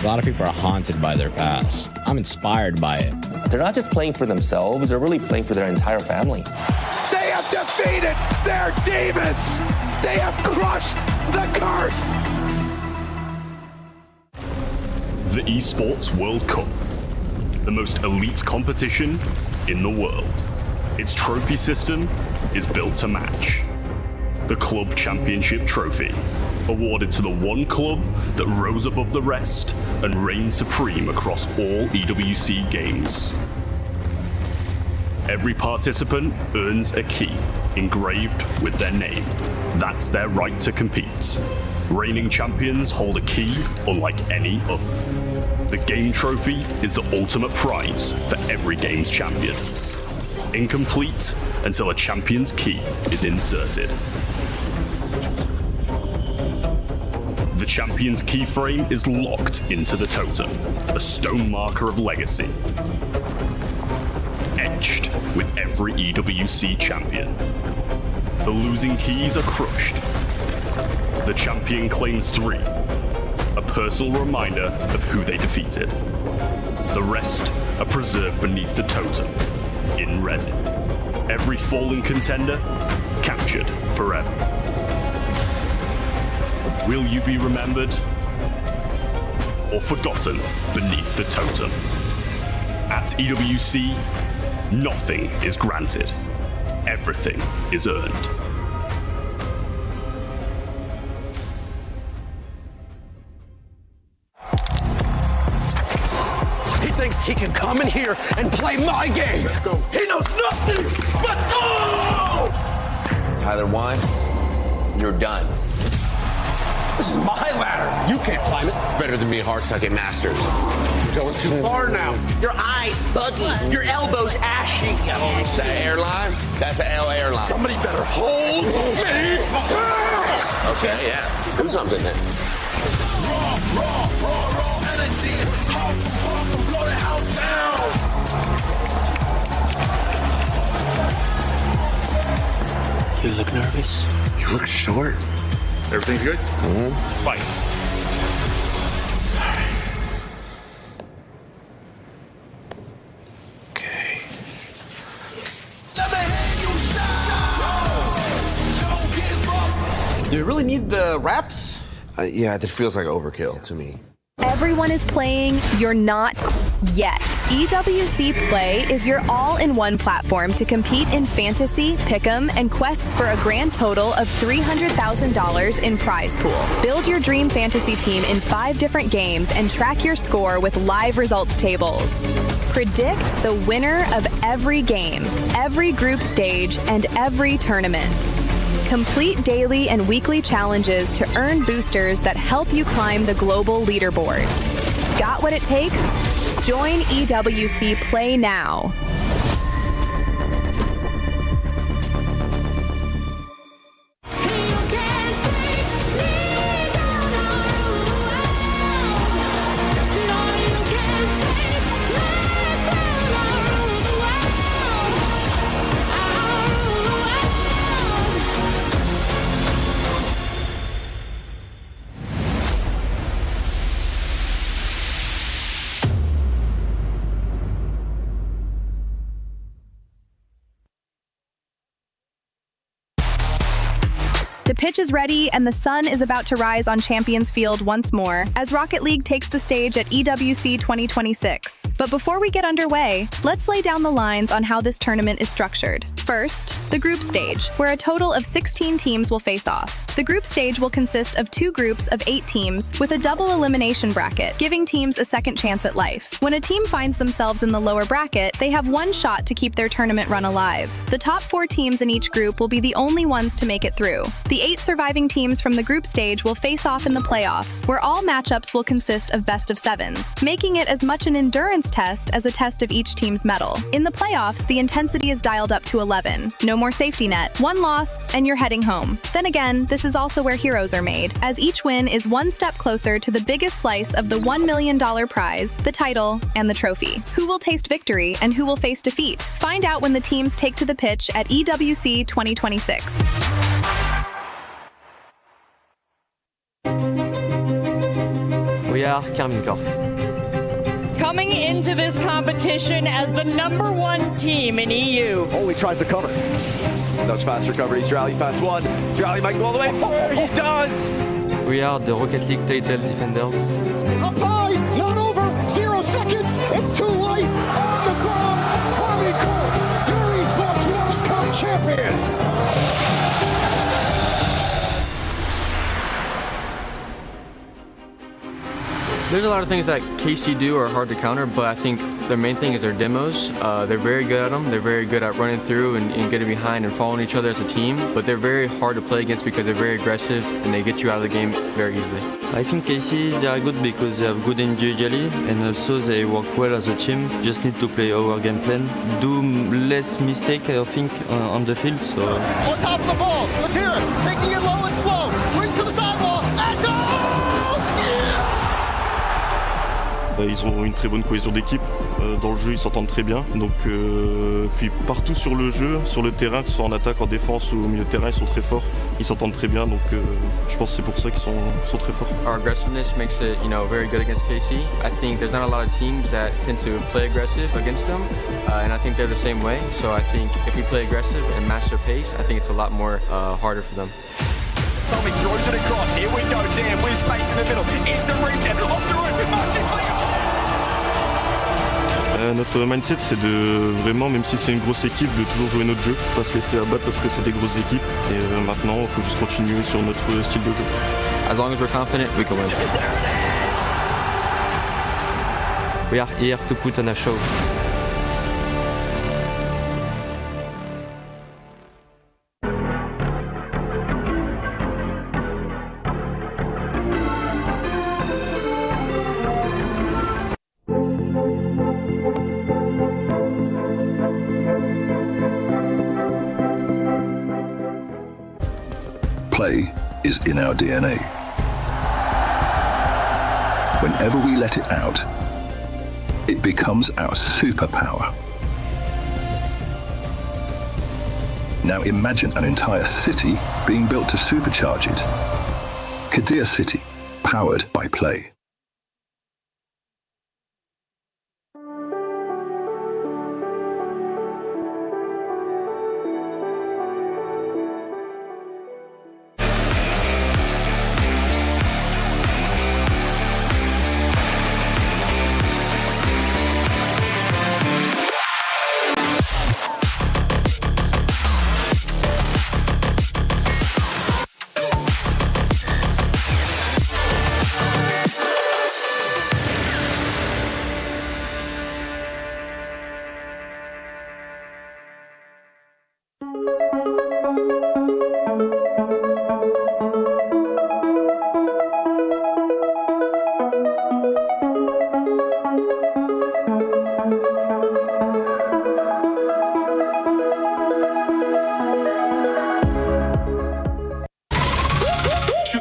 A lot of people are haunted by their past. I'm inspired by it. They're not just playing for themselves, they're really playing for their entire family. They have defeated their demons! They have crushed the curse! The Esports World Cup, the most elite competition in the world. Its trophy system is built to match. The Club Championship trophy, awarded to the one club that rose above the rest and reigned supreme across all EWC games. Every participant earns a key engraved with their name. That's their right to compete. Reigning champions hold a key unlike any other. The game trophy is the ultimate prize for every game's champion. Incomplete until a champion's key is inserted. The champion's keyframe is locked into the totem, a stone marker of legacy, etched with every EWC champion. The losing keys are crushed. The champion claims 3, a personal reminder of who they defeated. The rest are preserved beneath the totem, in resin. Every fallen contender, captured forever. Will you be remembered or forgotten beneath the totem? At EWC, nothing is granted. Everything is earned. He thinks he can come in here and play my game. Let's go. He knows nothing. Let's go! Tyler, why? You're done. This is my ladder. You can't climb it. It's better than being hard-sucking masters. You're going too far now. Your eyes buggy. Your elbows ashy. That airline? That's an L airline. Somebody better hold me. Okay, yeah. Do something then. Raw energy. House from blow the house down. You look nervous. You look short. Everything's good? Mm-hmm. Fight. Okay. Do you really need the wraps? Yeah, that feels like overkill to me. Everyone is playing, you're not yet. EWC Play is your all-in-one platform to compete in fantasy, pick'em, and quests for a grand total of $300,000 in prize pool. Build your dream fantasy team in 5 different games and track your score with live results tables. Predict the winner of every game, every group stage, and every tournament. Complete daily and weekly challenges to earn boosters that help you climb the global leaderboard. Got what it takes? Join EWC Play now. The pitch is ready and the sun is about to rise on Champions Field once more as Rocket League takes the stage at EWC 2026. But before we get underway, let's lay down the lines on how this tournament is structured. First, the group stage, where a total of 16 teams will face off. The group stage will consist of 2 groups of 8 teams with a double elimination bracket, giving teams a second chance at life. When a team finds themselves in the lower bracket, they have 1 shot to keep their tournament run alive. The top 4 teams in each group will be the only ones to make it through. The 8 surviving teams from the group stage will face off in the playoffs, where all matchups will consist of best of 7s, making it as much an endurance test as a test of each team's mettle. In the playoffs, the intensity is dialed up to 11. No more safety net. 1 loss, and you're heading home. Then again, this is also where heroes are made, as each win is 1 step closer to the biggest slice of the $1 million prize, the title, and the trophy. Who will taste victory and who will face defeat? Find out when the teams take to the pitch at EWC 2026. We are Carmine Corp. Coming into this competition as the #1 team in EU. Oh, he tries to cover. Such fast recovery. Strally past 1. Strally might go all the way 4. He does! We are the Rocket League title defenders. Up high, not over. 0 seconds. It's too late. On the ground. Carmine Corp, your Esports World Cup champions. There's a lot of things that KC do are hard to counter, but I think their main thing is their demos. They're very good at them. They're very good at running through and getting behind and following each other as a team, but they're very hard to play against because they're very aggressive and they get you out of the game very easily. I think KC, they are good because they have good individually and also they work well as a team. Just need to play our game plan. Do less mistake, I think, on the field. So. On top of the ball. Let's hear it. Taking it low and slow. Brings to the sidewall. And Ils ont une très bonne cohésion d'équipe. Dans le jeu, ils s'entendent très bien. Donc, puis partout sur le jeu, sur le terrain, que ce soit en attaque, en défense ou au milieu de terrain, ils sont très forts. ils s'entendent très bien, donc je pense que c'est pour ça qu'ils sont très forts. Our aggressiveness makes it, very good against KC. I think there's not a lot of teams that tend to play aggressive against them, and I think they're the same way. So I think if we play aggressive and match their pace, I think it's a lot more harder for them. Tommy throws it across. Here we go. Dan with space in the middle. Instant reset. Off the road. Martin Flicker. Notre mindset, c'est de vraiment, même si c'est une grosse équipe, de toujours jouer notre jeu, pas se laisser abattre parce que c'est des grosses équipes. Et maintenant, il faut juste continuer sur notre style de jeu. As long as we're confident, we can win. We are here to put on a show. Play is in our DNA. Whenever we let it out, it becomes our superpower. Now imagine an entire city being built to supercharge it. Kadir City, powered by Play.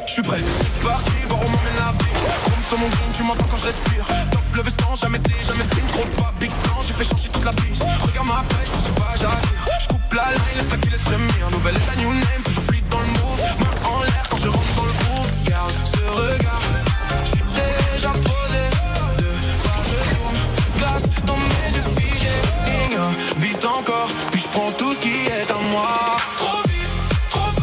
Je suis prêt, c'est parti, voir où m'emmène la vie. Comme sur mon green, tu m'entends quand je respire. Top le veston, jamais fait une trop de pas. Big plan, j'ai fait changer toute la piste. Regarde ma pêche, je sais pas, j'attire. Je coupe la line, laisse la qui laisse frémir. Nouvelle état, new name, toujours fluide dans le move. Main en l'air quand je rentre dans le groove. Garde ce regard, je suis déjà posé. Deux pas, je tourne, glace dans mes yeux figés. Beat encore, puis je prends tout ce qui est à moi. Trop vite, trop fort.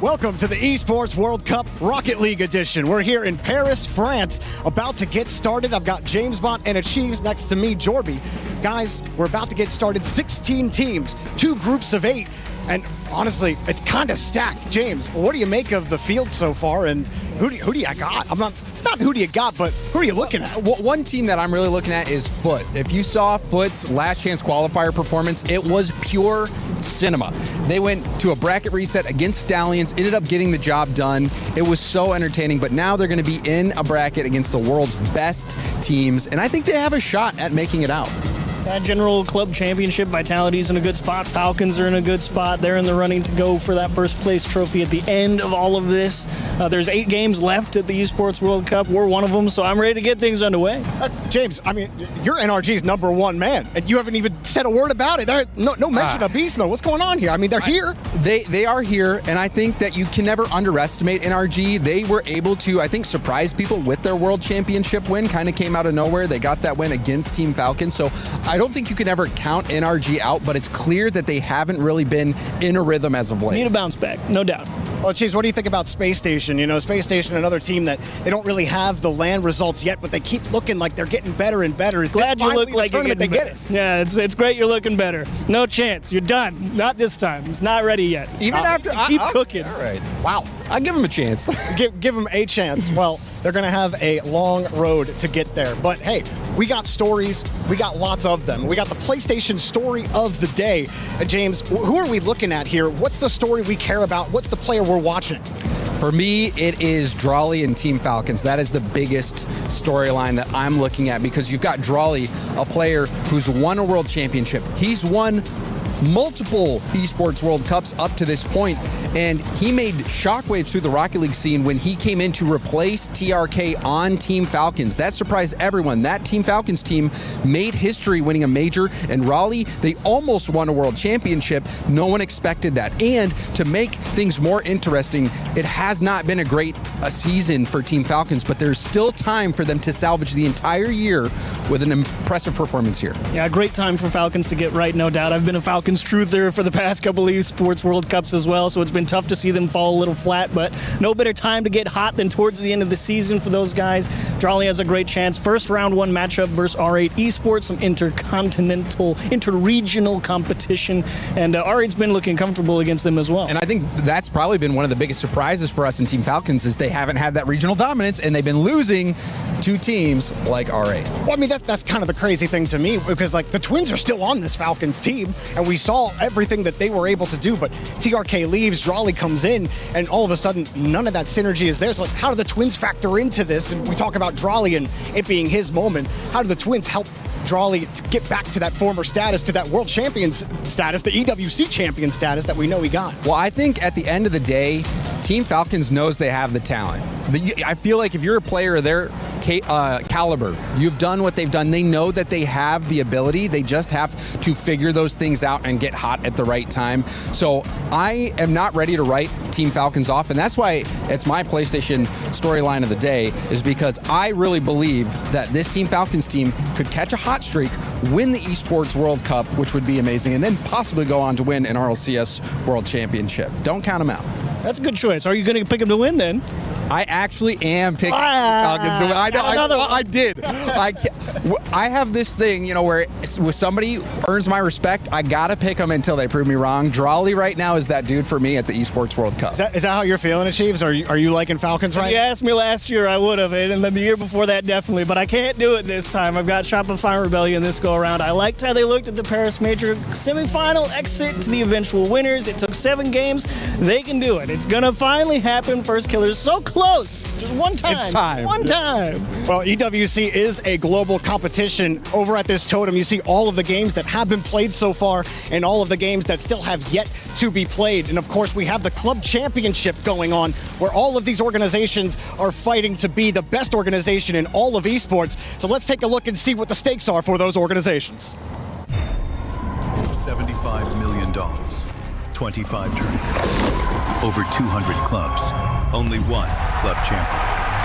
Welcome to the Esports World Cup Rocket League edition. We're here in Paris, France, about to get started. I've got James Bond and Achieves next to me, Jorby. Guys, we're about to get started. 16 teams, 2 groups of 8. And honestly, it's kind of stacked. James, what do you make of the field so far? And who do you got? I'm not who do you got, but who are you looking at? One team that I'm really looking at is Foot. If you saw Foot's last chance qualifier performance, it was pure cinema. They went to a bracket reset against Stallions, ended up getting the job done. It was so entertaining, but now they're going to be in a bracket against the world's best teams, and I think they have a shot at making it out. General Club Championship, Vitality's in a good spot. Falcons are in a good spot. They're in the running to go for that first place trophy at the end of all of this. There's 8 games left at the Esports World Cup. We're one of them, so I'm ready to get things underway. James, I mean, you're NRG's #1 man, and you haven't even said a word about it. There's no mention of Beast Mode. What's going on here? I mean, they're here. They are here, and I think that you can never underestimate NRG. They were able to, I think, surprise people with their World Championship win. Kind of came out of nowhere. They got that win against Team Falcon, so I don't think you can ever count NRG out, but it's clear that they haven't really been in a rhythm as of late. Need a bounce back, no doubt. Well, Chiefs, what do you think about Space Station? You know, Space Station, another team that they don't really have the LAN results yet, but they keep looking like they're getting better and better. Is Glad you look like you're getting better? Yeah, it's great you're looking better. No chance. You're done. Not this time. It's not ready yet. Even after keep cooking. All right. Wow. I'll give them a chance. Give them a chance. Well, they're going to have a long road to get there. But hey, we got stories. We got lots of them. We got the PlayStation story of the day. James, who are we looking at here? What's the story we care about? What's the player we're watching? For me, it is Drawley and Team Falcons. That is the biggest storyline that I'm looking at, because you've got Drawley, a player who's won a world championship. He's won multiple Esports World Cups up to this point, and he made shockwaves through the Rocket League scene when he came in to replace TRK on Team Falcons. That surprised everyone. That Team Falcons team made history winning a major, and Raleigh, they almost won a world championship. No one expected that. And to make things more interesting, it has not been a great season for Team Falcons, but there's still time for them to salvage the entire year with an impressive performance here. Yeah, great time for Falcons to get right, no doubt. I've been a Falcons truther for the past couple of Esports World Cups as well, so it's been tough to see them fall a little flat, but no better time to get hot than towards the end of the season for those guys. Drawley has a great chance. First round 1 matchup versus R8 Esports, some interregional competition, and R8's been looking comfortable against them as well. And I think that's probably been one of the biggest surprises for us in Team Falcons, is they haven't had that regional dominance, and they've been losing to teams like R8. Well, I mean, that's kind of the crazy thing to me, because like the Twins are still on this Falcons team, and we saw everything that they were able to do, but TRK leaves, Drawley comes in, and all of a sudden none of that synergy is there. So like, how do the Twins factor into this? And we talk about Drawley and it being his moment. How do the Twins help Drawley to get back to that former status, to that world champion status, the EWC champion status that we know he got? Well, I think at the end of the day, Team Falcons knows they have the talent. I feel like if you're a player of their caliber, you've done what they've done. They know that they have the ability. They just have to figure those things out and get hot at the right time. So I am not ready to write Team Falcons off, and that's why it's my PlayStation storyline of the day, is because I really believe that this Team Falcons team could catch a hot streak, win the Esports World Cup, which would be amazing, and then possibly go on to win an RLCS World Championship. Don't count them out. That's a good choice. Are you going to pick them to win then? I actually am picking Falcons. I did. I have this thing, you know, where somebody earns my respect, I gotta pick them until they prove me wrong. Drawley right now is that dude for me at the Esports World Cup. Is that how you're feeling it, Chiefs? Are you liking Falcons right? If you asked me last year, I would have, and then the year before that, definitely. But I can't do it this time. I've got Shopify Rebellion this go around. I liked how they looked at the Paris Major semifinal exit to the eventual winners. It took 7 games. They can do it. It's gonna finally happen. First Killers so close. Just one time. It's time. One time. Well, EWC is a global competition. Over at this totem, you see all of the games that have been played so far and all of the games that still have yet to be played. And of course, we have the Club Championship going on, where all of these organizations are fighting to be the best organization in all of esports. So let's take a look and see what the stakes are for those organizations. $75 million, 25 tournaments, over 200 clubs. Only one club champion.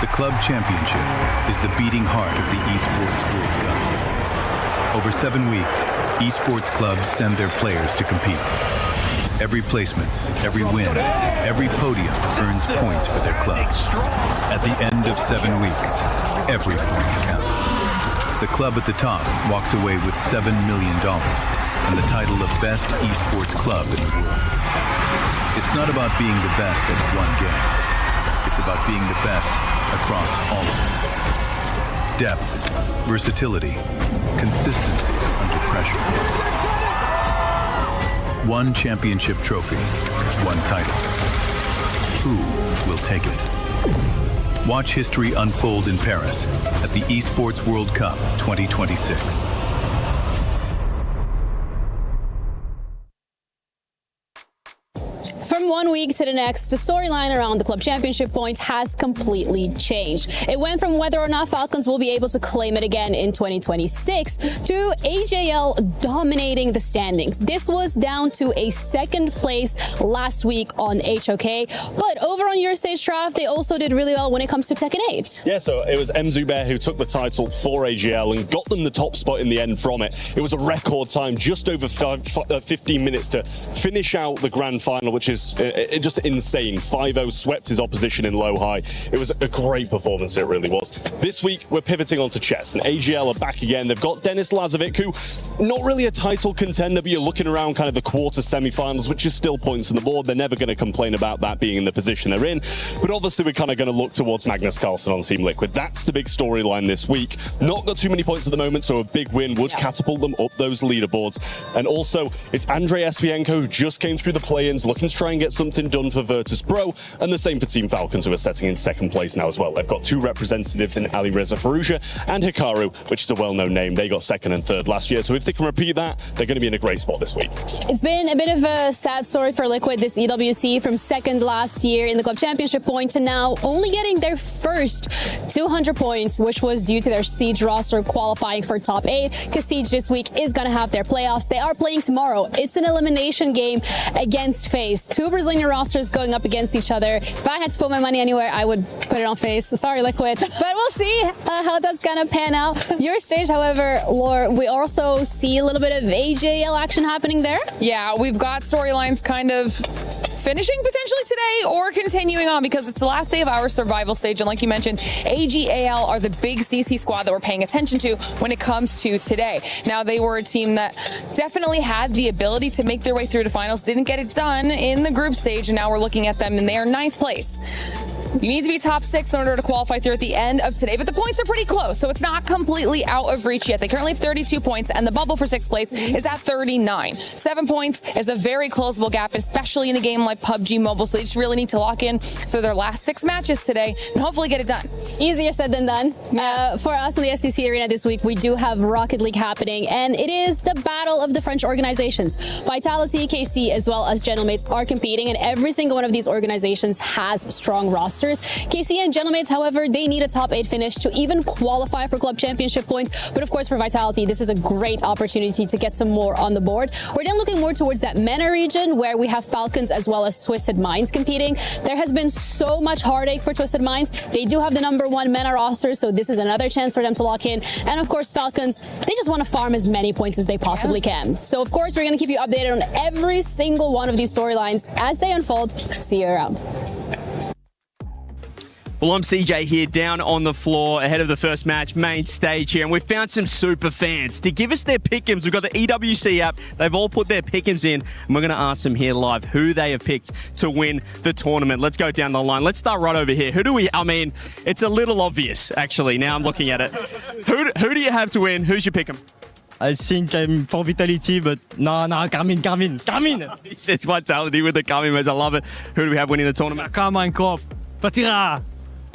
The Club Championship is the beating heart of the Esports World Cup. Over 7 weeks, esports clubs send their players to compete. Every placement, every win, every podium earns points for their club. At the end of 7 weeks, every point counts. The club at the top walks away with $7 million and the title of Best Esports Club in the world. It's not about being the best at one game. It's about being the best across all of them. Depth, versatility, consistency under pressure. One championship trophy, one title. Who will take it? Watch history unfold in Paris at the Esports World Cup 2026. From one week to the next, the storyline around the club championship point has completely changed. It went from whether or not Falcons will be able to claim it again in 2026 to AJL dominating the standings. This was down to a second place last week on HOK, but over on your stage, Trav, they also did really well when it comes to Tekken 8. Yeah, so it was Zubair who took the title for AGL and got them the top spot in the end from it. It was a record time, just over 15 minutes to finish out the grand final, which is just insane. 5-0 swept his opposition in low-high. It was a great performance, it really was. This week, we're pivoting onto chess, and AGL are back again. They've got Denis Lazovic, who, not really a title contender, but you're looking around kind of the quarter semi-finals, which is still points on the board. They're never going to complain about that being in the position they're in. But obviously, we're kind of going to look towards Magnus Carlsen on Team Liquid. That's the big storyline this week. Not got too many points at the moment, so a big win would catapult them up those leaderboards. And also, it's Andrei Espienko, who just came through the play-ins, looking to try and get something done for Virtus Pro, and the same for Team Falcons, who are setting in second place now as well. They've got two representatives in Ali Reza Farouja and Hikaru, which is a well-known name. They got second and third last year, so if they can repeat that, they're going to be in a great spot this week. It's been a bit of a sad story for Liquid this EWC, from second last year in the club championship point to now only getting their first 200 points, which was due to their Siege roster qualifying for top 8, because Siege this week is going to have their playoffs. They are playing tomorrow. It's an elimination game against FaZe. Two Brazilian rosters going up against each other. If I had to put my money anywhere, I would put it on FaZe. Sorry, Liquid. But we'll see how that's going to pan out. Your stage, however, Laura, we also see a little bit of AJL action happening there. Yeah, we've got storylines kind of finishing potentially today or continuing on, because it's the last day of our survival stage. And like you mentioned, AGAL are the big CC squad that we're paying attention to when it comes to today. Now, they were a team that definitely had the ability to make their way through to finals, didn't get it done in the group stage, and now we're looking at them and they are 9th place. You need to be top 6 in order to qualify through at the end of today, but the points are pretty close, so it's not completely out of reach yet. They currently have 32 points, and the bubble for 6th place is at 39. 7 points is a very closable gap, especially in a game like PUBG Mobile, so they just really need to lock in for their last 6 matches today and hopefully get it done. Easier said than done. For us in the SCC Arena this week, we do have Rocket League happening, and it is the battle of the French organizations. Vitality, KC, as well as Gentlemates are competing, and every single one of these organizations has strong rosters. KC and Gentlemates, however, they need a top 8 finish to even qualify for club championship points. But of course, for Vitality, this is a great opportunity to get some more on the board. We're then looking more towards that MENA region, where we have Falcons as well as Twisted Minds competing. There has been so much heartache for Twisted Minds. They do have the #1 MENA roster, so this is another chance for them to lock in. And of course, Falcons, they just want to farm as many points as they possibly can. So of course, we're going to keep you updated on every single one of these storylines as they unfold. See you around. Well, I'm CJ here, down on the floor ahead of the first match, main stage here, and we've found some super fans to give us their pick'ems. We've got the EWC app. They've all put their pick'ems in, and we're going to ask them here live who they have picked to win the tournament. Let's go down the line. Let's start right over here. I mean, it's a little obvious, actually, now I'm looking at it. Who do you have to win? Who's your pick'em? I think I'm for Vitality, but no, Carmine. He says Vitality with the Carmine, I love it. Who do we have winning the tournament? Carmine Corp. Patira.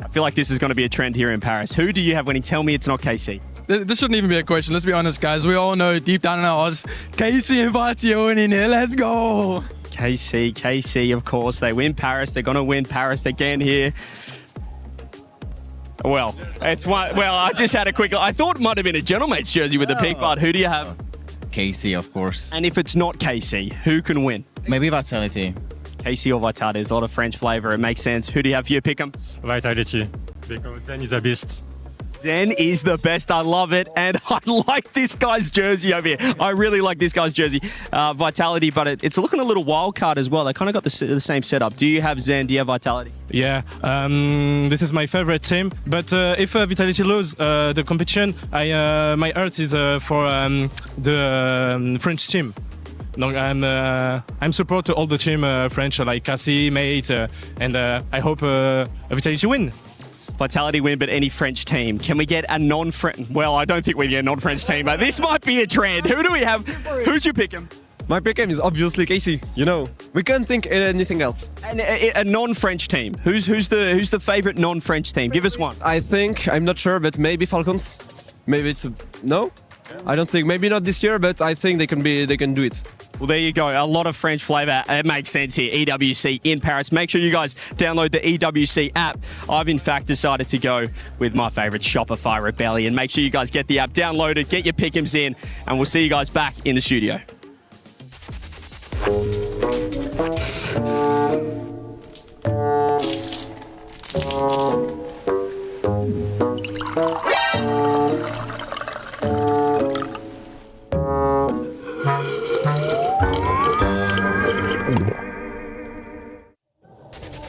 I feel like this is going to be a trend here in Paris. Who do you have winning? Tell me it's not KC. This shouldn't even be a question. Let's be honest, guys. We all know deep down in our hearts, KC and Vati are winning here. Let's go. KC, of course. They win Paris. They're going to win Paris again here. Well, I just had a quick... I thought it might have been a Gentlemates jersey with the pick, but who do you have? KC, of course. And if it's not KC, who can win? Maybe Vitality. KC or Vitality. There's a lot of French flavour. It makes sense. Who do you have for your pick'em? Vitality. Because Zen is a beast. Zen is the best. I love it. And I like this guy's jersey over here. I really like this guy's jersey. Vitality, but it's looking a little wild card as well. They kind of got the same setup. Do you have Zen? Do you have Vitality? Yeah. This is my favorite team. But if Vitality lose the competition, my heart is for the French team. No, I'm support to all the team French like Cassie, Mate, and I hope Vitality win. Vitality win, but any French team. Can we get a non-French? Well, I don't think we get a non-French team, but this might be a trend. Who do we have? Who's your pick'em? My pick'em is obviously KC. You know, we can't think anything else. And a non-French team. Who's the favorite non-French team? Give us one. I think, I'm not sure, but maybe Falcons. Maybe it's no. I don't think. Maybe not this year, but I think they can do it. Well, there you go. A lot of French flavour. It makes sense here. EWC in Paris. Make sure you guys download the EWC app. I've, in fact, decided to go with my favourite Shopify Rebellion. Make sure you guys get the app downloaded, get your pick'ems in, and we'll see you guys back in the studio.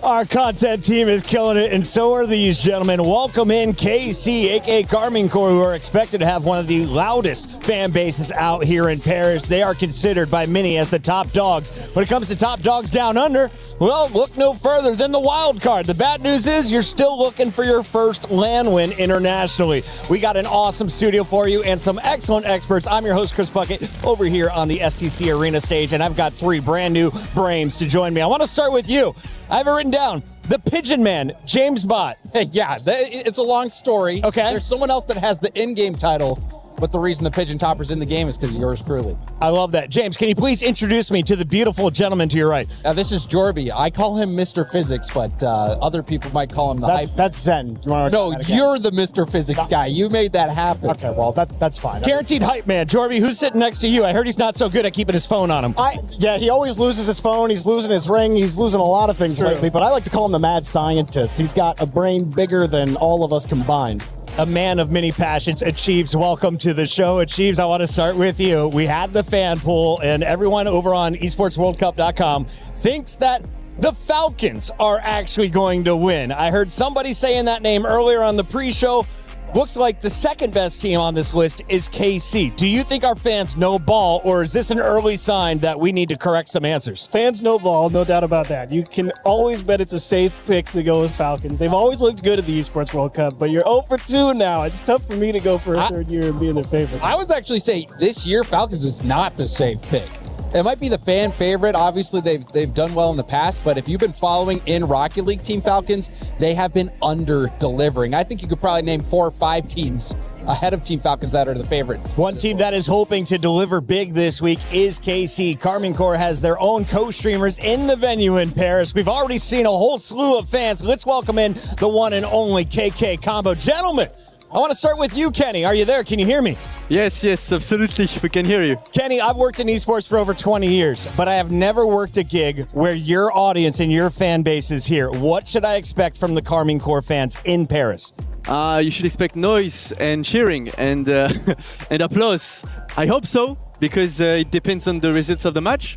Our content team is killing it, and so are these gentlemen. Welcome in KC, aka Carmine Corps, who are expected to have one of the loudest fan bases out here in Paris. They are considered by many as the top dogs. When it comes to top dogs down under, well, look no further than the wild card. The bad news is you're still looking for your first land win internationally. We got an awesome studio for you and some excellent experts. I'm your host, Chris Puckett, over here on the STC Arena stage, and I've got 3 brand new brains to join me. I want to start with you. I have it written down. The Pigeon Man, James Bott. Yeah, it's a long story. Okay. There's someone else that has the in-game title, but the reason the Pigeon Topper's in the game is because of yours truly. I love that. James, can you please introduce me to the beautiful gentleman to your right? This is Jorby. I call him Mr. Physics, but other people might call him the hype. That's Zen. No, you're the Mr. Physics guy. You made that happen. Okay, well, that's fine. Guaranteed hype man. Jorby, who's sitting next to you? I heard he's not so good at keeping his phone on him. Yeah, he always loses his phone. He's losing his ring. He's losing a lot of things lately, but I like to call him the mad scientist. He's got a brain bigger than all of us combined. A man of many passions. Achieves, welcome to the show. Achieves, I want to start with you. We had the fan poll, and everyone over on esportsworldcup.com thinks that the Falcons are actually going to win. I heard somebody saying that name earlier on the pre-show. Looks like the second best team on this list is KC. Do you think our fans know ball, or is this an early sign that we need to correct some answers? Fans know ball, no doubt about that. You can always bet it's a safe pick to go with Falcons. They've always looked good at the Esports World Cup, but you're 0 for 2 now. It's tough for me to go for a third year and be in their favorite. I would actually say this year Falcons is not the safe pick. It might be the fan favorite. Obviously, they've done well in the past, but if you've been following in Rocket League Team Falcons, they have been under-delivering. I think you could probably name 4 or 5 teams ahead of Team Falcons that are the favorite. One team that is hoping to deliver big this week is KC. Carmine Corps has their own co-streamers in the venue in Paris. We've already seen a whole slew of fans. Let's welcome in the one and only KK Combo. Gentlemen, I want to start with you, Kenny. Are you there? Can you hear me? Yes, absolutely. We can hear you. Kenny, I've worked in esports for over 20 years, but I have never worked a gig where your audience and your fan base is here. What should I expect from the Carmine Corps fans in Paris? You should expect noise and cheering and and applause. I hope so, because it depends on the results of the match.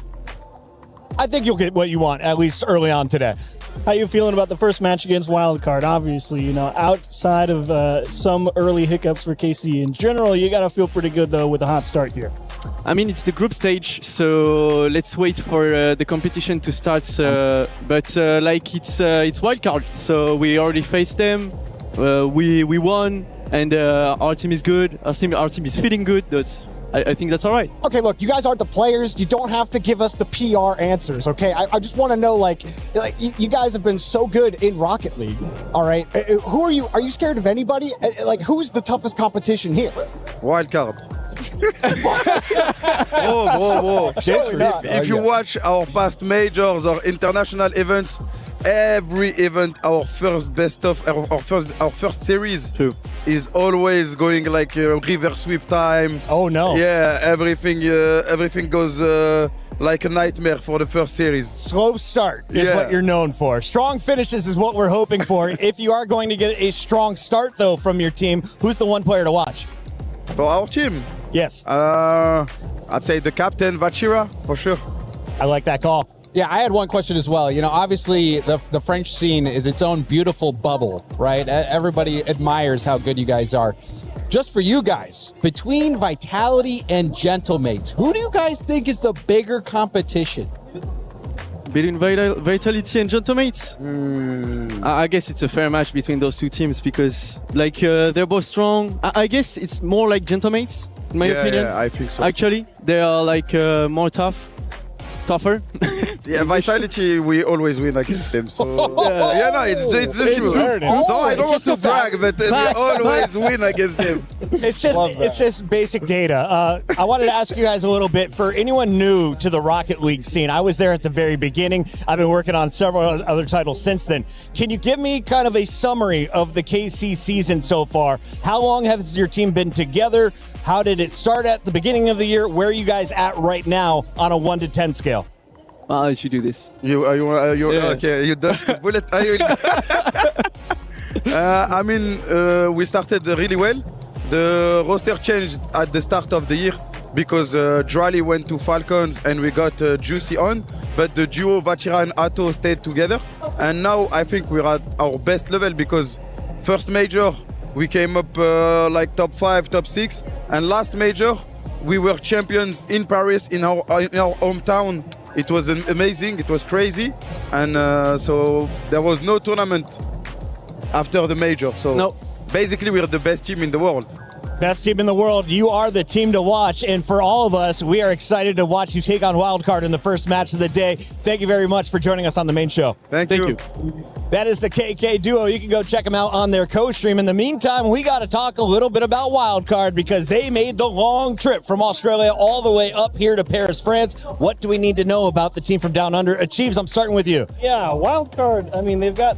I think you'll get what you want, at least early on today. How you feeling about the first match against Wildcard? Obviously, outside of some early hiccups for KC in general, you got to feel pretty good, though, with a hot start here. I mean, it's the group stage, so let's wait for the competition to start. But it's Wildcard, so we already faced them. We won, and our team is good. Our team is feeling good. I think that's all right. Okay, look, you guys aren't the players. You don't have to give us the PR answers, okay? I just want to know, you guys have been so good in Rocket League, all right? Who are you? Are you scared of anybody? Who's the toughest competition here? Wildcard. Bro. If you watch our past majors or international events, every event, our first best of, our first series is always going like river sweep time. Oh no! Yeah, everything goes like a nightmare for the first series. Slow start is what you're known for. Strong finishes is what we're hoping for. If you are going to get a strong start though from your team, who's the one player to watch? For our team? Yes. I'd say the captain, Vachira, for sure. I like that call. Yeah, I had one question as well. Obviously, the French scene is its own beautiful bubble, right? Everybody admires how good you guys are. Just for you guys, between Vitality and Gentlemates, who do you guys think is the bigger competition? Between Vitality and Gentlemates? I guess it's a fair match between those two teams because, they're both strong. I guess it's more like Gentlemates, in my opinion. Yeah, I think so. Actually, they are more tougher. Yeah, Vitality, we always win against them. So yeah, no, it's the truth. No, I don't want to brag, but we always win against them. It's just basic data. I wanted to ask you guys a little bit, for anyone new to the Rocket League scene. I was there at the very beginning. I've been working on several other titles since then. Can you give me kind of a summary of the KC season so far? How long has your team been together? How did it start at the beginning of the year? Where are you guys at right now on a 1 to 10 scale? I should do this. You okay? You done bullet? We started really well. The roster changed at the start of the year because Drally went to Falcons and we got Juicy on, but the duo Vachira and Atto stayed together. And now I think we're at our best level because first major we came up like top 5, top 6, and last major we were champions in Paris in our hometown. It was amazing, it was crazy, and so there was no tournament after the major. So basically we're the best team in the world. Best team in the world. You are the team to watch, and for all of us, we are excited to watch you take on Wildcard in the first match of the day. Thank you very much for joining us on the main show. Thank you. That is the KK Duo. You can go check them out on their co-stream. In the meantime, we got to talk a little bit about Wildcard because they made the long trip from Australia all the way up here to Paris, France. What do we need to know about the team from down under? Achieves, I'm starting with you. Yeah, Wildcard, I mean, they've got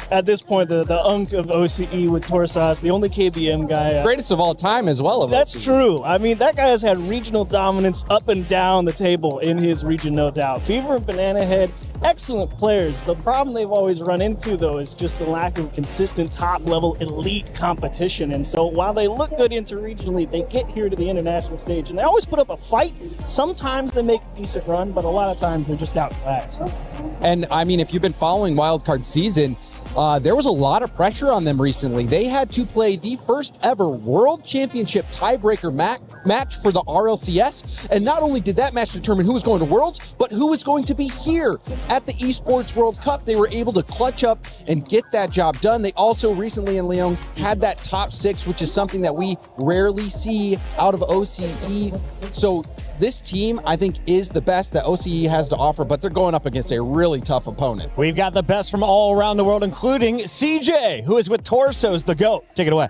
at this point, the unk of OCE with Torsas, the only KBM guy. Greatest of all time as well. That's true. I mean, that guy has had regional dominance up and down the table in his region, no doubt. Fever and Banana Head, excellent players. The problem they've always run into, though, is just the lack of consistent top-level elite competition. And so while they look good interregionally, they get here to the international stage, and they always put up a fight. Sometimes they make a decent run, but a lot of times they're just outclassed. And, I mean, if you've been following Wildcard season, there was a lot of pressure on them recently. They had to play the first ever World Championship tiebreaker match for the RLCS. And not only did that match determine who was going to Worlds, but who was going to be here at the Esports World Cup. They were able to clutch up and get that job done. They also recently in Lyon had that top 6, which is something that we rarely see out of OCE. So this team, I think, is the best that OCE has to offer, but they're going up against a really tough opponent. We've got the best from all around the world, including CJ, who is with Torsos, the GOAT. Take it away.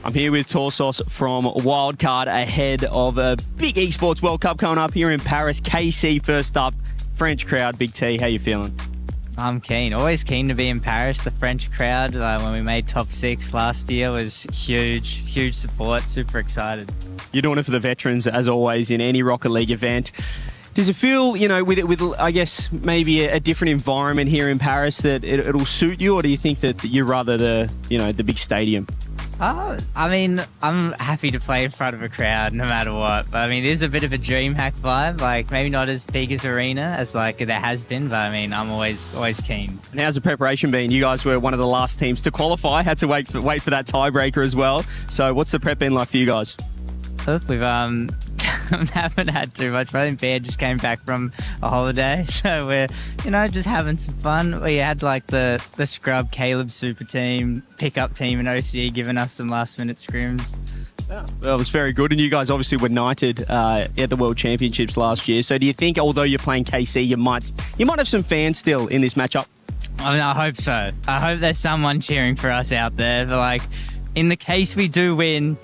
I'm here with Torsos from Wildcard ahead of a big Esports World Cup coming up here in Paris. KC first up, French crowd. Big T, how you feeling? I'm keen. Always keen to be in Paris. The French crowd, when we made top 6 last year, was huge support. Super excited. You're doing it for the veterans, as always, in any Rocket League event. Does it feel, with I guess, maybe a different environment here in Paris that it'll suit you, or do you think that you're rather the big stadium? I mean, I'm happy to play in front of a crowd no matter what. But I mean, it is a bit of a DreamHack vibe. Like, maybe not as big as Arena as there has been, but I mean, I'm always keen. And how's the preparation been? You guys were one of the last teams to qualify. Had to wait for that tiebreaker as well. So what's the prep been like for you guys? Look, we've haven't had too much. I think Bear just came back from a holiday, so we're just having some fun. We had the scrub Caleb super team, pickup team in OCE giving us some last minute scrims. Yeah, well, it was very good, and you guys obviously were knighted at the World Championships last year. So do you think, although you're playing KC, you might have some fans still in this matchup? I mean, I hope so. I hope there's someone cheering for us out there. But in the case we do win,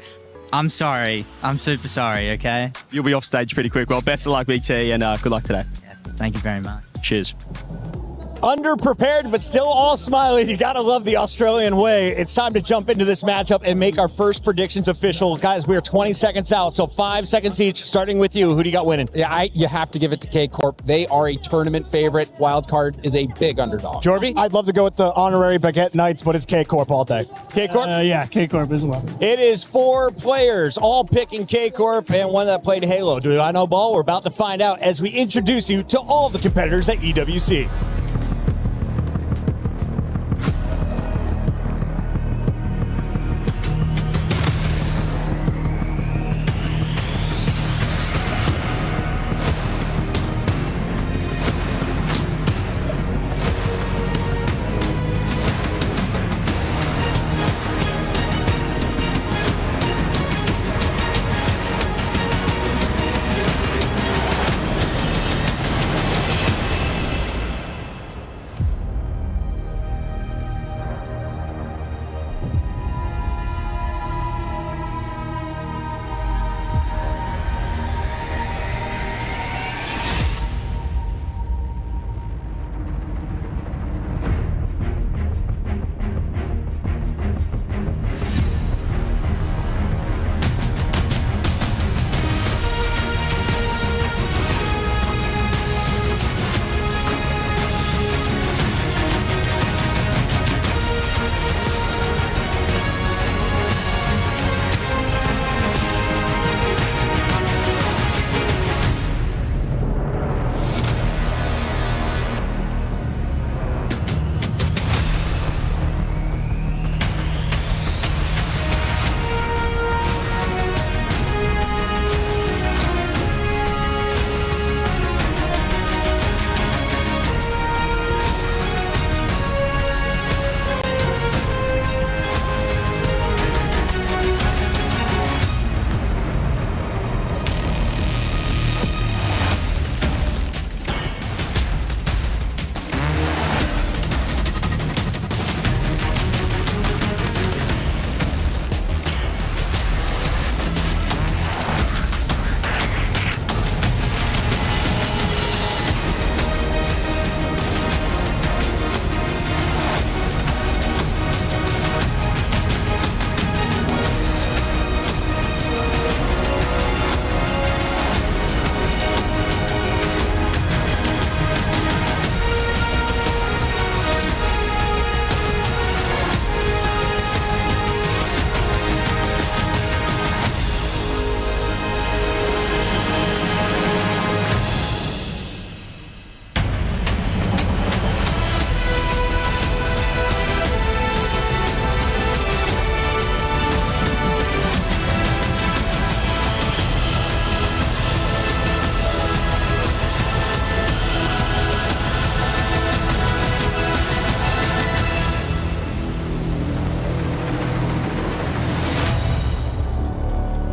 I'm sorry. I'm super sorry, okay? You'll be off stage pretty quick. Well, best of luck, Big T, and good luck today. Yeah, thank you very much. Cheers. Underprepared, but still all smiling. You gotta love the Australian way. It's time to jump into this matchup and make our first predictions official. Guys, we are 20 seconds out, so 5 seconds each. Starting with you. Who do you got winning? Yeah, you have to give it to K-Corp. They are a tournament favorite. Wildcard is a big underdog. Jorby? I'd love to go with the honorary Baguette Knights, but it's K-Corp all day. K-Corp? Yeah, K-Corp as well. It is 4 players, all picking K-Corp and one that played Halo. Do I know ball? We're about to find out as we introduce you to all the competitors at EWC.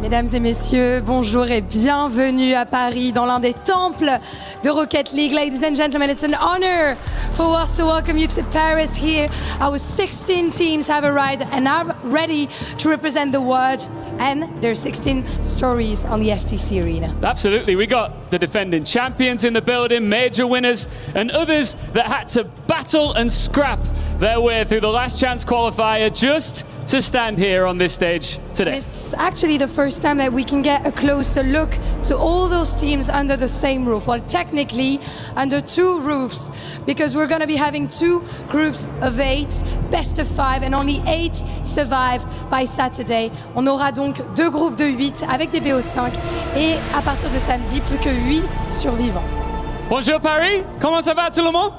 Mesdames et messieurs, bonjour et bienvenue à Paris dans l'un des temples de Rocket League. Ladies and gentlemen, it's an honor for us to welcome you to Paris here. Our 16 teams have arrived and are ready to represent the world and their 16 stories on the STC arena. Absolutely, we got the defending champions in the building, major winners, and others that had to battle and scrap their way through the last chance qualifier just to stand here on this stage today. It's actually the first time that we can get a closer look to all those teams under the same roof. Well, technically under two roofs, because we're going to be having two groups of 8, best of 5, and only 8 survive by Saturday. On aura donc 2 groupes de 8 avec des BO5 et à partir de samedi, plus que 8 survivants. Bonjour Paris, comment ça va tout le monde?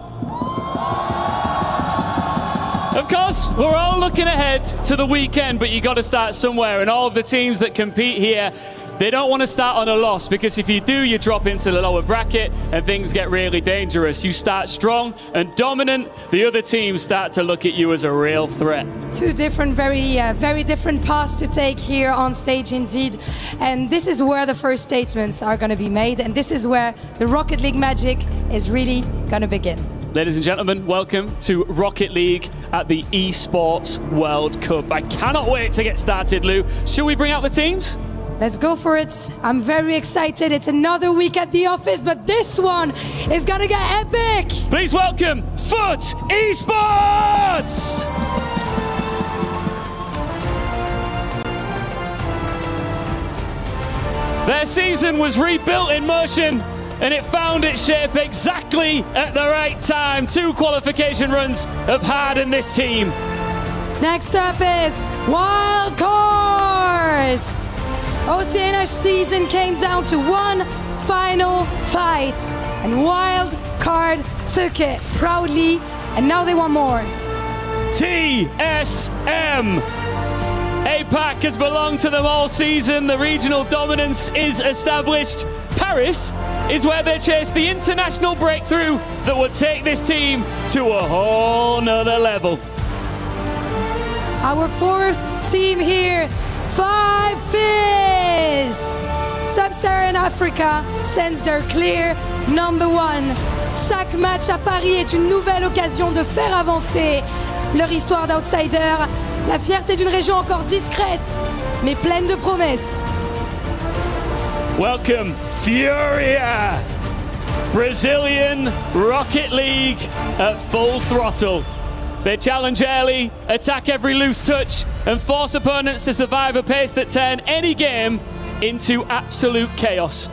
Of course, we're all looking ahead to the weekend, but you got to start somewhere. And all of the teams that compete here, they don't want to start on a loss, because if you do, you drop into the lower bracket and things get really dangerous. You start strong and dominant, the other teams start to look at you as a real threat. Two different, very different paths to take here on stage indeed. And this is where the first statements are going to be made. And this is where the Rocket League magic is really going to begin. Ladies and gentlemen, welcome to Rocket League at the Esports World Cup. I cannot wait to get started, Lou. Shall we bring out the teams? Let's go for it. I'm very excited. It's another week at the office, but this one is gonna get epic. Please welcome Foot Esports! Their season was rebuilt in motion, and it found its shape exactly at the right time. 2 qualification runs have hardened this team. Next up is Wild Card. OCNH season came down to one final fight, and Wild Card took it proudly, and now they want more. TSM. APAC has belonged to them all season. The regional dominance is established. Paris is where they chase the international breakthrough that would take this team to a whole nother level. Our 4th team here, 5 Fizz. Sub-Saharan Africa sends their clear number 1. Chaque match à Paris est une nouvelle occasion de faire avancer leur histoire d'outsider. La fierté d'une région encore discrète, mais pleine de promesses. Welcome, Furia! Brazilian Rocket League at full throttle. They challenge early, attack every loose touch, and force opponents to survive a pace that turn any game into absolute chaos.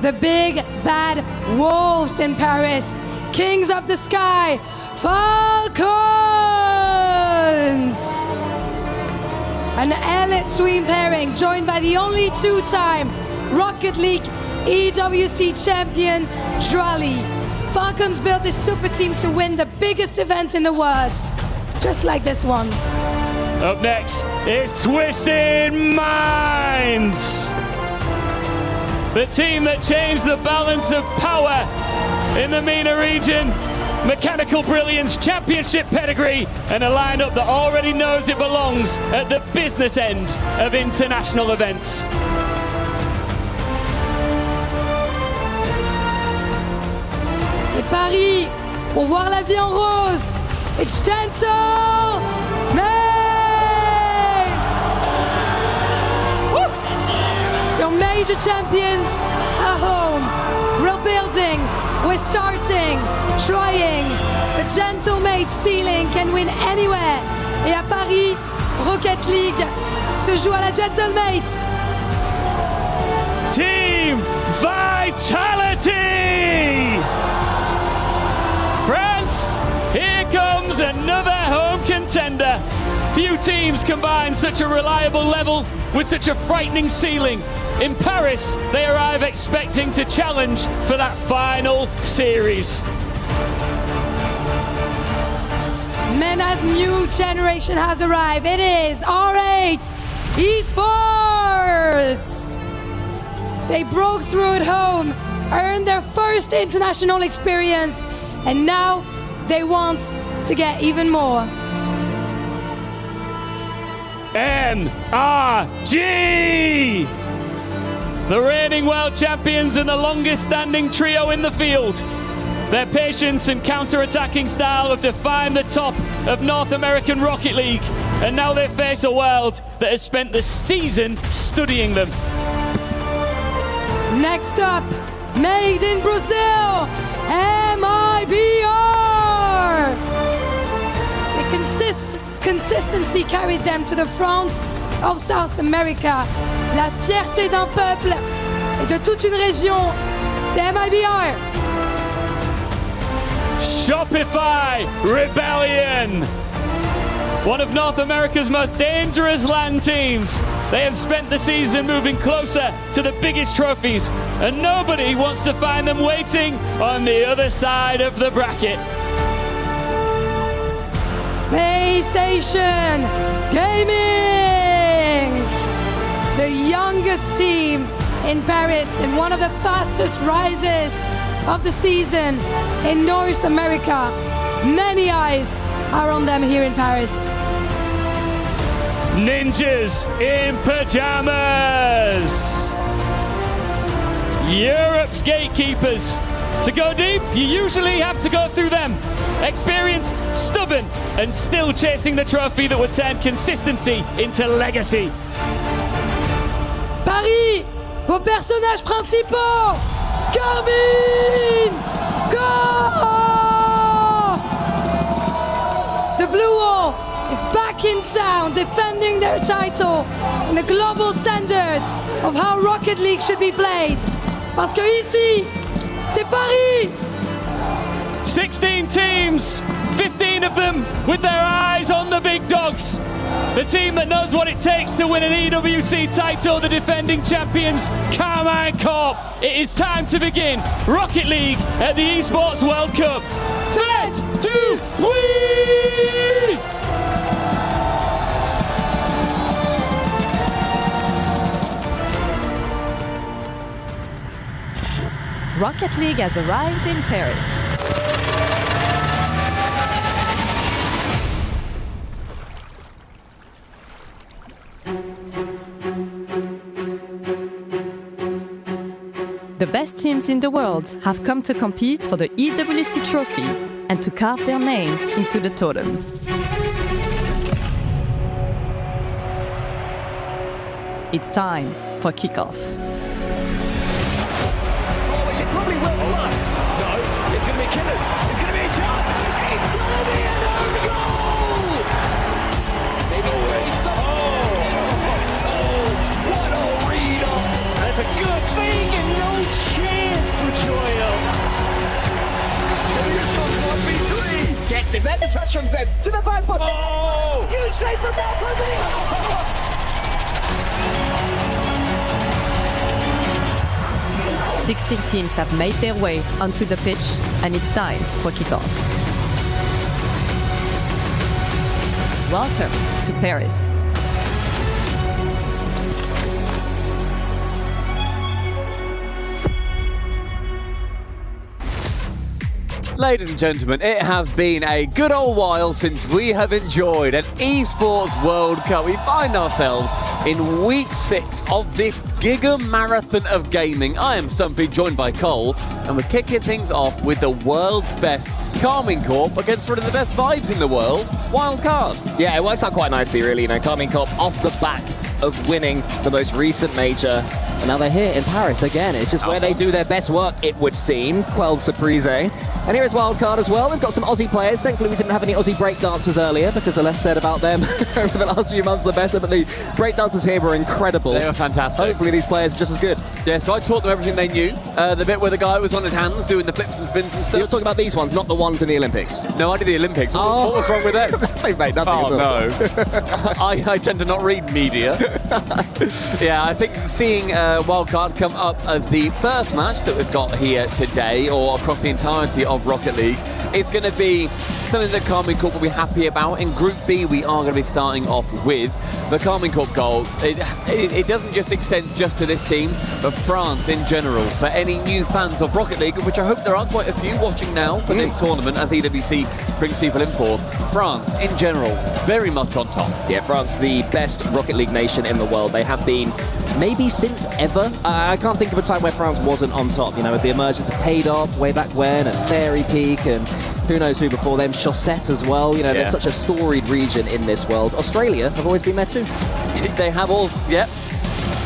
The big bad wolves in Paris, kings of the sky, Falcons! An elite twin pairing joined by the only 2-time Rocket League EWC champion, Drali. Falcons built this super team to win the biggest event in the world, just like this one. Up next is Twisted Minds. The team that changed the balance of power in the MENA region. Mechanical brilliance, championship pedigree, and a lineup that already knows it belongs at the business end of international events. Et Paris, pour voir la vie en rose, it's gentle, Your major champions are home. We're building, we're starting, trying. The Gentlemate ceiling can win anywhere. Et à Paris, Rocket League se joue à la Gentlemates. Team Vitality! France, here comes another home contender. Few teams combine such a reliable level with such a frightening ceiling. In Paris, they arrive expecting to challenge for that final series. MENA's new generation has arrived. It is R8 Esports. They broke through at home, earned their first international experience, and now they want to get even more. The reigning world champions and the longest standing trio in the field. Their patience and counter-attacking style have defined the top of North American Rocket League, and now they face a world that has spent the season studying them. Next up, made in Brazil, mibr. The consistency carried them to the front of South America. La fierté d'un peuple et de toute une région, c'est mibr. Shopify Rebellion, one of North America's most dangerous LAN teams. They have spent the season moving closer to the biggest trophies, and nobody wants to find them waiting on the other side of the bracket. Space Station Gaming, the youngest team in Paris and one of the fastest rises of the season in North America. Many eyes are on them here in Paris. Ninjas in pajamas. Europe's gatekeepers. To go deep, you usually have to go through them. Experienced, stubborn, and still chasing the trophy that would turn consistency into legacy. Paris, vos personnages principaux. Carmine, go! The Blue Wall is back in town defending their title in the global standard of how Rocket League should be played. Parce que ici, c'est Paris! 16 teams, 15 of them with their eyes on the big dogs. The team that knows what it takes to win an EWC title, the defending champions, Carmine Corp. It is time to begin Rocket League at the Esports World Cup. Let's do we! Rocket League has arrived in Paris. The best teams in the world have come to compete for the EWC trophy and to carve their name into the totem. It's time for kickoff. It probably will plus. No, it's going to be killers. It's going to be a chance. It's going to be an own goal. Maybe it's a what a read off. That's a good thing and no chance for Joyo. Gets him. Then the touch from Zed to the back. Oh! Huge save from Malcolm. 16 teams have made their way onto the pitch, and it's time for kickoff. Welcome to Paris. Ladies and gentlemen, it has been a good old while since we have enjoyed an Esports World Cup. We find ourselves in week 6 of this giga marathon of gaming. I am Stumpy, joined by Cole, and we're kicking things off with the world's best Carmine Corp against one of the best vibes in the world, Wildcard. Yeah, it works out quite nicely, really. You know, Carmine Corp off the back of winning the most recent major. And now they're here in Paris again. It's just where they do their best work, it would seem. Quelled Surprise. And here is Wildcard as well. We've got some Aussie players. Thankfully, we didn't have any Aussie breakdancers earlier because the less said about them over the last few months, the better. But the breakdancers here were incredible. They were fantastic. Hopefully, these players are just as good. Yeah, so I taught them everything they knew. The bit where the guy was on his hands doing the flips and spins and stuff. You're talking about these ones, not the ones in the Olympics. No, I did the Olympics. What was wrong with them? They made nothing at all. No. I tend to not read media. Yeah, I think seeing wildcard come up as the first match that we've got here today, or across the entirety of Rocket League. It's going to be something that Carmine Corp will be happy about. In Group B, we are going to be starting off with the Carmine Corp goal. It doesn't just extend just to this team, but France in general. For any new fans of Rocket League, which I hope there are quite a few watching now for this tournament, as EWC brings people in for, France in general, very much on top. Yeah, France, the best Rocket League nation in the world. They have been maybe since ever. I can't think of a time where France wasn't on top, you know, with the emergence of Paydop way back when, and Fairy Peak, and who knows who before them, Chaussette as well. You know, there's such a storied region in this world. Australia have always been there too. They have all,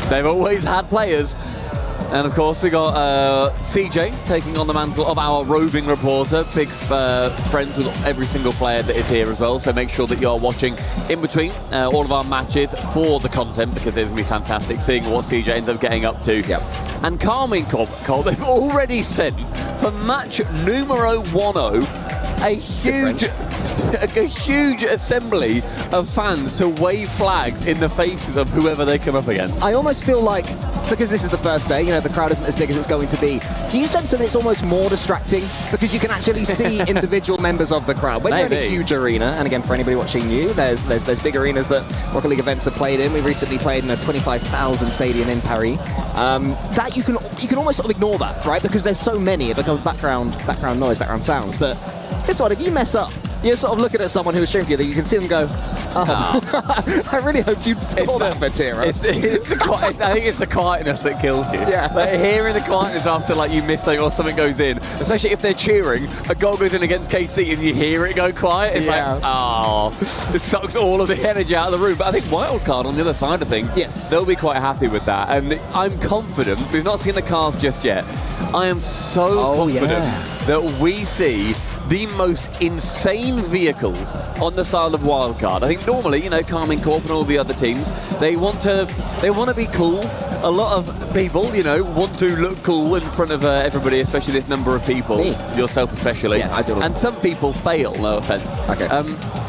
they've always had players. And of course, we got CJ taking on the mantle of our roving reporter. Big friends with every single player that is here as well. So make sure that you are watching in between all of our matches for the content, because it's going to be fantastic seeing what CJ ends up getting up to. And Carmine Corp, they've already sent for match numero 10 a huge assembly of fans to wave flags in the faces of whoever they come up against. I almost feel like, because this is the first day, you know, the crowd isn't as big as it's going to be. Do you sense that it's almost more distracting because you can actually see individual members of the crowd? When you're in a huge arena, and again, for anybody watching you, there's big arenas that Rocket League events have played in. We recently played in a 25,000 stadium in Paris. That you can almost sort of ignore that, right? Because there's so many, it becomes background noise, background sounds. But this one, if you mess up, you're sort of looking at someone who's streaming for you, that you can see them go, I really hoped you'd score that, Vertira. I think it's the quietness that kills you. Yeah. Like, hearing the quietness after you miss something or something goes in, especially if they're cheering, a goal goes in against KC and you hear it go quiet, it's it sucks all of the energy out of the room. But I think Wildcard on the other side of things, they'll be quite happy with that. And I'm confident, we've not seen the cars just yet, I am so confident that we see the most insane vehicles on the side of Wildcard. I think normally, you know, Carmine Corp and all the other teams, they want to be cool. A lot of people, you know, want to look cool in front of everybody, especially this number of people. Me. Yourself especially. Yeah, I do. And some people fail, no offense. Okay.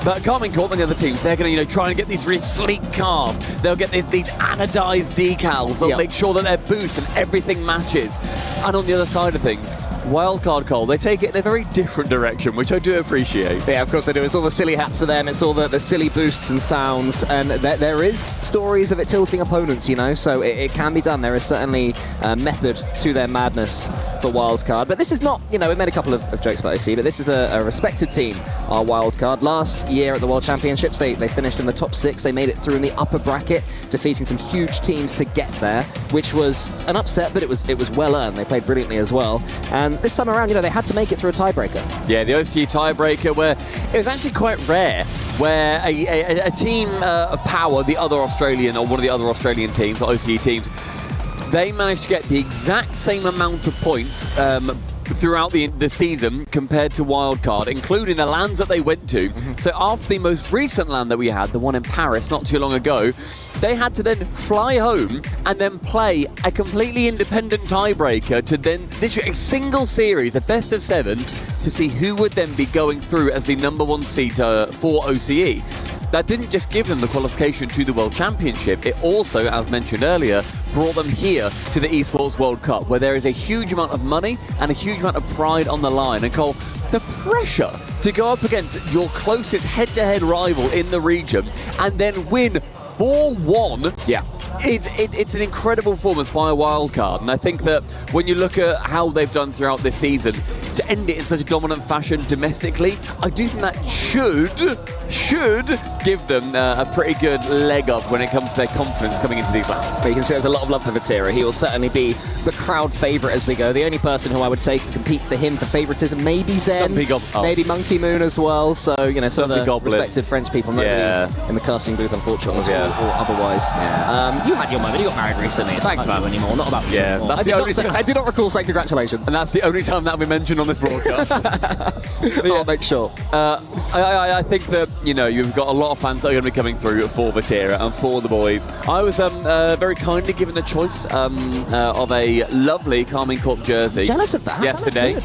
But Carmine Corp and the other teams, they're going to, you know, try and get these really sleek cars. They'll get these anodized decals. They'll make sure that their boost and everything matches. And on the other side of things, Wildcard Cole, they take it in a very different direction, which I do appreciate. Yeah, of course they do. It's all the silly hats for them. It's all the silly boosts and sounds. And there is stories of it tilting opponents, you know, so it can be done. There is certainly a method to their madness for Wildcard. But this is not, you know, we made a couple of jokes about OC, but this is a respected team, our Wildcard. Last year at the World Championships, they finished in the top 6. They made it through in the upper bracket, defeating some huge teams to get there, which was an upset, but it was well earned. They played brilliantly as well. And this time around, you know, they had to make it through a tiebreaker. Yeah, the OCE tiebreaker, where it was actually quite rare, where a team of power, the other Australian, or one of the other Australian teams, the OCE teams, they managed to get the exact same amount of points throughout the season compared to Wildcard, including the lands that they went to. So after the most recent land that we had, the one in Paris not too long ago, they had to then fly home and then play a completely independent tiebreaker to then literally a single series, a best of 7, to see who would then be going through as the number 1 seed for OCE. That didn't just give them the qualification to the World Championship, it also, as mentioned earlier, brought them here to the Esports World Cup, where there is a huge amount of money and a huge amount of pride on the line. And Cole, the pressure to go up against your closest head-to-head rival in the region and then win 4-1. Yeah. It's an incredible performance by a Wildcard, and I think that when you look at how they've done throughout this season, to end it in such a dominant fashion domestically, I do think that should give them a pretty good leg up when it comes to their confidence coming into these lands. But you can see there's a lot of love for Vatira. He will certainly be the crowd favourite as we go. The only person who I would say can compete for him for favouritism, maybe Zen, maybe Monkey Moon as well. So, you know, some of the respected French people, not really in the casting booth, unfortunately, or otherwise. You had your moment. You got married recently. It's not about anymore. Not about you anymore. I do not recall saying congratulations. And that's the only time that'll be mentioned on this broadcast. I'll make sure. I think that, you know, you've got a lot of fans that are going to be coming through for Vatira and for the boys. I was very kindly given the choice of a lovely Carmine Corp jersey. Jealous of that? Yesterday.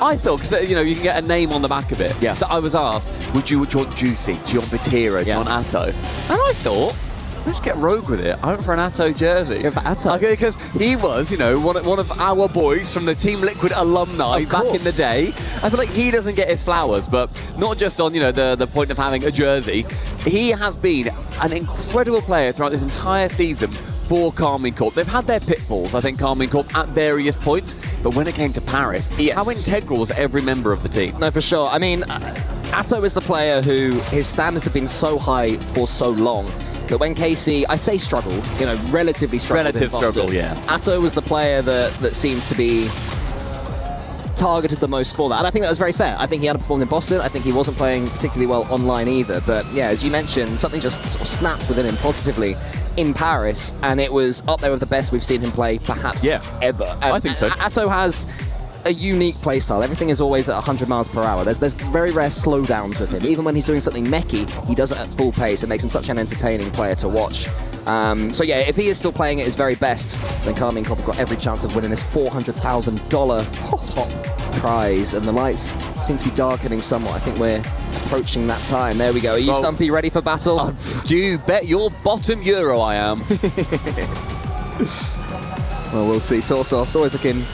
I thought, because, you know, you can get a name on the back of it. Yeah. So I was asked, would you want Juicy? Do you want Vatira? Do you want Atto? And I thought, let's get rogue with it. I went for an Atto jersey. For Atto? Okay, because he was, you know, one of our boys from the Team Liquid alumni back in the day. I feel like he doesn't get his flowers, but not just on, you know, the point of having a jersey. He has been an incredible player throughout this entire season for Karmine Corp. They've had their pitfalls, I think, Karmine Corp, at various points, but when it came to Paris, how integral was every member of the team? No, for sure. I mean, Atto is the player who his standards have been so high for so long that when KC, I say struggle, you know, relatively struggle. Relative struggle, yeah. Atto was the player that seemed to be targeted the most for that, and I think that was very fair. I think he underperformed in Boston. I think he wasn't playing particularly well online either, but yeah, as you mentioned, something just sort of snapped within him positively in Paris, and it was up there with the best we've seen him play perhaps ever. And I think so. Atto has a unique playstyle. Everything is always at 100 miles per hour. There's very rare slowdowns with him. Even when he's doing something mechy, he does it at full pace. It makes him such an entertaining player to watch. So yeah, if he is still playing at his very best, then Karmine Corp have got every chance of winning this $400,000 top prize. And the lights seem to be darkening somewhat. I think we're approaching that time. There we go. Are you, Stumpy, ready for battle? You bet your bottom euro I am. Well, we'll see. Torsos always looking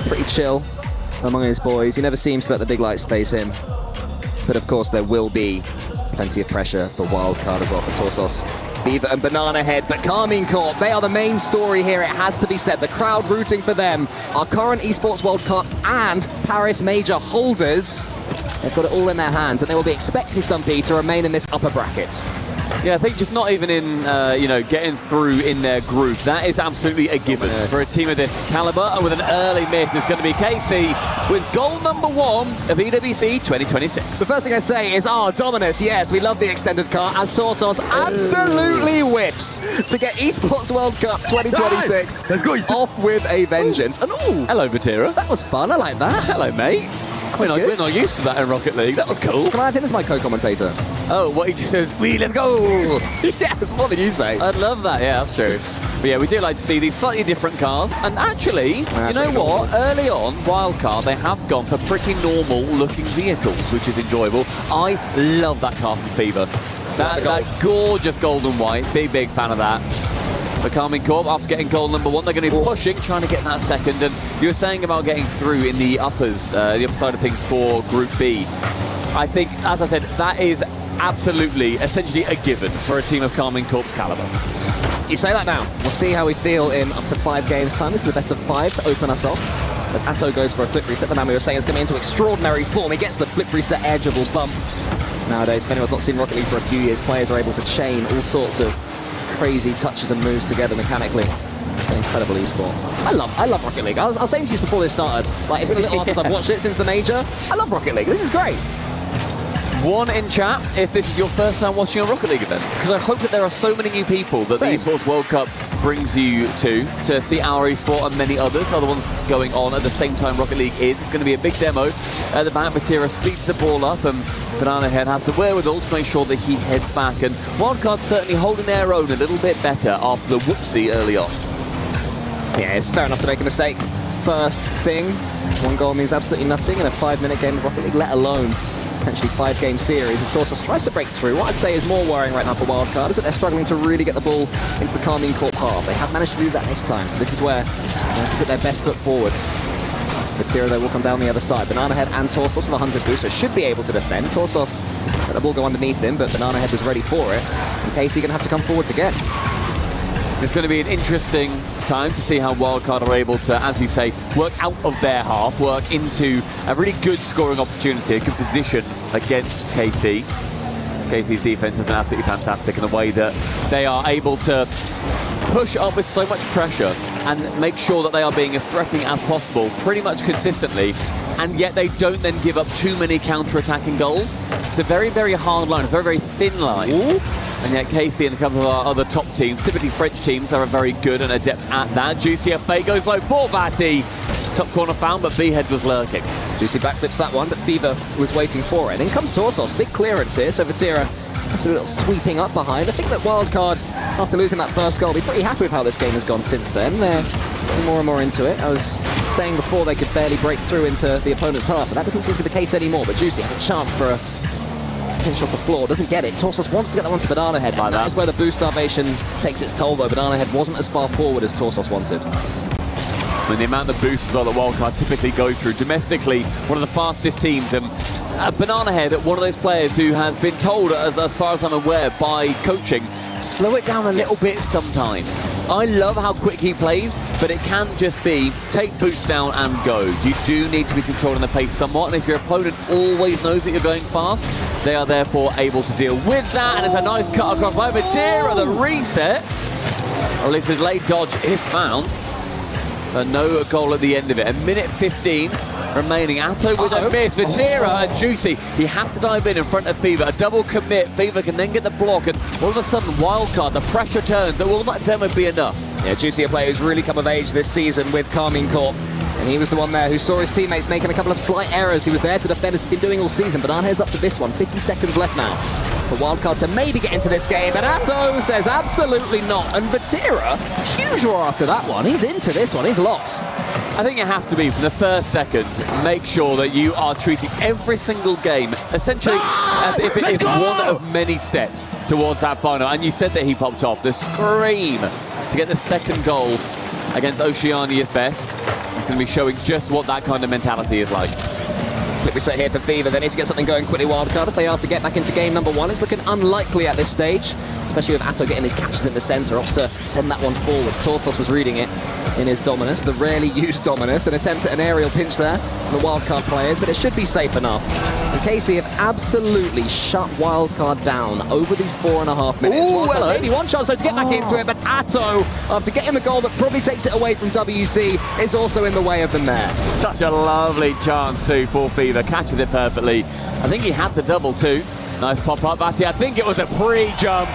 pretty chill among his boys. He never seems to let the big lights face him. But of course, there will be plenty of pressure for Wildcard as well for Torsos, Fever and Banana Head. But Karmine Corp, they are the main story here, it has to be said. The crowd rooting for them, our current Esports World Cup and Paris Major holders. They've got it all in their hands, and they will be expecting Stumpy to remain in this upper bracket. Yeah, I think just not even in, you know, getting through in their group. That is absolutely a given for a team of this caliber. And with an early miss, it's going to be KC with goal number 1 of EWC 2026. The first thing I say is, Dominus, yes, we love the extended car, as Torsos absolutely whiffs to get Esports World Cup 2026 Let's go, off with a vengeance. And hello, Vatira. That was fun, I like that. Hello, mate. We're not used to that in Rocket League. That was cool. Can I have him as my co-commentator? Oh, what he just says, let's go. Yes, what did you say? I'd love that, yeah, that's true. But yeah, we do like to see these slightly different cars. And actually, you know what? Early on, Wildcard, they have gone for pretty normal looking vehicles, which is enjoyable. I love that car from Fever. That gorgeous gold and white. Big fan of that. For Karmine Corp, after getting goal number 1, they're going to be pushing, trying to get that second. And you were saying about getting through in the uppers, the upper side of things for Group B. I think, as I said, that is absolutely, essentially a given for a team of Karmine Corp's caliber. You say that now. We'll see how we feel in up to 5 games time. This is the best of 5 to open us off. As Atto goes for a flip reset, the man we were saying is coming into extraordinary form. He gets the flip reset edgeable bump. Nowadays, if anyone's not seen Rocket League for a few years, players are able to chain all sorts of crazy touches and moves together mechanically. It's an incredible esport. I love Rocket League. I was saying to you before this started, like, it's been a little while since I've watched it since the major. I love Rocket League. This is great. 1 in chat if this is your first time watching a Rocket League event, because I hope that there are so many new people that the Esports World Cup brings you to see our esport and many others, other ones going on at the same time Rocket League is. It's going to be a big demo at the back. Vatira speeds the ball up, and Banana Head has the wherewithal to make sure that he heads back. And Wildcard certainly holding their own a little bit better after the whoopsie early on. Yeah, it's fair enough to make a mistake. First thing, 1 goal means absolutely nothing in a 5-minute game of Rocket League, let alone potentially 5-game series. As Torsos tries to break through. What I'd say is more worrying right now for Wildcard is that they're struggling to really get the ball into the Karmine Corp half. They have managed to do that this time, so this is where they have to put their best foot forwards. Vatira, though, will come down the other side. Banana Head and Torsos with a 100 boost, so should be able to defend. Torsos let the ball go underneath him, but Banana Head was ready for it. And KC going to have to come forwards again. It's going to be an interesting time to see how Wildcard are able to, as you say, work out of their half, work into a really good scoring opportunity, a good position against KC. KC's defense has been absolutely fantastic in the way that they are able to push up with so much pressure and make sure that they are being as threatening as possible pretty much consistently, and yet they don't then give up too many counter-attacking goals. It's a very, very hard line. It's a very, very thin line. Ooh. And yet KC and a couple of our other top teams, typically French teams, are very good and adept at that. Juicy FA goes low. Poor Vati. Top corner found, but B-Head was lurking. Juicy backflips that one, but Fever was waiting for it. And in comes Torsos. Big clearance here, so Vatira has a little sweeping up behind. I think that Wildcard, after losing that first goal, will be pretty happy with how this game has gone since then. They're getting more and more into it. I was saying before they could barely break through into the opponent's half, but that doesn't seem to be the case anymore. But Juicy has a chance for a pinch off the floor, doesn't get it. Torsos wants to get that one to Banana Head, and that is where the boost starvation takes its toll, though. Banana Head wasn't as far forward as Torsos wanted. And the amount of boosts as well that Wildcard typically go through. Domestically, one of the fastest teams. And Banana Head, one of those players who has been told, as far as I'm aware, by coaching, slow it down a little bit sometimes. I love how quick he plays, but it can just be take boost down and go. You do need to be controlling the pace somewhat, and if your opponent always knows that you're going fast, they are therefore able to deal with that. And it's a nice cut across by Vatira, the reset. Or at least his late dodge is found. But no goal at the end of it. A minute 15 remaining. Atto with a miss. Vatira and Juicy. He has to dive in front of Fever. A double commit. Fever can then get the block, and all of a sudden, Wildcard, the pressure turns. Will that demo be enough? Yeah, Juicy, a player who's really come of age this season with Carmine Corp. And he was the one there who saw his teammates making a couple of slight errors. He was there to defend, as he's been doing all season. But Banana Head's up to this one. 50 seconds left now for Wildcard to maybe get into this game. But Atto says absolutely not. And Vatira, huge roar after that one. He's into this one. He's locked. I think you have to be, from the first second, make sure that you are treating every single game essentially as if it is one of many steps towards that final. And you said that he popped off. The scream to get the second goal against Oceania's best. He's going to be showing just what that kind of mentality is like. Quick reset here for Fever. They need to get something going quickly, Wildcard, if they are to get back into game number one. It's looking unlikely at this stage, especially with Atto getting his catches in the centre. Opts to send that one forward. Torsos was reading it in his Dominus, the rarely used Dominus. An attempt at an aerial pinch there for the Wildcard players, but it should be safe enough. And KC have absolutely shut Wildcard down over these 4.5 minutes. Ooh, hello. Maybe one chance though to get back into it, but Atto, after getting a goal that probably takes it away from WC, is also in the way of them there. Such a lovely chance too for Fever. Catches it perfectly. I think he had the double too. Nice pop-up, Batty. I think it was a pre-jump.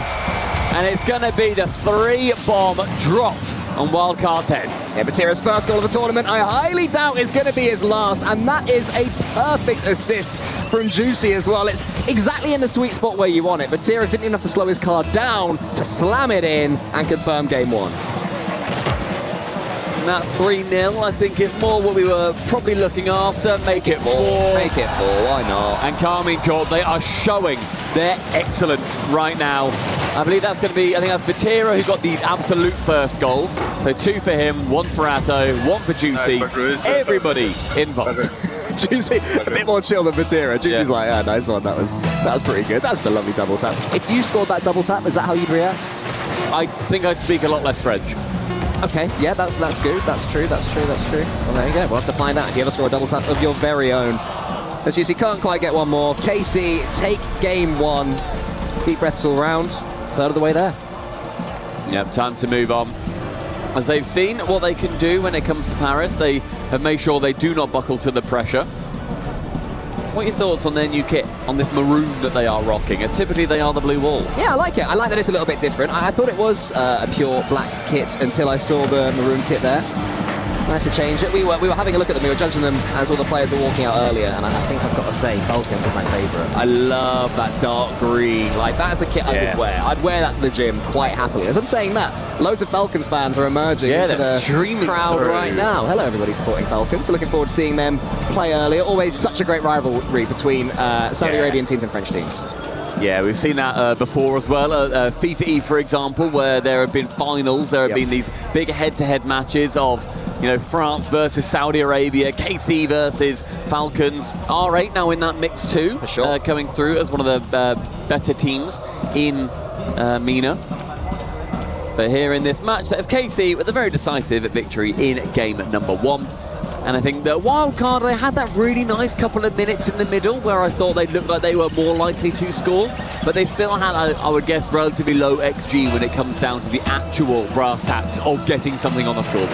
And it's going to be the 3-bomb dropped on Wildcard's head. Yeah, Vatira's first goal of the tournament, I highly doubt is going to be his last, and that is a perfect assist from Juicy as well. It's exactly in the sweet spot where you want it. Vatira didn't even have to slow his card down to slam it in and confirm game one. And that 3-0, I think, is more what we were probably looking after. Make it 4. Make it 4, why not? And Carmine Corp, they are showing their excellence right now. I believe that's going to be, I think that's Vatira who got the absolute first goal. So 2 for him, 1 for Atto, 1 for Juicy. Everybody involved. Juicy, a bit more chill than Vatira. Juicy's like, yeah, nice one. That was pretty good. That's a lovely double tap. If you scored that double tap, is that how you'd react? I think I'd speak a lot less French. Okay, yeah, that's good. That's true. Well, there you go. We'll have to find out if you ever score a double tap of your very own. As you see, can't quite get one more. KC take game one. Deep breaths all round. Third of the way there. Yep, time to move on. As they've seen what they can do when it comes to Paris, they have made sure they do not buckle to the pressure. What are your thoughts on their new kit, on this maroon that they are rocking, as typically they are the blue wall? Yeah, I like it. I like that it's a little bit different. I thought it was a pure black kit until I saw the maroon kit there. Nice to change it. We were having a look at them. We were judging them as all the players were walking out earlier, and I think I've got to say Falcons is my favourite. I love that dark green. Like, that is a kit I would wear. I'd wear that to the gym quite happily. As I'm saying that, loads of Falcons fans are emerging into the crowd right now. Hello, everybody supporting Falcons. So looking forward to seeing them play earlier. Always such a great rivalry between Saudi Arabian teams and French teams. Yeah, we've seen that before as well. FIFA E, for example, where there have been finals. There have been these big head-to-head matches of, you know, France versus Saudi Arabia, KC versus Falcons. R8 now in that mix too, for sure, coming through as one of the better teams in MENA. But here in this match, that's KC with a very decisive victory in game number 1. And I think the Wildcard, they had that really nice couple of minutes in the middle where I thought they looked like they were more likely to score, but they still had, I would guess, relatively low XG when it comes down to the actual brass tacks of getting something on the scoreboard.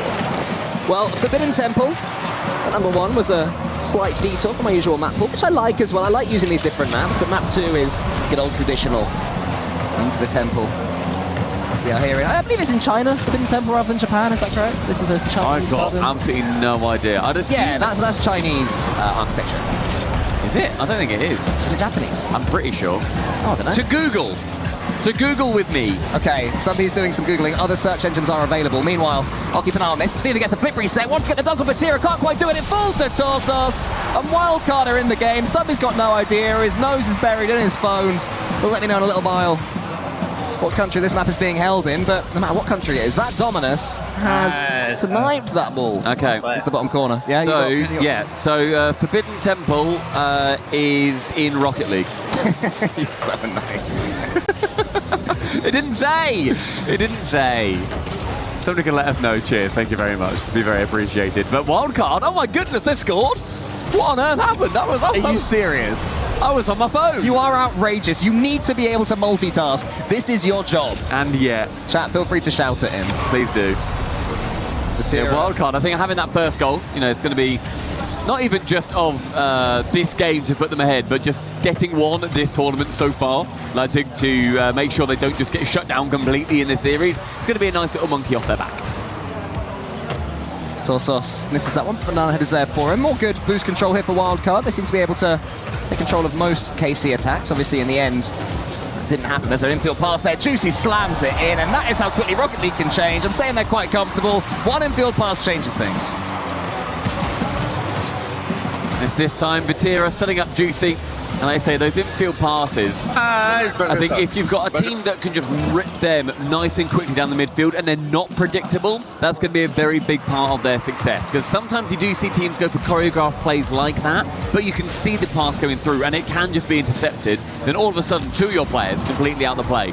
Well, Forbidden Temple, at number 1, was a slight detour from my usual map pool, which I like as well. I like using these different maps, but map 2 is good old traditional into the temple. Yeah, here I believe it's in China, Forbidden Temple rather than Japan, is that correct? This is a Chinese I've got absolutely no idea. Yeah, that's Chinese architecture. Is it? I don't think it is. Is it Japanese? I'm pretty sure. Oh, I don't know. To Google. to Google with me. Okay, somebody's doing some Googling. Other search engines are available. Meanwhile, I'll keep an eye on this. Fever gets a flip reset. Wants to get the dunk on Vatira. Can't quite do it. It falls to Torsos. And Wildcard are in the game. Somebody's got no idea. His nose is buried in his phone. Will let me know in a little while what country this map is being held in, but no matter what country it is, that Dominus has sniped that ball. Okay. It's the bottom corner. Yeah, So Forbidden Temple is in Rocket League. You're so annoying. It didn't say. It didn't say. Somebody can let us know. Cheers. Thank you very much. Be very appreciated. But wildcard, oh my goodness, they scored. What on earth happened? That was. Are you serious? I was on my phone. You are outrageous. You need to be able to multitask. This is your job. And yet. Chat, feel free to shout at him. Please do. Wildcard, I think having that first goal, it's going to be not even just of this game to put them ahead, but just getting one at this tournament so far. Like to make sure they don't just get shut down completely in this series. It's going to be a nice little monkey off their back. Torsos misses that one. Banana Head is there for him. More good boost control here for Wildcard. They seem to be able to take control of most KC attacks. Obviously, in the end, it didn't happen. There's an infield pass there. Juicy slams it in, and that is how quickly Rocket League can change. I'm saying they're quite comfortable. One infield pass changes things. It's this time Vatira setting up Juicy. And I say those infield passes, I think if you've got a team that can just rip them nice and quickly down the midfield and they're not predictable, that's going to be a very big part of their success. Because sometimes you do see teams go for choreographed plays like that, but you can see the pass going through and it can just be intercepted. Then all of a sudden, two of your players are completely out of the play.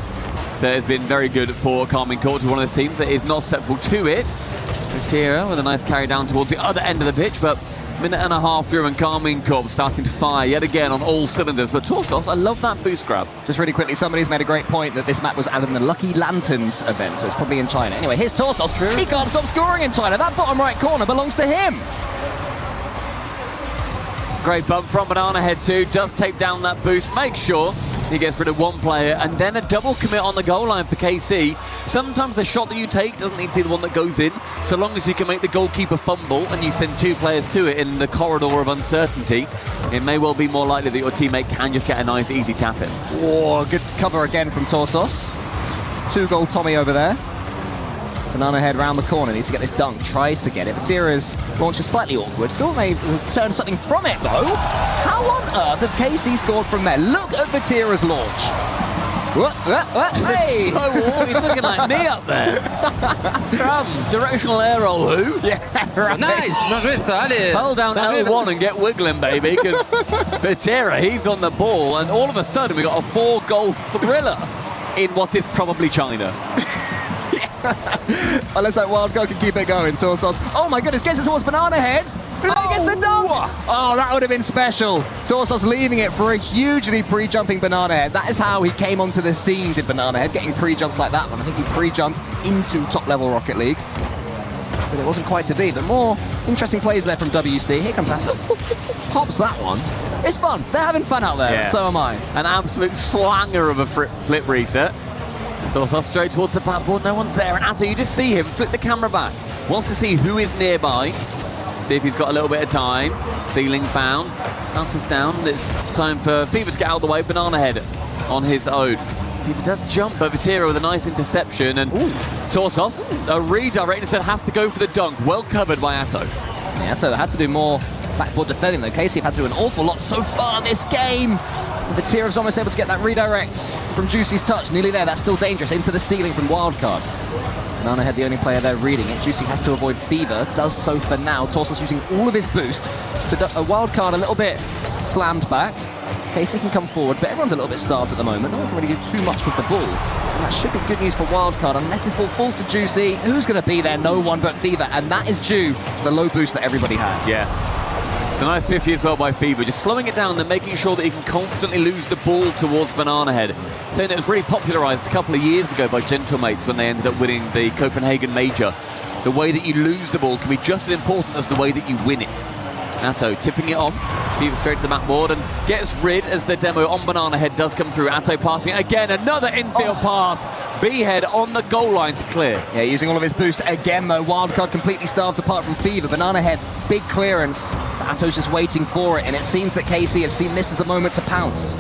So it's been very good for Carmine Court, one of those teams that is not susceptible to it. Vatira with a nice carry down towards the other end of the pitch, but minute and a half through and Carmine Corp starting to fire yet again on all cylinders. But Torsos, I love that boost grab. Just really quickly, somebody's made a great point that this map was added in the Lucky Lanterns event, so it's probably in China. Anyway, here's Torsos. He can't stop scoring in China. That bottom right corner belongs to him. It's a great bump from Banana Head too. Does take down that boost. Make sure he gets rid of one player and then a double commit on the goal line for KC. Sometimes the shot that you take doesn't need to be the one that goes in, so long as you can make the goalkeeper fumble and you send two players to it in the corridor of uncertainty, it may well be more likely that your teammate can just get a nice easy tap in. Oh, good cover again from Torsos. 2-goal Tommy over there. Banana Head round the corner, needs to get this dunk, tries to get it. Vatira's launch is slightly awkward, still may turn something from it though. How on earth has KC scored from there? Look at Vatira's launch. Hey! So he's looking like me up there. Crumbs, directional air roll, who? Yeah, right. Nice! Hold down L1 and get wiggling, baby, because Vatira, he's on the ball, and all of a sudden we got a 4-goal thriller in what is probably China. Unless that Wildcard can keep it going. Torsos, oh my goodness, gets it towards Banana Head. Who gets the dunk? Oh, that would have been special. Torsos leaving it for a hugely pre-jumping Banana Head. That is how he came onto the scene, did Banana Head, getting pre-jumps like that one. I think he pre-jumped into top-level Rocket League. But it wasn't quite to be. But more interesting plays there from WC. Here comes Ato. Pops that one. It's fun. They're having fun out there. Yeah. So am I. An absolute slanger of a flip reset. Torsos straight towards the backboard, no one's there, and Ato, you just see him flip the camera back. Wants to see who is nearby, see if he's got a little bit of time. Ceiling found, bounces down. It's time for Fever to get out of the way. Banana Head on his own. Fever does jump, but Vatira with a nice interception, and Torsos, a redirect instead, has to go for the dunk. Well covered by Ato. Yeah, Ato had to do more backboard defending though. KC have had to do an awful lot so far this game. Vatira's almost able to get that redirect from Juicy's touch. Nearly there, that's still dangerous. Into the ceiling from Wildcard. Banana Head, the only player there reading it. Juicy has to avoid Fever, does so for now. Torsos using all of his boost. So a Wildcard a little bit slammed back. KC can come forwards, but everyone's a little bit starved at the moment. No one can really do too much with the ball. And that should be good news for Wildcard, unless this ball falls to Juicy. Who's going to be there? No one but Fever, and that is due to the low boost that everybody had. Yeah. It's a nice 50 as well by Fever, just slowing it down and making sure that he can confidently lose the ball towards Banana Head. Saying it was really popularised a couple of years ago by Gentlemates when they ended up winning the Copenhagen Major. The way that you lose the ball can be just as important as the way that you win it. Ato tipping it on, Fever straight to the backboard and gets rid as the demo on Banana Head does come through. Ato passing it again, another infield pass. B-Head on the goal line to clear. Yeah, using all of his boost again though. Wildcard completely starved apart from Fever. Banana Head, big clearance. Ato's just waiting for it, and it seems that KC have seen this as the moment to pounce.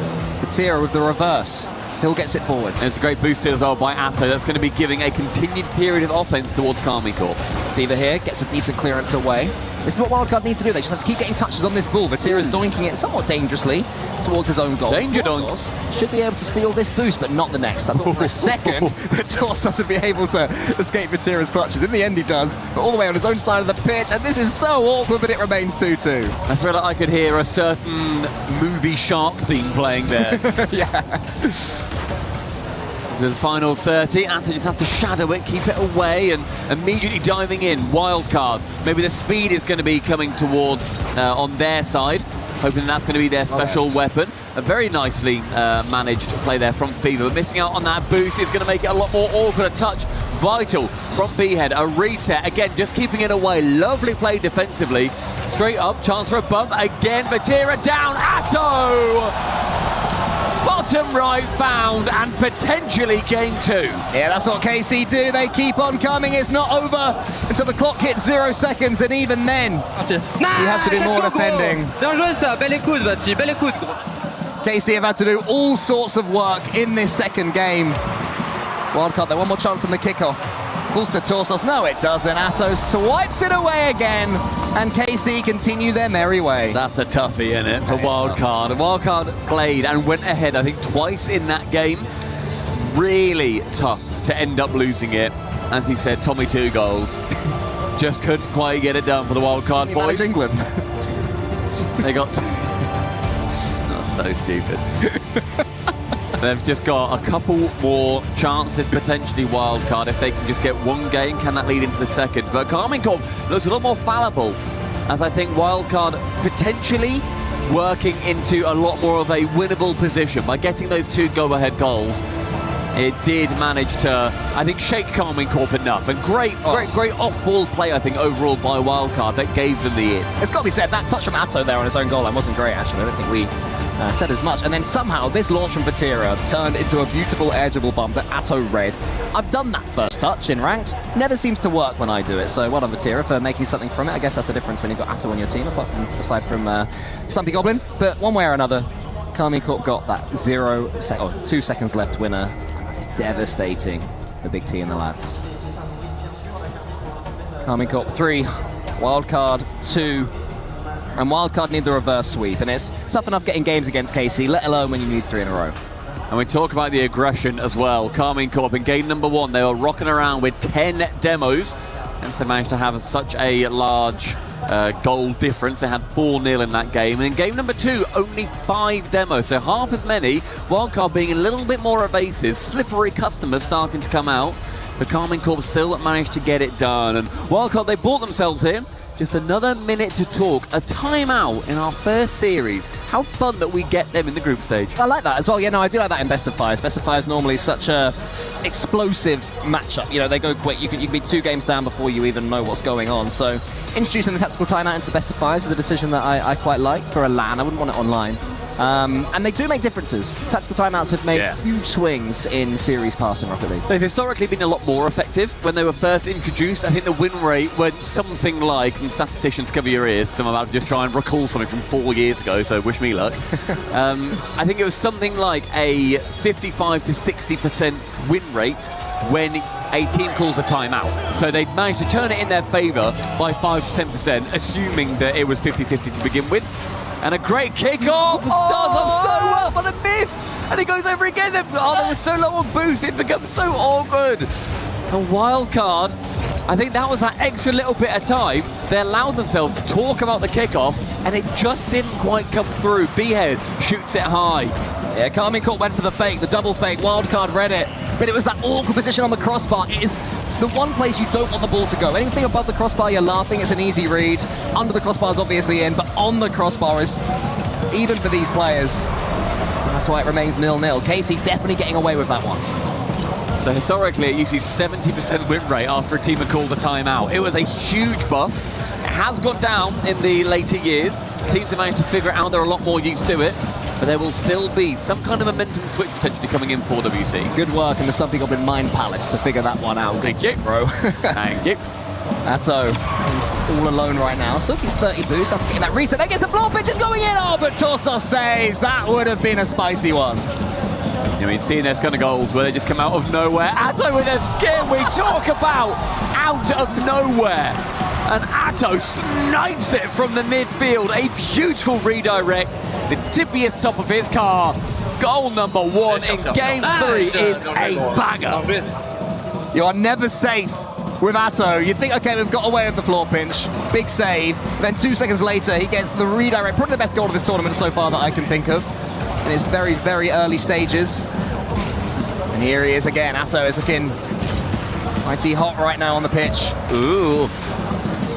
Patira with the reverse. Still gets it forward. There's a great boost here as well by Atto. That's going to be giving a continued period of offense towards Karmine Corp. Fever here gets a decent clearance away. This is what Wildcard need to do. They just have to keep getting touches on this ball. Vatira is doinking it somewhat dangerously towards his own goal. Danger donk. Should be able to steal this boost, but not the next. I thought for a second that Torsos would be able to escape Vatira's clutches. In the end, he does, but all the way on his own side of the pitch. And this is so awkward, but it remains 2-2. I feel like I could hear a certain movie shark theme playing there. Yeah. The final 30, Atto just has to shadow it, keep it away, and immediately diving in. Wildcard. Maybe the speed is going to be coming towards on their side, hoping that's going to be their special weapon. A very nicely managed play there from Fever, but missing out on that boost is going to make it a lot more awkward. A touch vital from B-Head. A reset, again, just keeping it away. Lovely play defensively. Straight up, chance for a bump. Again, Vatira down. Atto! Bottom right found, and potentially game 2. Yeah, that's what KC do. They keep on coming. It's not over until the clock hits 0 seconds, and even then, you have to do more defending. KC have had to do all sorts of work in this second game. Wildcard, they one more chance on the kickoff. Falls to Torsos. No, it doesn't. Atto swipes it away again, and KC continue their merry way. That's a toughie, isn't it, for Wildcard? Wildcard played and went ahead, I think, twice in that game. Really tough to end up losing it. As he said, Tommy 2 goals. Just couldn't quite get it done for the Wildcard boys. England. They got... That's so stupid. They've just got a couple more chances, potentially Wildcard. If they can just get one game, can that lead into the second? But Karmine Corp looks a lot more fallible, as I think Wildcard potentially working into a lot more of a winnable position by getting those 2 go-ahead goals. It did manage to, I think, shake Karmine Corp enough. And great off-ball play, I think, overall by Wildcard that gave them the in. It's got to be said, that touch from Atto there on his own goal line wasn't great, actually. I don't think we said as much. And then somehow this launch from Vatira turned into a beautiful edgeable bump that Atto read. I've done that first touch in ranked. Never seems to work when I do it. So well done Vatira for making something from it. I guess that's the difference when you've got Atto on your team, aside from Stumpy Goblin. But one way or another, Karmine Corp got that 2 seconds left winner. It's devastating for Big T and the lads. Karmine Corp 3, Wildcard 2. And Wildcard need the reverse sweep, and it's tough enough getting games against KC, let alone when you need 3 in a row. And we talk about the aggression as well. Karmine Corp in game number 1, they were rocking around with 10 demos, and they managed to have such a large goal difference. They had 4-0 in that game. And in game number 2, only 5 demos, so half as many. Wildcard being a little bit more evasive, slippery customers starting to come out. But Karmine Corp still managed to get it done. And Wildcard, they bought themselves in. Just another minute to talk. A timeout in our first series. How fun that we get them in the group stage. I like that as well. Yeah, no, I do like that in Best of Fives. Best of Fives normally such a explosive matchup. You know, they go quick. You can be 2 games down before you even know what's going on. So introducing the tactical timeout into the Best of Fives is a decision that I quite like for a LAN. I wouldn't want it online. And they do make differences. Tactical timeouts have made huge swings in series passing Rocket League. They've historically been a lot more effective. When they were first introduced, I think the win rate went something like, and statisticians cover your ears because I'm about to just try and recall something from 4 years ago, so wish me luck. I think it was something like a 55 to 60% win rate when a team calls a timeout. So they managed to turn it in their favour by 5 to 10%, assuming that it was 50-50 to begin with. And a great kick-off! Starts off so well, but a miss! And it goes over again. Oh, there was so low on boost, it becomes so awkward. A Wildcard, I think that was that extra little bit of time. They allowed themselves to talk about the kick-off, and it just didn't quite come through. B-Head shoots it high. Yeah, Karmine Corp went for the fake, the double fake. Wildcard read it, but it was that awkward position on the crossbar. It is the one place you don't want the ball to go. Anything above the crossbar, you're laughing. It's an easy read. Under the crossbar is obviously in, but on the crossbar is even for these players. That's why it remains 0-0. Casey definitely getting away with that one. So historically, it usually 70% win rate after a team had called a timeout. It was a huge buff. It has gone down in the later years. Teams have managed to figure it out. They're a lot more used to it. But there will still be some kind of momentum switch potentially coming in for WC. Good work in the Stumpy Goblin Mind Palace to figure that one out. Thank you, bro. Thank you. Atto is all alone right now. Suki's 30 boost after getting that reset. There gets the floor pitch is going in. Oh, but Torsos saves. That would have been a spicy one. I mean, seeing those kind of goals where they just come out of nowhere. Atto with a skin. We talk about out of nowhere. And Atto snipes it from the midfield. A beautiful redirect. The dippiest top of his car. Goal number 1 in game 3 is a banger. You are never safe with Atto. You think, okay, we've got away with the floor pinch. Big save. Then 2 seconds later, he gets the redirect. Probably the best goal of this tournament so far that I can think of. In its very, very early stages. And here he is again. Atto is looking mighty hot right now on the pitch. Ooh.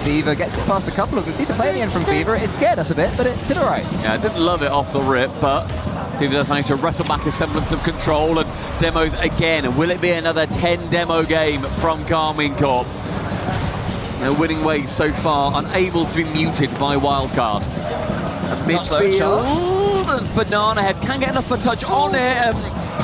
Fever gets it past a couple of them. Decent play in the end from Fever. It scared us a bit, but it did all right. Yeah, I didn't love it off the rip, but Fever does manage to wrestle back a semblance of control and demos again. Will it be another 10 demo game from Karmine Corp? No winning ways so far, unable to be muted by Wildcard. That's midfield, and Banana Head can get enough for a touch on it.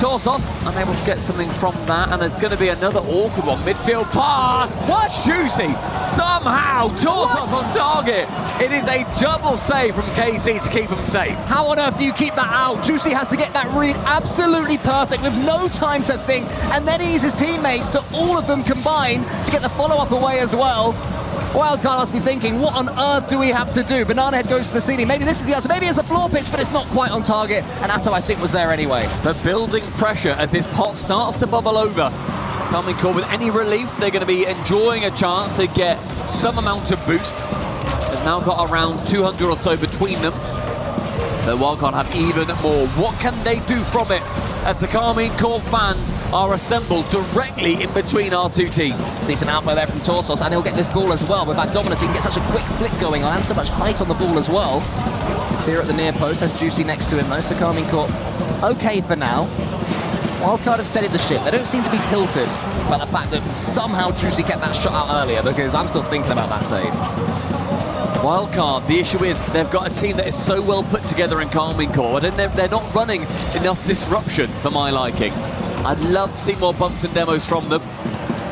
Torsos unable to get something from that, and it's going to be another awkward one. Midfield pass. What? Juicy. Somehow Torsos on target. It is a double save from KC to keep him safe. How on earth do you keep that out? Juicy has to get that read absolutely perfect with no time to think, and then he uses teammates, so all of them combine to get the follow-up away as well. Wildcard must be thinking, what on earth do we have to do? Banana Head goes to the ceiling. Maybe this is the answer. Maybe it's the floor pitch, but it's not quite on target. And Atto, I think, was there anyway. But building pressure as this pot starts to bubble over. Karmine Corp with any relief, they're going to be enjoying a chance to get some amount of boost. They've now got around 200 or so between them. But Wildcard have even more. What can they do from it as the Karmine Corp fans are assembled directly in between our two teams? Decent outplay there from Torsos, and he'll get this ball as well. With that dominance, he can get such a quick flick going on and so much height on the ball as well. It's here at the near post, has Juicy next to him though, so Karmine Corp okay for now. Wildcard have steadied the ship. They don't seem to be tilted by the fact that somehow Juicy kept that shot out earlier, because I'm still thinking about that save. Wildcard, the issue is they've got a team that is so well put together in Karmine Corp, and they're not running enough disruption for my liking. I'd love to see more bumps and demos from them,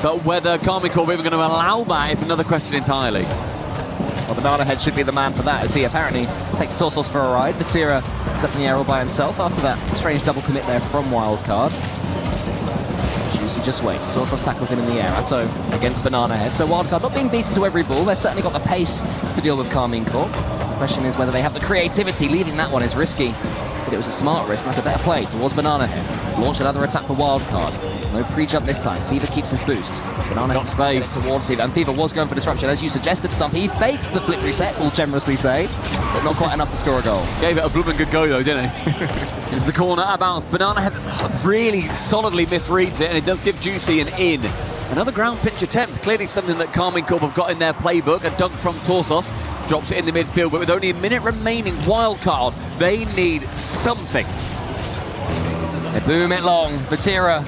but whether Karmine Corp are even going to allow that is another question entirely. Well, Banana Head should be the man for that, as he apparently takes Torsos for a ride. Vatira is up in the air all by himself after that strange double commit there from Wildcard. Juicy just waits. Torsos tackles him in the air. Atto against Banana Head. So Wildcard not being beaten to every ball. They've certainly got the pace to deal with Karmine Corp. The question is whether they have the creativity. Leaving that one is risky, but it was a smart risk. That's a better play towards Banana Head. Launch another attack for Wildcard. No pre-jump this time. Fever keeps his boost. Banana Head space towards Fever, and Fever was going for disruption, as you suggested. He fakes the flip reset, we'll generously say, but not quite enough to score a goal. Gave it a blooming good go though, didn't he? Into the corner, out of bounds. Banana Head really solidly misreads it, and it does give Juicy an in. Another ground pitch attempt, clearly something that Karmine Corp have got in their playbook. A dunk from Torsos, drops it in the midfield, but with only a minute remaining, Wildcard, they need something. They boom it long. Vatira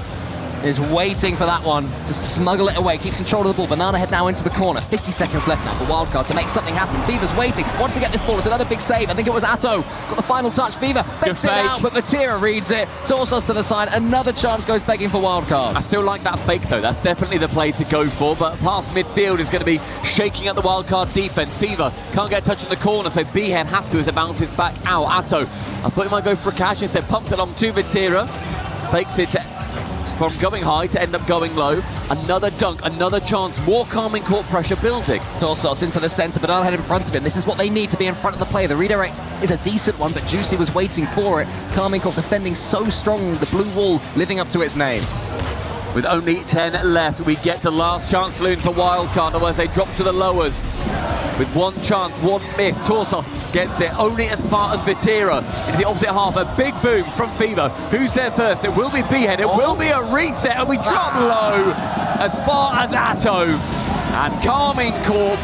is waiting for that one to smuggle it away. Keeps control of the ball. Banana Head now into the corner. 50 seconds left now for Wildcard to make something happen. Fever's waiting. Wants to get this ball. It's another big save. I think it was Atto. Got the final touch. Fever fakes it out, but Vatira reads it. Torsos to the side. Another chance goes begging for Wildcard. I still like that fake though. That's definitely the play to go for, but past midfield is going to be shaking up the Wildcard defense. Fever can't get a touch in the corner, so B-Head has to as it bounces back out. Atto, I thought he might go for a catch, instead pumps it on to Vatira. Fakes it from going high to end up going low. Another dunk, another chance, more Karmine Corp pressure building. Torsos into the centre, Banana Head in front of him. This is what they need to be in front of the play. The redirect is a decent one, but Juicy was waiting for it. Karmine Corp defending so strong, the blue wall living up to its name. With only 10 left, we get to last chance saloon for Wildcard, otherwise they drop to the lowers. With one chance, one miss, Torsos gets it only as far as Vatira. In the opposite half, a big boom from Fever. Who's there first? It will be B-Head, it will be a reset, and we drop low as far as Atto. And Karmine Corp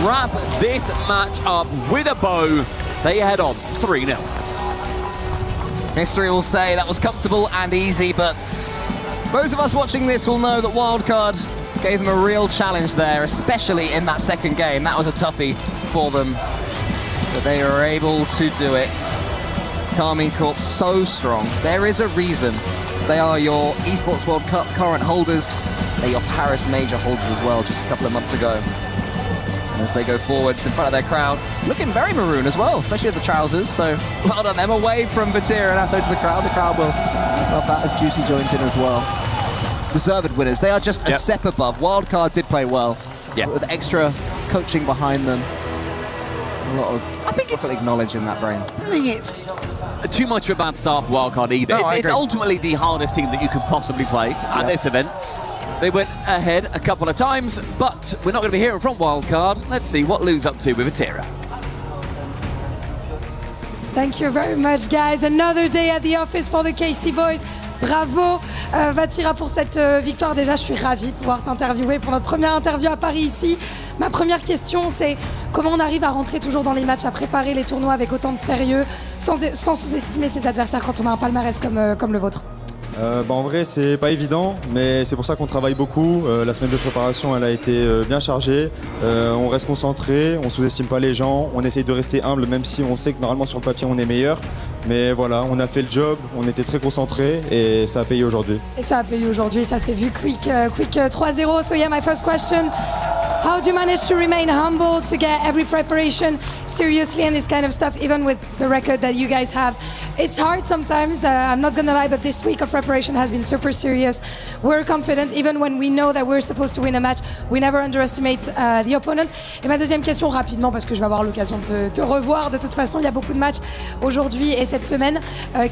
wrap this match up with a bow. They head on 3-0. History will say that was comfortable and easy, but those of us watching this will know that Wildcard gave them a real challenge there, especially in that second game. That was a toughie for them, but they were able to do it. Karmine Corp so strong. There is a reason they are your Esports World Cup current holders. They're your Paris major holders as well, just a couple of months ago. as they go forwards in front of their crowd. Looking very maroon as well, especially at the trousers. So well done them, away from Vatira and out to the crowd. The crowd will love that as Juicy joins in as well. Deserved winners. They are just a step above. Wildcard did play well. Yeah. With extra coaching behind them. A lot of, I think it's acknowledging that, Brain. I think it's too much of a bad start for Wildcard either. No, It's ultimately the hardest team that you could possibly play at this event. They went ahead a couple of times, but we're not going to be hearing from Wildcard. Let's see what Lou's up to with Vatira. Thank you very much, guys. Another day at the office for the KC boys. Bravo, Vatira, pour cette victoire. Déjà, je suis ravie de pouvoir t'interviewer pour notre première interview à Paris ici. Ma première question, c'est comment on arrive à rentrer toujours dans les matchs, à préparer les tournois avec autant de sérieux, sans sous-estimer ses adversaires quand on a un palmarès comme le vôtre? En vrai, c'est pas évident, mais c'est pour ça qu'on travaille beaucoup. La semaine de préparation, elle a été bien chargée. On reste concentré, on sous-estime pas les gens, on essaye de rester humble, même si on sait que normalement sur le papier on est meilleur. Mais voilà, on a fait le job, on était très concentrés et ça a payé aujourd'hui. Et ça a payé aujourd'hui, ça s'est vu quick 3-0. So yeah, my first question. How do you manage to remain humble, to get every preparation seriously and this kind of stuff, even with the record that you guys have? It's hard sometimes, I'm not gonna lie, but this week of preparation has been super serious. We're confident, even when we know that we're supposed to win a match, we never underestimate the opponent. Et ma deuxième question, rapidement, parce que je vais avoir l'occasion de te revoir. De toute façon, il y a beaucoup de matchs aujourd'hui et cette semaine.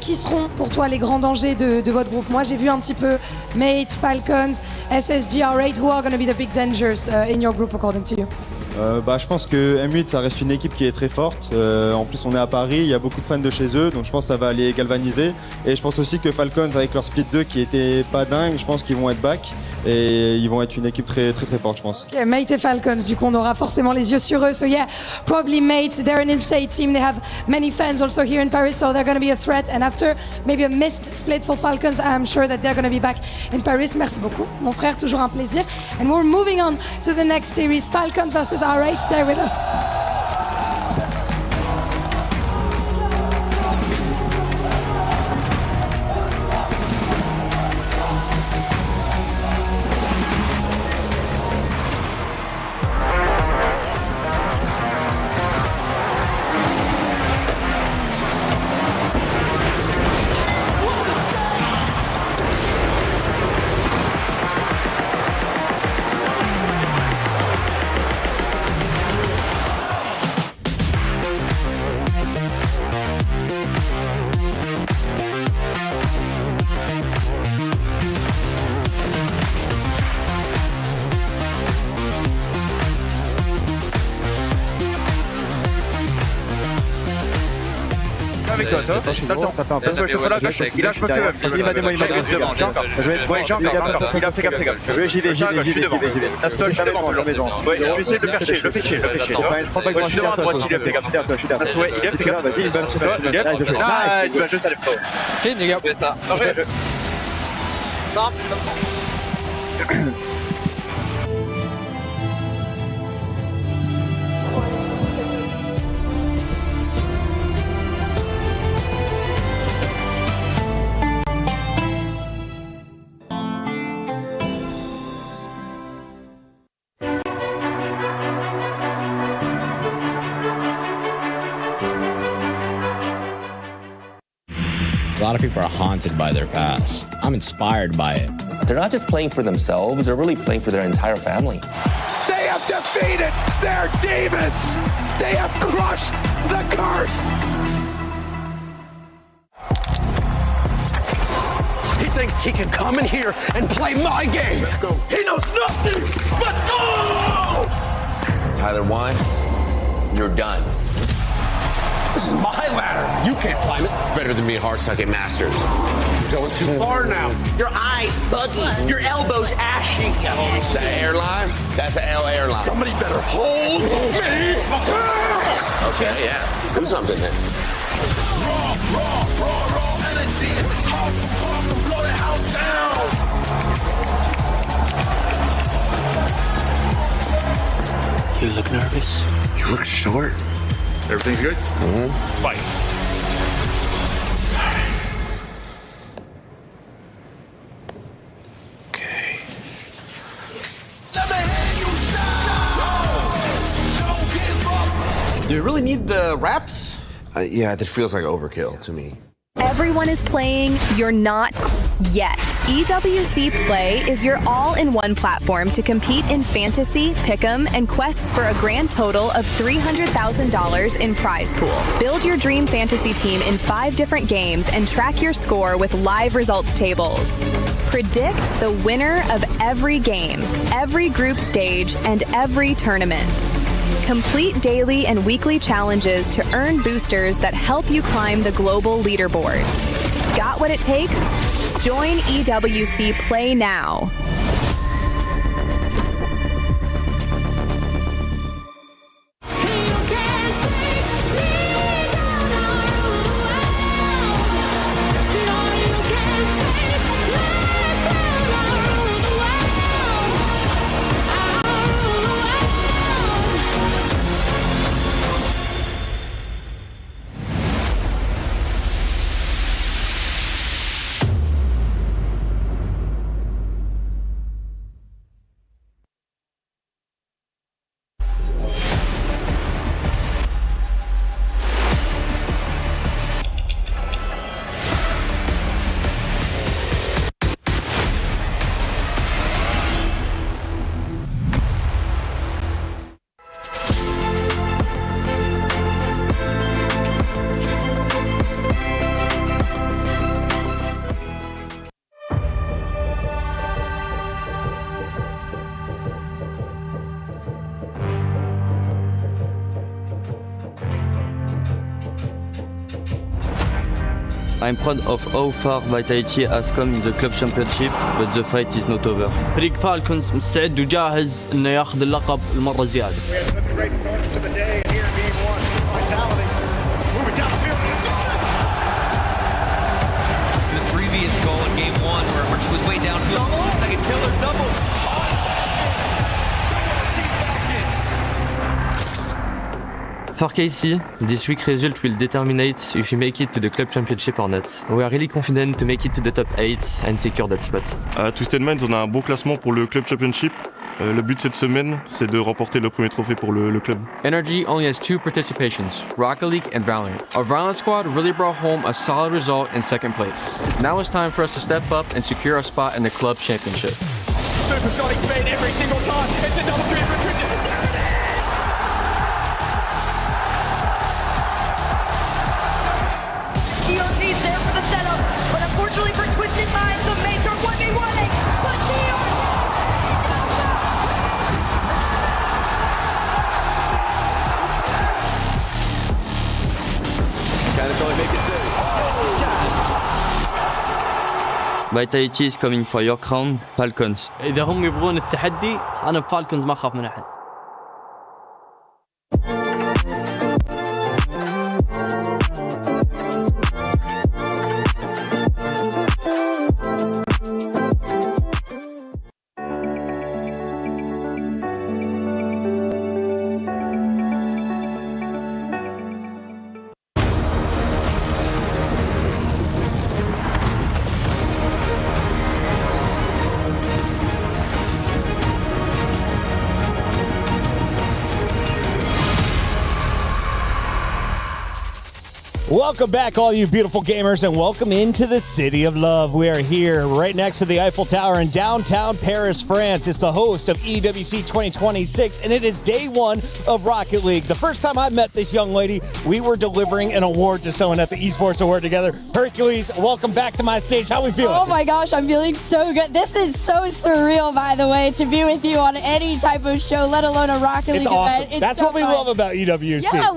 Qui seront pour toi les grands dangers de votre groupe? Moi, j'ai vu un petit peu Mate, Falcons, SSG, R8. Who are going to be the big dangers in your group according to you? Je pense que M8 ça reste une équipe qui est très forte. En plus on est à Paris, il y a beaucoup de fans de chez eux, donc je pense que ça va les galvaniser. Et je pense aussi que Falcons avec leur split 2 qui était pas dingue, je pense qu'ils vont être back et ils vont être une équipe très très très forte, je pense. Okay, Mate et Falcons, du coup on aura forcément les yeux sur eux. So yeah, probably Mate, they're an insane team. They have many fans also here in Paris, so they're going to be a threat. And after maybe a missed split for Falcons, I'm sure that they're going to be back in Paris. Merci beaucoup, mon frère, toujours un plaisir. And we're moving on to the next series, Falcons versus R8. Stay with us. avec toi, t'as le temps. Je te relâche, il lâche pas que il m'a démoli, j'ai encore, il a fait gaffe. J'y vais, je suis devant. Laisse-toi, je suis devant, ouais, je vais essayer de le faire chier, je le fais chier. Je suis devant à droite, il a fait gaffe. Ouais, il a fait gaffe. Vas-y, il va je ça lève pas. Ok, les gars, danger. Non, A lot of people are haunted by their past. I'm inspired by it. They're not just playing for themselves, they're really playing for their entire family. They have defeated their demons! They have crushed the curse! He thinks he can come in here and play my game! Let's go. He knows nothing! Let's go! Tyler, why? You're done. This is my ladder. You can't climb it. It's better than being hard-stuck at Masters. You're going too far now. Your eyes buggy. Your elbows ashy. Is that airline? That's an L airline. Somebody better hold me. Okay, yeah. Do something then. Raw energy. Awesome, blow the house down. You look nervous. You look short. Everything's good? Mm-hmm. Fight. Okay. Let me hear you shout. wraps? Yeah, that feels like overkill to me. Everyone is playing, you're not yet. EWC Play is your all-in-one platform to compete in fantasy, pick'em, and quests for a grand total of $300,000 in prize pool. Build your dream fantasy team in 5 different games and track your score with live results tables. Predict the winner of every game, every group stage, and every tournament. Complete daily and weekly challenges to earn boosters that help you climb the global leaderboard. Got what it takes? Join EWC Play now. I'm proud of how far Vitality has come in the club championship, but the fight is not over. فريق فالكونز مستعد وجاهز انه ياخذ اللقب المره زياده. The previous goal in game 1 where Archie was way downfield, like a killer double. For KC, this week result will determine if we make it to the club championship or not. We are really confident to make it to the top 8 and secure that spot. À Twisted Minds, on a un bon classement pour le club championship. Le but cette semaine, c'est de remporter le premier trophée pour le club. Energy only has 2 participations, Rocket League and Valiant. Our Valiant squad really brought home a solid result in 2nd place. Now it's time for us to step up and secure a spot in the club championship. Supersonic speed every single time. It's a double grip for Twisted. ERP's there for the setup, but unfortunately for Twisted Minds, the mates are 1v1ing, but Can it only make it 2? Vitality is coming for your crown, Falcons. اذا هم يبغون التحدي انا بفالكونز ما اخاف من احد. Welcome back, all you beautiful gamers, and welcome into the City of Love. We are here right next to the Eiffel Tower in downtown Paris, France. It's the host of EWC 2026, and it is day 1 of Rocket League. The first time I met this young lady, we were delivering an award to someone at the Esports Award together. Hercules, welcome back to my stage. How we feeling? Oh my gosh, I'm feeling so good. This is so surreal, by the way, to be with you on any type of show, let alone a Rocket League awesome. event. It's That's so what we fun. love about EWC. Yeah,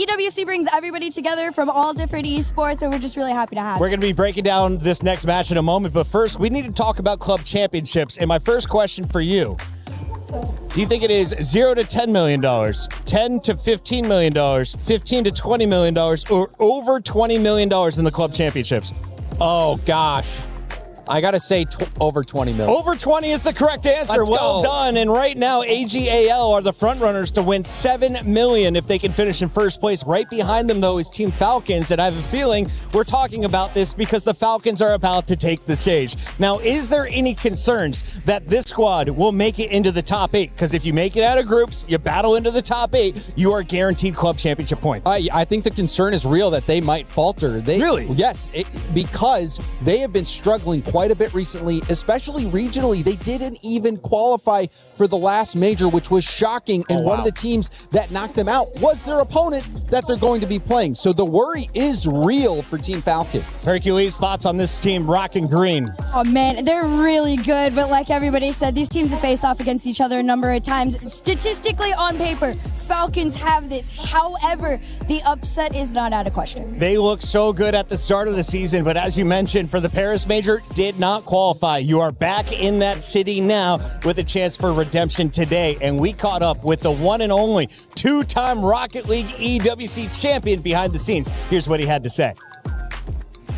EWC brings everybody together from all different esports, and we're just really happy to have We're it. going to be breaking down this next match in a moment, but first, we need to talk about club championships. And my first question for you, do you think it is $0 to $10 million, $10 to $15 million, $15 to $20 million, or over $20 million in the club championships? Oh, gosh. I got to say over 20 million. Over 20 is the correct answer. Let's well go. done. And right now, AGAL are the front runners to win $7 million if they can finish in first place. Right behind them, though, is Team Falcons. And I have a feeling we're talking about this because the Falcons are about to take the stage. Now, is there any concerns that this squad will make it into the top 8? Because if you make it out of groups, you battle into the top 8, you are guaranteed club championship points. I think the concern is real that they might falter. Really? Yes, because they have been struggling quite a bit recently, especially regionally. They didn't even qualify for the last major, which was shocking. And one of the teams that knocked them out was their opponent that they're going to be playing. So the worry is real for Team Falcons. Hercules, thoughts on this team, rock and green? Oh man, they're really good, but like everybody said, these teams have faced off against each other a number of times. Statistically, on paper, Falcons have this. However, the upset is not out of question. They look so good at the start of the season, but as you mentioned, for the Paris Major, did not qualify. You are back in that city now with a chance for redemption today, and we caught up with the one and only two-time Rocket League EWC champion behind the scenes. Here's what he had to say.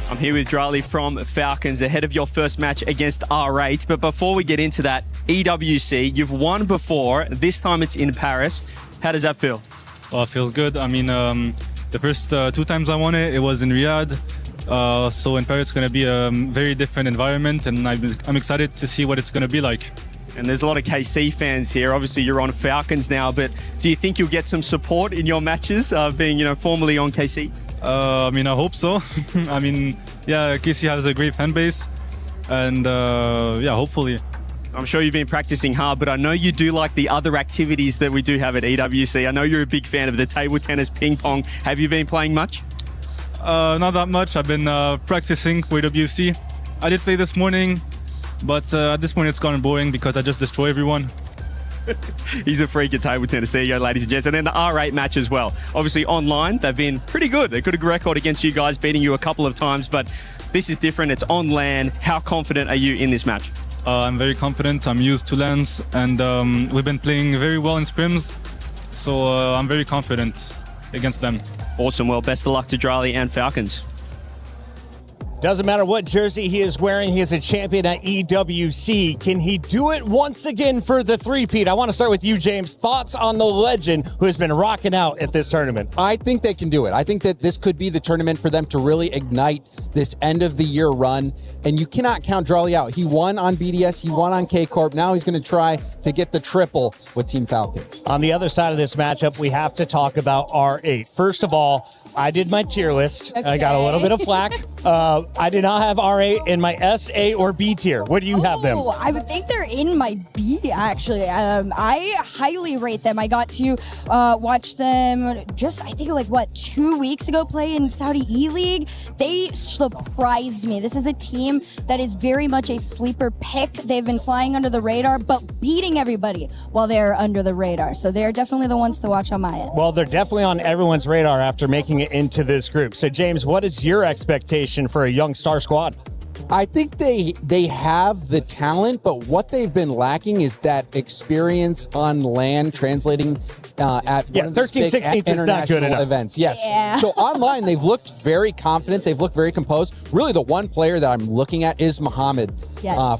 I'm here with Drali from Falcons ahead of your first match against R8. But before we get into that, EWC, you've won before. This time it's in Paris. How does that feel? Well, it feels good. I mean, the first 2 times I won it, it was in Riyadh. So in Paris, it's going to be a very different environment, and I'm excited to see what it's going to be like. And there's a lot of KC fans here. Obviously, you're on Falcons now, but do you think you'll get some support in your matches, being, formerly on KC? I mean, I hope so. I mean, yeah, KC has a great fan base, and yeah, hopefully. I'm sure you've been practicing hard, but I know you do like the other activities that we do have at EWC. I know you're a big fan of the table tennis, ping pong. Have you been playing much? Not that much. I've been practicing for EWC. I did play this morning, but at this point it's gone boring because I just destroy everyone. He's a freak at table tennis. There you go, ladies and gents. And then the R8 match as well. Obviously, online, they've been pretty good. They got a good record against you guys, beating you a couple of times, but this is different. It's on LAN. How confident are you in this match? I'm very confident. I'm used to LANs, and we've been playing very well in scrims, so I'm very confident against them. Awesome. Well, best of luck to Drali and Falcons. Doesn't matter what jersey he is wearing, he is a champion at EWC. Can he do it once again for the three-peat? I want to start with you, James. Thoughts on the legend who has been rocking out at this tournament? I think they can do it. I think that this could be the tournament for them to really ignite this end-of-the-year run. And you cannot count Drali out. He won on BDS, he won on K-Corp. Now he's going to try to get the triple with Team Falcons. On the other side of this matchup, we have to talk about R8. First of all, I did my tier list. Okay. I got a little bit of flack. I did not have R8 in my S, A, or B tier. Where do you have them? I would think they're in my B, actually. I highly rate them. I got to watch them just, I think, 2 weeks ago play in Saudi E-League. They surprised me. This is a team that is very much a sleeper pick. They've been flying under the radar, but beating everybody while they're under the radar. So they're definitely the ones to watch on my end. Well, they're definitely on everyone's radar after making it into this group. So, James, what is your expectation for a young star squad? I think they have the talent, but what they've been lacking is that experience on LAN translating at 13-16 is not good enough. Events. Yes. Yeah. So online, they've looked very confident. They've looked very composed. Really, the one player that I'm looking at is Mohammed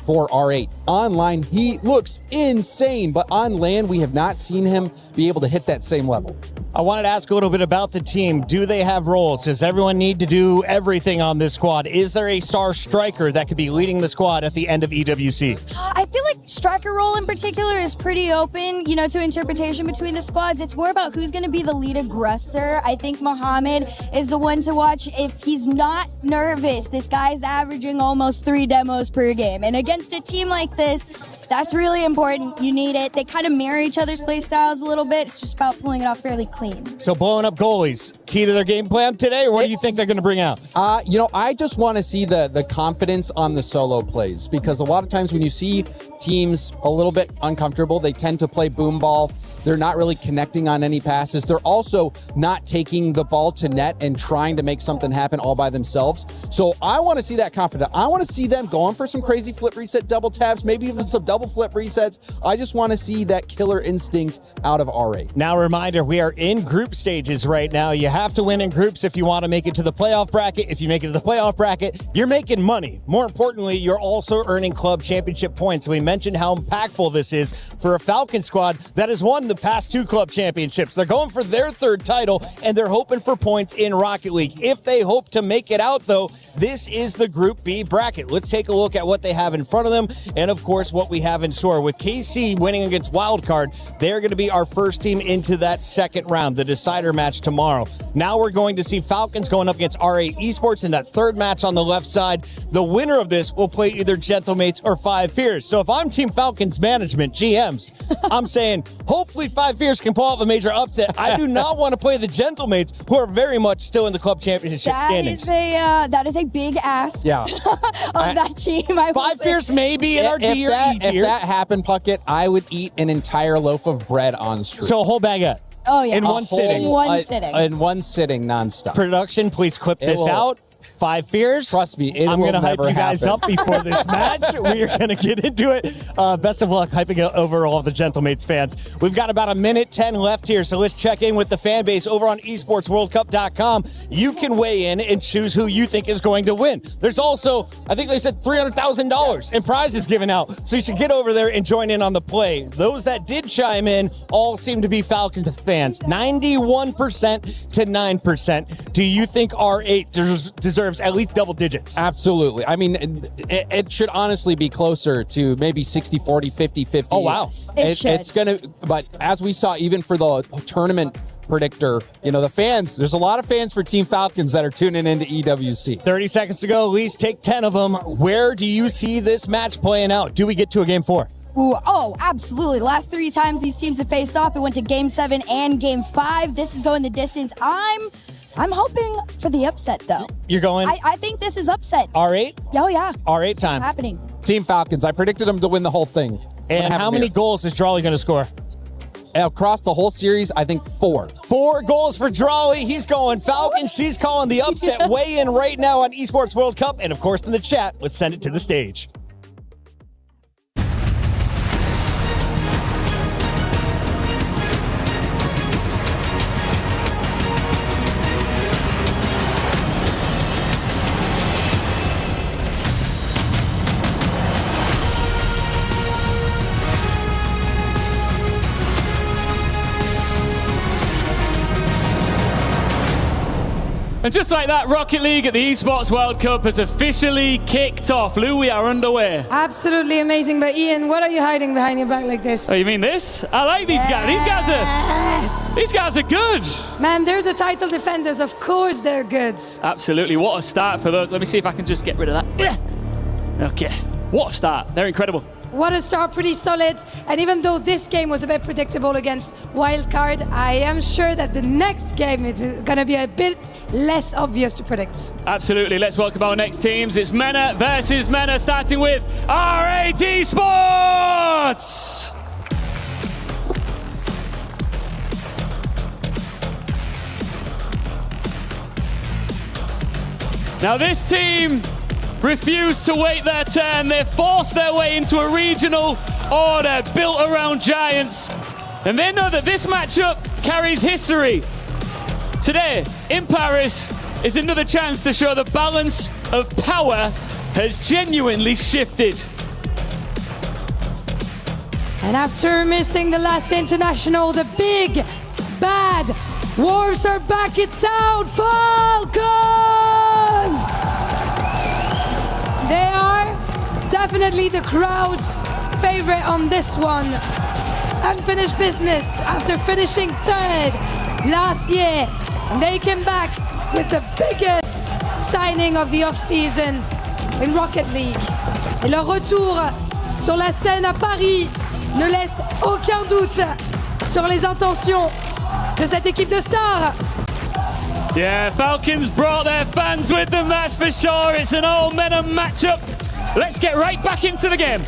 for R8. Online, he looks insane, but on LAN, we have not seen him be able to hit that same level. I wanted to ask a little bit about the team. Do they have roles? Does everyone need to do everything on this squad? Is there a star striker that could be leading the squad at the end of EWC? I feel like striker role in particular is pretty open, to interpretation between the squads. It's more about who's going to be the lead aggressor. I think Mohammed is the one to watch. If he's not nervous, this guy's averaging almost 3 demos per game. And against a team like this, that's really important. You need it. They kind of mirror each other's play styles a little bit. It's just about pulling it off fairly clean. So blowing up goalies, key to their game plan today, or what do you think they're going to bring out? I just want to see the confidence on the solo plays, because a lot of times when you see teams a little bit uncomfortable, they tend to play boom ball. They're not really connecting on any passes. They're also not taking the ball to net and trying to make something happen all by themselves. So I want to see that confidence. I want to see them going for some crazy flip reset double taps, maybe even some double flip resets. I just want to see that killer instinct out of R8. Now, reminder, we are in group stages right now. You have to win in groups if you want to make it to the playoff bracket. If you make it to the playoff bracket, you're making money. More importantly, you're also earning club championship points. We mentioned how impactful this is for a Falcon squad that has won the past 2 club championships. They're going for their 3rd title, and they're hoping for points in Rocket League. If they hope to make it out, though, this is the Group B bracket. Let's take a look at what they have in front of them and, of course, what we have in store. With KC winning against Wildcard, they're going to be our first team into that second round, the decider match tomorrow. Now we're going to see Falcons going up against R8 Esports in that 3rd match on the left side. The winner of this will play either Gentlemates or Five Fears. So if I'm Team Falcons management, GMs, I'm saying hopefully Five Fears can pull off a major upset. I do not want to play the Gentlemates, who are very much still in the club championship standings. That is a big ask of that team. Five Fears maybe in our D or E tier. If that happened, Puckett, I would eat an entire loaf of bread on stream. So a whole bag of Oh, yeah. in one sitting. In one sitting, nonstop. Production, please clip this out. Five Fears. Trust me, I'm going to hype you guys up before this match. We are going to get into it. Best of luck hyping it over all the Gentlemates fans. We've got about 1:10 left here, so let's check in with the fan base over on esportsworldcup.com. You can weigh in and choose who you think is going to win. There's also, I think they said $300,000 in prizes given out, so you should get over there and join in on the play. Those that did chime in all seem to be Falcons fans. 91% to 9%. Do you think R8 deserves at least double digits? Absolutely. I mean, it should honestly be closer to maybe 60-40, 50-50. Oh, wow. It's going to, but as we saw, even for the tournament predictor, the fans, there's a lot of fans for Team Falcons that are tuning into EWC. 30 seconds to go. At least take 10 of them. Where do you see this match playing out? Do we get to a game 4? Ooh, oh, absolutely. Last 3 times these teams have faced off, it went to game 7 and game 5. This is going the distance. I'm hoping for the upset, though. You're going? I think this is upset. R8? Oh, yeah. R8 time. It's happening. Team Falcons. I predicted them to win the whole thing. And how many goals is Drawley going to score? Across the whole series, I think 4. 4 goals for Drawley. He's going Falcons. She's calling the upset. Weigh in right now on Esports World Cup. And, of course, in the chat, let's send it to the stage. And just like that, Rocket League at the Esports World Cup has officially kicked off. Lou, we are underway. Absolutely amazing. But Ian, what are you hiding behind your back like this? Oh, you mean this? I like these guys. These guys are good. Man, they're the title defenders. Of course they're good. Absolutely. What a start for those. Let me see if I can just get rid of that. Okay. What a start. They're incredible. What a start, pretty solid. And even though this game was a bit predictable against Wildcard, I am sure that the next game is going to be a bit less obvious to predict. Absolutely. Let's welcome our next teams. It's Mena versus Mena, starting with R8 Esports. Now this team refused to wait their turn. They forced their way into a regional order built around giants. And they know that this matchup carries history. Today, in Paris, is another chance to show the balance of power has genuinely shifted. And after missing the last international, the big, bad Wolves are back in town. Falcons! They are definitely the crowd's favorite on this one. Unfinished business after finishing 3rd last year. And they came back with the biggest signing of the off-season in Rocket League. Et leur retour sur la scène à Paris ne laisse aucun doute sur les intentions de cette équipe de stars. Yeah, Falcons brought their fans with them, that's for sure. It's an all-Mena matchup. Let's get right back into the game.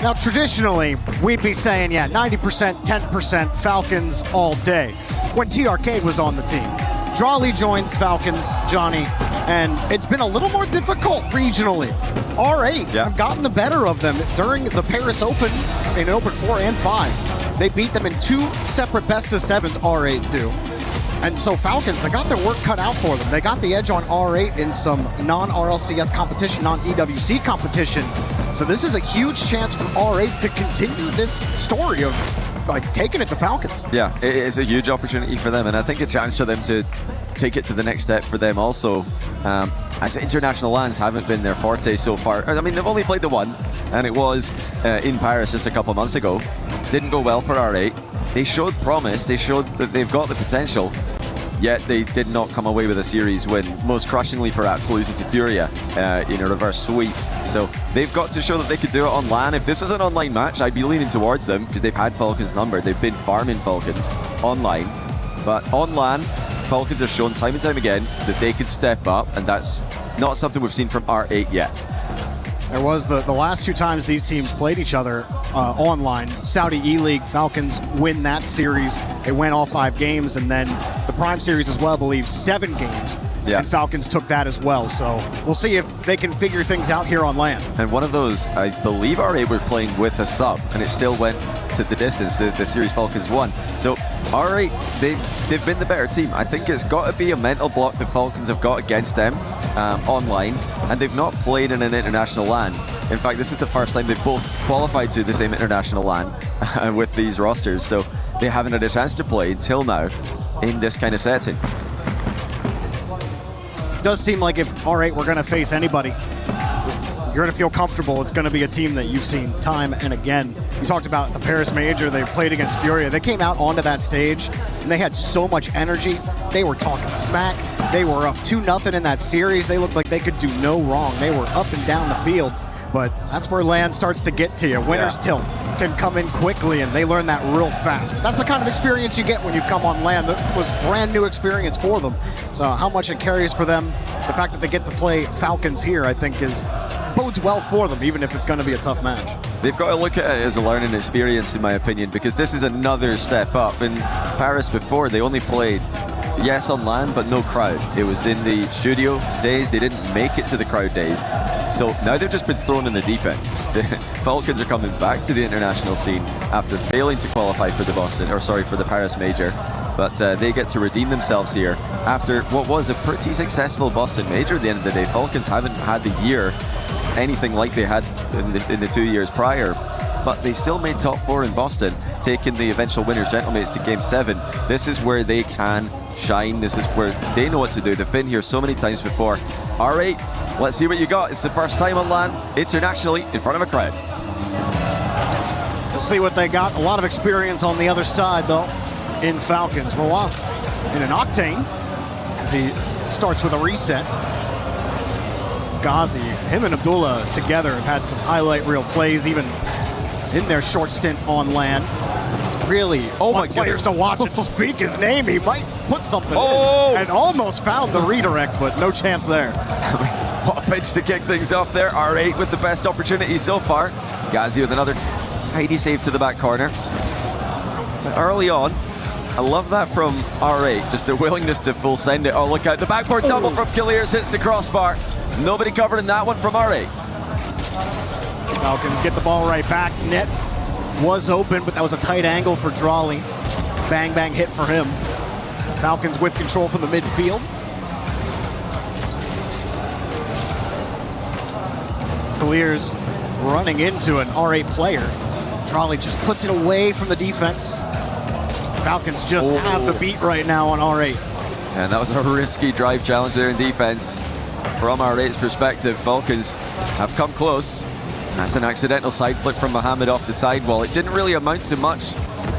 Now, traditionally, we'd be saying, yeah, 90%, 10% Falcons all day. When TRK was on the team, Drawley joins Falcons, Johnny, and it's been a little more difficult regionally. R8 have gotten the better of them during the Paris Open in Open 4 and 5. They beat them in 2 separate best-of-7s, R8 do. And so Falcons, they got their work cut out for them. They got the edge on R8 in some non-RLCS competition, non-EWC competition. So this is a huge chance for R8 to continue this story of like taking it to Falcons. Yeah, it's a huge opportunity for them, and I think a chance for them to take it to the next step for them also. As international lands haven't been their forte so far. I mean, they've only played the one, and it was in Paris just a couple months ago. Didn't go well for R8. They showed promise, they showed that they've got the potential, yet they did not come away with a series win, most crushingly perhaps losing to Furia in a reverse sweep. So they've got to show that they could do it on LAN. If this was an online match, I'd be leaning towards them because they've had Falcons numbered. They've been farming Falcons online. But on LAN, Falcons have shown time and time again that they could step up, and that's not something we've seen from R8 yet. There was the last 2 times these teams played each other online. Saudi E-League, Falcons win that series. It went all 5 games, and then the Prime Series as well, I believe, 7 games. Yeah. And Falcons took that as well. So we'll see if they can figure things out here on LAN. And one of those, I believe R8 were playing with a sub, and it still went to the distance. The series Falcons won. So R8, they've been the better team. I think it's got to be a mental block the Falcons have got against them online, and they've not played in an international LAN. In fact, this is the first time they've both qualified to the same international LAN with these rosters, so they haven't had a chance to play until now in this kind of setting. It does seem like if R8 were going to face anybody, you're going to feel comfortable. It's going to be a team that you've seen time and again. You talked about the Paris Major. They played against Furia. They came out onto that stage, and they had so much energy. They were talking smack. They were up 2-0 in that series. They looked like they could do no wrong. They were up and down the field. But that's where LAN starts to get to you. Winner's tilt can come in quickly, and they learn that real fast. But that's the kind of experience you get when you come on LAN. That was brand new experience for them. So how much it carries for them, the fact that they get to play Falcons here, I think bodes well for them, even if it's going to be a tough match. They've got to look at it as a learning experience, in my opinion, because this is another step up. In Paris before, they only played, yes, on LAN, but no crowd. It was in the studio days. They didn't make it to the crowd days. So now they've just been thrown in the deep end. The Falcons are coming back to the international scene after failing to qualify for the Paris Major. But they get to redeem themselves here after what was a pretty successful Boston Major at the end of the day. Falcons haven't had the year anything like they had in the 2 years prior, but they still made top 4 in Boston, taking the eventual winners gentlemates to game 7. This is where they can shine. This is where they know what to do. They've been here so many times before. R8, let's see what you got. It's the first time on LAN internationally in front of a crowd. We'll see what they got. A lot of experience on the other side, though, in Falcons. Rolas in an Octane as he starts with a reset. Ghazi, him and Abdullah together have had some highlight reel plays, even in their short stint on LAN. Really, players to watch and speak his name. He might put something in, and almost found the redirect, but no chance there. What a pitch to kick things off there. R8 with the best opportunity so far. Ghazi with another tidy save to the back corner. But early on, I love that from R8, just the willingness to full send it. Oh, look out, the backboard double from Kaliers hits the crossbar. Nobody covering that one from R8. Falcons get the ball right back. Net was open, but that was a tight angle for Drawley. Bang, bang hit for him. Falcons with control from the midfield. Kaliers running into an R8 player. Drawley just puts it away from the defense. Falcons just have the beat right now on R8. And that was a risky drive challenge there in defense. From R8's perspective, Falcons have come close. That's an accidental side flip from Mohamed off the sidewall. It didn't really amount to much,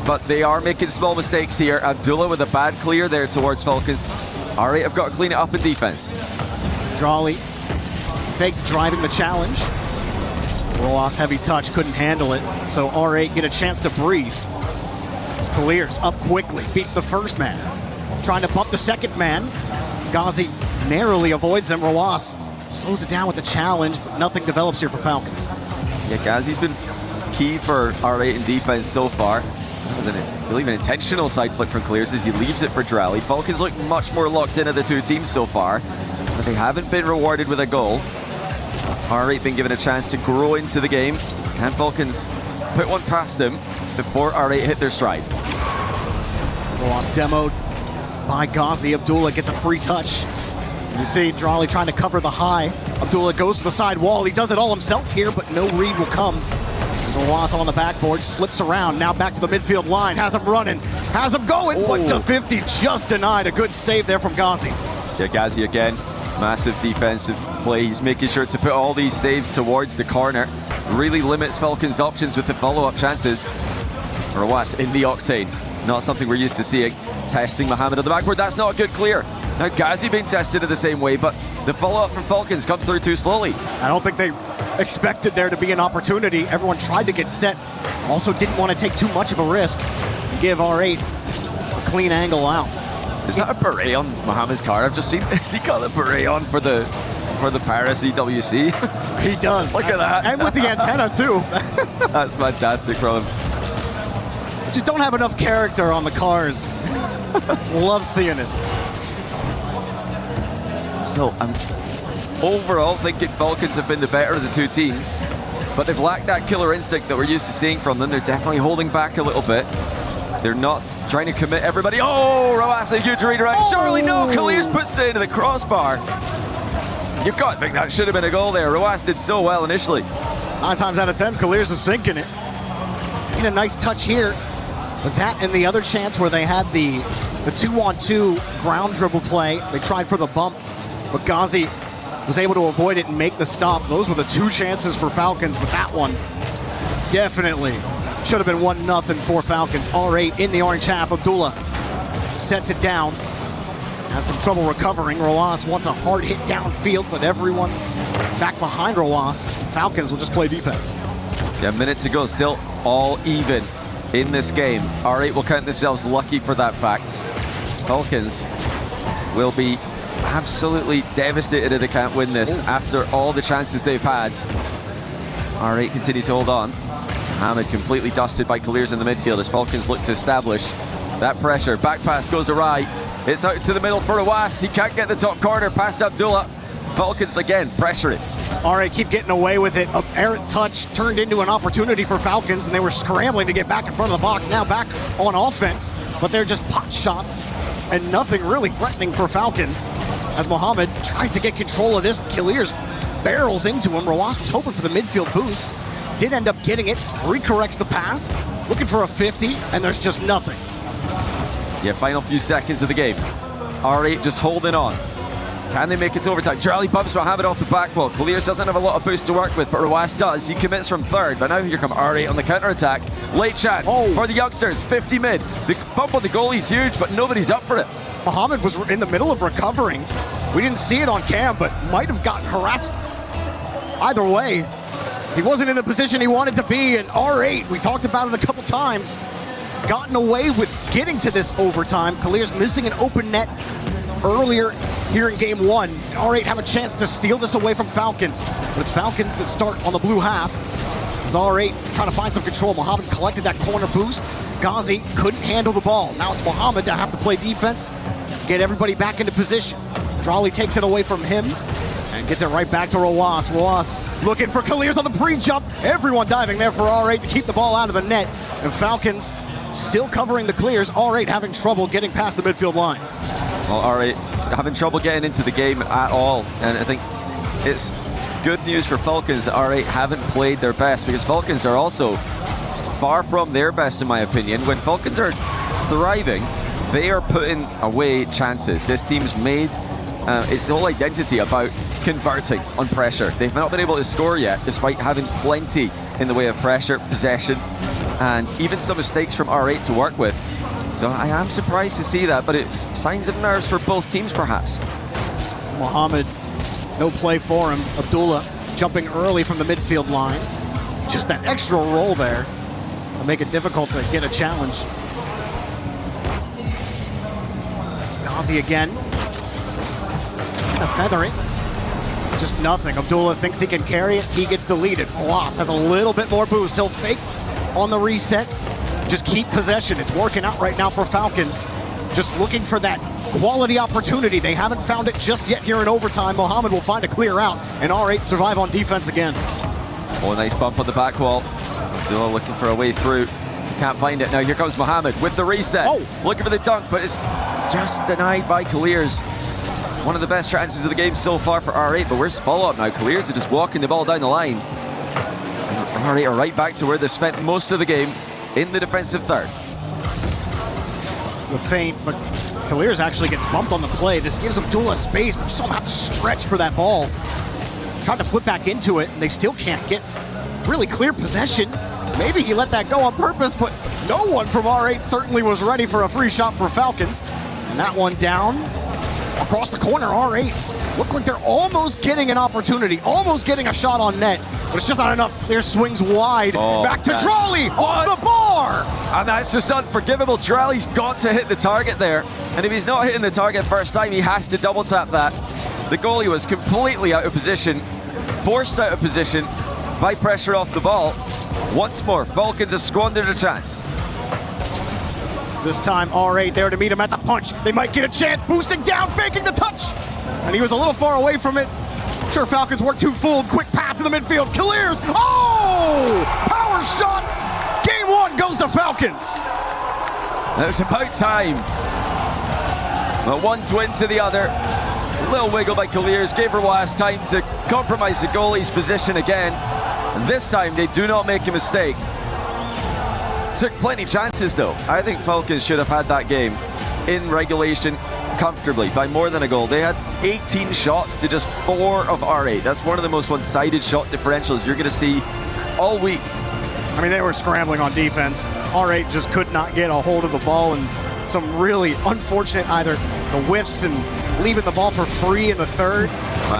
but they are making small mistakes here. Abdullah with a bad clear there towards Falcons. R8 have got to clean it up in defense. Drawley faked driving the challenge. Rolas heavy touch, couldn't handle it. So R8 get a chance to breathe. As Kaliers up quickly, beats the first man. Trying to bump the second man. Ghazi narrowly avoids him. Rolas slows it down with the challenge, but nothing develops here for Falcons. Yeah, Ghazi's been key for R8 in defense so far. That was I believe an intentional side flick from Clears as he leaves it for Drally. Falcons look much more locked in at the two teams so far, but they haven't been rewarded with a goal. R8 been given a chance to grow into the game. Can Falcons put one past them before R8 hit their stride? Ross demoed by Ghazi. Abdullah gets a free touch. You see Drally trying to cover the high. Abdullah goes to the side wall. He does it all himself here, but no read will come. Ross on the backboard, slips around, now back to the midfield line, has him running, has him going, but to 50, just denied. A good save there from Ghazi. Yeah, Ghazi again, massive defensive play. He's making sure to put all these saves towards the corner. Really limits Falcons' options with the follow-up chances. Rawas in the octane, not something we're used to seeing. Testing Mohamed on the backboard, that's not a good clear. Now Ghazi being tested in the same way, but the follow-up from Falcons comes through too slowly. I don't think they expected there to be an opportunity. Everyone tried to get set, also didn't want to take too much of a risk and give R8 a clean angle out. Is that a beret on Mohamed's car? I've just seen this. He got a beret on for the Paris EWC. He does. Look at that. And with the antenna too. That's fantastic from him. Just don't have enough character on the cars. Love seeing it. Still, I'm overall thinking Falcons have been the better of the two teams, but they've lacked that killer instinct that we're used to seeing from them. They're definitely holding back a little bit. They're not trying to commit everybody. Oh, Rawas, a huge redirect. Surely no, Kalirs puts it into the crossbar. You've got to think that should have been a goal there. Rawas did so well initially. 9 times out of 10, Kalirs is sinking it. And a nice touch here. But that and the other chance where they had the 2-on-2 ground dribble play, they tried for the bump, but Ghazi was able to avoid it and make the stop. Those were the two chances for Falcons, but that one definitely should have been 1-0 for Falcons. R8 in the orange half. Abdullah sets it down. Has some trouble recovering. Rawas wants a hard hit downfield, but everyone back behind Rawas. Falcons will just play defense. Yeah, a minute to go, still all even in this game. R8 will count themselves lucky for that fact. Falcons will be absolutely devastated if they can't win this after all the chances they've had. R8 continue to hold on. Mohamed completely dusted by Kalirs in the midfield as Falcons look to establish that pressure. Back pass goes awry. It's out to the middle for Rawas. He can't get the top corner past Abdullah. Falcons again pressuring. R8 keep getting away with it. An errant touch turned into an opportunity for Falcons, and they were scrambling to get back in front of the box. Now back on offense, but they're just pot shots and nothing really threatening for Falcons. As Mohamed tries to get control of this, Kalirs barrels into him. Rawas was hoping for the midfield boost. Did end up getting it, recorrects the path, looking for a 50, and there's just nothing. Yeah, final few seconds of the game. R8 just holding on. Can they make it to overtime? Drally bumps Mohamed off the back wall. Kalirs doesn't have a lot of boost to work with, but Rawas does. He commits from third, but now here come R8 on the counter-attack. Late chance for the youngsters, 50 mid. The bump on the goalie's huge, but nobody's up for it. Mohamed was in the middle of recovering. We didn't see it on cam, but might have gotten harassed. Either way, he wasn't in the position he wanted to be, and R8, we talked about it a couple times, gotten away with getting to this overtime. Kalirs missing an open net earlier here in game one. R8 have a chance to steal this away from Falcons, but it's Falcons that start on the blue half. As R8 trying to find some control. Mohamed collected that corner boost. Ghazi couldn't handle the ball. Now it's Mohamed to have to play defense, get everybody back into position. Drally takes it away from him and gets it right back to Rawas. Rawas looking for Kalirs on the pre-jump. Everyone diving there for R8 to keep the ball out of the net. And Falcons still covering the clears. R8 having trouble getting past the midfield line. Well, R8 having trouble getting into the game at all. And I think it's good news for Falcons that R8 haven't played their best, because Falcons are also far from their best in my opinion. When Falcons are thriving, they are putting away chances. This team's made its whole identity about converting on pressure. They've not been able to score yet, despite having plenty in the way of pressure, possession, and even some mistakes from R8 to work with. So I am surprised to see that, but it's signs of nerves for both teams perhaps. Mohamed, no play for him. Abdullah jumping early from the midfield line. Just that extra roll there will make it difficult to get a challenge. Ghazi again. Trying to feather it. just nothing. Abdullah thinks he can carry it. He gets deleted. Los has a little bit more boost. He'll fake on the reset. Just keep possession. It's working out right now for Falcons. Just looking for that quality opportunity. They haven't found it just yet here in overtime. Mohammed will find a clear out, and R8 survive on defense again. Oh, nice bump on the back wall. Abdullah looking for a way through. Can't find it. Now here comes Mohammed with the reset. Oh. Looking for the dunk, but it's just denied by Clears. One of the best chances of the game so far for R8, but where's the follow-up now? Clears are just walking the ball down the line. And R8 are right back to where they spent most of the game, in the defensive third. The feint, but Clears actually gets bumped on the play. This gives Abdullah space, but just don't have to stretch for that ball. Tried to flip back into it, and they still can't get really clear possession. Maybe he let that go on purpose, but no one from R8 certainly was ready for a free shot for Falcons. And that one down. Across the corner, R8 look like they're almost getting an opportunity, almost getting a shot on net, but it's just not enough. Clear swings wide, back to Drolly, off the bar! And that's just unforgivable. Drolly's got to hit the target there, and if he's not hitting the target first time, he has to double tap that. The goalie was completely out of position, forced out of position by pressure off the ball. Once more, Falcons have squandered a chance. This time, R8 there to meet him at the punch. They might get a chance, boosting down, faking the touch. And he was a little far away from it. Sure, Falcons weren't too fooled. Quick pass to the midfield. Clears. Oh! Power shot. Game one goes to Falcons. It's about time. But one twin to the other. A little wiggle by Clears. Gave Versailles time to compromise the goalie's position again. And this time, they do not make a mistake. Took plenty of chances though. I think Falcons should have had that game in regulation comfortably by more than a goal. They had 18 shots to just 4 of R8. That's one of the most one-sided shot differentials you're going to see all week. I mean, they were scrambling on defense. R8 just could not get a hold of the ball, and some really unfortunate either the whiffs and leaving the ball for free in the third.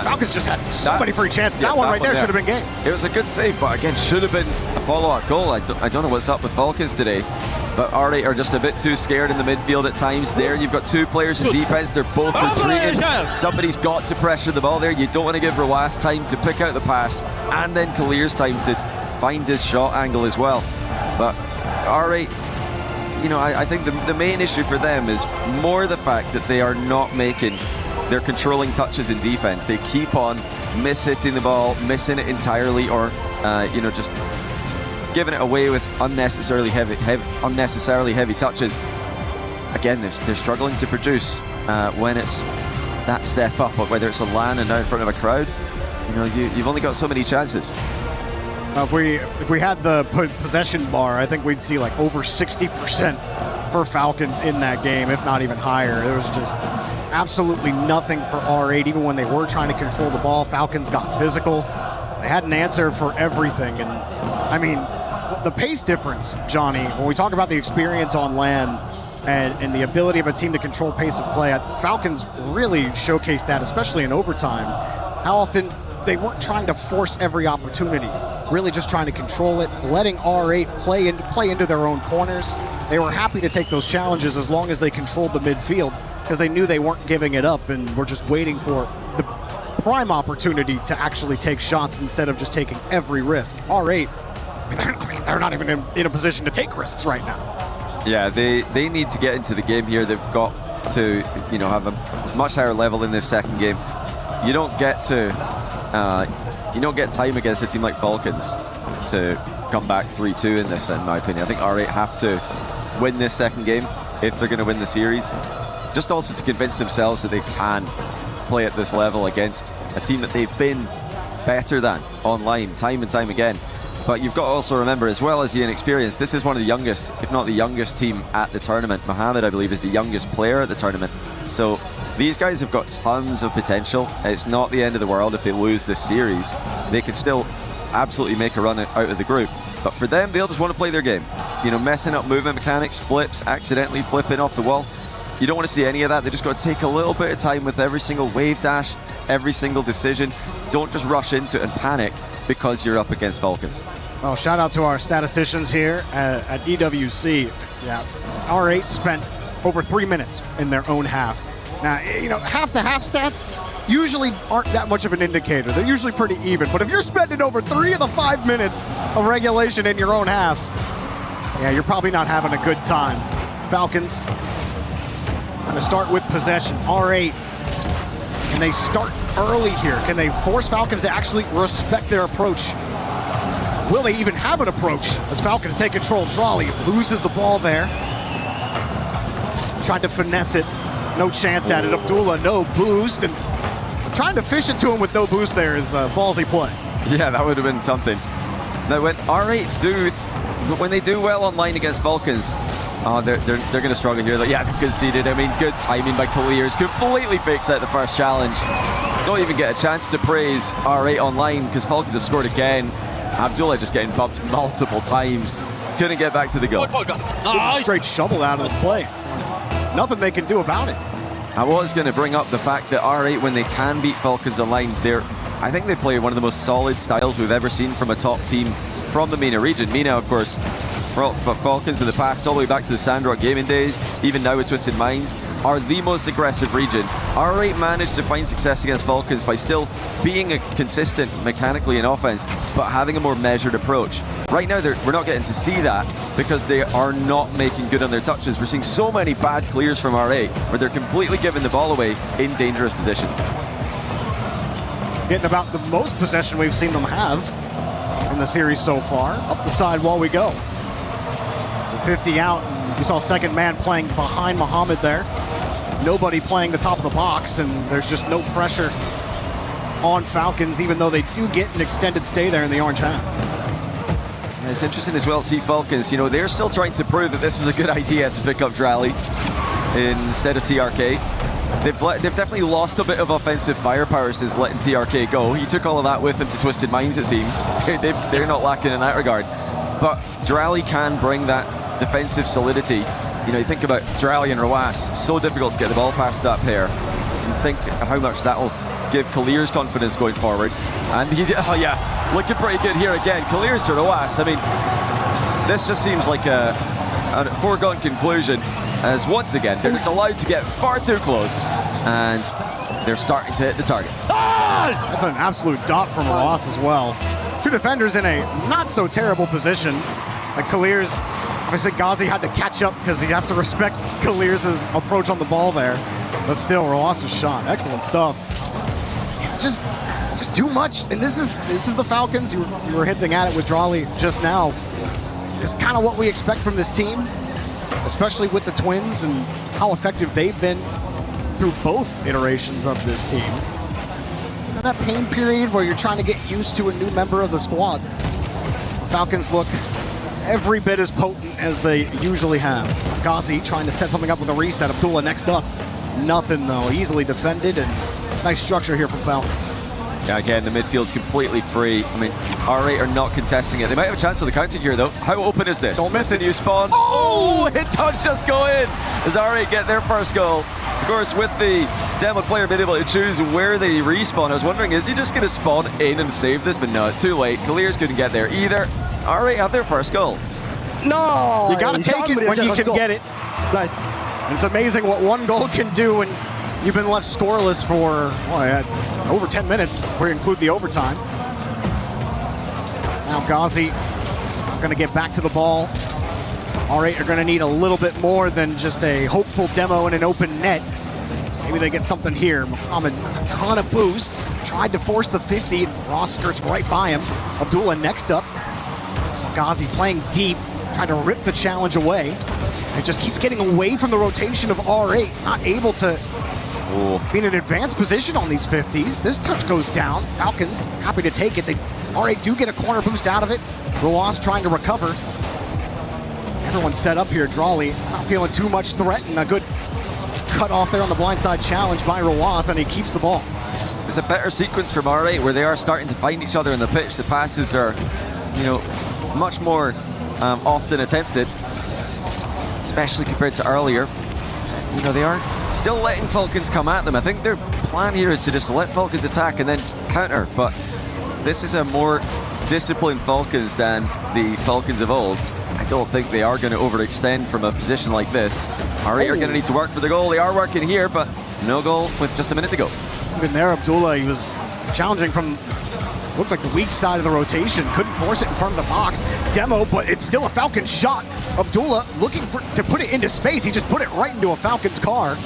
Falcons just had so many free chances. That one right there should have been game. It was a good save, but again, should have been a follow-up goal. I don't know what's up with Falcons today, but R8 are just a bit too scared in the midfield at times. There, you've got 2 players in defense. They're both retreating. Somebody's got to pressure the ball there. You don't want to give Versailles time to pick out the pass, and then Clears time to find his shot angle as well. But R8, you know, I think the main issue for them is more the fact that they are not making their controlling touches in defense. They keep on miss-hitting the ball, missing it entirely, or you know, just giving it away with unnecessarily heavy touches. Again, they're struggling to produce when it's that step up, whether it's a LAN and now in front of a crowd. You know, you've only got so many chances. If we had the possession bar, I think we'd see like over 60% for Falcons in that game, if not even higher. There was just absolutely nothing for R8. Even when they were trying to control the ball, Falcons got physical. They had an answer for everything. And I mean, the pace difference, Johnny, when we talk about the experience on LAN and the ability of a team to control pace of play, Falcons really showcased that, especially in overtime. How often they weren't trying to force every opportunity, really just trying to control it, letting R8 play into their own corners. They were happy to take those challenges as long as they controlled the midfield, because they knew they weren't giving it up and were just waiting for the prime opportunity to actually take shots instead of just taking every risk. R8, they're not even in a position to take risks right now. Yeah, they need to get into the game here. They've got to, you know, have a much higher level in this second game. You don't get time against a team like Falcons to come back 3-2 in this, in my opinion. I think R8 have to win this second game if they're going to win the series. Just also to convince themselves that they can play at this level against a team that they've been better than online time and time again. But you've got to also remember, as well as the inexperience, this is one of the youngest, if not the youngest team at the tournament. Mohammed, I believe, is the youngest player at the tournament. So these guys have got tons of potential. It's not the end of the world if they lose this series. They could still absolutely make a run out of the group. But for them, they'll just want to play their game. You know, messing up movement mechanics, flips, accidentally flipping off the wall. You don't want to see any of that. They just got to take a little bit of time with every single wave dash, every single decision. Don't just rush into it and panic because you're up against Falcons. Well, shout out to our statisticians here at EWC. Yeah, R8 spent over 3 minutes in their own half. Now, you know, half-to-half stats, usually aren't that much of an indicator. They're usually pretty even. But if you're spending over 3 of the 5 minutes of regulation in your own half, yeah, you're probably not having a good time. Falcons going to start with possession. R8. Can they start early here? Can they force Falcons to actually respect their approach? Will they even have an approach as Falcons take control? Drawley loses the ball there. Tried to finesse it. No chance at it. Abdullah, no boost. And trying to fish it to him with no boost there is a ballsy play. Yeah, that would have been something. Now, when R8 when they do well online against Falcons, they're going to struggle here. Like, yeah, they've conceded. I mean, good timing by Clears. Completely fakes out the first challenge. Don't even get a chance to praise R8 online because Falcons have scored again. Abdullah just getting bumped multiple times. Couldn't get back to the goal. Straight shovel out of the play. Nothing they can do about it. I was going to bring up the fact that R8, when they can beat Falcons online, I think they play one of the most solid styles we've ever seen from a top team from the MENA region. MENA, of course, for Falcons in the past, all the way back to the Sandrock gaming days, even now with Twisted Minds, are the most aggressive region. R8 managed to find success against Falcons by still being consistent mechanically in offense, but having a more measured approach. Right now, we're not getting to see that because they are not making good on their touches. We're seeing so many bad clears from R8 where they're completely giving the ball away in dangerous positions. Getting about the most possession we've seen them have in the series so far. Up the side wall we go. 50 out. You saw second man playing behind Muhammad there. Nobody playing the top of the box, and there's just no pressure on Falcons, even though they do get an extended stay there in the orange half. Yeah, it's interesting as well to see Falcons, they're still trying to prove that this was a good idea to pick up Drawley instead of TRK. They've definitely lost a bit of offensive firepower since letting TRK go. He took all of that with him to Twisted Minds, it seems. They're not lacking in that regard. But Drawley can bring that defensive solidity. You think about Drawley and Rawas, so difficult to get the ball past that pair. You can think how much that will give Clears confidence going forward. And looking pretty good here again. Clears to Rawas. I mean, this just seems like a foregone conclusion, as once again, they're just allowed to get far too close, and they're starting to hit the target. That's an absolute dot from Rawas as well. Two defenders in a not so terrible position. Like Clears, obviously Ghazi had to catch up because he has to respect Clears' approach on the ball there. But still, Rawas' shot, excellent stuff. Just too much. And this is the Falcons. You were hinting at it with Drawley just now. It's kind of what we expect from this team, especially with the Twins and how effective they've been through both iterations of this team. That pain period where you're trying to get used to a new member of the squad. The Falcons look every bit as potent as they usually have. Ghazi trying to set something up with a reset. Abdullah next up. Nothing though, easily defended, and nice structure here from Falcons. Yeah, again, the midfield's completely free. I mean, R8 are not contesting it. They might have a chance of the counter here, though. How open is this? Don't miss it. New spawn. Oh, it does just go in as R8 get their first goal. Of course, with the demo player being able to choose where they respawn, I was wondering, is he just going to spawn in and save this? But no, it's too late. Clears couldn't get there either. R8 had their first goal. No! You got to take it when you can get it. And it's amazing what one goal can do when you've been left scoreless for over 10 minutes, where you include the overtime. Now Ghazi going to get back to the ball. R8 are going to need a little bit more than just a hopeful demo in an open net. So maybe they get something here. Muhammad, a ton of boosts. Tried to force the 50. Ross skirts right by him. Abdullah next up. So Ghazi playing deep, trying to rip the challenge away. It just keeps getting away from the rotation of R8. Not able to be in an advanced position on these 50s. This touch goes down. Falcons happy to take it. R8 do get a corner boost out of it. Rawas trying to recover. Everyone's set up here. Drawley not feeling too much threat, and a good cut off there on the blindside challenge by Rawas, and he keeps the ball. It's a better sequence from R8 where they are starting to find each other in the pitch. The passes are, much more often attempted, especially compared to earlier. They are still letting Falcons come at them. I think their plan here is to just let Falcons attack and then counter, but this is a more disciplined Falcons than the Falcons of old. I don't think they are going to overextend from a position like this. R8 are going to need to work for the goal. They are working here, but no goal with just a minute to go. Even there, Abdullah, he was challenging from, looked like the weak side of the rotation. Couldn't force it in front of the box. Demo, but it's still a Falcon shot. Abdullah looking to put it into space. He just put it right into a Falcon's car.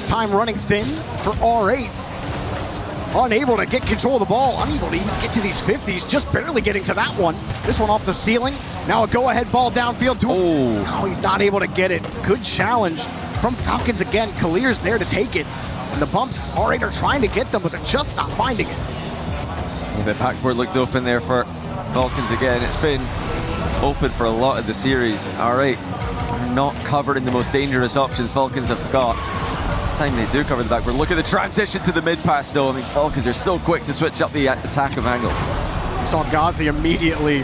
Time running thin for R8. Unable to get control of the ball. Unable to even get to these 50s. Just barely getting to that one. This one off the ceiling. Now a go-ahead ball downfield to him. No, he's not able to get it. Good challenge from Falcons again. Kalir's there to take it. And the bumps, R8 are trying to get them, but they're just not finding it. Yeah, the backboard looked open there for Falcons again. It's been open for a lot of the series. R8 are not covered in the most dangerous options Falcons have got. This time they do cover the backboard. Look at the transition to the mid pass though. I mean, Falcons are so quick to switch up the attack of angle. You saw Ghazi immediately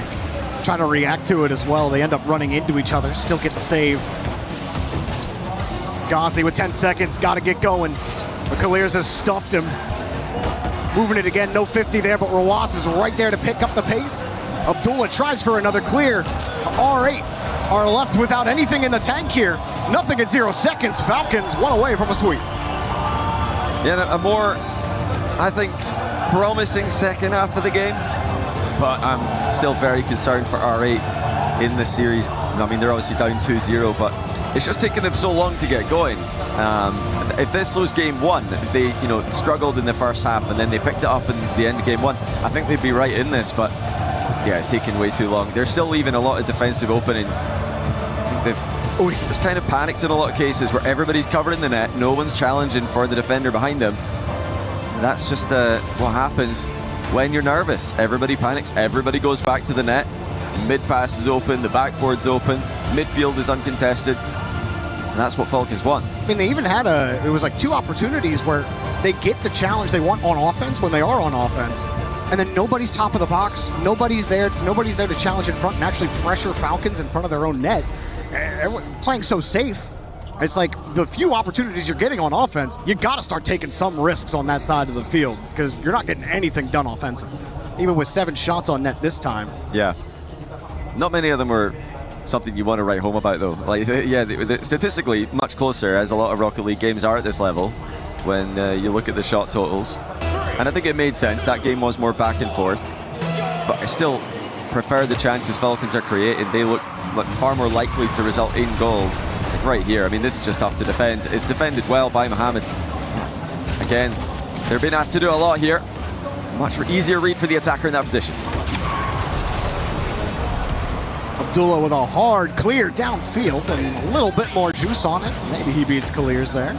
trying to react to it as well. They end up running into each other, still get the save. Ghazi with 10 seconds, got to get going. But Kalirs has stuffed him. Moving it again, no 50 there, but Rawas is right there to pick up the pace. Abdullah tries for another clear. R8 are left without anything in the tank here. Nothing in 0 seconds. Falcons one away from a sweep. Yeah, a more, I think, promising second half of the game. But I'm still very concerned for R8 in this series. I mean, they're obviously down 2-0, but it's just taken them so long to get going. If this was game one, if they struggled in the first half and then they picked it up in the end of game one, I think they'd be right in this. But yeah, it's taken way too long. They're still leaving a lot of defensive openings. I think they've just kind of panicked in a lot of cases where everybody's covering the net, no one's challenging for the defender behind them. That's just what happens when you're nervous. Everybody panics, everybody goes back to the net. Mid pass is open, the backboard's open, midfield is uncontested. And that's what Falcons want. I mean, they even had it was like 2 opportunities where they get the challenge they want on offense when they are on offense. And then nobody's top of the box. Nobody's there to challenge in front and actually pressure Falcons in front of their own net. Everyone playing so safe. It's like the few opportunities you're getting on offense, you got to start taking some risks on that side of the field because you're not getting anything done offensive. Even with 7 shots on net this time. Yeah. Not many of them were something you want to write home about though. Like, yeah, they're statistically much closer, as a lot of Rocket League games are at this level when you look at the shot totals. And I think it made sense. That game was more back and forth. But I still prefer the chances Falcons are creating. They look far more likely to result in goals right here. I mean, this is just tough to defend. It's defended well by Mohamed. Again, they're being asked to do a lot here. Much easier read for the attacker in that position. Abdullah with a hard clear downfield and a little bit more juice on it. Maybe he beats Kalirs there.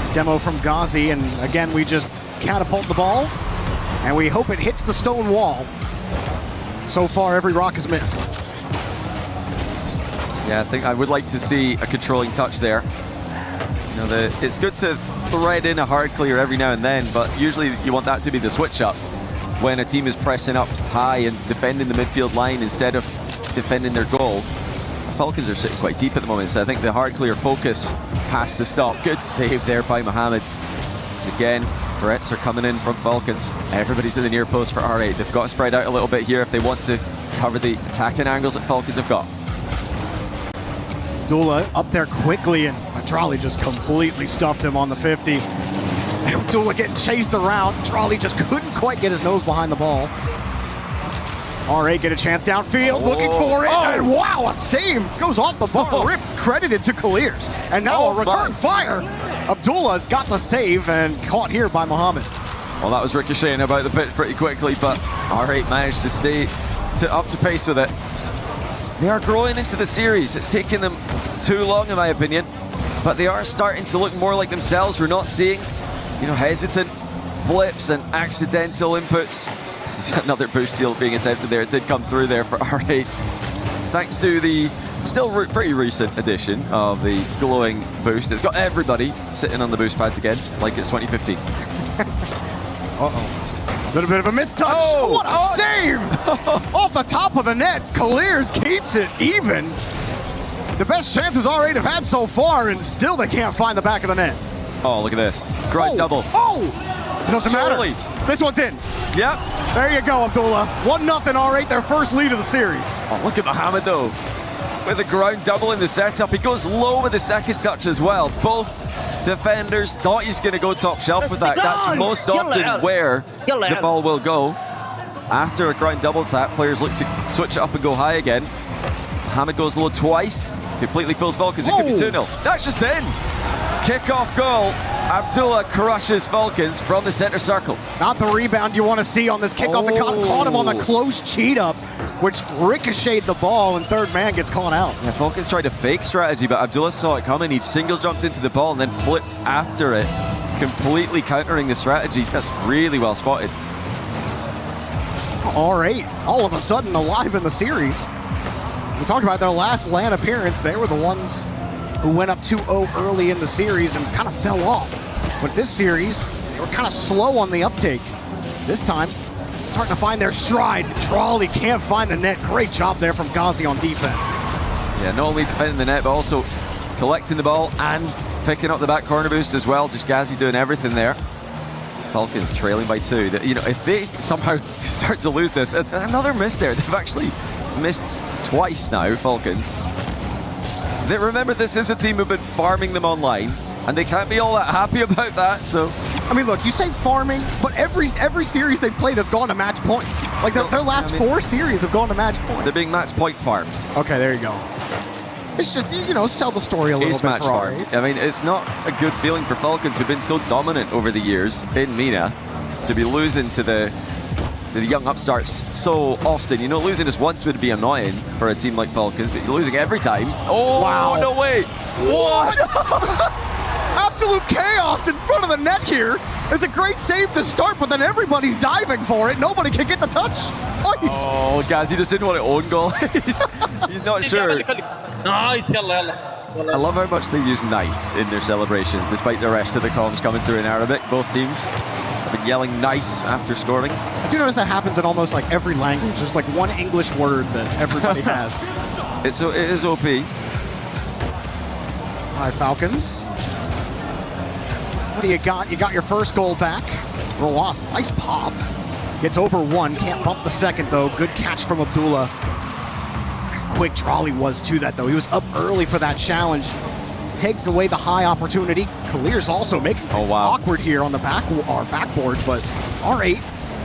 It's demo from Ghazi, and again, we just catapult the ball, and we hope it hits the stone wall. So far, every rock is missed. Yeah, I think I would like to see a controlling touch there. It's good to thread in a hard clear every now and then, but usually you want that to be the switch up when a team is pressing up high and defending the midfield line instead of defending their goal. The Falcons are sitting quite deep at the moment, so I think the hard clear focus has to stop. Good save there by Mohamed. As again, threats are coming in from Falcons. Everybody's in the near post for R8. They've got to spread out a little bit here if they want to cover the attacking angles that Falcons have got. Abdullah up there quickly, and Trolley just completely stuffed him on the 50. And Abdullah getting chased around. Trolley just couldn't quite get his nose behind the ball. R8 get a chance downfield, looking for it, and wow, a save goes off the bar, ripped, credited to Kalirs. And now a return fire. Abdullah's got the save and caught here by Mohamed. Well, that was ricocheting about the pitch pretty quickly, but R8 managed to stay up to pace with it. They are growing into the series. It's taken them too long, in my opinion, but they are starting to look more like themselves. We're not seeing, hesitant flips and accidental inputs. Another boost steal being attempted there. It did come through there for R8. Thanks to the still pretty recent addition of the glowing boost. It's got everybody sitting on the boost pads again, like it's 2015. Uh-oh. A little bit of a mistouch. Oh, what a save! Off the top of the net. Kalirs keeps it even. The best chances R8 have had so far, and still they can't find the back of the net. Oh, look at this. Great double. Doesn't matter. This one's in. Yep. There you go, Abdullah. 1-0 R8, their first lead of the series. Oh, look at Mohamed, though. With a ground double in the setup. He goes low with the second touch as well. Both Defenders thought he's going to go top shelf with that. That's most often where the ball will go. After a ground double tap, players look to switch it up and go high again. Mohamed goes low twice, completely fills Falcons. It could be 2-0. That's just in. Kickoff goal. Abdullah crushes Falcons from the center circle. Not the rebound you want to see on this kickoff. They caught him on the close cheat up, which ricocheted the ball, and third man gets caught out. Yeah, Falcons tried a fake strategy, but Abdullah saw it coming. He single jumped into the ball and then flipped after it, completely countering the strategy. That's really well spotted. R8, all of a sudden alive in the series. We talked about their last LAN appearance. They were the ones who went up 2-0 early in the series and kind of fell off. But this series, they were kind of slow on the uptake. This time, starting to find their stride. Trolley can't find the net. Great job there from Ghazi on defense. Yeah, not only defending the net, but also collecting the ball and picking up the back corner boost as well. Just Ghazi doing everything there. Falcons trailing by 2. You know, if they somehow start to lose this, another miss there. They've actually missed twice now, Falcons. Remember, this is a team who've been farming them online, and they can't be all that happy about that, so... I mean, look, you say farming, but every series they've played have gone to match point. Like, their last 4 series have gone to match point. They're being match point farmed. Okay, there you go. It's just, you know, sell the story a little bit match for farmed. I mean, it's not a good feeling for Falcons, who've been so dominant over the years in MENA, to be losing to the young upstarts so often. You know, losing just once would be annoying for a team like Falcons, but you're losing every time. Oh, wow. No way. What? Absolute chaos in front of the net here. It's a great save to start, but then everybody's diving for it. Nobody can get the touch. Oh, Ghazi just didn't want to own goal. He's not sure. I love how much they use nice in their celebrations, despite the rest of the comms coming through in Arabic. Both teams have been yelling nice after scoring. I do notice that happens in almost like every language. There's like one English word that everybody has. It is OP. All right, Falcons. What do you got? You got your first goal back. Roas, nice pop. Gets over 1, can't bump the second though. Good catch from Abdullah. Quick Trolley was to that though. He was up early for that challenge. Takes away the high opportunity. Kalir's also making things awkward here on the backboard, but R8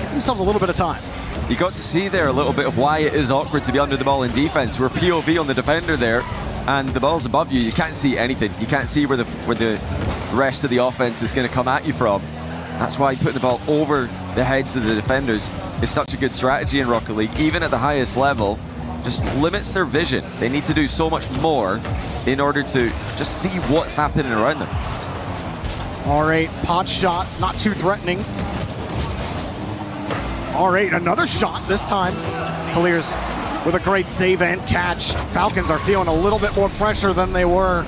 get themselves a little bit of time. You got to see there a little bit of why it is awkward to be under the ball in defense. We're POV on the defender there, and the ball's above you. You can't see anything. You can't see where the rest of the offense is going to come at you from. That's why putting the ball over the heads of the defenders is such a good strategy in Rocket League, even at the highest level. Just limits their vision. They need to do so much more in order to just see what's happening around them. R8, pot shot, not too threatening. R8, another shot this time. Kalir's with a great save and catch. Falcons are feeling a little bit more pressure than they were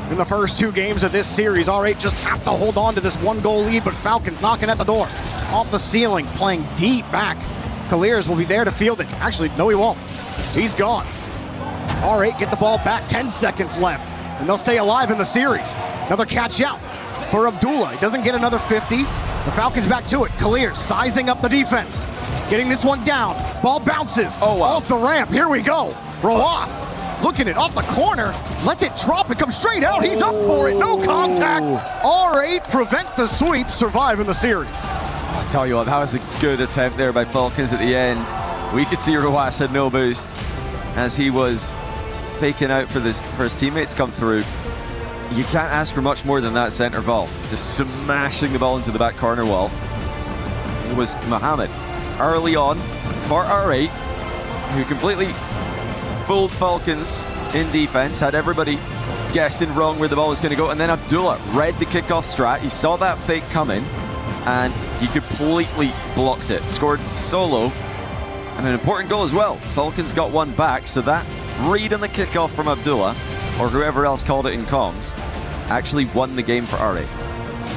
in the first 2 games of this series. R8 just have to hold on to this 1-goal lead, but Falcons knocking at the door. Off the ceiling, playing deep back. Kalir's will be there to field it. Actually, no, he won't. He's gone. R8 get the ball back, 10 seconds left, and they'll stay alive in the series. Another catch out for Abdullah. He doesn't get another 50. The Falcons back to it. Kalir sizing up the defense. Getting this one down. Ball bounces off the ramp. Here we go. Roas looking it off the corner. Lets it drop and come straight out. He's up for it. No contact. R8 prevent the sweep. Survive in the series. I tell you what, that was a good attempt there by Falcons at the end. We could see Roas had no boost as he was faking out for his teammates come through. You can't ask for much more than that center ball. Just smashing the ball into the back corner wall. It was Mohamed early on for R8, who completely fooled Falcons in defense, had everybody guessing wrong where the ball was going to go, and then Abdullah read the kickoff strat. He saw that fake coming, and he completely blocked it. Scored solo, and an important goal as well. Falcons got one back, so that read on the kickoff from Abdullah, or whoever else called it in comms, actually won the game for R8.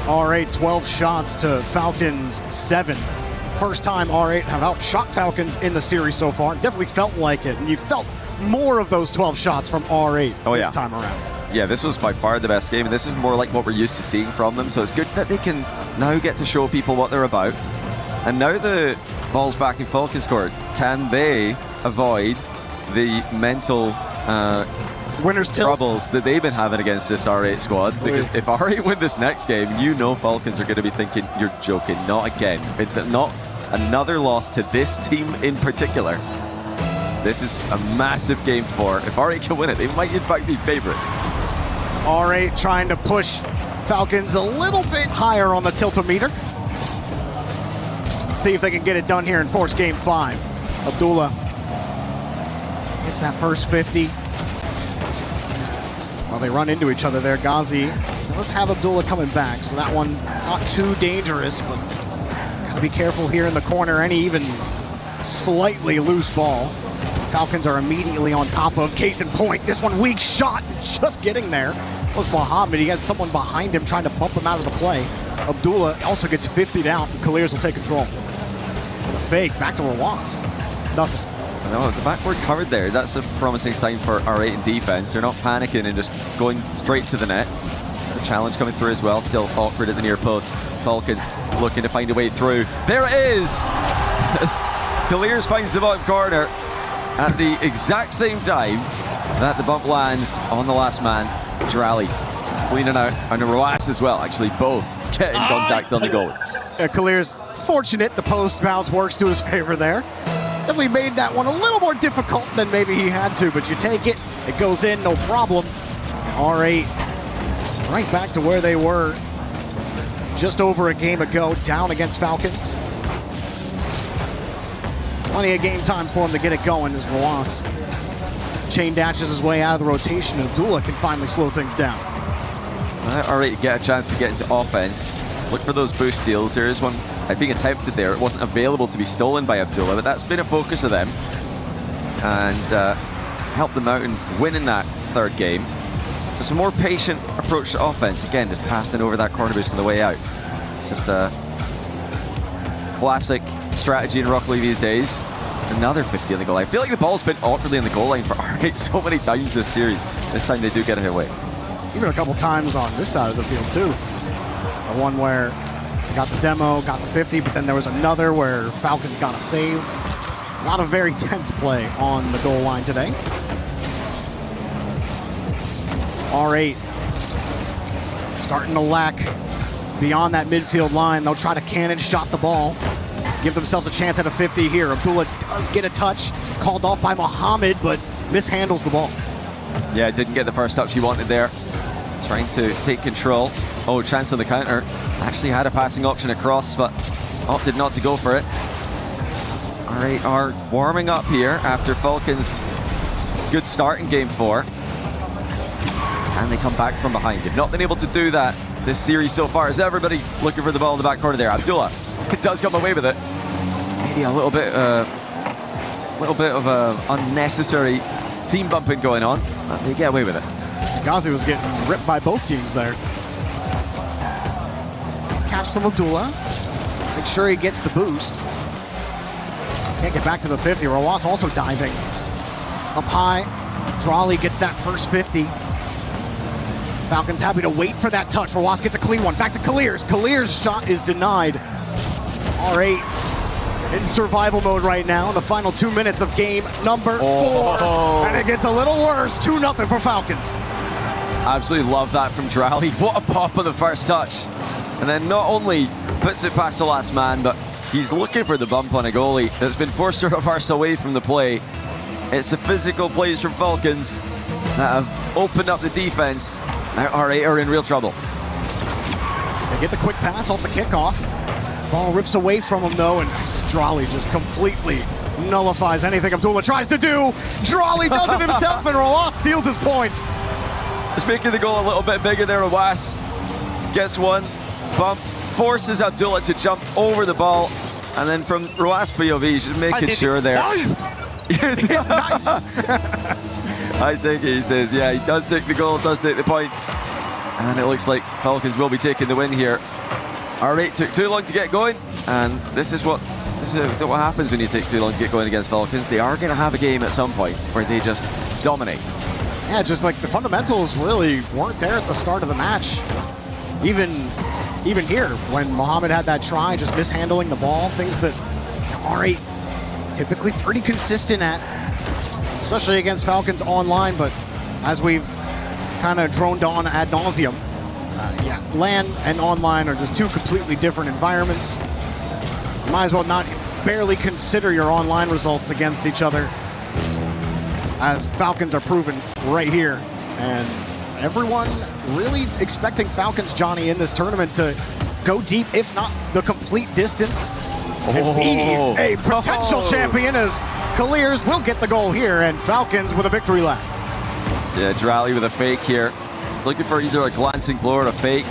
R8, 12 shots to Falcons 7. First time R8 have outshot Falcons in the series so far. Definitely felt like it, and you felt more of those 12 shots from R8 this time around. Yeah, this was by far the best game, and this is more like what we're used to seeing from them, so it's good that they can now get to show people what they're about. And now the ball's back in Falcons court. Can they avoid the mental Winners tilt. troubles that they've been having against this R8 squad. Because if R8 win this next game, you know Falcons are going to be thinking, you're joking, not again. Not another loss to this team in particular. This is a massive game for. If R8 can win it, they might in fact be favorites. R8 trying to push Falcons a little bit higher on the tiltometer. See if they can get it done here in Force Game 5. Abdullah gets that first 50. Well, they run into each other there. Ghazi does have Abdullah coming back, so that one not too dangerous, but gotta be careful here in the corner. Any even slightly loose ball, Falcons are immediately on top of. Case in point, this one weak shot, just getting there was Mohammed. He had someone behind him trying to bump him out of the play. Abdullah also gets 50'd out, and Kalirs will take control. The fake, back to Rawaz. Nothing. No, the backboard covered there. That's a promising sign for R8 in defense. They're not panicking and just going straight to the net. The challenge coming through as well. Still awkward at the near post. Falcons looking to find a way through. There it is! As Kalirs finds the bottom corner at the exact same time that the bump lands on the last man, Drally. Leaning out, and Rawaz as well. Actually, both get in contact on the goal. Kalirs fortunate the post bounce works to his favor there. Definitely made that one a little more difficult than maybe he had to, but you take it, it goes in, no problem. R8 right back to where they were just over a game ago, down against Falcons. Plenty of game time for him to get it going as Rawaz chain dashes his way out of the rotation, and Abdullah can finally slow things down. R8 get a chance to get into offense. Look for those boost steals. There is one being attempted there. It wasn't available to be stolen by Abdullah, but that's been a focus of them. And helped them out in winning that third game. So some more patient approach to offense. Again, just pathing over that corner boost on the way out. It's just a classic strategy in Rocket League these days. Another 50 on the goal line. I feel like the ball's been awkwardly on the goal line for R8 so many times this series. This time they do get it away. Even a couple times on this side of the field too. The one where they got the demo, got the 50, but then there was another where Falcons got a save. A lot of very tense play on the goal line today. R8 starting to lack beyond that midfield line. They'll try to cannon shot the ball. Give themselves a chance at a 50 here. Abdullah does get a touch, called off by Mohammed, but mishandles the ball. Yeah, didn't get the first touch he wanted there. Trying to take control. Oh, chance on the counter. Actually had a passing option across, but opted not to go for it. R8 are warming up here after Falcons' good start in Game 4. And they come back from behind. They've not been able to do that this series so far. Is everybody looking for the ball in the back corner there? Abdullah, it does come away with it. Maybe a little bit of unnecessary team bumping going on, but they get away with it. Ghazi was getting ripped by both teams there. Nice catch from Abdullah. Make sure he gets the boost. Can't get back to the 50. Rawaz also diving. Up high. Drawley gets that first 50. Falcons happy to wait for that touch. Rawaz gets a clean one. Back to Kalirs. Kalirs' shot is denied. R8 in survival mode right now in the final 2 minutes of game number 4. And it gets a little worse. 2-0 for Falcons. Absolutely love that from Drally. What a pop on the first touch. And then not only puts it past the last man, but he's looking for the bump on a goalie that's been forced to reverse away from the play. It's the physical plays from Falcons that have opened up the defense. Now R8 are in real trouble. They get the quick pass off the kickoff. Ball rips away from him though, and Drally just completely nullifies anything Abdullah tries to do. Drally does it himself, and Rawaz steals his points. Just making the goal a little bit bigger there. Rawaz gets one bump, forces Abdullah to jump over the ball, and then from Rawaz POV, just making sure there. Nice! Nice! I think he says, yeah, he does take the goal, does take the points. And it looks like Falcons will be taking the win here. R8 took too long to get going, and this is what happens when you take too long to get going against Falcons. They are going to have a game at some point where they just dominate. Yeah, just like the fundamentals really weren't there at the start of the match. Even here, when Mohammed had that try, just mishandling the ball, things that R8 typically pretty consistent at, especially against Falcons online, but as we've kind of droned on ad nauseum, yeah, LAN and online are just two completely different environments. You might as well not barely consider your online results against each other, as Falcons are proven right here. And everyone really expecting Falcons, Johnny, in this tournament to go deep, if not the complete distance, and be a potential champion, as Clears will get the goal here, and Falcons with a victory lap. Yeah, Drally with a fake here. He's looking for either a glancing blow or a fake.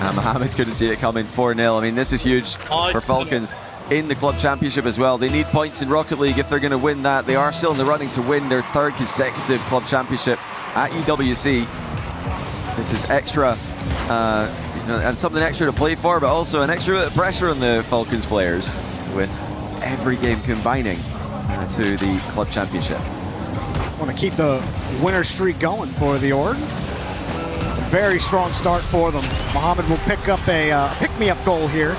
Mohamed couldn't see it coming. 4-0. I mean, this is huge for Falcons in the Club Championship as well. They need points in Rocket League if they're going to win that. They are still in the running to win their third consecutive Club Championship at EWC. This is extra, and something extra to play for, but also an extra bit of pressure on the Falcons players with every game combining to the Club Championship. Want to keep the winner streak going for the Org. Very strong start for them. Mohamed will pick up a pick-me-up goal here,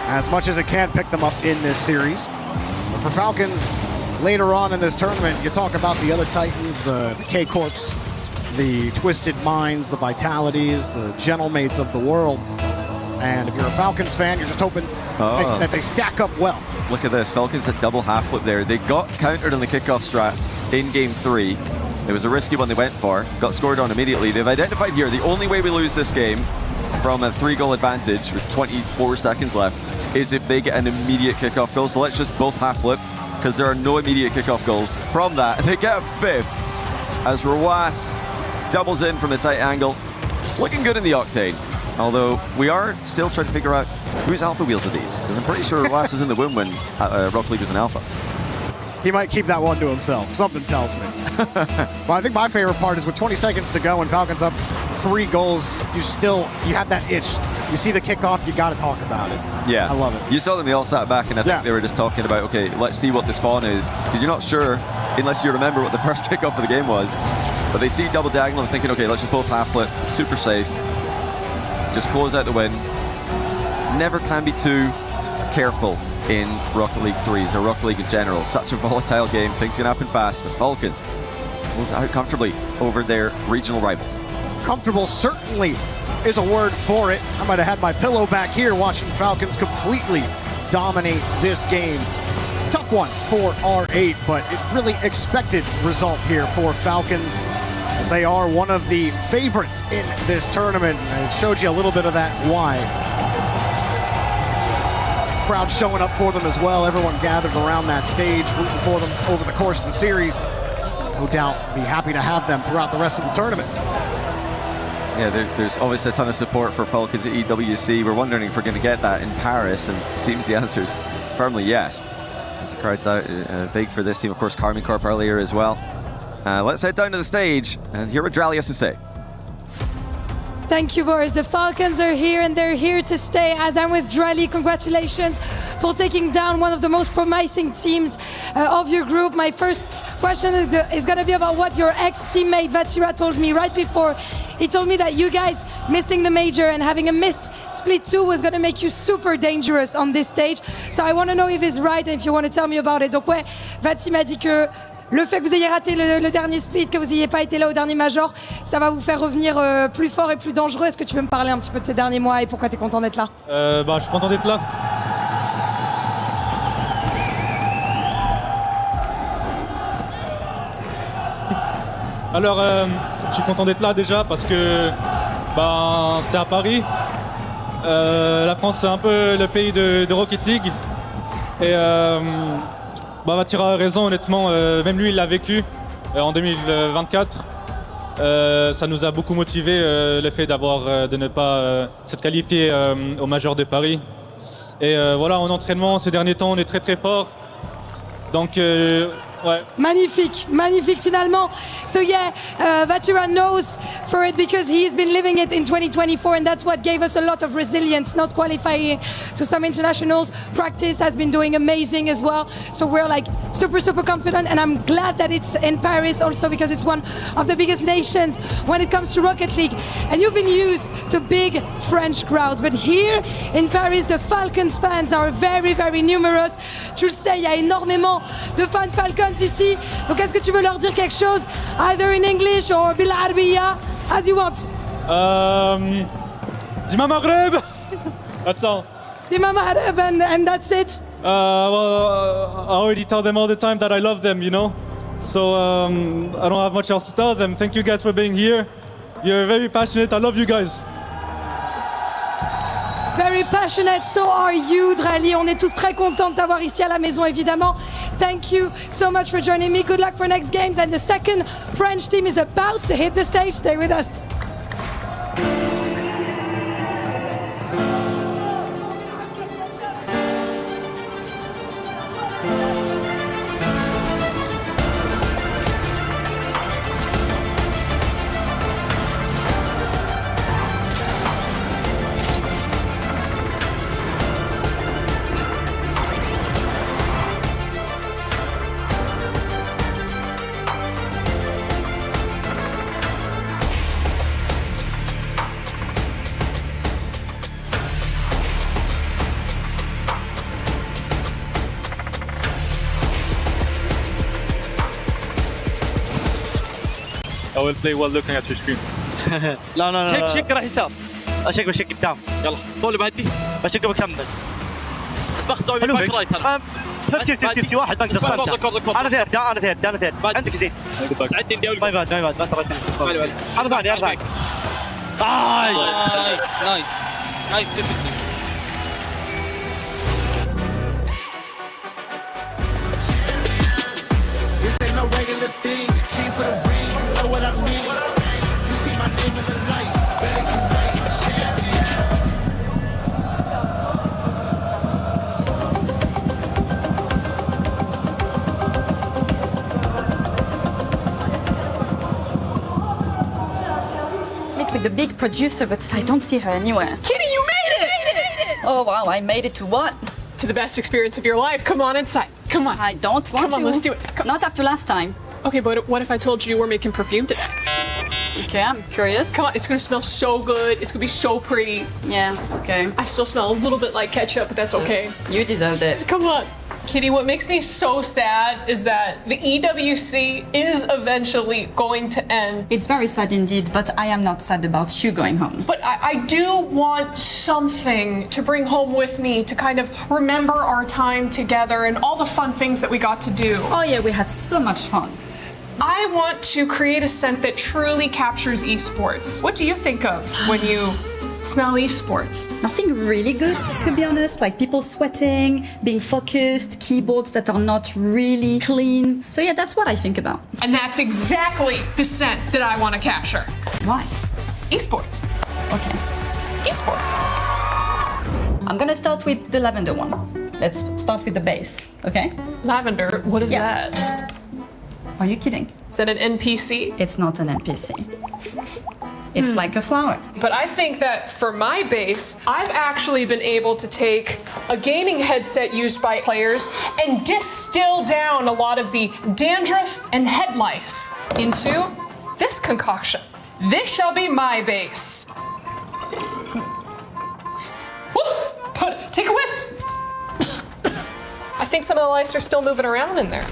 as much as it can pick them up in this series. But for Falcons, later on in this tournament, you talk about the other Titans, the K-Corps, the Twisted Minds, the Vitalities, the Gentlemates of the world. And if you're a Falcons fan, you're just hoping that they stack up well. Look at this, Falcons had double half flip there. They got countered on the kickoff strat in game 3. It was a risky one they went for, got scored on immediately. They've identified here the only way we lose this game from a 3-goal advantage with 24 seconds left is if they get an immediate kickoff goal. So let's just both half flip, because there are no immediate kickoff goals. From that, they get a 5th as Rawas doubles in from the tight angle. Looking good in the Octane. Although we are still trying to figure out whose alpha wheels are these, because I'm pretty sure Rawas was in the win when Rocket League was an alpha. He might keep that one to himself, something tells me. Well, I think my favorite part is with 20 seconds to go and Falcons up 3 goals, you have that itch. You see the kickoff, you got to talk about it. Yeah. I love it. You saw them, they all sat back, and I think they were just talking about, okay, let's see what the spawn is, because you're not sure unless you remember what the first kickoff of the game was. But they see double diagonal and thinking, okay, let's just both half flip, super safe. Just close out the win. Never can be too careful in Rocket League 3s or Rocket League in general. Such a volatile game, things can happen fast, but Falcons close out comfortably over their regional rivals. Comfortable certainly is a word for it. I might have had my pillow back here watching Falcons completely dominate this game. Tough one for R8, but it really expected result here for Falcons, as they are one of the favorites in this tournament. And it showed you a little bit of that why. Crowd showing up for them as well. Everyone gathered around that stage, rooting for them over the course of the series. No doubt be happy to have them throughout the rest of the tournament. Yeah, there's obviously a ton of support for Falcons at EWC. We're wondering if we're going to get that in Paris, and it seems the answer is firmly yes. As the crowd's out big for this team. Of course, Carmine Corp earlier as well. Let's head down to the stage and hear what Drally has to say. Thank you, Boris. The Falcons are here and they're here to stay. As I'm with Drally, congratulations for taking down one of the most promising teams of your group. My first question is going to be about what your ex-teammate Vatira told me right before. He told me that you guys missing the major and having a missed split 2 was going to make you super dangerous on this stage. So I want to know if he's right and if you want to tell me about it. Donc ouais, Vati m'a dit que le fait que vous ayez raté le dernier split, que vous n'ayez pas été là au dernier major, ça va vous faire revenir plus fort et plus dangereux. Est-ce que tu veux me parler un petit peu de ces derniers mois et pourquoi tu es content d'être là? Je suis content d'être là. Alors, je suis content d'être là déjà parce que c'est à Paris. La France, c'est un peu le pays de Rocket League. Et Vatira a raison, honnêtement. Même lui, il l'a vécu en 2024. Ça nous a beaucoup motivé le fait de ne pas s'être qualifié au Major de Paris. Et voilà, en entraînement, ces derniers temps, on est très très fort. Donc, ouais. Magnifique, magnifique finalement. So yeah, Vatira knows for it because he's been living it in 2024 and that's what gave us a lot of resilience, not qualifying to some internationals. Practice has been doing amazing as well. So we're like super, super confident and I'm glad that it's in Paris also because it's one of the biggest nations when it comes to Rocket League. And you've been used to big French crowds, but here in Paris, the Falcons fans are very, very numerous. Tu le sais, il y a énormément de fans Falcons fans ici. Donc est-ce que tu veux leur dire quelque chose, either in English or بالعربية, as you want? Dima Maghreb. That's all. Dima Maghreb, and that's it. Well, I already tell them all the time that I love them, you know? So I don't have much else to tell them. Thank you guys for being here. You're very passionate. I love you guys. Very passionate, so are you, Drali. On est tous très contents de t'avoir ici à la maison, évidemment. Thank you so much for joining me. Good luck for next games. And the second French team is about to hit the stage. Stay with us. I will play while looking at your screen. لا لا لا شيك راح يساف. شيك قدام. يلا طول بهدي بشيك بكمل. بس بخطو باك رايت هلا. 50 واحد بقدر استمتع. انا ثيرد. عندك زين. ساعدني اني اول. ما يباد ما ترى. انا ثاني. نايس ديسبلين. This ain't no regular thing. Came for the ring, you know what I mean. You see my name in the lights, better get right, champion. Meet with the big producer, but I don't see her anywhere. Kitty, you made it! Oh wow, I made it to what? To the best experience of your life. Come on inside. Come on. I don't want to. Come on, let's do it. Not after last time. Okay, but what if I told you were making perfume today? Okay, I'm curious. Come on, it's gonna smell so good. It's gonna be so pretty. Yeah, okay. I still smell a little bit like ketchup, but that's okay. You deserved it. Come on. Kitty, what makes me so sad is that the EWC is eventually going to end. It's very sad indeed, but I am not sad about you going home. But I do want something to bring home with me to kind of remember our time together and all the fun things that we got to do. Oh yeah, we had so much fun. I want to create a scent that truly captures esports. What do you think of when you smell esports? Nothing really good, to be honest, like people sweating, being focused, keyboards that are not really clean. So yeah, that's what I think about. And that's exactly the scent that I want to capture. Why? Esports. Okay. Esports. I'm gonna start with the lavender one. Let's start with the base, okay? Lavender, what is that? Are you kidding? Is that an NPC? It's not an NPC. It's like a flower. But I think that for my base, I've actually been able to take a gaming headset used by players and distill down a lot of the dandruff and head lice into this concoction. This shall be my base. Take a whiff. I think some of the lice are still moving around in there.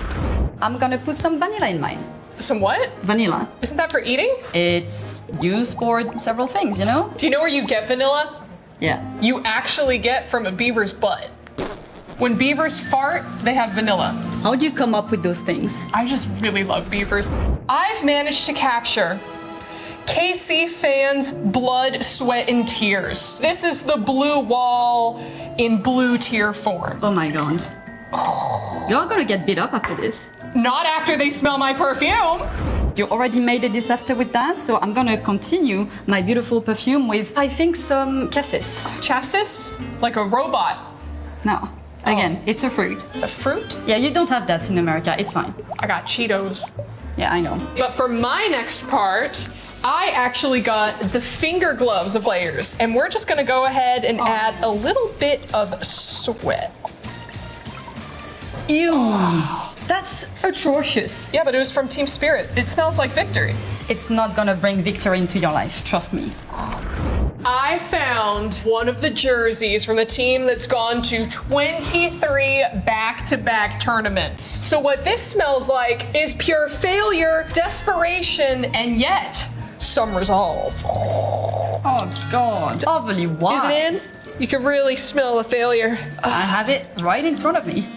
I'm gonna put some vanilla in mine. Some what? Vanilla. Isn't that for eating? It's used for several things, you know? Do you know where you get vanilla? Yeah. You actually get from a beaver's butt. When beavers fart, they have vanilla. How do you come up with those things? I just really love beavers. I've managed to capture KC fans' blood, sweat, and tears. This is the blue wall in blue tier form. Oh my god. You're gonna get beat up after this. Not after they smell my perfume. You already made a disaster with that, so I'm gonna continue my beautiful perfume with, I think, some cassis. Chassis? Like a robot? No. Again, it's a fruit. It's a fruit? Yeah, you don't have that in America. It's fine. I got Cheetos. Yeah, I know. But for my next part, I actually got the finger gloves of players, and we're just gonna go ahead and add a little bit of sweat. Ew. That's atrocious. Yeah, but it was from Team Spirit. It smells like victory. It's not gonna bring victory into your life, trust me. I found found one of the jerseys from the team that's gone to 23 back-to-back tournaments. So what this smells like is pure failure, desperation, and yet some resolve. Oh God. Overly why? Is it in? You can really smell the failure. I have it right in front of me.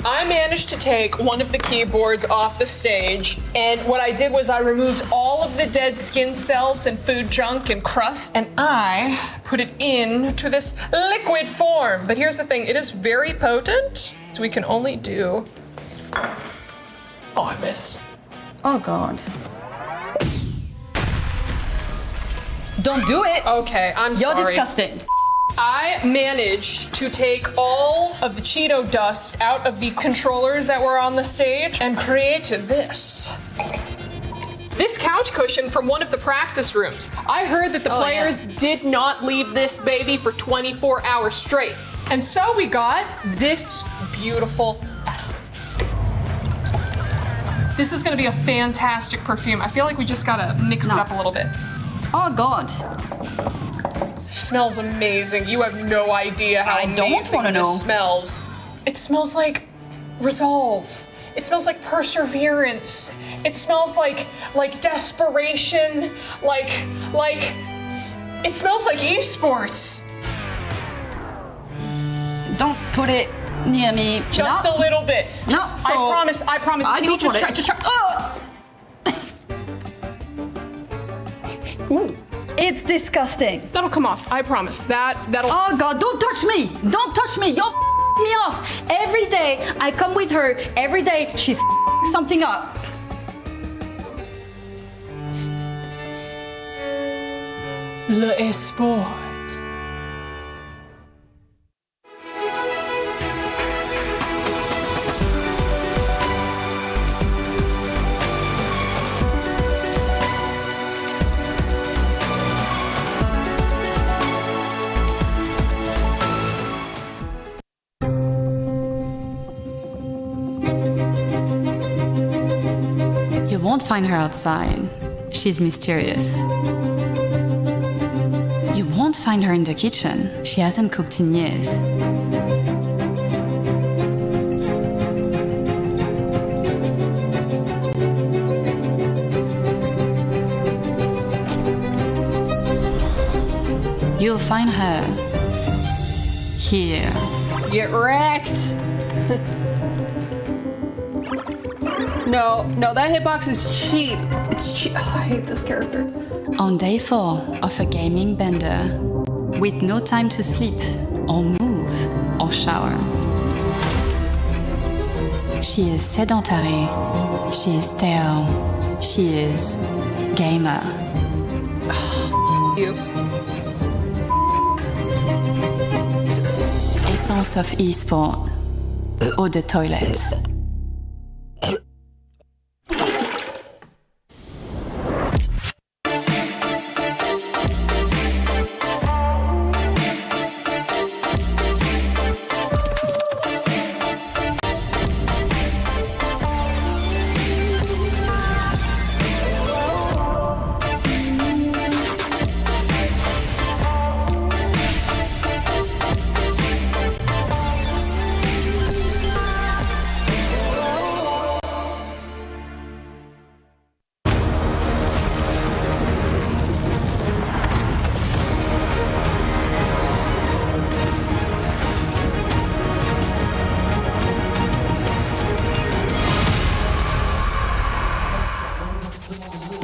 I managed to take one of the keyboards off the stage, and what I did was I removed all of the dead skin cells and food junk and crust, and I put it into this liquid form. But here's the thing, it is very potent, so we can only do... Oh, I missed. Oh God. Don't do it. Okay, I'm sorry. You're disgusting. I managed to take all of the Cheeto dust out of the controllers that were on the stage and created this. This couch cushion from one of the practice rooms. I heard that the players did not leave this baby for 24 hours straight. And so we got this beautiful essence. This is gonna be a fantastic perfume. I feel like we just gotta mix it up a little bit. Oh God. Smells amazing. You have no idea how amazing this smells. It smells like resolve. It smells like perseverance. It smells like desperation. It smells like esports. Don't put it near me. Just a little bit. No. I promise. I Can you don't just want try? it. Ooh. It's disgusting. That'll come off. I promise. That'll. Oh God! Don't touch me! Don't touch me! You're me off. Every day I come with her. Every day she's something up. L'Esport. You won't find her outside. She's mysterious. You won't find her in the kitchen. She hasn't cooked in years. You'll find her here. Get wrecked. No, that hitbox is cheap. It's cheap. Oh, I hate this character. On day 4 of a gaming bender, with no time to sleep, or move, or shower. She is sedentary. She is stale. She is gamer. You. Essence of e-sport. Eau de toilette.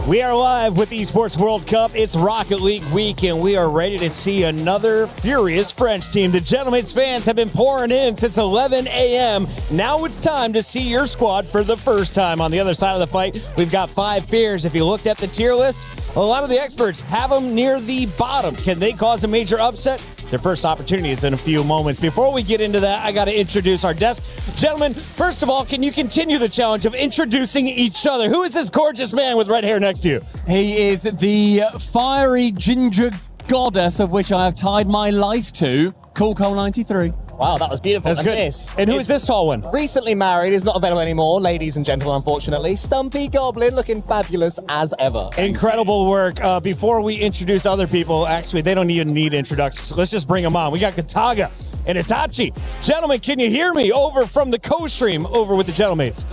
We are live with Esports World Cup. It's Rocket League week, and we are ready to see another furious French team. The Gentlemen's fans have been pouring in since 11 a.m. Now it's time to see your squad for the first time. On the other side of the fight, we've got 5 fears. If you looked at the tier list, a lot of the experts have them near the bottom. Can they cause a major upset? Their first opportunity is in a few moments. Before we get into that, I got to introduce our desk. Gentlemen, first of all, can you continue the challenge of introducing each other? Who is this gorgeous man with red hair next to you? He is the fiery ginger goddess of which I have tied my life to, Cool Cole 93. Wow, that was beautiful. That's good. And who is this tall one? Recently married, is not available anymore, ladies and gentlemen, unfortunately. Stumpy Goblin, looking fabulous as ever. Incredible work. Before we introduce other people, actually, they don't even need introductions. So let's just bring them on. We got Kataga and Itachi. Gentlemen, can you hear me over from the co-stream over with the Gentlemates?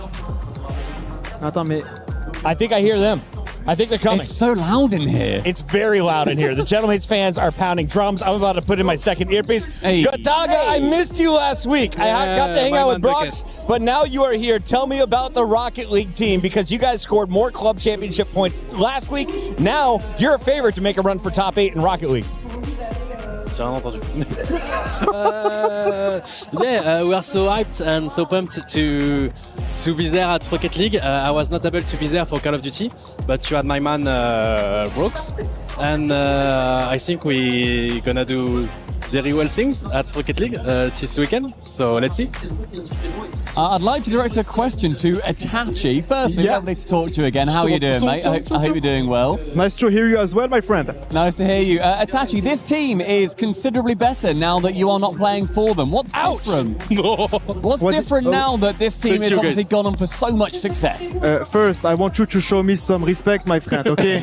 I think I hear them. I think they're coming. It's so loud in here. It's very loud in here. The Gentlemates fans are pounding drums. I'm about to put in my second earpiece. Hey. Kataga, I missed you last week. I got to hang out with Brox, but now you are here. Tell me about the Rocket League team, because you guys scored more club championship points last week. Now you're a favorite to make a run for top 8 in Rocket League. J'ai rien entendu. We are so hyped and so pumped to be there at Rocket League. I was not able to be there for Call of Duty, but you had my man Brooks, and I think we gonna do very well things at Rocket League this weekend. So let's see. I'd like to direct a question to Itachi. Firstly, lovely to talk to you again. How are you doing, mate? I hope you're doing well. Nice to hear you as well, my friend. Nice to hear you. Itachi, this team is considerably better now that you are not playing for them. What's different? What's different now that this team has obviously gone on for so much success? First, I want you to show me some respect, my friend, okay?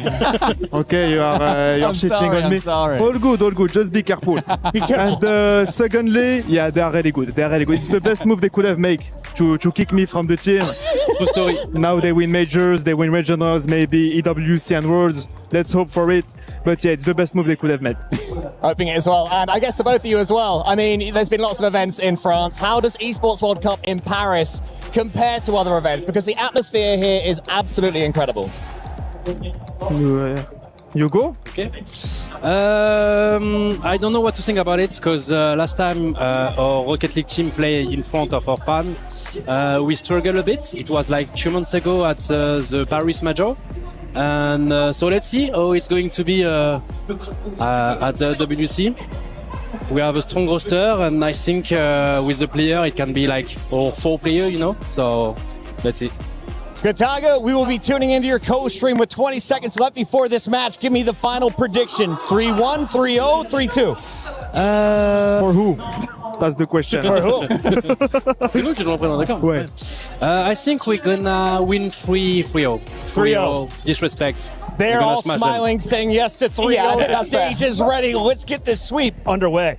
Okay, you're cheating on me. I'm sorry. All good. Just be careful. Be careful. And secondly, they are really good. It's the best move they could have made to kick me from the team. True story. Now they win majors, they win regionals, maybe EWC and Worlds. Let's hope for it. But yeah, it's the best move they could have made. Hoping it as well. And I guess to both of you as well. I mean, there's been lots of events in France. How does Esports World Cup in Paris compare to other events? Because the atmosphere here is absolutely incredible. You go? Okay. I don't know what to think about it, because last time our Rocket League team played in front of our fans, we struggled a bit. It was like 2 months ago at the Paris Major. And so let's see how it's going to be at the WC. We have a strong roster, and I think with the player it can be like 4 players, so let's see. Kataga, we will be tuning into your co-stream with 20 seconds left before this match. Give me the final prediction. 3-1, 3-0, 3-2. For who? That's the question. For who? C'est nous qui jouons après dans le camp. Ouais. I think we're gonna win 3-0. 3-0. Disrespect. They're all smiling, saying yes to 3-0. Yeah, The stage is ready. Let's get this sweep underway.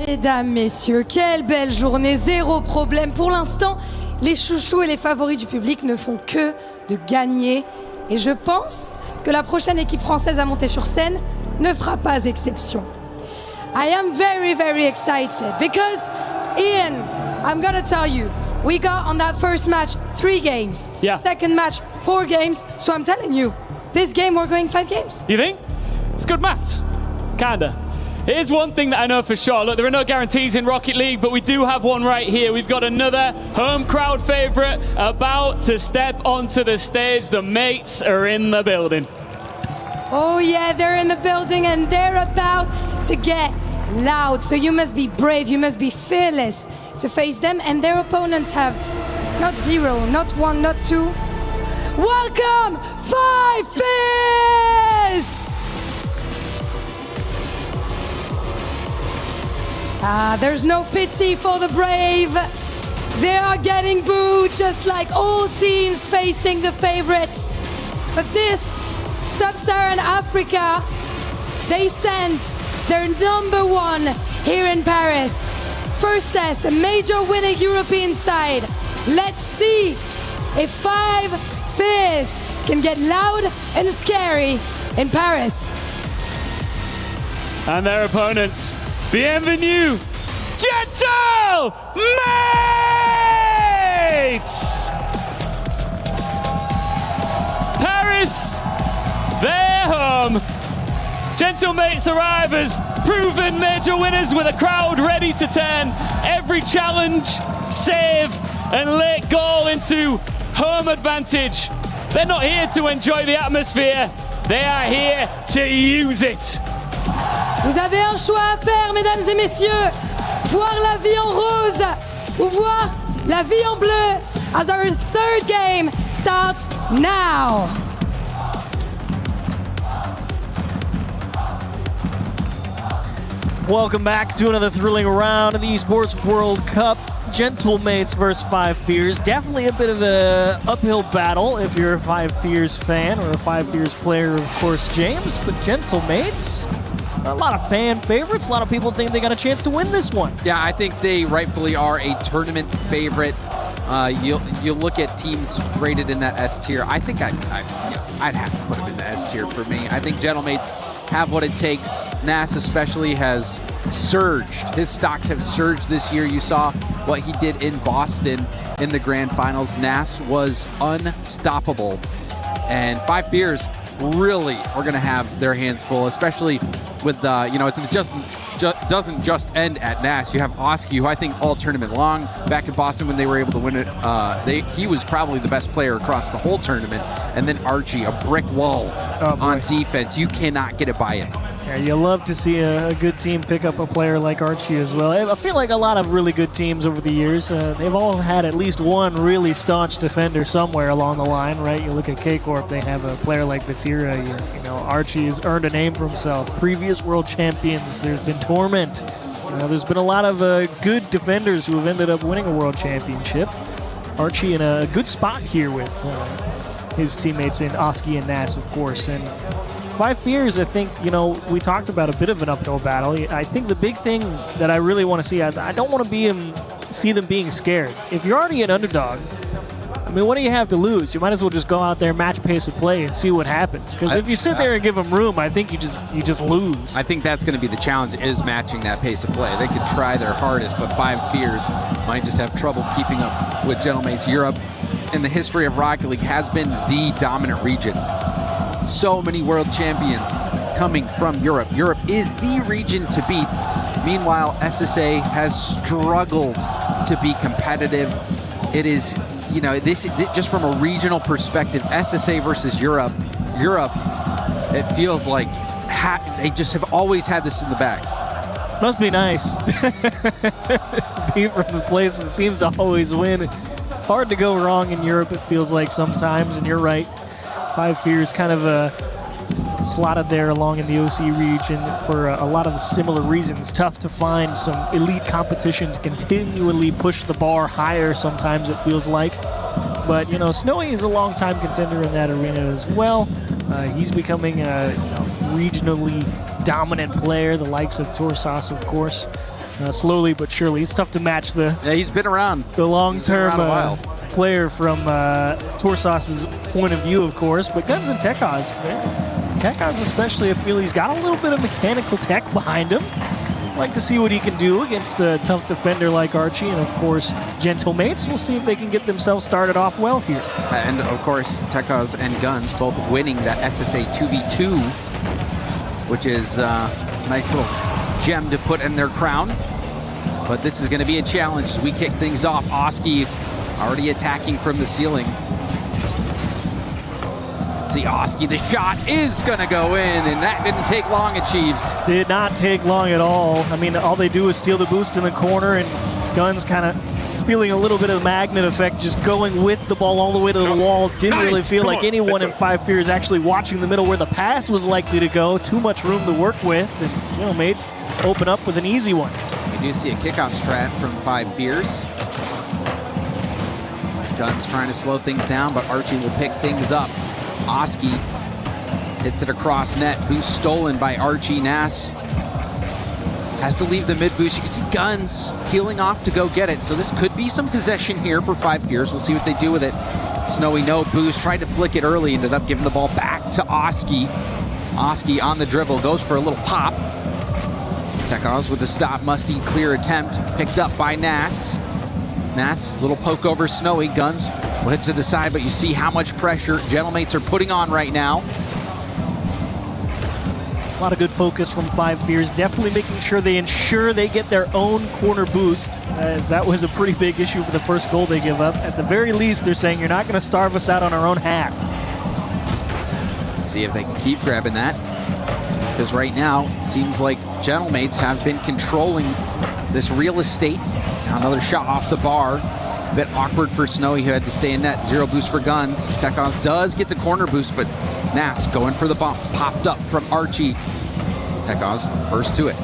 Mesdames, messieurs, quelle belle journée, 0 problème. Pour l'instant, les chouchous et les favoris du public ne font que de gagner. Et je pense que la prochaine équipe française à monter sur scène ne fera pas exception. I am very, very excited because, Ian, I'm gonna tell you, we got on that first match 3 games. Yeah. Second match 4 games. So I'm telling you, this game we're going 5 games. You think? It's good maths. Kinda. Here's one thing that I know for sure. Look, there are no guarantees in Rocket League, but we do have one right here. We've got another home crowd favorite about to step onto the stage. The mates are in the building. Oh yeah, they're in the building and they're about to get loud. So you must be brave, you must be fearless to face them. And their opponents have not 0, not 1, not 2. Welcome, 5 Fizz! There's no pity for the brave. They are getting booed just like all teams facing the favorites. But this, Sub-Saharan Africa, they sent their #1 here in Paris. First test, a major winning European side. Let's see if 5 Fizz can get loud and scary in Paris. And their opponents, bienvenue, Gentle Mates! Paris, their home. Gentle Mates arrive as proven major winners with a crowd ready to turn every challenge, save, and let go into home advantage. They're not here to enjoy the atmosphere. They are here to use it. Vous avez un choix à faire, mesdames et messieurs. Voir la vie en rose ou voir la vie en bleu as our third game starts now. Welcome back to another thrilling round of the Esports World Cup. Gentlemates versus Five Fears. Definitely a bit of an uphill battle if you're a Five Fears fan or a Five Fears player, of course, James. But Gentlemates, a lot of fan favorites. A lot of people think they got a chance to win this one. Yeah, I think they rightfully are a tournament favorite. You look at teams rated in that S tier. I think I'd have to put them in the S tier for me. I think Gentlemates have what it takes. Nas especially has surged. His stocks have surged this year. You saw what he did in Boston in the grand finals. Nas was unstoppable. And Five Fears really are going to have their hands full, especially with, it doesn't just end at Nas. You have Oski, who I think all tournament long, back in Boston when they were able to win it, he was probably the best player across the whole tournament. And then Archie, a brick wall on defense. You cannot get it by him. Yeah, you love to see a good team pick up a player like Archie as well. I feel like a lot of really good teams over the years, they've all had at least one really staunch defender somewhere along the line, right? You look at K-Corp, they have a player like Batira. You know, Archie has earned a name for himself. Previous world champions, there's been Torment. There's been a lot of good defenders who have ended up winning a world championship. Archie in a good spot here with his teammates in Oski and Nas, of course. And Five Fears, I think, we talked about a bit of an uphill battle. I think the big thing that I really want to see, I don't want to see them being scared. If you're already an underdog, I mean, what do you have to lose? You might as well just go out there, match pace of play, and see what happens. Because if you sit there and give them room, I think you just lose. I think that's going to be the challenge, is matching that pace of play. They could try their hardest, but Five Fears might just have trouble keeping up with Gentlemates. Europe, in the history of Rocket League, has been the dominant region. So many world champions coming from Europe. Europe is the region to beat. Meanwhile, SSA has struggled to be competitive. It is, this just from a regional perspective, SSA versus Europe, it feels like they just have always had this in the bag. Must be nice to be from the place that seems to always win. Hard to go wrong in Europe, it feels like sometimes, and you're right. Five Fears kind of slotted there along in the OC region for a lot of similar reasons. Tough to find some elite competition to continually push the bar higher sometimes, it feels like. But, Snowy is a long-time contender in that arena as well. He's becoming a regionally dominant player, the likes of Torsas, of course. Slowly but surely. It's tough to match he's been around. The long-term player from Torsas's point of view, of course. But Guns and Tekaz, Tekaz especially, I feel he's got a little bit of mechanical tech behind him. Like to see what he can do against a tough defender like Archie, and of course, Gentlemates. We'll see if they can get themselves started off well here. And of course, Tekaz and Guns both winning that SSA 2v2, which is a nice little gem to put in their crown. But this is going to be a challenge as we kick things off. Oski already attacking from the ceiling. See, Oski, the shot is going to go in, and that didn't take long, Achieves. Did not take long at all. I mean, all they do is steal the boost in the corner, and Guns kind of feeling a little bit of magnet effect, just going with the ball all the way to the wall. Didn't really feel like anyone in Five Fears actually watching the middle where the pass was likely to go. Too much room to work with, and Gentlemates open up with an easy one. We do see a kickoff strat from Five Fears. Guns trying to slow things down, but Archie will pick things up. Oski hits it across net. Boost stolen by Archie. Nas has to leave the mid boost. You can see Guns peeling off to go get it. So this could be some possession here for Five Fears. We'll see what they do with it. Snowy, no boost. Tried to flick it early. Ended up giving the ball back to Oski. Oski on the dribble. Goes for a little pop. Tekaz with the stop. Musty clear attempt. Picked up by Nas. Nas, little poke over Snowy. Guns will hit to the side, but you see how much pressure Gentlemates are putting on right now. A lot of good focus from Five Fears. Definitely making sure they ensure they get their own corner boost, as that was a pretty big issue for the first goal they give up. At the very least, they're saying you're not going to starve us out on our own half. See if they can keep grabbing that. Because right now, it seems like Gentlemates have been controlling this real estate. Now another shot off the bar. A bit awkward for Snowy, who had to stay in net. 0 boost for Guns. Tekos does get the corner boost, but Nas going for the bump. Popped up from Archie. Tekos first to it.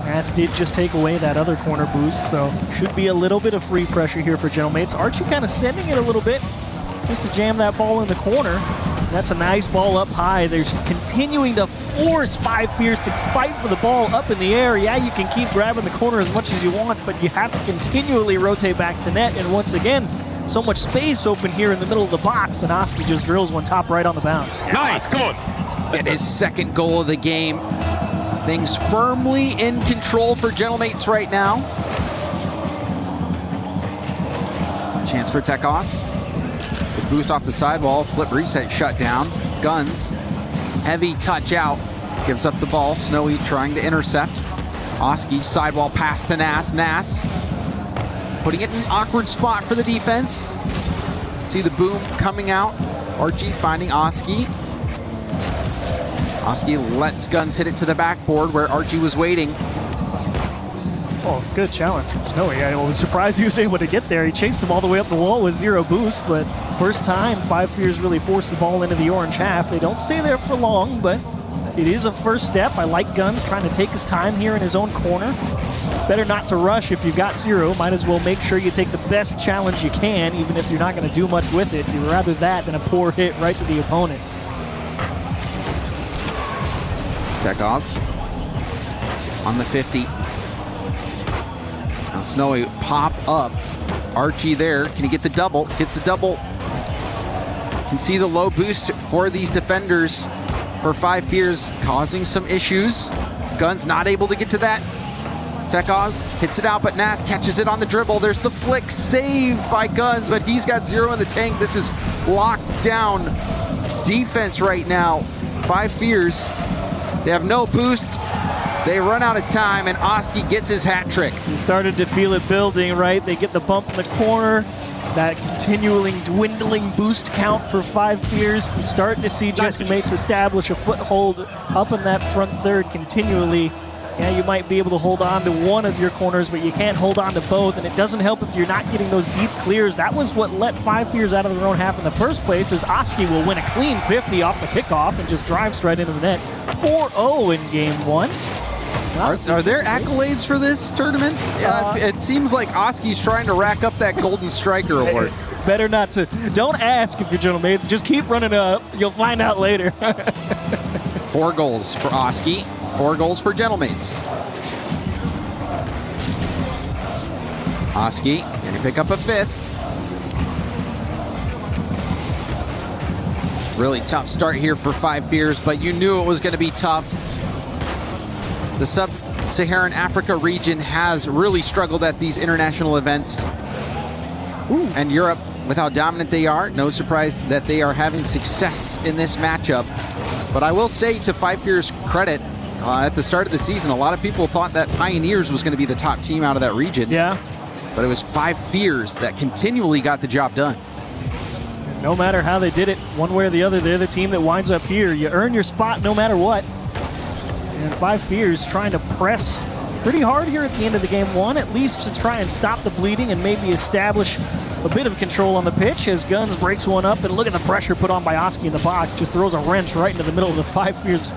Nas did just take away that other corner boost, so should be a little bit of free pressure here for Gentlemates. Archie kind of sending it a little bit just to jam that ball in the corner. That's a nice ball up high. They're continuing to force Five Fears to fight for the ball up in the air. Yeah, you can keep grabbing the corner as much as you want, but you have to continually rotate back to net. And once again, so much space open here in the middle of the box, and Oski just drills one top right on the bounce. Nice, come on. Get his second goal of the game. Things firmly in control for Gentlemates right now. Chance for Tekos. The boost off the sidewall, flip reset shut down. Guns, heavy touch out, gives up the ball. Snowy trying to intercept. Oski, sidewall pass to Nas. Nas putting it in an awkward spot for the defense. See the boom coming out. Archie finding Oski. Oski lets Guns hit it to the backboard where Archie was waiting. Oh, good challenge from Snowy. I was surprised he was able to get there. He chased him all the way up the wall with 0 boost, but first time Five Fears really forced the ball into the orange half. They don't stay there for long, but it is a first step. I like Guns trying to take his time here in his own corner. Better not to rush if you've got 0. Might as well make sure you take the best challenge you can, even if you're not going to do much with it. You'd rather that than a poor hit right to the opponent. Tekos on the 50. Now Snowy pop up. Archie there. Can he get the double? Gets the double. Can see the low boost for these defenders for Five Fears, causing some issues. Guns not able to get to that. Tekos hits it out, but Nas catches it on the dribble. There's the flick, saved by Guns, but he's got 0 in the tank. This is locked down defense right now. Five Fears, they have no boost. They run out of time, and Oski gets his hat trick. He started to feel it building, right? They get the bump in the corner. That continuing dwindling boost count for Five Fears. You're starting to see Gentlemates establish a foothold up in that front third continually. Yeah, you might be able to hold on to one of your corners, but you can't hold on to both, and it doesn't help if you're not getting those deep clears. That was what let Five Fears out of their own half in the first place, as Oski will win a clean 50 off the kickoff and just drive straight into the net. 4-0 in game 1. Are there accolades for this tournament? It seems like Oski's trying to rack up that Golden Striker award. Better not to. Don't ask if you're Gentlemates. Just keep running up. You'll find out later. 4 goals for Oski. 4 goals for Gentlemates. Oski, can he pick up a 5th? Really tough start here for Five Fears, but you knew it was going to be tough. The Sub-Saharan Africa region has really struggled at these international events. And Europe, with how dominant they are, no surprise that they are having success in this matchup. But I will say, to Five Fears' credit, at the start of the season, a lot of people thought that Pioneers was going to be the top team out of that region. Yeah. But it was Five Fears that continually got the job done. No matter how they did it, one way or the other, they're the team that winds up here. You earn your spot no matter what. And Five Fears trying to press pretty hard here at the end of the game 1, at least to try and stop the bleeding and maybe establish a bit of control on the pitch as Guns breaks one up. And look at the pressure put on by Oski in the box. Just throws a wrench right into the middle of the Five Fears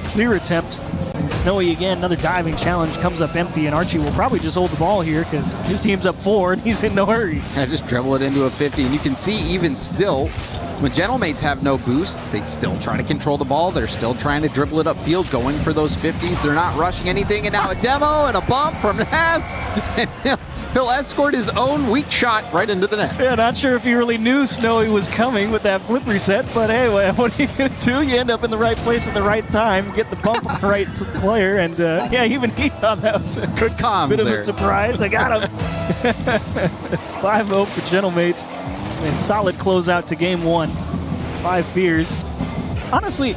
clear attempt. And Snowy again, another diving challenge, comes up empty, and Archie will probably just hold the ball here because his team's up 4 and he's in no hurry. Yeah, just dribble it into a 50, and you can see even still, when Gentlemates have no boost, they still try to control the ball. They're still trying to dribble it upfield, going for those 50s. They're not rushing anything, and now a demo and a bump from Nas. And he'll escort his own weak shot right into the net. Yeah, not sure if he really knew Snowy was coming with that flip reset, but anyway, what are you going to do? You end up in the right place at the right time, get the bump on the right player, and yeah, even he thought that was a good comms bit of there. a surprise. I got him. 5-0 for Gentlemates. A solid closeout to game 1. Five Fears. Honestly,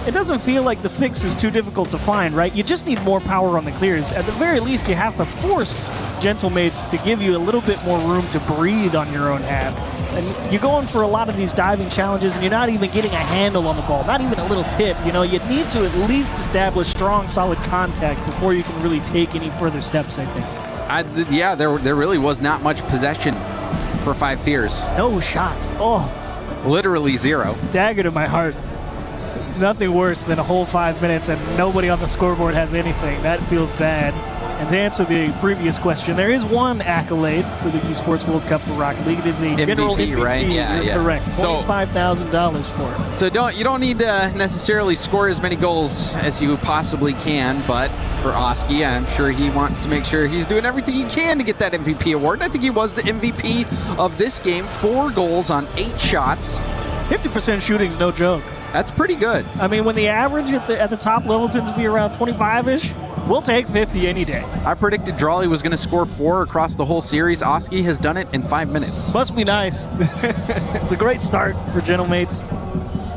it doesn't feel like the fix is too difficult to find, right? You just need more power on the clears. At the very least, you have to force Gentlemates to give you a little bit more room to breathe on your own half. And you're going for a lot of these diving challenges, and you're not even getting a handle on the ball, not even a little tip. You know, you need to at least establish strong, solid contact before you can really take any further steps, I think. Yeah, there really was not much possession for Five Fears. No shots. Oh. Literally zero. Dagger to my heart. Nothing worse than a whole 5 minutes and nobody on the scoreboard has anything. That feels bad. And to answer the previous question, there is one accolade for the Esports World Cup for Rocket League. It is a general MVP, right? Yeah. Correct. So $25,000 for it. So you don't need to necessarily score as many goals as you possibly can, but for Oski, I'm sure he wants to make sure he's doing everything he can to get that MVP award. I think he was the MVP of this game. 4 goals on 8 shots. 50% shooting's no joke. That's pretty good. I mean, when the average at the top level tends to be around 25-ish, we'll take 50 any day. I predicted Drawley was going to score 4 across the whole series. Oski has done it in 5 minutes. Must be nice. It's a great start for Gentlemates.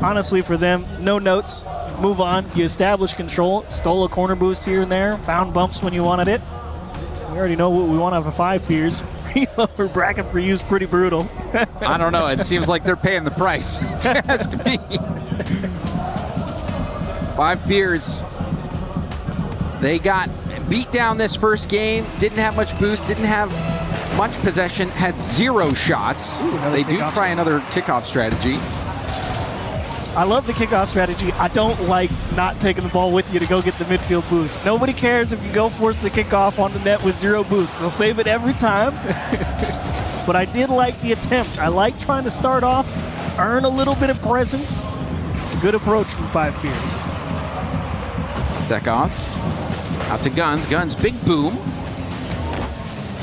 Honestly, for them, no notes. Move on. You establish control. Stole a corner boost here and there. Found bumps when you wanted it. We already know what we want out of 5 Fears. Lower bracket for you is pretty brutal. I don't know. It seems like they're paying the price. Ask me. 5 Fears. They got beat down this first game. Didn't have much boost. Didn't have much possession. Had 0 shots. They do try another kickoff strategy. I love the kickoff strategy. I don't like not taking the ball with you to go get the midfield boost. Nobody cares if you go force the kickoff on the net with 0 boost. They'll save it every time. But I did like the attempt. I like trying to start off, earn a little bit of presence. It's a good approach from 5 Fears. Tekos out to Guns. Guns, big boom.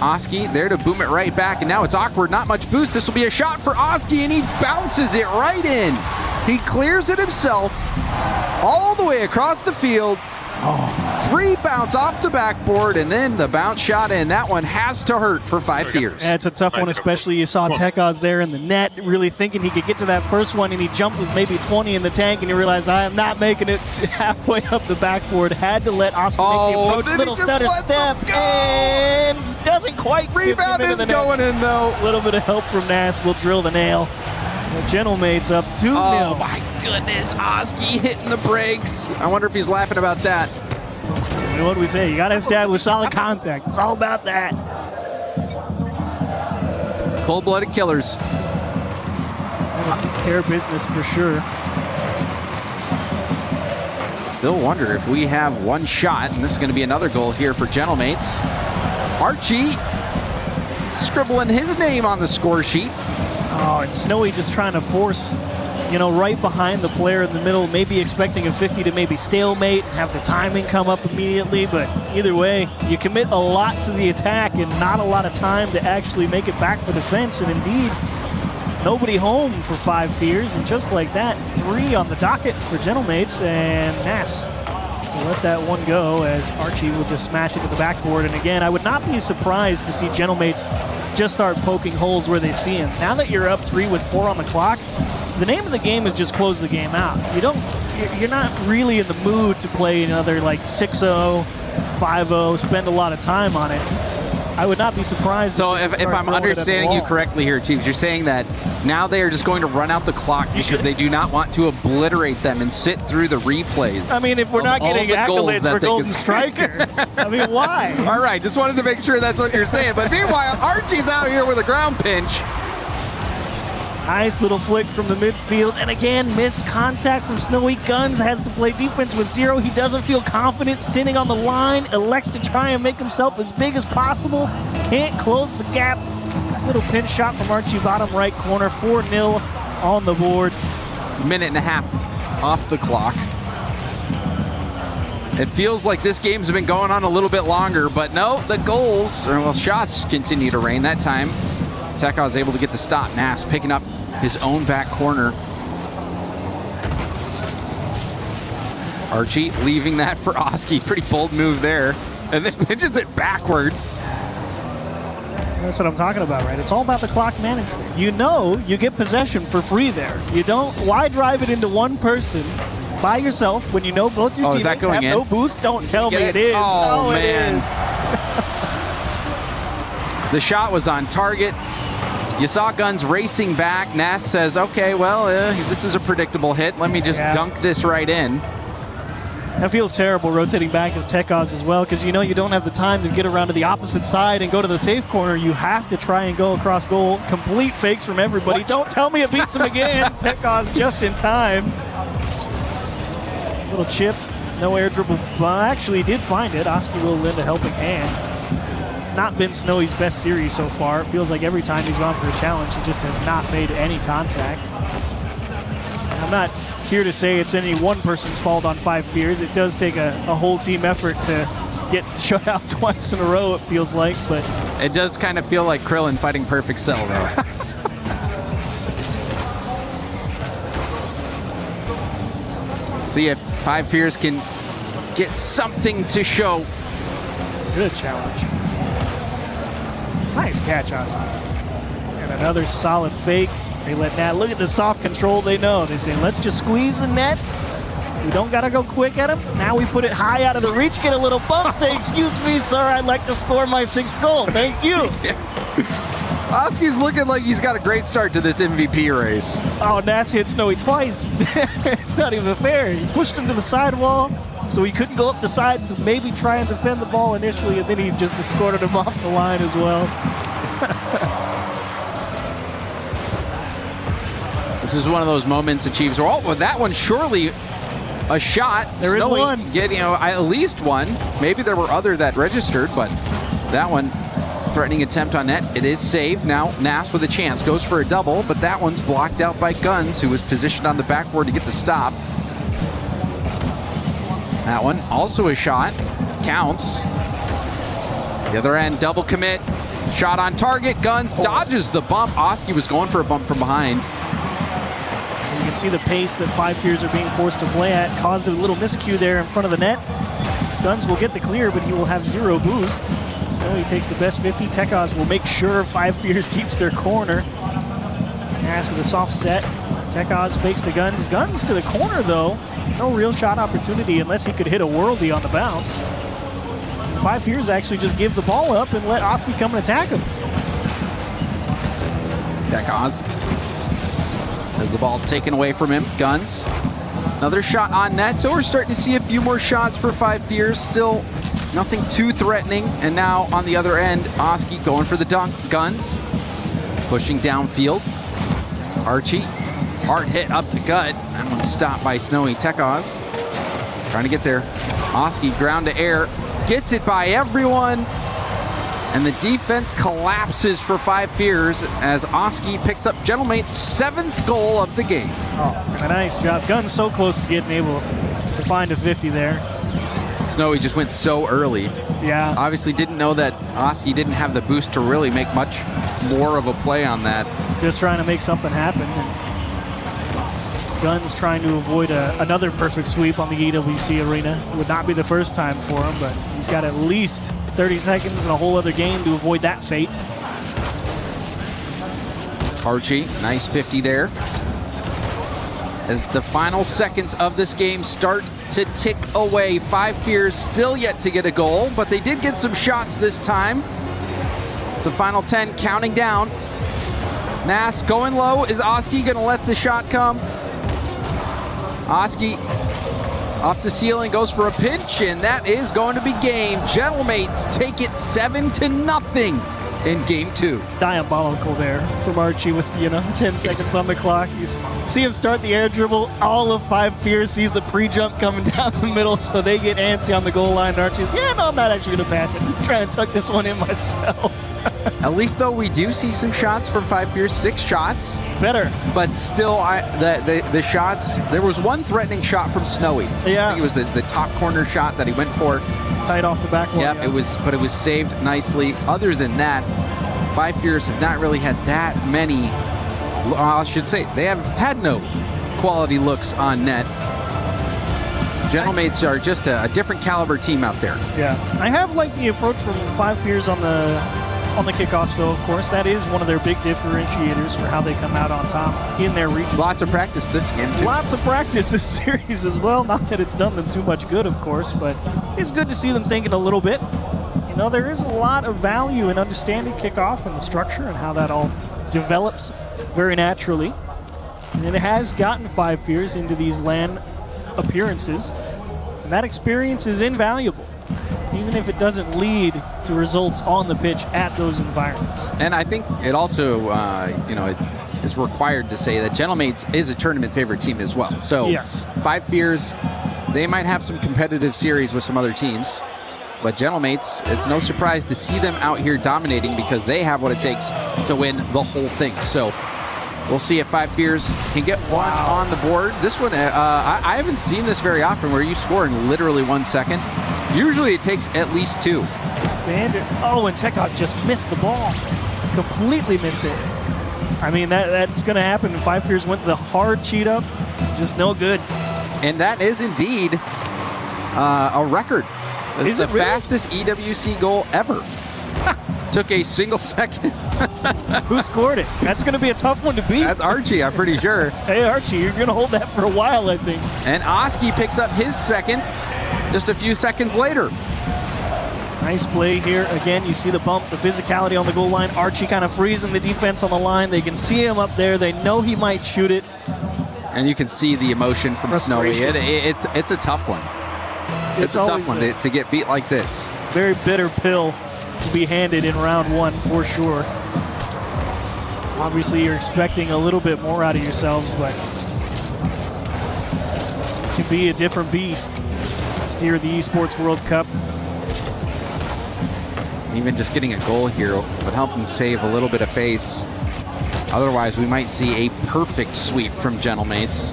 Oski there to boom it right back, and now it's awkward. Not much boost. This will be a shot for Oski, and he bounces it right in. He clears it himself all the way across the field. Free bounce off the backboard, and then the bounce shot in. That one has to hurt for 5 Fears. Yeah, it's a tough one, especially you saw Tekos there in the net, really thinking he could get to that first one, and he jumped with maybe 20 in the tank, and he realized, I am not making it halfway up the backboard. Had to let Oscar make the approach. Little stutter step, and doesn't quite rebound is going in, though. A little bit of help from Nass will drill the nail. The Gentlemates up 2-0. Oh, my goodness. Oski hitting the brakes. I wonder if he's laughing about that. What do we say? You got to establish solid contact. It's all about that. Cold-blooded killers. Fair business for sure. Still wonder if we have one shot, and this is going to be another goal here for Gentlemates. Archie scribbling his name on the score sheet. Oh, and Snowy just trying to force, right behind the player in the middle, maybe expecting a 50 to maybe stalemate and have the timing come up immediately. But either way, you commit a lot to the attack and not a lot of time to actually make it back for defense. And indeed, nobody home for 5 Fears. And just like that, 3 on the docket for Gentlemates. And Nass will let that one go as Archie will just smash it to the backboard. And again, I would not be surprised to see Gentlemates just start poking holes where they see him. Now that you're up 3 with 4 on the clock, the name of the game is just close the game out. You're not really in the mood to play another like 6-0, 5-0, spend a lot of time on it. I would not be surprised. So if I'm understanding you correctly here, Chiefs, you're saying that now they are just going to run out the clock because they do not want to obliterate them and sit through the replays. I mean, if we're not getting accolades for Golden Striker, I mean, why? All right, just wanted to make sure that's what you're saying. But meanwhile, Archie's out here with a ground pinch. Nice little flick from the midfield. And again, missed contact from Snowy. Guns has to play defense with 0. He doesn't feel confident sitting on the line. Elects to try and make himself as big as possible. Can't close the gap. Little pinch shot from Archie, bottom right corner. 4-0 on the board. Minute and a half off the clock. It feels like this game's been going on a little bit longer, but no, the goals, or well, shots continue to rain. That time, Tekos able to get the stop. Nass picking up his own back corner. Archie leaving that for Oski. Pretty bold move there. And then pinches it backwards. That's what I'm talking about, right? It's all about the clock management. You get possession for free there. You don't, why drive it into one person by yourself when you know both your is that teammates going have no in? boost. Don't tell me Get it is. Oh, man. It is. The shot was on target. You saw Guns racing back. Nass says, okay, well, this is a predictable hit. Let me just dunk this right in. That feels terrible rotating back as Tekaz as well, because you know you don't have the time to get around to the opposite side and go to the safe corner. You have to try and go across goal. Complete fakes from everybody. Don't tell me it beats him again. Tekaz just in time. Little chip, no air dribble, but actually he did find it. Oski will lend a helping hand. Not been Snowy's best series so far. It feels like every time he's gone for a challenge, he just has not made any contact. I'm not here to say it's any one person's fault on 5 Fears. It does take a whole team effort to get shut out twice in a row, it feels like, but it does kind of feel like Krillin fighting Perfect Cell, though. See if 5 Fears can get something to show. Good challenge. Nice catch, Oski. And another solid fake. They let Nat look at the soft control they know. They say, let's just squeeze the net. We don't got to go quick at him. Now we put it high out of the reach, get a little bump, say, excuse me, sir, I'd like to score my 6th goal. Thank you. Oski's looking like he's got a great start to this MVP race. Oh, Nat's hit Snowy twice. It's not even fair. He pushed him to the sidewall, so he couldn't go up the side to maybe try and defend the ball initially, and then he just escorted him off the line as well. This is one of those moments that Chiefs are, oh, well, that one surely a shot. There is one. Get, at least one. Maybe there were other that registered, but that one, threatening attempt on net. It is saved. Now Nass with a chance. Goes for a double, but that one's blocked out by Guns, who was positioned on the backboard to get the stop. That one, also a shot. Counts. The other end, double commit. Shot on target. Guns dodges the bump. Oski was going for a bump from behind. You can see the pace that 5 Fears are being forced to play at. Caused a little miscue there in front of the net. Guns will get the clear, but he will have 0 boost. Snowy takes the best 50. Tekaz will make sure 5 Fears keeps their corner. Nass with a soft set. Tekaz fakes to Guns. Guns to the corner, though. No real shot opportunity unless he could hit a worldie on the bounce. 5 Fears actually just give the ball up and let Oski come and attack him. Tekaz has the ball taken away from him. Guns. Another shot on net. So we're starting to see a few more shots for 5 Fears. Still nothing too threatening. And now on the other end, Oski going for the dunk. Guns pushing downfield. Archie, hard hit up the gut. That one's stopped by Snowy. Tekaz trying to get there. Oski ground to air. Gets it by everyone. And the defense collapses for 5 Fears as Oski picks up Gentlemate's 7th goal of the game. Oh, and a nice job. Guns so close to getting able to find a 50 there. Snowy just went so early. Yeah. Obviously didn't know that Oski didn't have the boost to really make much more of a play on that. Just trying to make something happen. Guns trying to avoid another perfect sweep on the EWC arena. It would not be the first time for him, but he's got at least 30 seconds and a whole other game to avoid that fate. Archie, nice 50 there. As the final seconds of this game start to tick away, 5 Fears still yet to get a goal, but they did get some shots this time. It's the final 10 counting down. Nass going low. Is Oski gonna let the shot come? Oski off the ceiling, goes for a pinch, and that is going to be game. Gentlemates take it 7-0 in game 2. Diabolical there from Archie with, 10 seconds on the clock. You see him start the air dribble. All of 5 Fears sees the pre-jump coming down the middle, so they get antsy on the goal line. Archie's, yeah, no, I'm not actually going to pass it. I'm trying to tuck this one in myself. At least, though, we do see some shots from 5 Fears, 6 shots. Better. But still, the shots, there was one threatening shot from Snowy. Yeah. I think it was the top corner shot that he went for. Tight off the back wall. Yep, yeah. But it was saved nicely. Other than that, 5 Fears have not really had that many, I should say, they have had no quality looks on net. Gentlemates are just a different caliber team out there. Yeah. I have liked the approach from 5 Fears on the on the kickoffs, though, of course. That is one of their big differentiators for how they come out on top in their region. Lots of practice this game, too. Lots of practice this series as well. Not that it's done them too much good, of course, but it's good to see them thinking a little bit. You know, there is a lot of value in understanding kickoff and the structure and how that all develops very naturally. And it has gotten Five Fears into these LAN appearances, and that experience is invaluable, even if it doesn't lead to results on the pitch at those environments. And I think it also, it is required to say that Gentlemates is a tournament favorite team as well. So yes. Five Fears, they might have some competitive series with some other teams, but Gentlemates, it's no surprise to see them out here dominating because they have what it takes to win the whole thing. So we'll see if Five Fears can get one on the board. This one, I haven't seen this very often where you score in literally 1 second. Usually it takes at least 2. Standard. Oh, and Tekos just missed the ball. Completely missed it. I mean, that's going to happen. Five Fears went the hard cheat up. Just no good. And that is indeed a record. It's the fastest EWC goal ever. Took a single second. Who scored it? That's going to be a tough one to beat. That's Archie, I'm pretty sure. Hey, Archie, you're going to hold that for a while, I think. And Oski picks up his second just a few seconds later. Nice play here. Again, you see the bump, the physicality on the goal line. Archie kind of freezing the defense on the line. They can see him up there. They know he might shoot it. And you can see the emotion from Snowy. It's a tough one. It's a tough one to get beat like this. Very bitter pill to be handed in round one for sure. Obviously, you're expecting a little bit more out of yourselves, but it can be a different beast here at the Esports World Cup. Even just getting a goal here would help them save a little bit of face. Otherwise, we might see a perfect sweep from Gentlemates.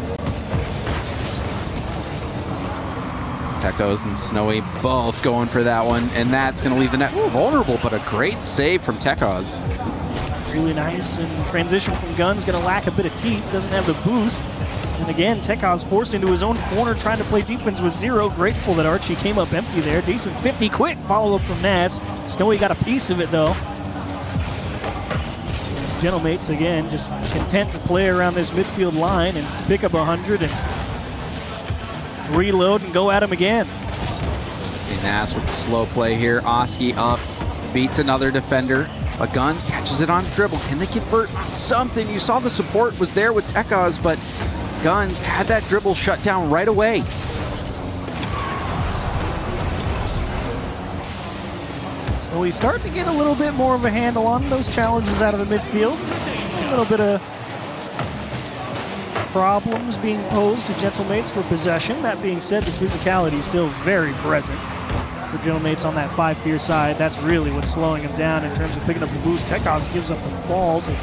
Tekos and Snowy both going for that one, and that's going to leave the net vulnerable, but a great save from Tekos. Really nice, and transition from Guns going to lack a bit of teeth, doesn't have the boost. And again, Tekos forced into his own corner, trying to play defense with 0. Grateful that Archie came up empty there. Decent 50, quick follow-up from Naz. Snowy got a piece of it, though. Gentlemates, again, just content to play around this midfield line and pick up 100 and reload and go at him again. Let's see Naz with the slow play here. Oski up, beats another defender. But Guns catches it on dribble. Can they convert on something? You saw the support was there with Tekos, but Guns had that dribble shut down right away. So he's starting to get a little bit more of a handle on those challenges out of the midfield. A little bit of problems being posed to Gentlemates for possession. That being said, the physicality is still very present for Gentlemates on that Five Fear side. That's really what's slowing him down in terms of picking up the boost. Tekos gives up the ball to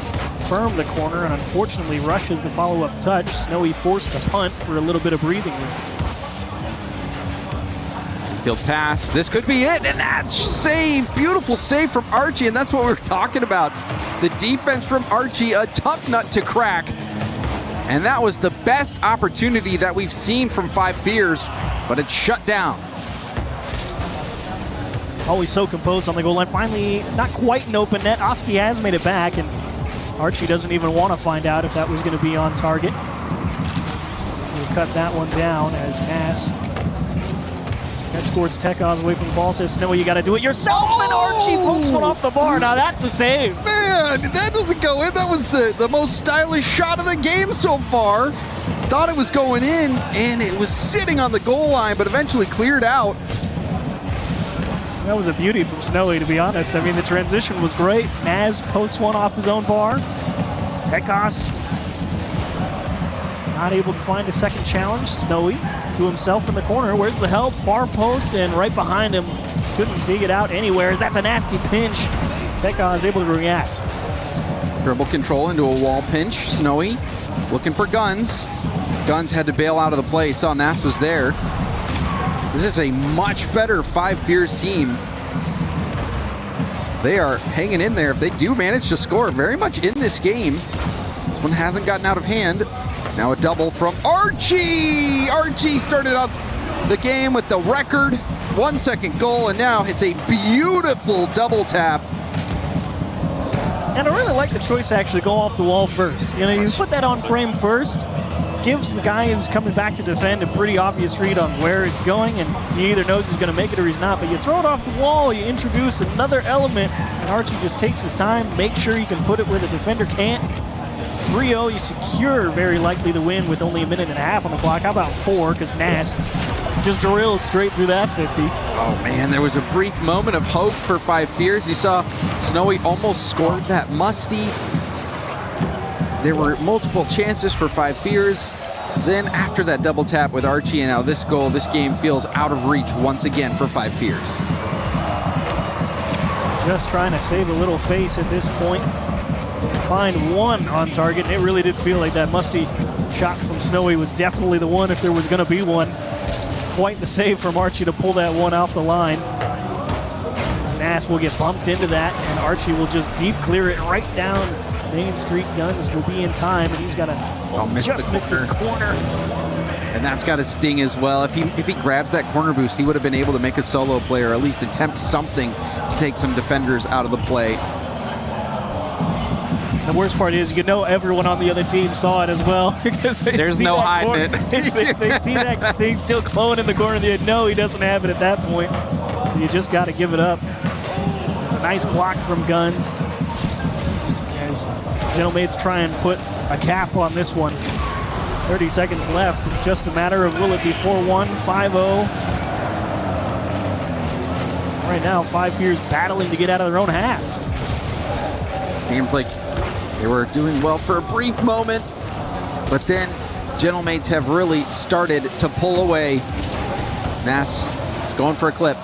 firm the corner and unfortunately rushes the follow-up touch. Snowy forced to punt for a little bit of breathing room. Field pass, this could be it, and that's save, beautiful save from Archie, and that's what we're talking about. The defense from Archie, a tough nut to crack, and that was the best opportunity that we've seen from Five Fears, but it's shut down. Always so composed on the goal line. Finally, not quite an open net. Oski has made it back, and Archie doesn't even want to find out if that was going to be on target. We'll cut that one down as Nass escorts Tekos away from the ball, says, Snowy, you got to do it yourself, and Archie pokes one off the bar. Now that's a save. Man, that doesn't go in. That was the most stylish shot of the game so far. Thought it was going in, and it was sitting on the goal line, but eventually cleared out. That was a beauty from Snowy, to be honest. I mean, the transition was great. Naz pokes one off his own bar. Tekos not able to find a second challenge. Snowy to himself in the corner. Where's the help? Far post, and right behind him. Couldn't dig it out anywhere. That's a nasty pinch. Tekos able to react. Dribble control into a wall pinch. Snowy looking for Guns. Guns had to bail out of the play. Saw Naz was there. This is a much better Five Fears team. They are hanging in there. If they do manage to score very much in this game, this one hasn't gotten out of hand. Now a double from Archie. Archie started up the game with the record 1 second goal, and now it's a beautiful double tap And I really like the choice to actually go off the wall first. You know, you put that on frame first, gives the guy who's coming back to defend a pretty obvious read on where it's going, and he either knows he's going to make it or he's not. But you throw it off the wall, you introduce another element, and Archie just takes his time, make sure he can put it where the defender can't. 3-0, you secure very likely the win with only a minute and a half on the clock. How about 4? Because Nas just drilled straight through that 50. Oh man, there was a brief moment of hope for Five Fears. You saw Snowy almost scored that musty. There were multiple chances for Five Fears. Then after that double tap with Archie and now this goal, this game feels out of reach once again for Five Fears. Just trying to save a little face at this point. Find one on target, and it really did feel like that musty shot from Snowy was definitely the one if there was going to be one. Quite the save from Archie to pull that one off the line. Nas will get bumped into that, and Archie will just deep clear it right down Main Street. Guns will be in time, and he's got to just missed his corner. And that's got to sting as well. If he grabs that corner boost, he would have been able to make a solo play or at least attempt something to take some defenders out of the play. The worst part is, you know, everyone on the other team saw it as well. Because there's no hiding it. they see that thing still glowing in the corner. They know he doesn't have it at that point. So you just got to give it up. It's a nice block from Guns. As Gentlemates try and put a cap on this one. 30 seconds left. It's just a matter of will it be 4-1, 5-0. Right now, Five Fears battling to get out of their own half. Seems like they were doing well for a brief moment, but then Gentlemates have really started to pull away. Nas is going for a clip.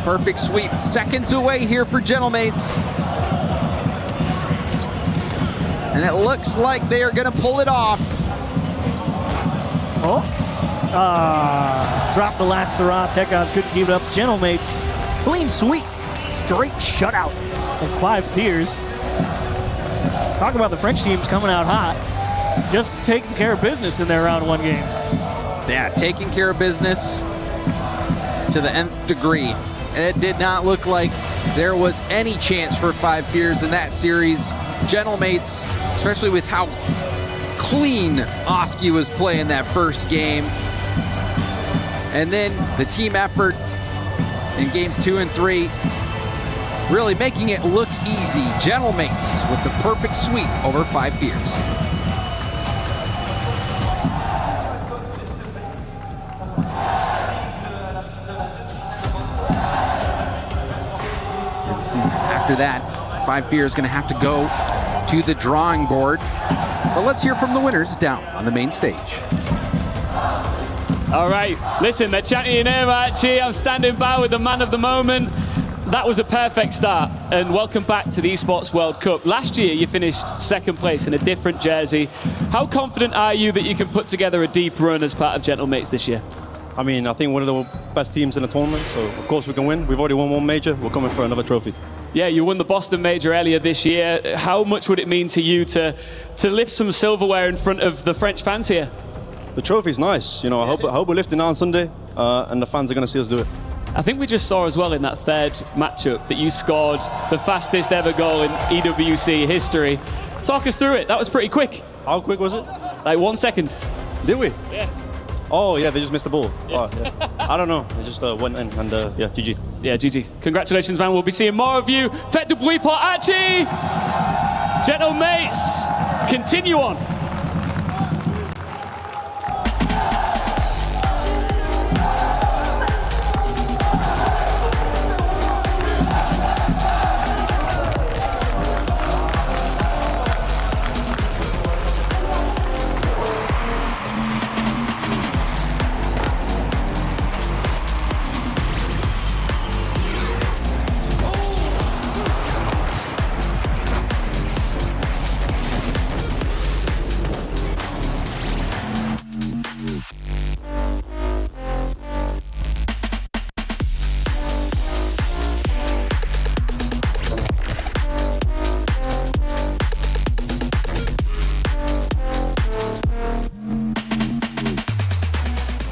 Perfect sweep, seconds away here for Gentlemates. And it looks like they are going to pull it off. Dropped the last Sarah. Tech Gods couldn't keep it up. Gentlemates, clean sweep, straight shutout. And Five Fears. Talk about the French teams coming out hot. Just taking care of business in their round 1 games. Yeah, taking care of business to the nth degree. And it did not look like there was any chance for Five Fears in that series. Gentlemates, especially with how clean Oski was playing that first game. And then the team effort in games 2 and 3. Really making it look easy. Gentlemates with the perfect sweep over Five Fears. And after that, Five Fears is going to have to go to the drawing board. But let's hear from the winners down on the main stage. All right, listen, they're chanting your name, Archie. I'm standing by with the man of the moment. That was a perfect start, and welcome back to the Esports World Cup. Last year, you finished second place in a different jersey. How confident are you that you can put together a deep run as part of Gentlemates this year? I mean, I think one of the best teams in the tournament, so of course we can win. We've already won 1 major. We're coming for another trophy. Yeah, you won the Boston Major earlier this year. How much would it mean to you to lift some silverware in front of the French fans here? The trophy's nice. You know, I hope we're lifting now on Sunday, and the fans are going to see us do it. I think we just saw as well in that third matchup that you scored the fastest ever goal in EWC history. Talk us through it. That was pretty quick. How quick was it? Like 1 second. Did we? Yeah. Oh, yeah, they just missed the ball. Yeah. Oh, yeah. I don't know. They just went in, and yeah, GG. Yeah, GG. Congratulations, man. We'll be seeing more of you. Faites du bruit pour Archie! Gentlemates, continue on.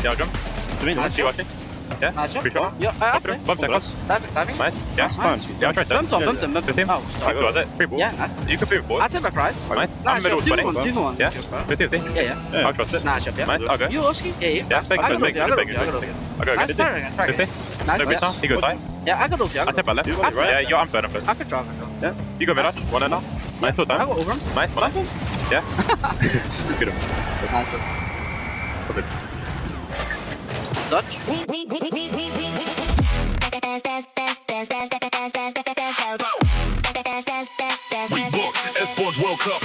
Yargım, tu viens de Attention. okay? Yeah. Pretty sure. Yeah, okay. 5 seconds. Diving. Nice. Yeah, fine. Yeah, I tried that. Bumped him. Oh, sorry. Right, was it? Free ball. Yeah, nice. You can move forward. I take back right. Nice. Nah, I'm middle do 20. one. Yeah. 50. Yeah. I trust it. Nah, yeah. Nice. Okay. You Oski? Yeah. Yeah, big. I got Nice. Nice. No big time. He goes high. Yeah, I got Oski. I tap my left. Yeah, you're I'm better. I could drive. Yeah. You go mid. One and now. Nice. Two time. I got over him. Nice. One. Yeah. Good. Nice. Good. Dutch. We booked Esports World Cup.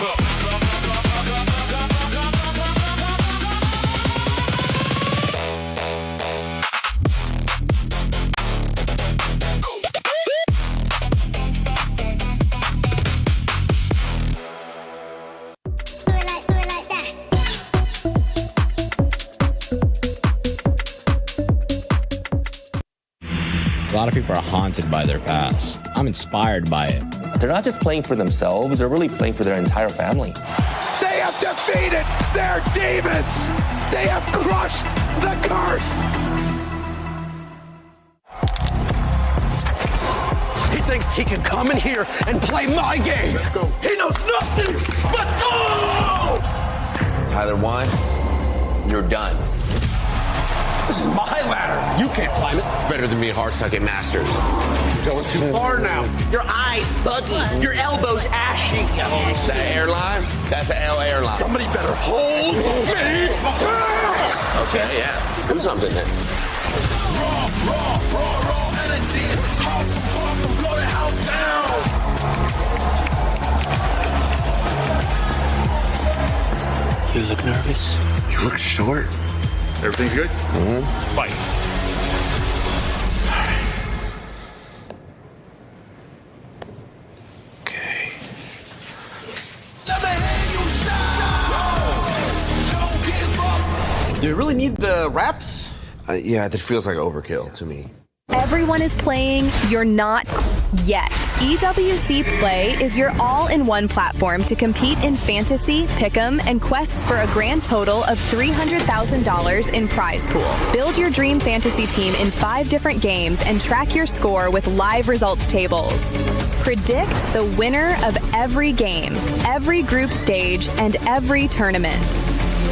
A lot of people are haunted by their past. I'm inspired by it. They're not just playing for themselves, they're really playing for their entire family. They have defeated their demons. They have crushed the curse. He thinks he can come in here and play my game. He knows nothing. Let's go! Tyler, why? You're done. This is my ladder. You can't climb it. It's better than being hard-sucking masters. You're going too far now. Your eyes buggy. Your elbows ashy. That airline? That's an L airline. Somebody better hold me. Okay, yeah. Do something then. Raw energy. Hard from blow the house down. You look nervous. You look short. Everything's good? Mm-hmm. Fight. Okay. Do you really need the wraps? Yeah, that feels like overkill to me. Everyone is playing, you're not yet. EWC Play is your all-in-one platform to compete in fantasy, pick'em, and quests for a grand total of $300,000 in prize pool. Build your dream fantasy team in 5 different games and track your score with live results tables. Predict the winner of every game, every group stage, and every tournament.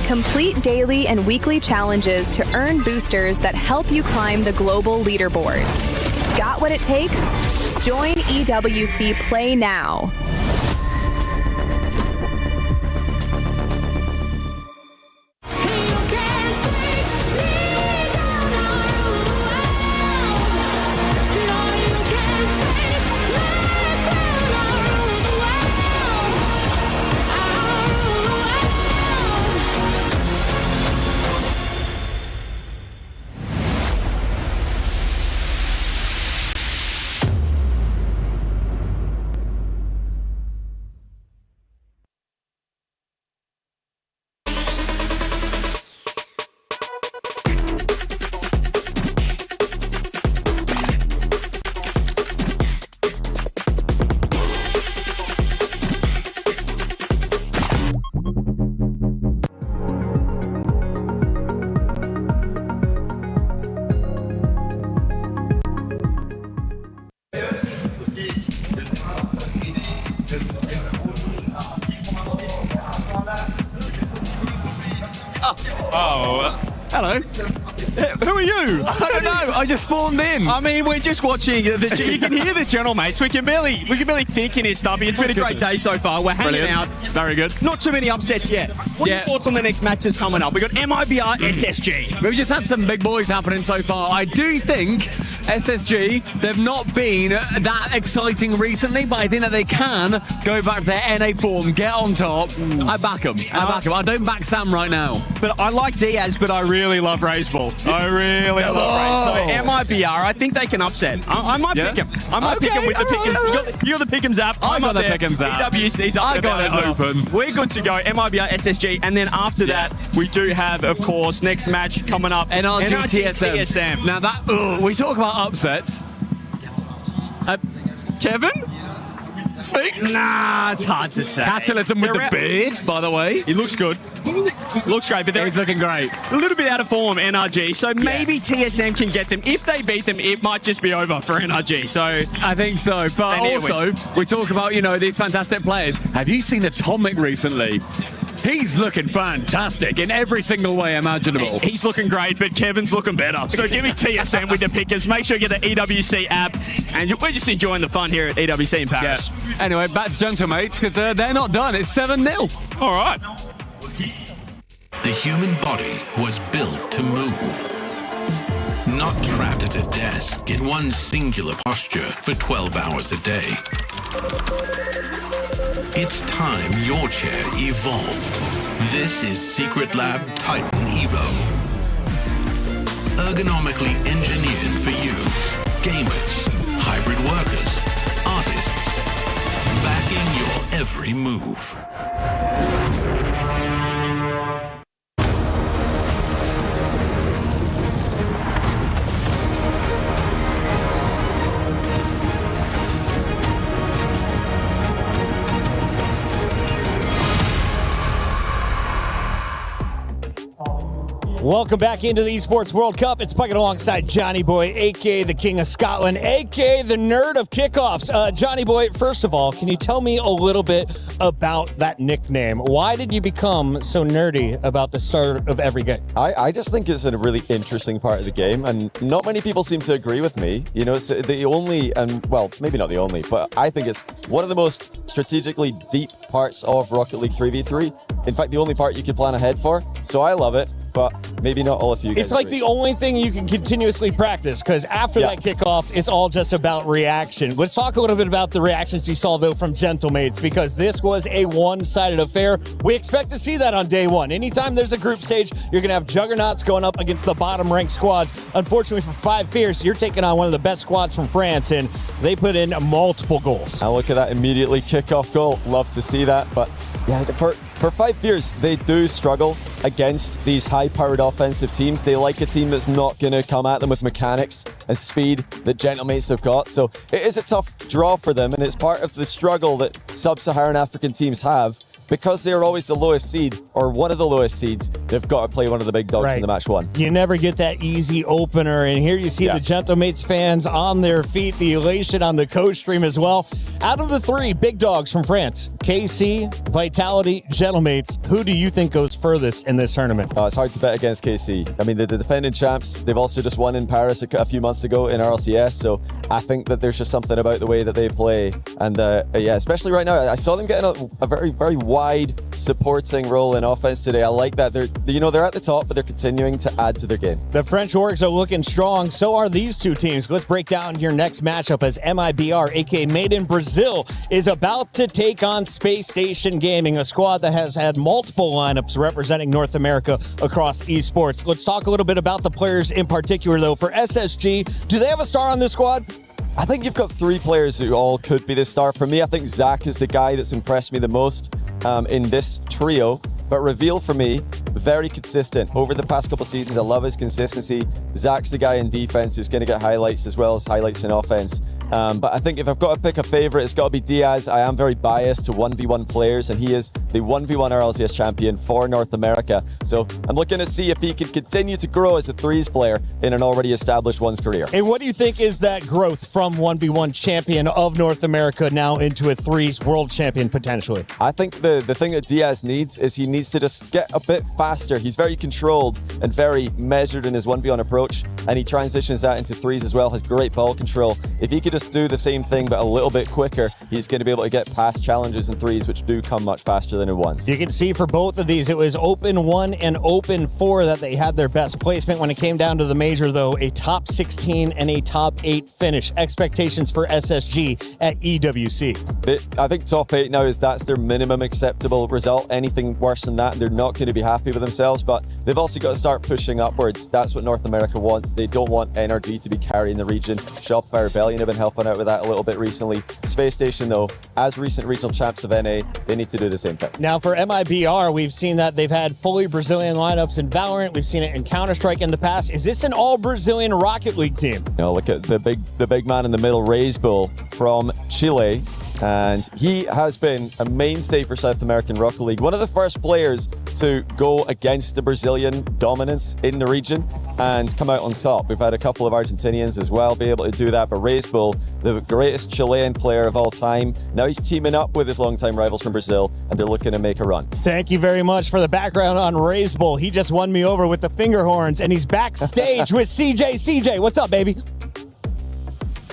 Complete daily and weekly challenges to earn boosters that help you climb the global leaderboard. Got what it takes? Join EWC Play now. Hello. Who are you? I don't know. I just spawned in. I mean, we're just watching. You can hear the general, mates. We can barely think in here, Stubby. It's been a great day so far. We're hanging out. Very good. Not too many upsets yet. What are your thoughts on the next matches coming up? We got MIBR, SSG. We've just had some big boys happening so far. I do think SSG, they've not been that exciting recently, but I think that they can go back to their NA form, get on top. I back them. I don't back Sam right now. But I like Diaz, but I really love Raiseball. I really love Raise. So MIBR, I think they can upset. I might pick him. I might pick him with the Pick'ems. You got the Pick'ems app. I got the Pick'ems app. EWC's up. I got it open. We're good to go. MIBR, SSG, and then after that, we do have, of course, next match coming up. NRG TSM. Now that we talk about upsets. Kevin? Sphinx? Nah, it's hard to say. Catalysm with the beard, by the way. He looks good. Looks great, but he's looking great. A little bit out of form, NRG. So maybe TSM can get them. If they beat them, it might just be over for NRG. So I think so. But also, we talk about, these fantastic players. Have you seen Atomic recently? He's looking fantastic in every single way imaginable. He's looking great, but Kevin's looking better. So give me TSM with the pickers. Make sure you get the EWC app. And we're just enjoying the fun here at EWC in Paris. Yeah. Anyway, back to Gentlemates, because they're not done. It's 7-0. All right. The human body was built to move. Not trapped at a desk in one singular posture for 12 hours a day. It's time your chair evolved. This is Secret Lab Titan Evo. Ergonomically engineered for you, gamers, hybrid workers, artists, backing your every move. Welcome back into the Esports World Cup. It's Puckett alongside Johnny Boy, a.k.a. the King of Scotland, a.k.a. the Nerd of Kickoffs. Johnny Boy, first of all, can you tell me a little bit about that nickname? Why did you become so nerdy about the start of every game? I just think it's a really interesting part of the game, and not many people seem to agree with me. It's the only, and well, maybe not the only, but I think it's one of the most strategically deep parts of Rocket League 3v3. In fact, the only part you can plan ahead for. So I love it, but maybe not all of you guys It's like agree. the only thing you can continuously practice, because after that kickoff, it's all just about reaction. Let's talk a little bit about the reactions you saw, though, from Gentlemates, because this was a one-sided affair. We expect to see that on day one. Anytime there's a group stage, you're going to have juggernauts going up against the bottom-ranked squads. Unfortunately for Five Fierce, you're taking on one of the best squads from France, and they put in multiple goals. And look at that immediately kickoff goal. Love to see that, but yeah, for Five Fierce, they do struggle against these high-powered offensive teams. They like a team that's not going to come at them with mechanics and speed that Gentlemates have got. So it is a tough draw for them, and it's part of the struggle that sub-Saharan African teams have. Because they're always the lowest seed, or one of the lowest seeds, they've got to play one of the big dogs in the match one. You never get that easy opener, and here you see the Gentlemates fans on their feet, the elation on the coach stream as well. Out of the three big dogs from France, KC, Vitality, Gentlemates, who do you think goes furthest in this tournament? It's hard to bet against KC. I mean, the defending champs, they've also just won in Paris a few months ago in RLCS, so I think that there's just something about the way that they play. And especially right now, I saw them getting a very, very wide supporting role in offense today. I like that. They're at the top, but they're continuing to add to their game. The French orgs are looking strong. So are these two teams. Let's break down your next matchup as MIBR, aka Made in Brazil, is about to take on Space Station Gaming, a squad that has had multiple lineups representing North America across esports. Let's talk a little bit about the players in particular, though. For SSG, do they have a star on this squad? I think you've got three players who all could be the star. For me, I think Zach is the guy that's impressed me the most in this trio. But Reveal, for me, very consistent. Over the past couple of seasons, I love his consistency. Zach's the guy in defense who's going to get highlights as well as highlights in offense. But I think if I've got to pick a favorite, it's got to be Diaz. I am very biased to 1v1 players, and he is the 1v1 RLCS champion for North America. So I'm looking to see if he can continue to grow as a threes player in an already established ones career. And what do you think is that growth from 1v1 champion of North America now into a threes world champion potentially? I think the thing that Diaz needs is he needs to just get a bit faster. He's very controlled and very measured in his 1v1 approach, and he transitions that into threes as well, has great ball control. If he could just do the same thing but a little bit quicker, he's going to be able to get past challenges in threes, which do come much faster than in ones. You can see for both of these, it was Open 1 and Open 4 that they had their best placement. When it came down to the major, though, a top 16 and a top 8 finish. Expectations for SSG at EWC. I think top 8 now that's their minimum acceptable result. Anything worse than that, they're not going to be happy with themselves, but they've also got to start pushing upwards. That's what North America wants. They don't want NRG to be carrying the region. Shopify Rebellion have been helping out with that a little bit recently. Space Station, though, as recent regional champs of NA, they need to do the same thing. Now for MIBR, we've seen that they've had fully Brazilian lineups in Valorant. We've seen it in Counter-Strike in the past. Is this an all-Brazilian Rocket League team? No, look at the big man in the middle, Raze Bull from Chile. And he has been a mainstay for South American Rocket League. One of the first players to go against the Brazilian dominance in the region and come out on top. We've had a couple of Argentinians as well be able to do that, but Bull, the greatest Chilean player of all time, now he's teaming up with his longtime rivals from Brazil, and they're looking to make a run. Thank you very much for the background on Bull. He just won me over with the finger horns, and he's backstage with CJ. CJ, what's up, baby?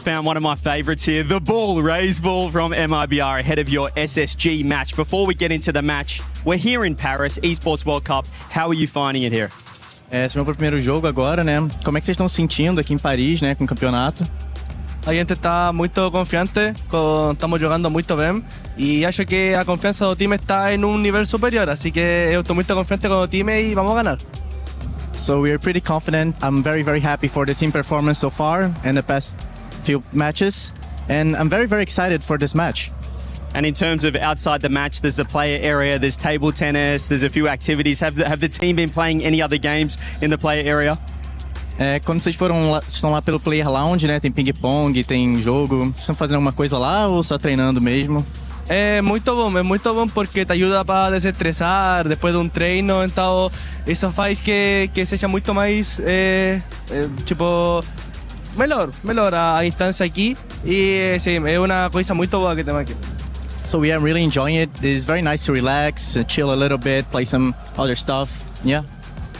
Found one of my favorites here, the Bull, Bull from mibr ahead of your SSG match. Before we get into the match, we're here in Paris, Esports World Cup. How are you finding it here? Esse é o meu primeiro jogo agora, né? Como é que vocês estão se sentindo aqui em Paris, né, com o campeonato? A gente está muito confiante, estamos jogando muito bem e acho que a confiança do time está em nível superior, así que eu estou muito confiante com o time e vamos ganhar. So we are pretty confident. I'm very, very happy for the team performance so far in the past few matches, and I'm very, very excited for this match. And in terms of outside the match, there's the player area, there's table tennis, there's a few activities. Have the team been playing any other games in the player area? Quando vocês estão lá pelo Player Lounge, né? Tem ping-pong, tem jogo. Vocês estão fazendo alguma coisa lá ou só treinando mesmo? É muito bom porque te ajuda para desestressar depois de treino, então isso faz que seja muito mais tipo melhor a instância aqui e sim, é uma coisa muito boa que temos aqui. So we are really enjoying it. It's very nice to relax, chill a little bit, play some other stuff. Yeah.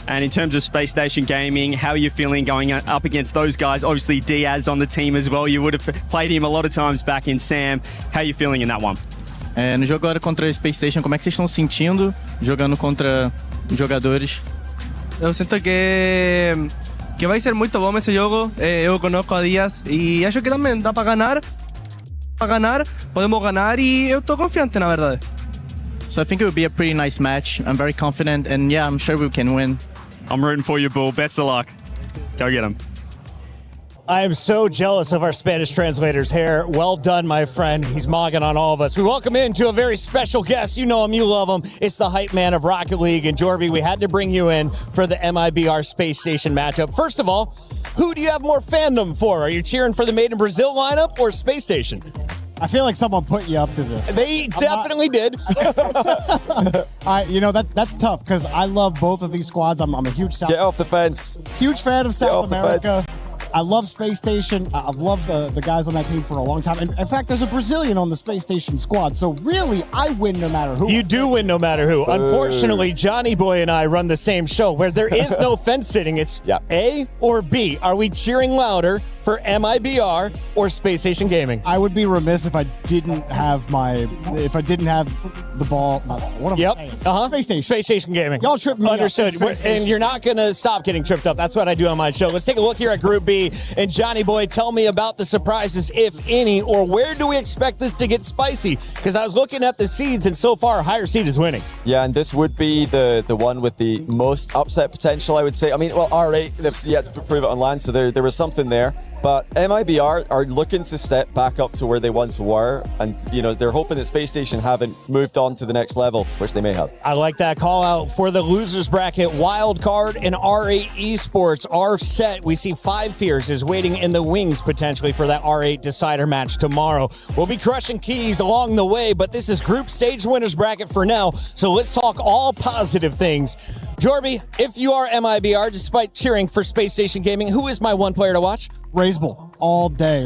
And in terms of Space Station Gaming, how are you feeling going up against those guys? Obviously Diaz on the team as well. You would have played him a lot of times back in SAM. How are you feeling in that one? No jogo agora contra a Space Station, como é que vocês estão se sentindo jogando contra jogadores? Eu sinto que vai ser muito bom esse jogo. Eu conozco a Diaz e acho que também dá para ganhar. Podemos ganhar e eu estou confiante, na verdade. So I think it would be a pretty nice match. I'm very confident and yeah, I'm sure we can win. I'm rooting for you, Bull. Best of luck. Go get him. I am so jealous of our Spanish translators here. Well done, my friend. He's mogging on all of us. We welcome in to a very special guest. You know him, you love him. It's the hype man of Rocket League. And Jorby, we had to bring you in for the mibr Space Station matchup. First of all, who do you have more fandom for? Are you cheering for the Made in Brazil lineup or Space Station? I feel like someone put you up to this. They definitely did. That's tough because I love both of these squads. I'm a huge Get off the fence. Huge fan of South America. Fence. I love Space Station. I've loved the guys on that team for a long time. And in fact, there's a Brazilian on the Space Station squad. So really, I win no matter who. You do win no matter who. Unfortunately, Johnny Boy and I run the same show where there is no fence sitting. It's A or B. Are we cheering louder for mibr or Space Station Gaming? I would be remiss if I didn't have the ball. What am I saying? Space Station. Space Station Gaming. Y'all tripped me Understood. up. And you're not going to stop getting tripped up. That's what I do on my show. Let's take a look here at Group B. And Johnny Boy, tell me about the surprises, if any, or where do we expect this to get spicy? Because I was looking at the seeds, and so far, higher seed is winning. Yeah, and this would be the one with the most upset potential, I would say. I mean, well, R8, they've yet to prove it on land, so there was something there. But mibr are looking to step back up to where they once were, and they're hoping that Space Station haven't moved on to the next level, which they may have. I like that call out for the losers bracket. Wild Card and R8 Esports are set. We see Five Fears is waiting in the wings potentially for that R8 decider match tomorrow. We'll be crushing keys along the way, but this is group stage winners bracket for now. So let's talk all positive things. Jorby, if you are mibr, despite cheering for Space Station Gaming, who is my one player to watch? Bull all day.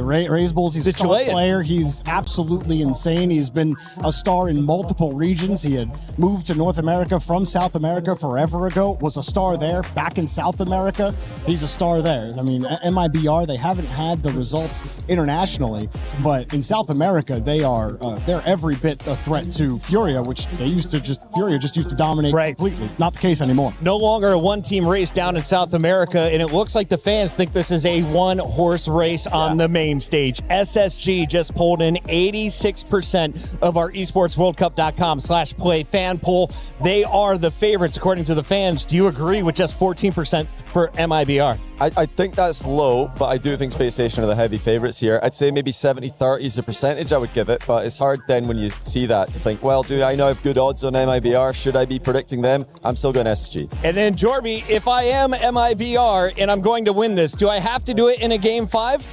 Bulls, he's a star player. He's absolutely insane. He's been a star in multiple regions. He had moved to North America from South America forever ago, was a star there, back in South America. He's a star there. I mean, mibr, they haven't had the results internationally, but in South America, they're every bit a threat to Furia, which Furia just used to dominate completely. Not the case anymore. No longer a one-team race down in South America, and it looks like the fans think this is a one-horse race on the main stage. SSG just pulled in 86% of our esportsworldcup.com/play fan poll. They are the favorites according to the fans. Do you agree with just 14% for mibr? I think that's low, but I do think Space Station are the heavy favorites here. I'd say maybe 70-30 is the percentage I would give it, but it's hard then when you see that to think, well, do I know I have good odds on mibr? Should I be predicting them? I'm still going SSG. And then, Jorby, if I am mibr and I'm going to win this, do I have to do it in a game 5?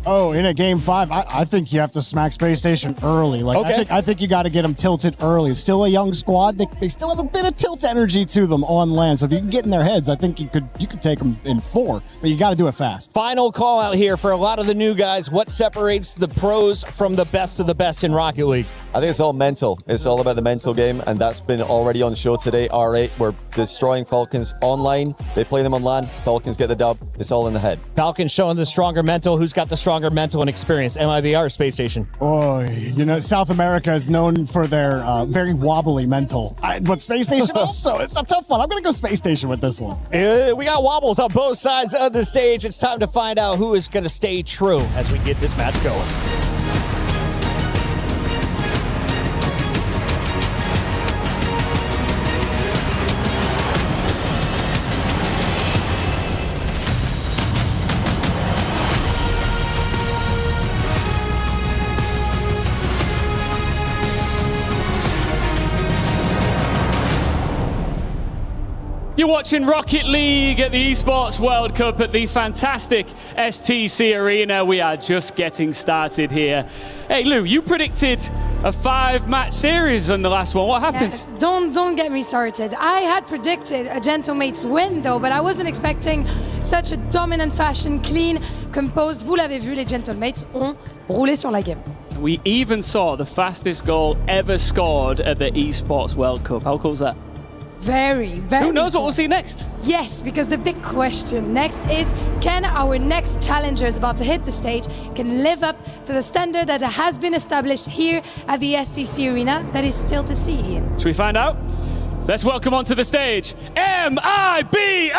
Oh, in a game 5, I think you have to smack Space Station early. Like, I think you got to get them tilted early. Still a young squad. They still have a bit of tilt energy to them on land. So if you can get in their heads, I think you could take them in 4, but you got to do it fast. Final call out here for a lot of the new guys. What separates the pros from the best of the best in Rocket League? I think it's all mental. It's all about the mental game, and that's been already on show today. R8, we're destroying Falcons online. They play them on land. Falcons get the dub. It's all in the head. Falcons showing the stronger mental. Who's got the stronger mental and experience? MIBR or Space Station? Oh, South America is known for their very wobbly mental. But Space Station also, it's a tough one. I'm going to go Space Station with this one. We got wobbles on both sides of the stage. It's time to find out who is going to stay true as we get this match going. You're watching Rocket League at the Esports World Cup at the fantastic STC Arena. We are just getting started here. Hey, Lou, you predicted a 5-match series in the last one. What happened? Yeah, don't get me started. I had predicted a Gentlemates win, though, but I wasn't expecting such a dominant fashion, clean, composed. Vous l'avez vu, les Gentlemates ont roulé sur la game. We even saw the fastest goal ever scored at the Esports World Cup. How cool is that? Very, very Who knows cool. what we'll see next? Yes, because the big question next is, can our next challengers about to hit the stage can live up to the standard that has been established here at the STC Arena? That is still to see, Ian. Should we find out? Let's welcome onto the stage, MIBR!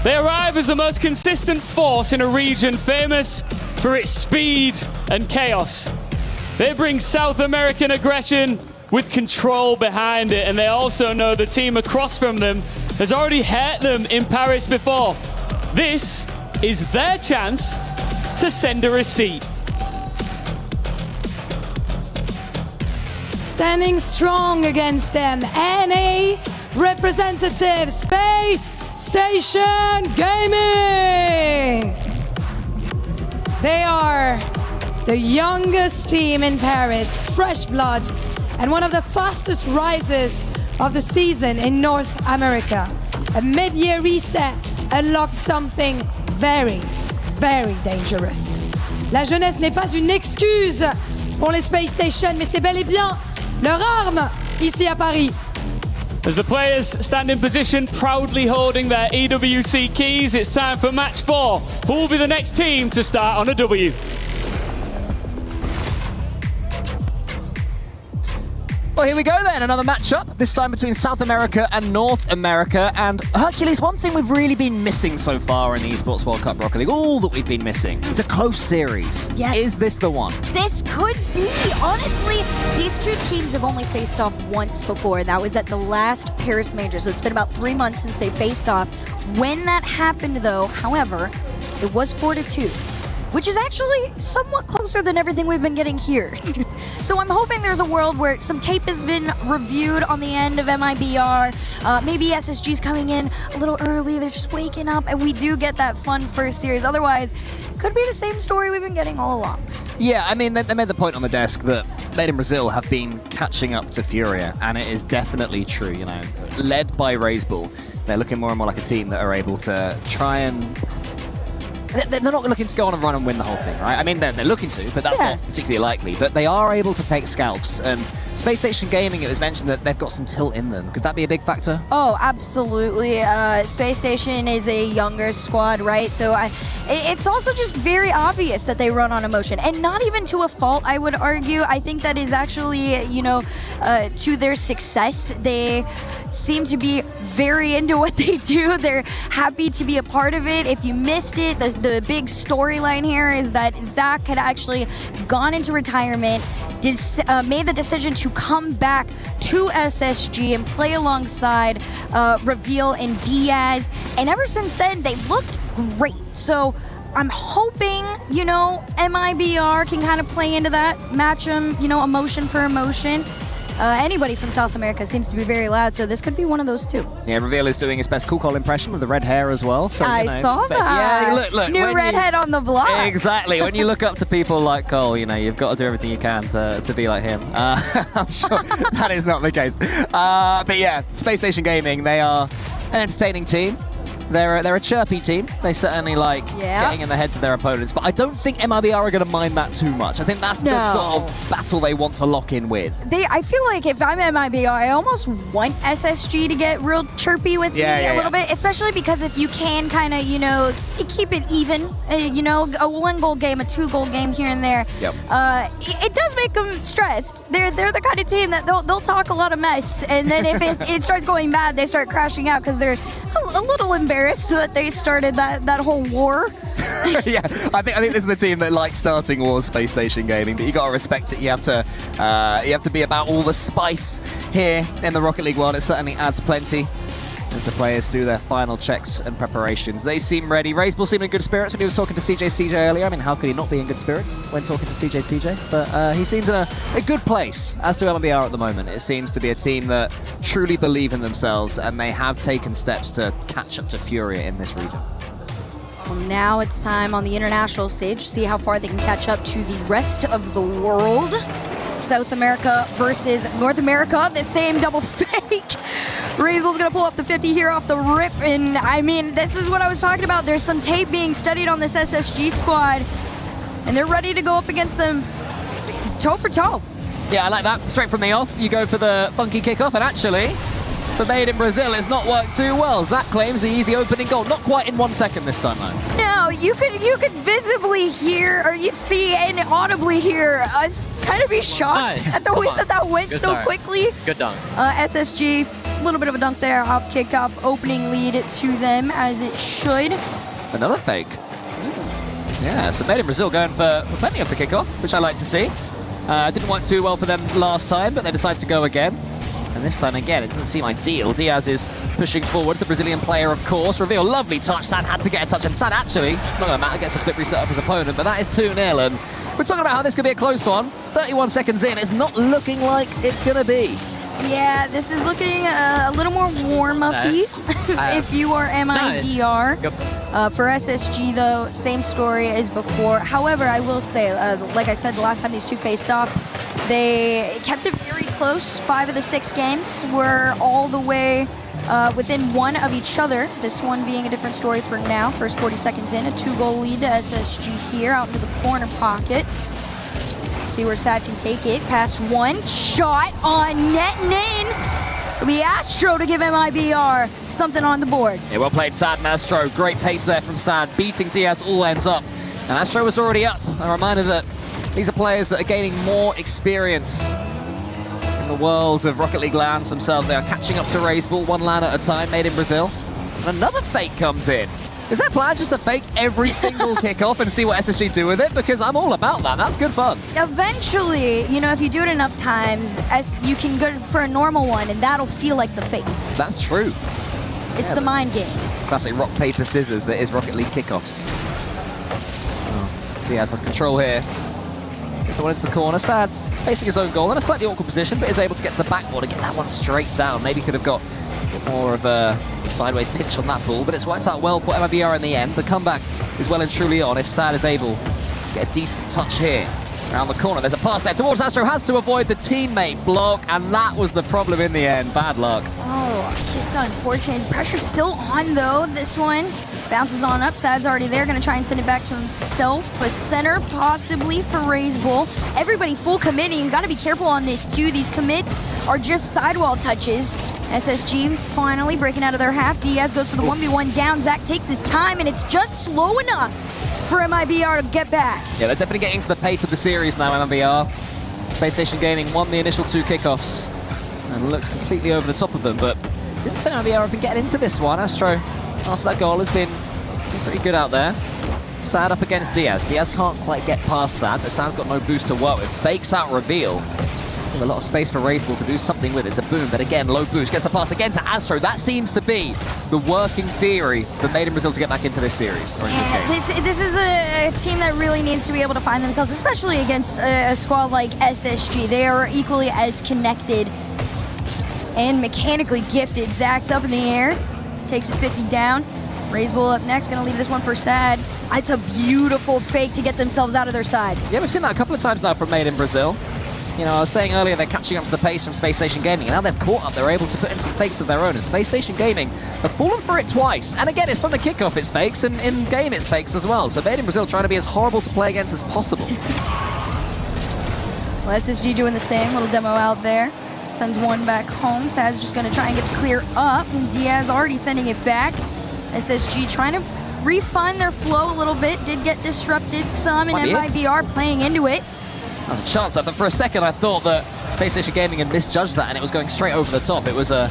They arrive as the most consistent force in a region famous for its speed and chaos. They bring South American aggression with control behind it, and they also know the team across from them has already hurt them in Paris before. This is their chance to send a receipt. Standing strong against them, NA representative Space Station Gaming. They are the youngest team in Paris, fresh blood, and one of the fastest rises of the season in North America. A mid-year reset unlocked something very, very dangerous. La jeunesse n'est pas une excuse pour les Space Station, mais c'est bel et bien leur arme ici à Paris. As the players stand in position, proudly holding their EWC keys, it's time for match 4. Who will be the next team to start on a W? Well, here we go then, another matchup, this time between South America and North America. And Hercules, one thing we've really been missing so far in the Esports World Cup Rocket League, all that we've been missing, is a close series. Yes. Is this the one? This could be. Honestly, these two teams have only faced off once before, and that was at the last Paris Major, so it's been about 3 months since they faced off. When that happened, though, however, it was 4-2. Which is actually somewhat closer than everything we've been getting here. So I'm hoping there's a world where some tape has been reviewed on the end of MIBR. Maybe SSG's coming in a little early, they're just waking up, and we do get that fun first series. Otherwise, could be the same story we've been getting all along. Yeah, I mean, they made the point on the desk that Made in Brazil have been catching up to Furia, and it is definitely true, you know. Led by Razebull, they're looking more and more like a team that are able to try and... They're not looking to go on and run and win the whole thing, right? I mean, they're looking to, but that's not particularly likely. But they are able to take scalps. And Space Station Gaming, it was mentioned that they've got some tilt in them. Could that be a big factor? Oh, absolutely. Space Station is a younger squad, right? So it's also just very obvious that they run on emotion. And not even to a fault, I would argue. I think that is actually, you know, to their success. They seem to be very into what they do. They're happy to be a part of it. If you missed it, the big storyline here is that Zach had actually gone into retirement, made the decision to come back to SSG and play alongside Reveal and Diaz. And ever since then, they've looked great. So I'm hoping, you know, MIBR can kind of play into that, match them, you know, emotion for emotion. anybody from South America seems to be very loud, so this could be one of those two. Yeah, Reveal is doing his best Cool Call impression with the red hair as well. So, I saw that. Yeah, look. New redhead on the block. Exactly. When you look up to people like Cole, you've got to do everything you can to be like him. I'm sure that is not the case. But yeah, Space Station Gaming, they are an entertaining team. They're a chirpy team. They certainly like getting in the heads of their opponents, but I don't think MIBR are going to mind that too much. I think that's the sort of battle they want to lock in with. I feel like if I'm MIBR, I almost want SSG to get real chirpy with me a little bit, especially because if you can kind of, keep it even, a 1-goal game, a 2-goal game here and there, it does make them stressed. They're the kind of team that they'll talk a lot of mess, and then if it starts going bad, they start crashing out because they're a little embarrassed that they started that whole war. Yeah, I think this is the team that likes starting wars, Space Station Gaming, but you got to respect it. You have to be about all the spice here in the Rocket League world. It certainly adds plenty as the players do their final checks and preparations. They seem ready. Razebull seemed in good spirits when he was talking to CJ earlier. I mean, how could he not be in good spirits when talking to CJ? But he seems in a good place, as to MIBR at the moment. It seems to be a team that truly believe in themselves, and they have taken steps to catch up to Furia in this region. Well, now it's time on the international stage, see how far they can catch up to the rest of the world. South America versus North America, the same double fake. Razebull's gonna pull off the 50 here off the rip, and I mean, this is what I was talking about. There's some tape being studied on this SSG squad, and they're ready to go up against them toe for toe. Yeah, I like that. Straight from the off, you go for the funky kickoff, and actually, for Made in Brazil, it's not worked too well. Zach claims the easy opening goal. Not quite in 1 second this time, though. No, you could visibly hear, or you see and audibly hear us kind of be shocked at the way that went so quickly. Good dunk. SSG, a little bit of a dunk there, off kickoff, opening lead to them, as it should. Another fake. Yeah, so Made in Brazil going for plenty of the kickoff, which I like to see. Didn't work too well for them last time, but they decided to go again. And this time again, it doesn't seem ideal. Diaz is pushing forwards, the Brazilian player, of course. Reveal, lovely touch. Sad had to get a touch, and Sad actually, not going to matter, gets a flip reset of his opponent, but that is 2-0. And we're talking about how this could be a close one. 31 seconds in, it's not looking like it's going to be. Yeah, this is looking a little more warm-up-y if you are MIBR. For SSG, though, same story as before. However, I will say, like I said, the last time these two faced off, they kept it very close. 5 of the 6 games were all the way within 1 of each other. This one being a different story for now. First 40 seconds in, a 2-goal lead to SSG here out into the corner pocket. See where Sad can take it. Past one shot on net and in. It'll be Astro to give MIBR something on the board. Yeah, well played, Sad and Astro. Great pace there from Sad, beating Diaz all ends up. And Astro was already up. A reminder that these are players that are gaining more experience in the world of Rocket League LANs themselves. They are catching up to Razebull, 1 LAN at a time, Made in Brazil. And another fake comes in. Is their plan just to fake every single kickoff and see what SSG do with it? Because I'm all about that. That's good fun. Eventually, if you do it enough times, you can go for a normal one, and that'll feel like the fake. That's true. It's the mind games. Classic rock, paper, scissors that is Rocket League kickoffs. Oh, Diaz has control here. Gets someone into the corner. Sad's facing his own goal in a slightly awkward position, but is able to get to the backboard and get that one straight down. Maybe could have got more of a sideways pitch on that ball, but it's worked out well for MIBR in the end. The comeback is well and truly on if Sad is able to get a decent touch here. Around the corner, there's a pass there towards Astro, has to avoid the teammate block, and that was the problem in the end. Bad luck. Oh, just unfortunate. Pressure's still on, though. This one bounces on up. Sad's already there, gonna try and send it back to himself. A center, possibly, for Razebull. Everybody full committing. You gotta be careful on this, too. These commits are just sidewall touches. SSG finally breaking out of their half. Diaz goes for the 1v1 down. Zach takes his time, and it's just slow enough for MIBR to get back. Yeah, they're definitely getting to the pace of the series now, MIBR. Space Station Gaming won the initial 2 kickoffs and looks completely over the top of them, but since MIBR have been getting into this one, Astro, after that goal, has been pretty good out there. Sad up against Diaz. Diaz can't quite get past Sad, but Sad's got no boost to work with. Fakes out Reveal. A lot of space for Racebull to do something with it. It's a boom, but again, low boost. Gets the pass again to Astro. That seems to be the working theory that made Brazil to get back into this series, or in this game. This is a team that really needs to be able to find themselves, especially against a squad like SSG. They are equally as connected and mechanically gifted. Zach's up in the air, takes his 50 down. Racebull up next, gonna leave this one for Sad. It's a beautiful fake to get themselves out of their side. Yeah, we've seen that a couple of times now from Made in Brazil. You know, I was saying earlier they're catching up to the pace from Space Station Gaming, and now they've caught up. They're able to put in some fakes of their own, and Space Station Gaming have fallen for it twice. And again, it's from the kickoff, it's fakes, and in-game it's fakes as well. So Made in Brazil trying to be as horrible to play against as possible. Well, SSG doing the same, little demo out there. Sends one back home. Sad's just gonna try and get the clear up, and Diaz already sending it back. SSG trying to refine their flow a little bit, did get disrupted some, and mibr playing into it. That's a chance. But for a second, I thought that Space Station Gaming had misjudged that, and it was going straight over the top. It was a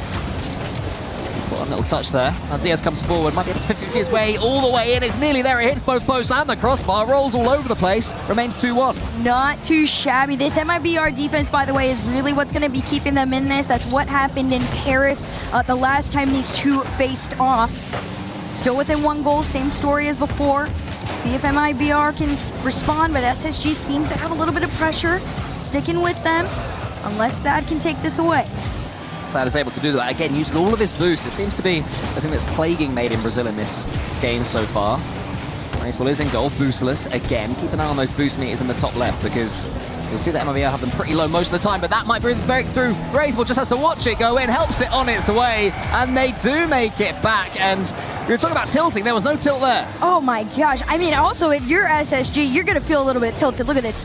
little touch there. Now Diaz comes forward, might be able to fit his way all the way in. It's nearly there. It hits both posts and the crossbar. Rolls all over the place. Remains 2-1. Not too shabby. This mibr defense, by the way, is really what's going to be keeping them in this. That's what happened in Paris the last time these two faced off. Still within one goal, same story as before. See if mibr can respond, but SSG seems to have a little bit of pressure. Sticking with them, unless Sad can take this away. Sad is able to do that. Again, uses all of his boost. It seems to be the thing that's plaguing Made in Brazil in this game so far. Racebull is in goal, boostless. Again, keep an eye on those boost meters in the top left, because you'll see that mibr have them pretty low most of the time, but that might break through. Racebull just has to watch it go in, helps it on its way, and they do make it back. And we were talking about tilting. There was no tilt there. Oh my gosh. I mean, also, if you're SSG, you're going to feel a little bit tilted. Look at this.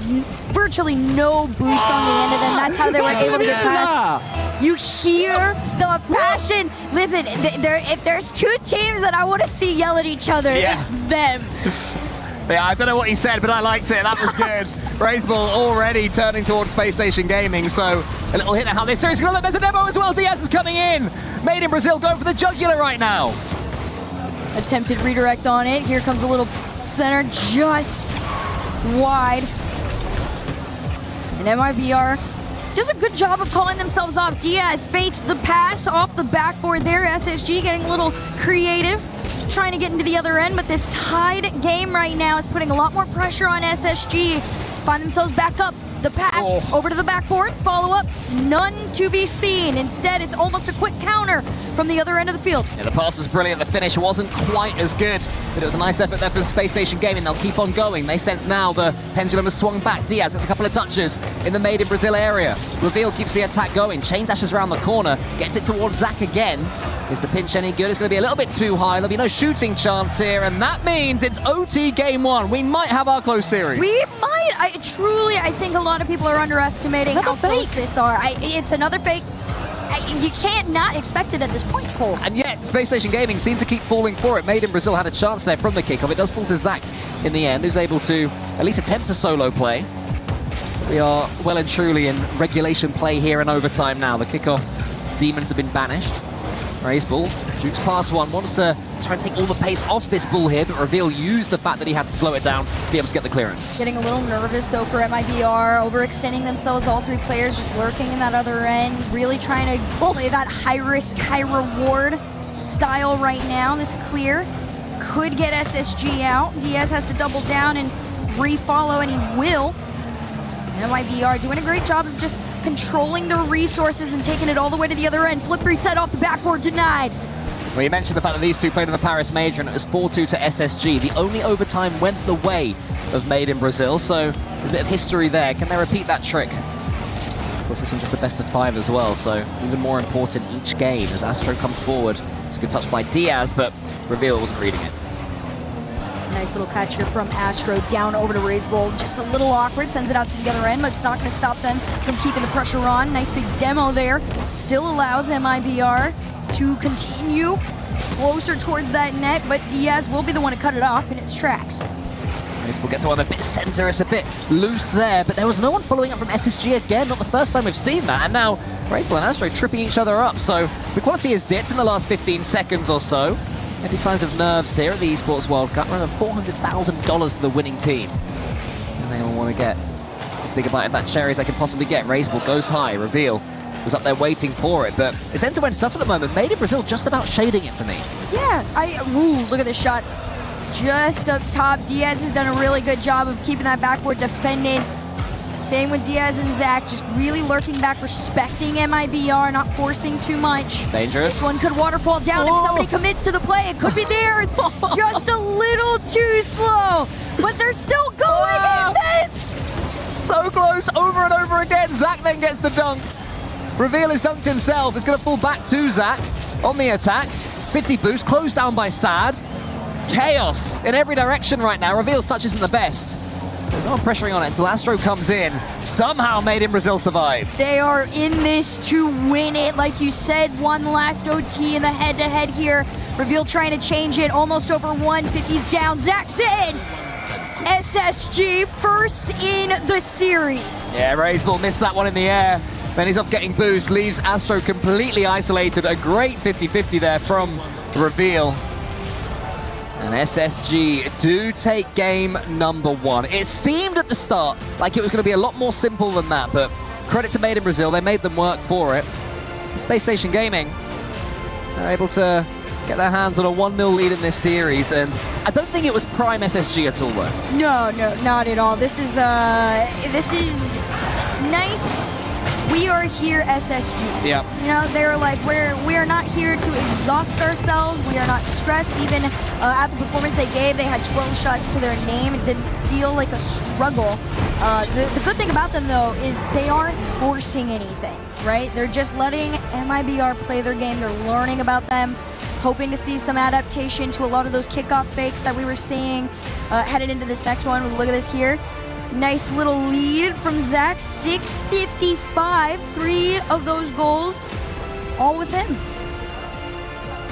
Virtually no boost on the end of them. That's how they were able to get past. You hear the passion. Listen, if there's two teams that I want to see yell at each other, it's them. Yeah, I don't know what he said, but I liked it. That was good. Racebull already turning towards Space Station Gaming, so a little hint at how this series is going to look. There's a demo as well. Diaz is coming in. Made in Brazil going for the jugular right now. Attempted redirect on it. Here comes a little center just wide. And mibr does a good job of calling themselves off. Diaz fakes the pass off the backboard there. SSG getting a little creative, trying to get into the other end, but this tied game right now is putting a lot more pressure on SSG. Find themselves back up. The pass over to the backboard, follow up, none to be seen. Instead, it's almost a quick counter from the other end of the field. Yeah, the pass was brilliant. The finish wasn't quite as good, but it was a nice effort there from Space Station Gaming. They'll keep on going. They sense now the pendulum has swung back. Diaz gets a couple of touches in the Made in Brazil area. Reveal keeps the attack going. Chain dashes around the corner, gets it towards Zach again. Is the pinch any good? It's going to be a little bit too high. There'll be no shooting chance here, and that means it's OT game one. We might have our close series. We might. I think a lot of people are underestimating how close this are. It's another fake. You can't not expect it at this point, Cole. And yet, Space Station Gaming seems to keep falling for it. Made in Brazil had a chance there from the kickoff. It does fall to Zach in the end, who's able to at least attempt a solo play. We are well and truly in regulation play here in overtime now. The kickoff demons have been banished. Racebull jukes past one, wants to try and take all the pace off this bull here, but Reveal used the fact that he had to slow it down to be able to get the clearance. Getting a little nervous though for mibr, overextending themselves, all three players just lurking in that other end, really trying to play that high risk, high reward style right now. This clear could get SSG out. Diaz has to double down and refollow, and he will. And mibr doing a great job of just controlling their resources and taking it all the way to the other end. Flip reset off the backboard, denied. Well, you mentioned the fact that these two played in the Paris Major, and it was 4-2 to SSG. The only overtime went the way of Made in Brazil, so there's a bit of history there. Can they repeat that trick? Of course, this one's just a best of 5 as well, so even more important each game as Astro comes forward. It's a good touch by Diaz, but Reveal wasn't reading it. Nice little catch here from Astro, down over to Racebull. Just a little awkward, sends it out to the other end, but it's not going to stop them from keeping the pressure on. Nice big demo there. Still allows mibr to continue closer towards that net, but Diaz will be the one to cut it off in its tracks. Racebull gets one a bit center, it's a bit loose there, but there was no one following up from SSG again. Not the first time we've seen that, and now Racebull and Astro tripping each other up, so the quality has dipped in the last 15 seconds or so. Maybe signs of nerves here at the Esports World Cup. Around $400,000 for the winning team. And they all want to get As big a bite of that cherry as I can possibly get. Raiseball goes high, reveal. Was up there waiting for it, but it's end-to-end stuff at the moment. Made in Brazil just about shading it for me. Yeah, ooh, look at this shot. Just up top, Diaz has done a really good job of keeping that backboard defended. Same with Diaz and Zach, just really lurking back, respecting mibr, not forcing too much. Dangerous. This one could waterfall down if somebody commits to the play. It could be theirs. Just a little too slow, but they're still going and missed. So close, over and over again. Zach then gets the dunk. Reveal has dunked himself. It's going to fall back to Zach on the attack. 50 boost, closed down by Sad. Chaos in every direction right now. Reveal's touch isn't the best. There's no one pressuring on it until Astro comes in. Somehow Made in Brazil survive. They are in this to win it. Like you said, one last OT in the head-to-head here. Reveal trying to change it. Almost over 150's down. Zach's in. SSG first in the series. Yeah, Raiseball missed that one in the air. Then he's off getting boost, leaves Astro completely isolated. A great 50-50 there from Reveal. And SSG do take game number 1. It seemed at the start like it was going to be a lot more simple than that, but credit to Made in Brazil, they made them work for it. Space Station Gaming, they're able to get their hands on a 1-0 lead in this series, and I don't think it was prime SSG at all, though. No, not at all. This is nice. We are here, SSG. Yeah. You know, they're like, we are not here to exhaust ourselves. We are not stressed. Even at the performance they gave, they had 12 shots to their name. It didn't feel like a struggle. The good thing about them, though, is they aren't forcing anything, right? They're just letting mibr play their game. They're learning about them, hoping to see some adaptation to a lot of those kickoff fakes that we were seeing headed into this next one. Look at this here. Nice little lead from Zach, 655. 3 of those goals, all with him.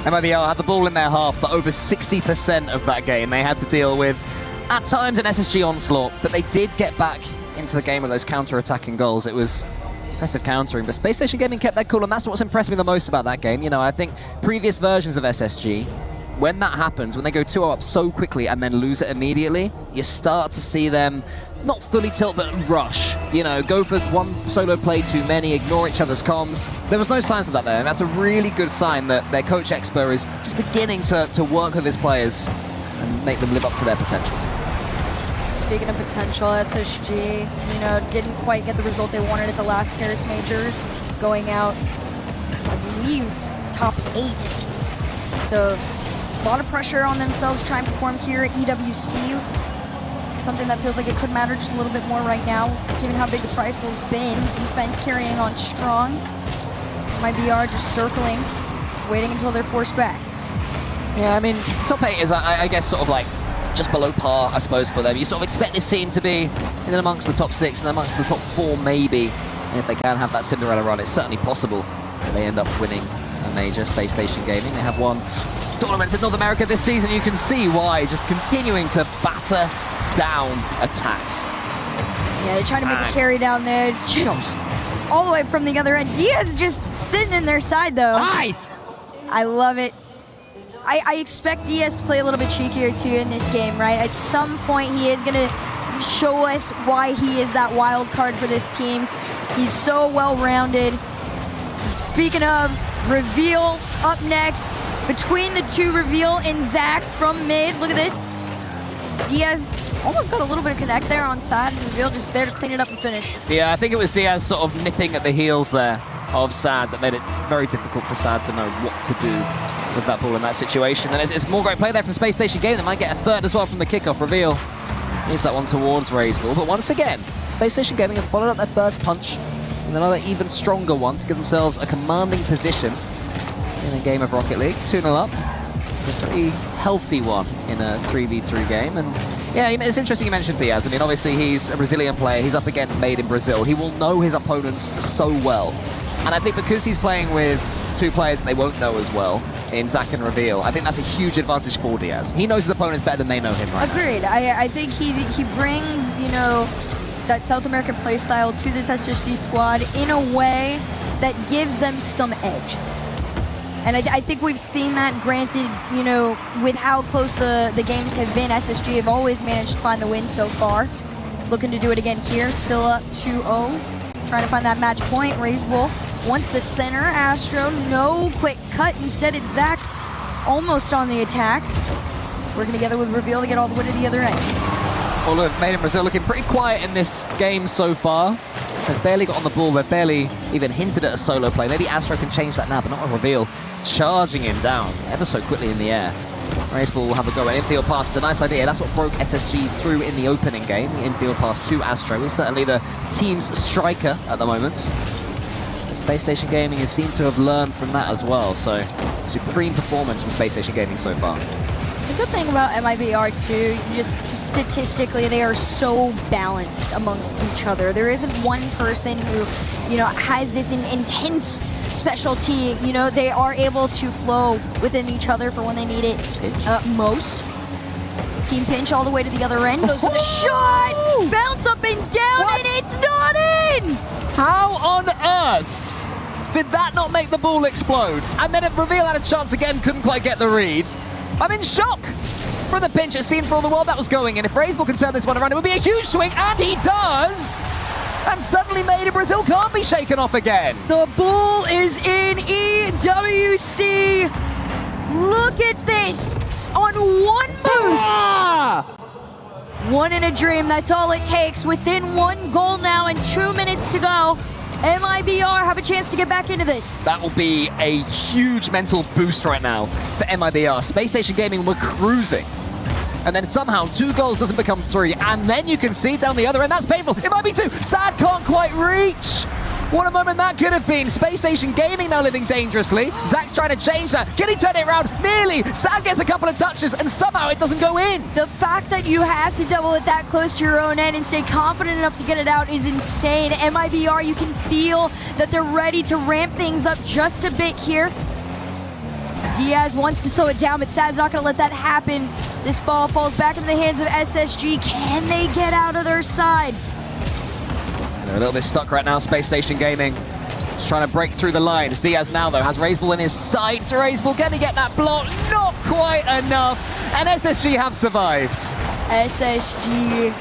mibr had the ball in their half for over 60% of that game. They had to deal with, at times, an SSG onslaught, but they did get back into the game with those counter-attacking goals. It was impressive countering, but Space Station Gaming kept their cool, and that's what's impressed me the most about that game. You know, I think previous versions of SSG, when that happens, when they go 2-0 up so quickly and then lose it immediately, you start to see them not fully tilt, but rush. You know, go for one solo play too many, ignore each other's comms. There was no signs of that there, and that's a really good sign that their coach Expo is just beginning to work with his players and make them live up to their potential. Speaking of potential, SSG, you know, didn't quite get the result they wanted at the last Paris Major, going out, I believe, top 8. So a lot of pressure on themselves trying to perform here at EWC. Something that feels like it could matter just a little bit more right now, given how big the prize pool's been. Defense carrying on strong. mibr just circling, waiting until they're forced back. Yeah, I mean, top 8 is, I guess, sort of like just below par, I suppose, for them. You sort of expect this team to be in amongst the top 6 and amongst the top 4, maybe. And if they can have that Cinderella run, it's certainly possible that they end up winning a major. Space Station Gaming, they have won tournaments in North America this season. You can see why, just continuing to batter down attacks. Yeah, they're trying to make a carry down there. It's just all the way from the other end. Diaz just sitting in their side, though. Nice! I love it. I expect Diaz to play a little bit cheekier, too, in this game, right? At some point, he is going to show us why he is that wild card for this team. He's so well-rounded. Speaking of, Reveal up next. Between the two, Reveal and Zach from mid. Look at this. Diaz almost got a little bit of connect there on side. Reveal just there to clean it up and finish. Yeah, I think it was Diaz sort of nipping at the heels there of Sad that made it very difficult for Sad to know what to do with that ball in that situation. And it's more great play there from Space Station Gaming. They might get a third as well from the kickoff. Reveal leaves that one towards Raiseball. But once again, Space Station Gaming have followed up their first punch with another even stronger one to give themselves a commanding position in a game of Rocket League. 2-0 up. A pretty healthy one in a 3v3 game. And yeah, it's interesting you mentioned Diaz. I mean, obviously he's a Brazilian player. He's up against Made in Brazil. He will know his opponents so well. And I think because he's playing with 2 players that they won't know as well in Zach and Reveal, I think that's a huge advantage for Diaz. He knows his opponents better than they know him right Agreed. now. I think he brings, you know, that South American play style to this SSG squad in a way that gives them some edge. And I think we've seen that, granted, you know, with how close the games have been. SSG have always managed to find the win so far. looking to do it again here. Still up 2-0. Trying to find that match point. RazeBull wants the center. Astro, no quick cut. Instead, it's Zach almost on the attack. Working together with Reveal to get all the way to the other end. All of Made in Brazil looking pretty quiet in this game so far. They've barely got on the ball. They've barely even hinted at a solo play. Maybe Astro can change that now, but not a Reveal. Charging him down ever so quickly in the air. RazeBull will have a go at infield pass. It's a nice idea. That's what broke SSG through in the opening game. The infield pass to Astro. He's certainly the team's striker at the moment. The Space Station Gaming has seemed to have learned from that as well. So, supreme performance from Space Station Gaming so far. The good thing about MIBR too, just statistically, they are so balanced amongst each other. There isn't one person who, you know, has this intense specialty. You know, they are able to flow within each other for when they need it most. Team pinch all the way to the other end. Goes for the shot! Bounce up and down, and it's not in! How on earth did that not make the ball explode? And then Reveal had a chance again, couldn't quite get the read. I'm in shock from the pinch. It seemed for all the world that was going, and if RazeBull can turn this one around, it would be a huge swing, and he does! And suddenly Made in Brazil can't be shaken off again. The ball is in EWC. Look at this. On one boost. One in a dream, that's all it takes. Within one goal now and 2 minutes to go. MIBR have a chance to get back into this. That will be a huge mental boost right now for MIBR. Space Station Gaming were cruising. And then somehow 2 goals doesn't become 3. And then you can see down the other end, that's painful. It might be 2. Sad can't quite reach. What a moment that could have been. Space Station Gaming now living dangerously. Zach's trying to change that. Can he turn it around? Nearly. Sad gets a couple of touches and somehow it doesn't go in. The fact that you have to double it that close to your own end and stay confident enough to get it out is insane. MIBR, you can feel that they're ready to ramp things up just a bit here. Diaz wants to slow it down, but Sad's not going to let that happen. This ball falls back into the hands of SSG. Can they get out of their side? They're a little bit stuck right now, Space Station Gaming. Just trying to break through the line. It's Diaz now, though, has RazeBull in his sights. RazeBull, can he get that block? Not quite enough. And SSG have survived. SSG,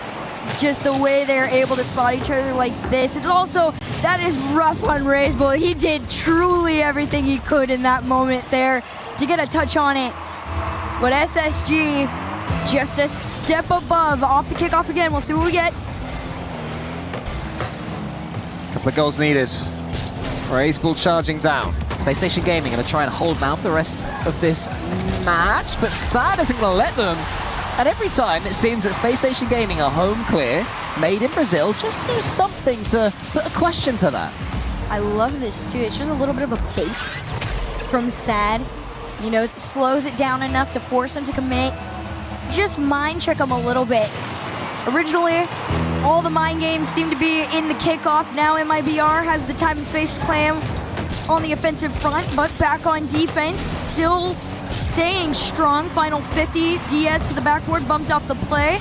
just the way they're able to spot each other like this. And also, that is rough on RazeBull. He did truly everything he could in that moment there to get a touch on it. But SSG, just a step above. Off the kickoff again. We'll see what we get. Couple of goals needed. RazeBull charging down. Space Station Gaming going to try and hold now for the rest of this match, but Sad isn't going to let them. And every time it seems that Space Station Gaming are home clear, Made in Brazil just do something to put a question to that. I love this too. It's just a little bit of a bait from Sad. You know, slows it down enough to force him to commit. Just mind trick him a little bit. Originally, all the mind games seem to be in the kickoff. Now MIBR has the time and space to play him on the offensive front, but back on defense, still staying strong. Final 50, Diaz to the backboard, bumped off the play.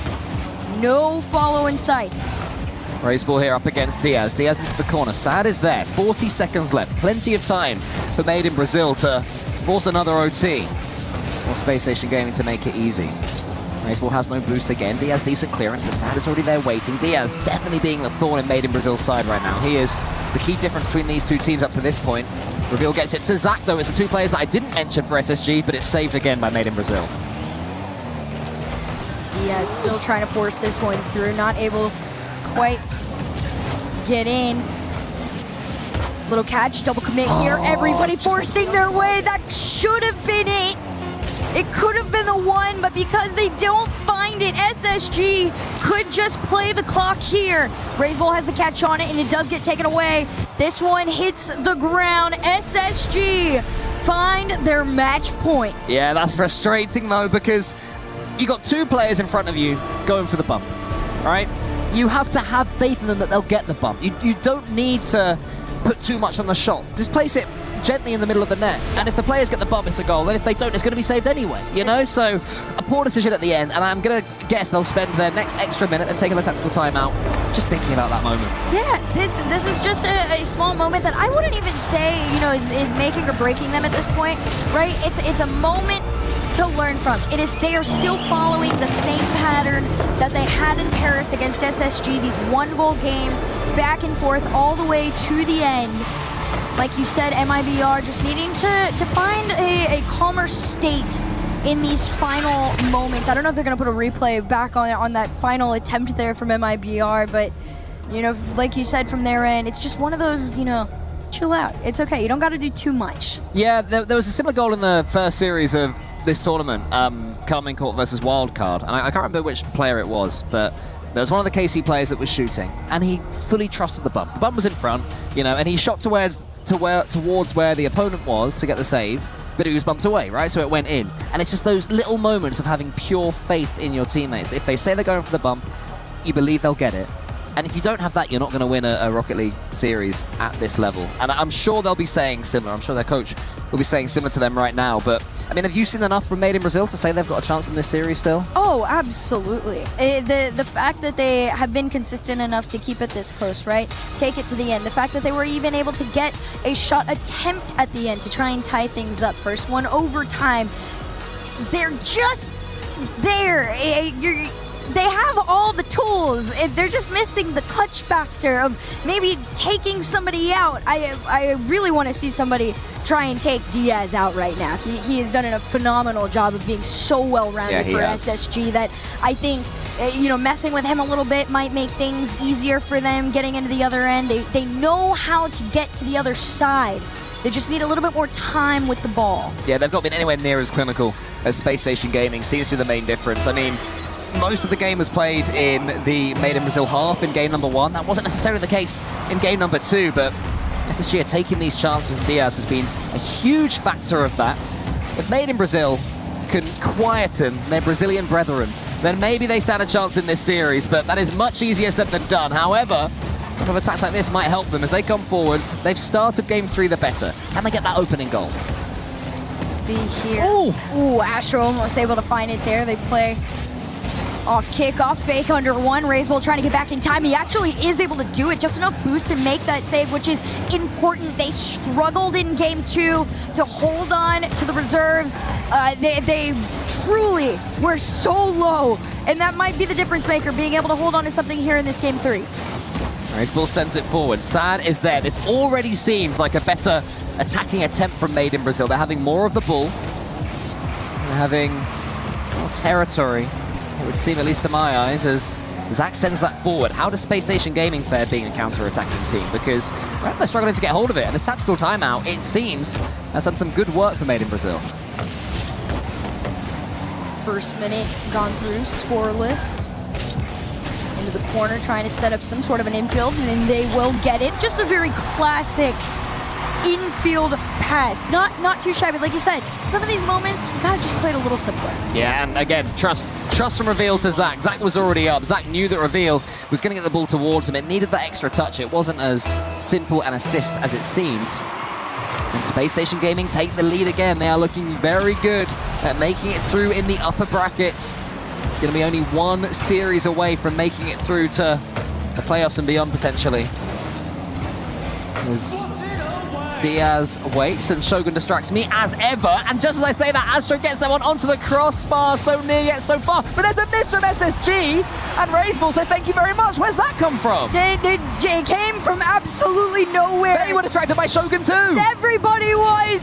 No follow in sight. RazeBull here up against Diaz. Diaz into the corner. Sad is there. 40 seconds left. Plenty of time for Made in Brazil to force another OT. Or Space Station Gaming to make it easy. RazeBull has no boost again. Diaz decent clearance, but Sad is already there waiting. Diaz definitely being the thorn in Made in Brazil's side right now. He is the key difference between these two teams up to this point. Reveal gets it to Zach, though. It's the 2 players that I didn't mention for SSG, but it's saved again by Made in Brazil. Diaz still trying to force this one through, not able to quite get in. Little catch, double commit here. Everybody forcing their way. That should have been it. It could have been the one, but because they don't find it, SSG could just play the clock here. RazeBull has the catch on it, and it does get taken away. This one hits the ground. SSG find their match point. Yeah, that's frustrating, though, because you got 2 players in front of you going for the bump, all right? You have to have faith in them that they'll get the bump. You don't need to put too much on the shot. Just place it gently in the middle of the net, and if the players get the bump, it's a goal, and if they don't, it's going to be saved anyway, you know? So a poor decision at the end, and I'm going to guess they'll spend their next extra minute and taking a tactical timeout just thinking about that moment. Yeah, this is just a small moment that I wouldn't even say, you know, is making or breaking them at this point, right? It's a moment to learn from. They are still following the same pattern that they had in Paris against SSG, these 1-goal games, back and forth all the way to the end. Like you said, mibr just needing to find a calmer state in these final moments. I don't know if they're going to put a replay back on that final attempt there from mibr, but, you know, like you said, from their end, it's just one of those, you know, chill out. It's okay. You don't got to do too much. Yeah, there was a similar goal in the first series of this tournament, Carmine Court versus Wildcard, and I can't remember which player it was, but there was one of the KC players that was shooting, and he fully trusted the bump. The bump was in front, you know, and he shot towards where the opponent was to get the save, but he was bumped away, right? So it went in. And it's just those little moments of having pure faith in your teammates. If they say they're going for the bump, you believe they'll get it. And if you don't have that, you're not going to win a Rocket League series at this level. And I'm sure they'll be saying similar. I'm sure their coach will be saying similar to them right now. But, I mean, have you seen enough from Made in Brazil to say they've got a chance in this series still? Oh, absolutely. The fact that they have been consistent enough to keep it this close, right? Take it to the end. The fact that they were even able to get a shot attempt at the end to try and tie things up. First one overtime. They're just there. They have all the tools. They're just missing the clutch factor of maybe taking somebody out. I really want to see somebody try and take Diaz out right now. He has done a phenomenal job of being so well-rounded for SSG that I think, you know, messing with him a little bit might make things easier for them getting into the other end. They know how to get to the other side. They just need a little bit more time with the ball. Yeah, they've not been anywhere near as clinical as Space Station Gaming. Seems to be the main difference. I mean, most of the game was played in the Made in Brazil half in game number 1. That wasn't necessarily the case in game number 2, but SSG are taking these chances, and Diaz has been a huge factor of that. If Made in Brazil can quieten their Brazilian brethren, then maybe they stand a chance in this series, but that is much easier said than done. However, a couple of attacks like this might help them as they come forwards. They've started game 3 the better. Can they get that opening goal? See here. Ooh, Astro almost able to find it there. They play off kickoff, fake under one. Razebull trying to get back in time. He actually is able to do it. Just enough boost to make that save, which is important. They struggled in game 2 to hold on to the reserves. They truly were so low, and that might be the difference maker, being able to hold on to something here in this game 3. Razebull sends it forward. Sad is there. This already seems like a better attacking attempt from Made in Brazil. They're having more of the ball. They're having more territory, it would seem, at least to my eyes, as Zach sends that forward. How does Space Station Gaming fare being a counter-attacking team? Because they're struggling to get hold of it, and this tactical timeout, it seems, has done some good work for Made in Brazil. First minute gone through, scoreless. Into the corner, trying to set up some sort of an infield, and they will get it. Just a very classic infield pass. Not too shy, but like you said, some of these moments, you gotta just play it a little simpler. Yeah, and again, trust from Reveal to Zach. Zach was already up. Zach knew that Reveal was going to get the ball towards him. It needed that extra touch. It wasn't as simple an assist as it seemed. And Space Station Gaming take the lead again. They are looking very good at making it through in the upper bracket. Going to be only one series away from making it through to the playoffs and beyond, potentially. As Diaz waits and Shogun distracts me as ever. And just as I say that, Astro gets that one onto the crossbar. So near yet so far. But there's a miss from SSG. And Razebull say thank you very much. Where's that come from? It came from absolutely nowhere. They were distracted by Shogun too. Everybody was.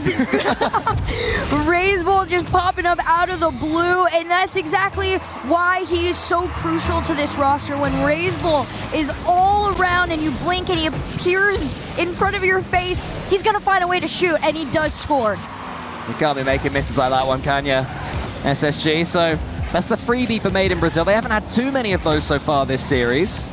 Razebull just popping up out of the blue. And that's exactly why he is so crucial to this roster. When Razebull is all around and you blink and he appears in front of your face, he's going to find a way to shoot, and he does score. You can't be making misses like that one, can you, SSG? So that's the freebie for Made in Brazil. They haven't had too many of those so far this series.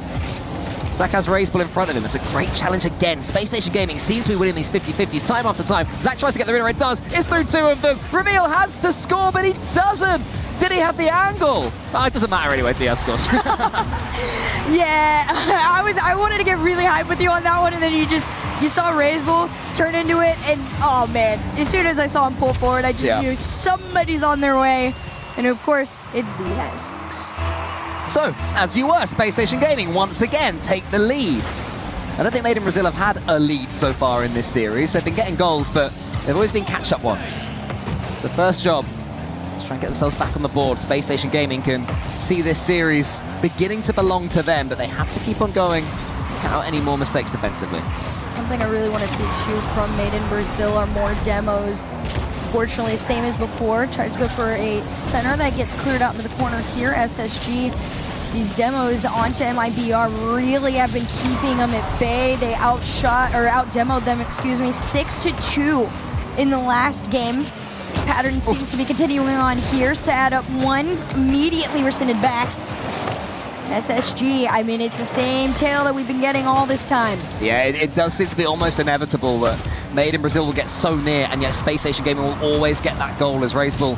Zach has Razebull in front of him. It's a great challenge again. Space Station Gaming seems to be winning these 50-50s time after time. Zach tries to get the winner. It does. It's through 2 of them. Reveal has to score, but he doesn't. Did he have the angle? Oh, it doesn't matter anyway. Diaz scores. Yeah, I wanted to get really hyped with you on that one, and then you saw Razebull turn into it, and oh man, as soon as I saw him pull forward, I just knew somebody's on their way, and of course, it's Diaz. So, as you were, Space Station Gaming once again take the lead. I don't think Made in Brazil have had a lead so far in this series. They've been getting goals, but they've always been catch-up ones. So first job, Try and get themselves back on the board. Space Station Gaming can see this series beginning to belong to them, but they have to keep on going without any more mistakes defensively. Something I really want to see too from Made in Brazil are more demos. Unfortunately, same as before, tries to go for a center that gets cleared out into the corner here. SSG, these demos onto mibr really have been keeping them at bay. They out-demoed them, 6-2 in the last game. Pattern seems to be continuing on here. Sad up one, immediately rescinded back. SSG, I mean, it's the same tale that we've been getting all this time. Yeah, it does seem to be almost inevitable that Made in Brazil will get so near, and yet Space Station Gaming will always get that goal as Razebull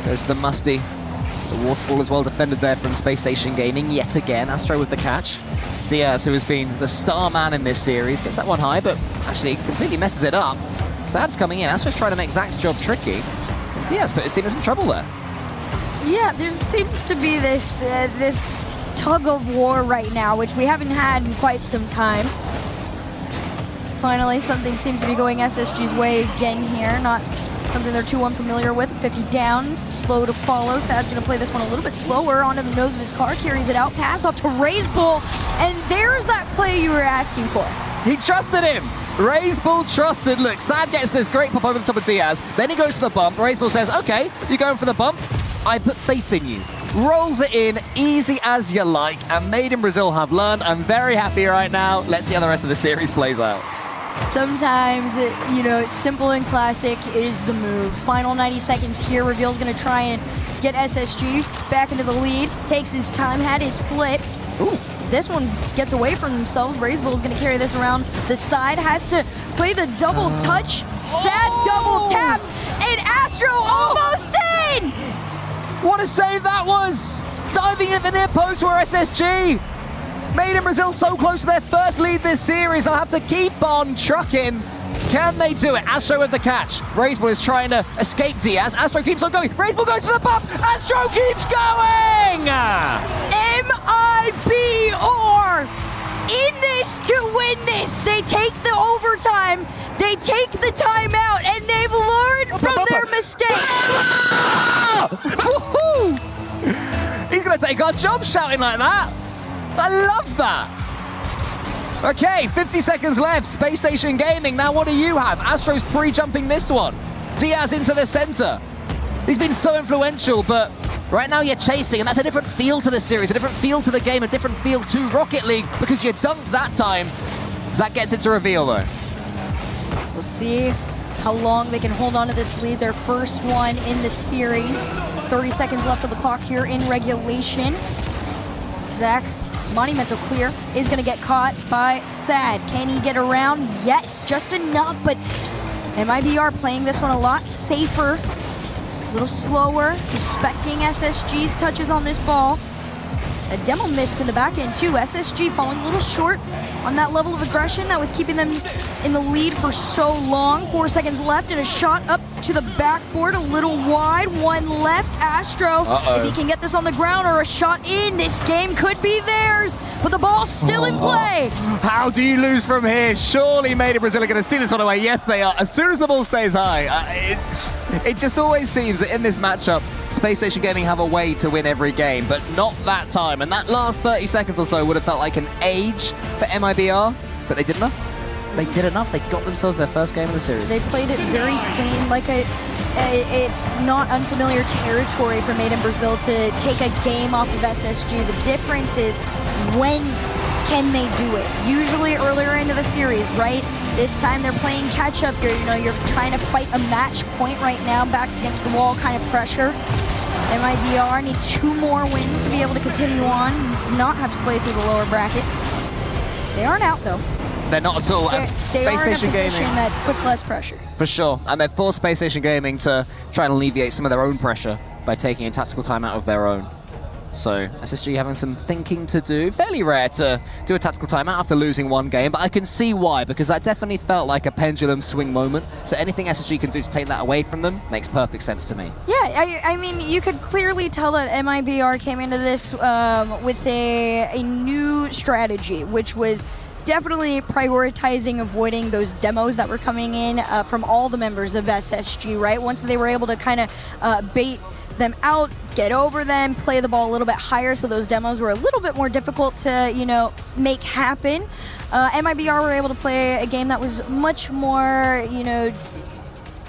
goes to the musty. The waterfall is well defended there from Space Station Gaming yet again. Astro with the catch. Diaz, who has been the star man in this series, gets that one high, but actually completely messes it up. Sad's coming in. Astro's trying to make Zach's job tricky. And Diaz put his team in some trouble there. Yeah, there seems to be this tug of war right now, which we haven't had in quite some time. Finally, something seems to be going SSG's way again here. Not something they're too unfamiliar with. 50 down, slow to follow. Sad's going to play this one a little bit slower onto the nose of his car, carries it out, pass off to Razebull, and there's that play you were asking for. He trusted him. Razebull trusted. Look, Sad gets this great pop over the top of Diaz. Then he goes for the bump. Razebull says, okay, you're going for the bump. I put faith in you. Rolls it in, easy as you like, and Made in Brazil have learned. I'm very happy right now. Let's see how the rest of the series plays out. Sometimes, simple and classic is the move. Final 90 seconds here. Reveal's going to try and get SSG back into the lead. Takes his time, had his flip. Ooh. This one gets away from themselves. Razebull is going to carry this around the side. Has to play the double touch. Sad double tap. And Astro almost in! What a save that was! Diving at the near post for SSG. Made in Brazil so close to their first lead this series. They'll have to keep on trucking. Can they do it? Astro with the catch. Razebull is trying to escape Diaz. Astro keeps on going. Razebull goes for the bump. Astro keeps going! mibr in this to win this. They take the overtime. They take the timeout, and they've learned from their mistakes. He's going to take our job shouting like that. I love that. Okay, 50 seconds left. Space Station Gaming. Now what do you have? Astro's pre-jumping this one. Diaz into the center. He's been so influential, but right now you're chasing, and that's a different feel to the series, a different feel to the game, a different feel to Rocket League, because you dunked that time. Zach gets it to reveal, though. We'll see how long they can hold on to this lead. Their first one in the series. 30 seconds left of the clock here in regulation. Zach, monumental clear, is going to get caught by Sad. Can he get around? Yes, just enough, but mibr playing this one a lot safer. A little slower, respecting SSG's touches on this ball. A demo missed in the back end too. SSG falling a little short on that level of aggression that was keeping them in the lead for so long. 4 seconds left and a shot up to the backboard, a little wide. One left. Astro, if he can get this on the ground or a shot in, this game could be theirs. But the ball's still in play. How do you lose from here? Surely Made in Brazil are going to see this one away. Yes, they are. As soon as the ball stays high, it just always seems that in this matchup, Space Station Gaming have a way to win every game, but not that time. And that last 30 seconds or so would have felt like an age for mibr, but they did enough. They did enough. They got themselves their first game of the series. They played it very clean, like it's not unfamiliar territory for Made in Brazil to take a game off of SSG. The difference is when can they do it? Usually earlier into the series, right? This time they're playing catch up. You're trying to fight a match point right now, backs against the wall kind of pressure. mibr need 2 more wins to be able to continue on, not have to play through the lower bracket. They aren't out though. They're not at all. They are in a position that puts less pressure. For sure. And they've forced Space Station Gaming to try and alleviate some of their own pressure by taking a tactical timeout of their own. So SSG having some thinking to do. Fairly rare to do a tactical timeout after losing one game, but I can see why, because that definitely felt like a pendulum swing moment. So anything SSG can do to take that away from them makes perfect sense to me. Yeah, I mean, you could clearly tell that mibr came into this with a new strategy, which was definitely prioritizing avoiding those demos that were coming in from all the members of SSG, right? Once they were able to kind of bait them out, get over them, play the ball a little bit higher, so those demos were a little bit more difficult to, you know, make happen. MIBR were able to play a game that was much more, you know,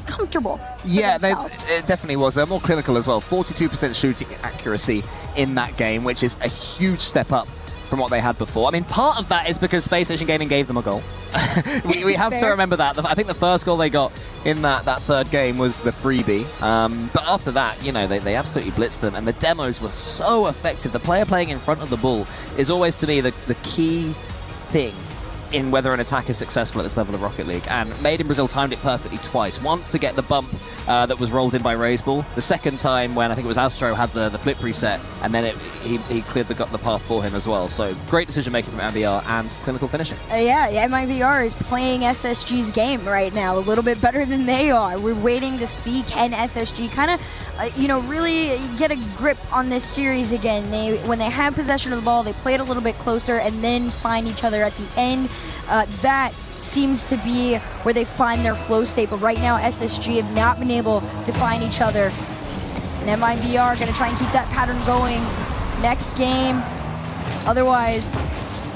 comfortable. Yeah, it definitely was. They're more clinical as well. 42% shooting accuracy in that game, which is a huge step up from what they had before. I mean, part of that is because Space Station Gaming gave them a goal. we have to remember that. I think the first goal they got in that third game was the freebie. But after that, you know, they absolutely blitzed them, and the demos were so effective. The player playing in front of the ball is always, to me, the key thing in whether an attack is successful at this level of Rocket League. And Made in Brazil timed it perfectly twice. Once to get the bump that was rolled in by Raiseball. The second time when I think it was Astro had the flip reset, and then he cleared the path for him as well. So great decision making from MIBR and clinical finishing. Yeah, MIBR is playing SSG's game right now a little bit better than they are. We're waiting to see, can SSG kind of you know, really get a grip on this series again. When they have possession of the ball, they play it a little bit closer and then find each other at the end. That seems to be where they find their flow state, but right now SSG have not been able to find each other. And MIBR are going to try and keep that pattern going next game. Otherwise,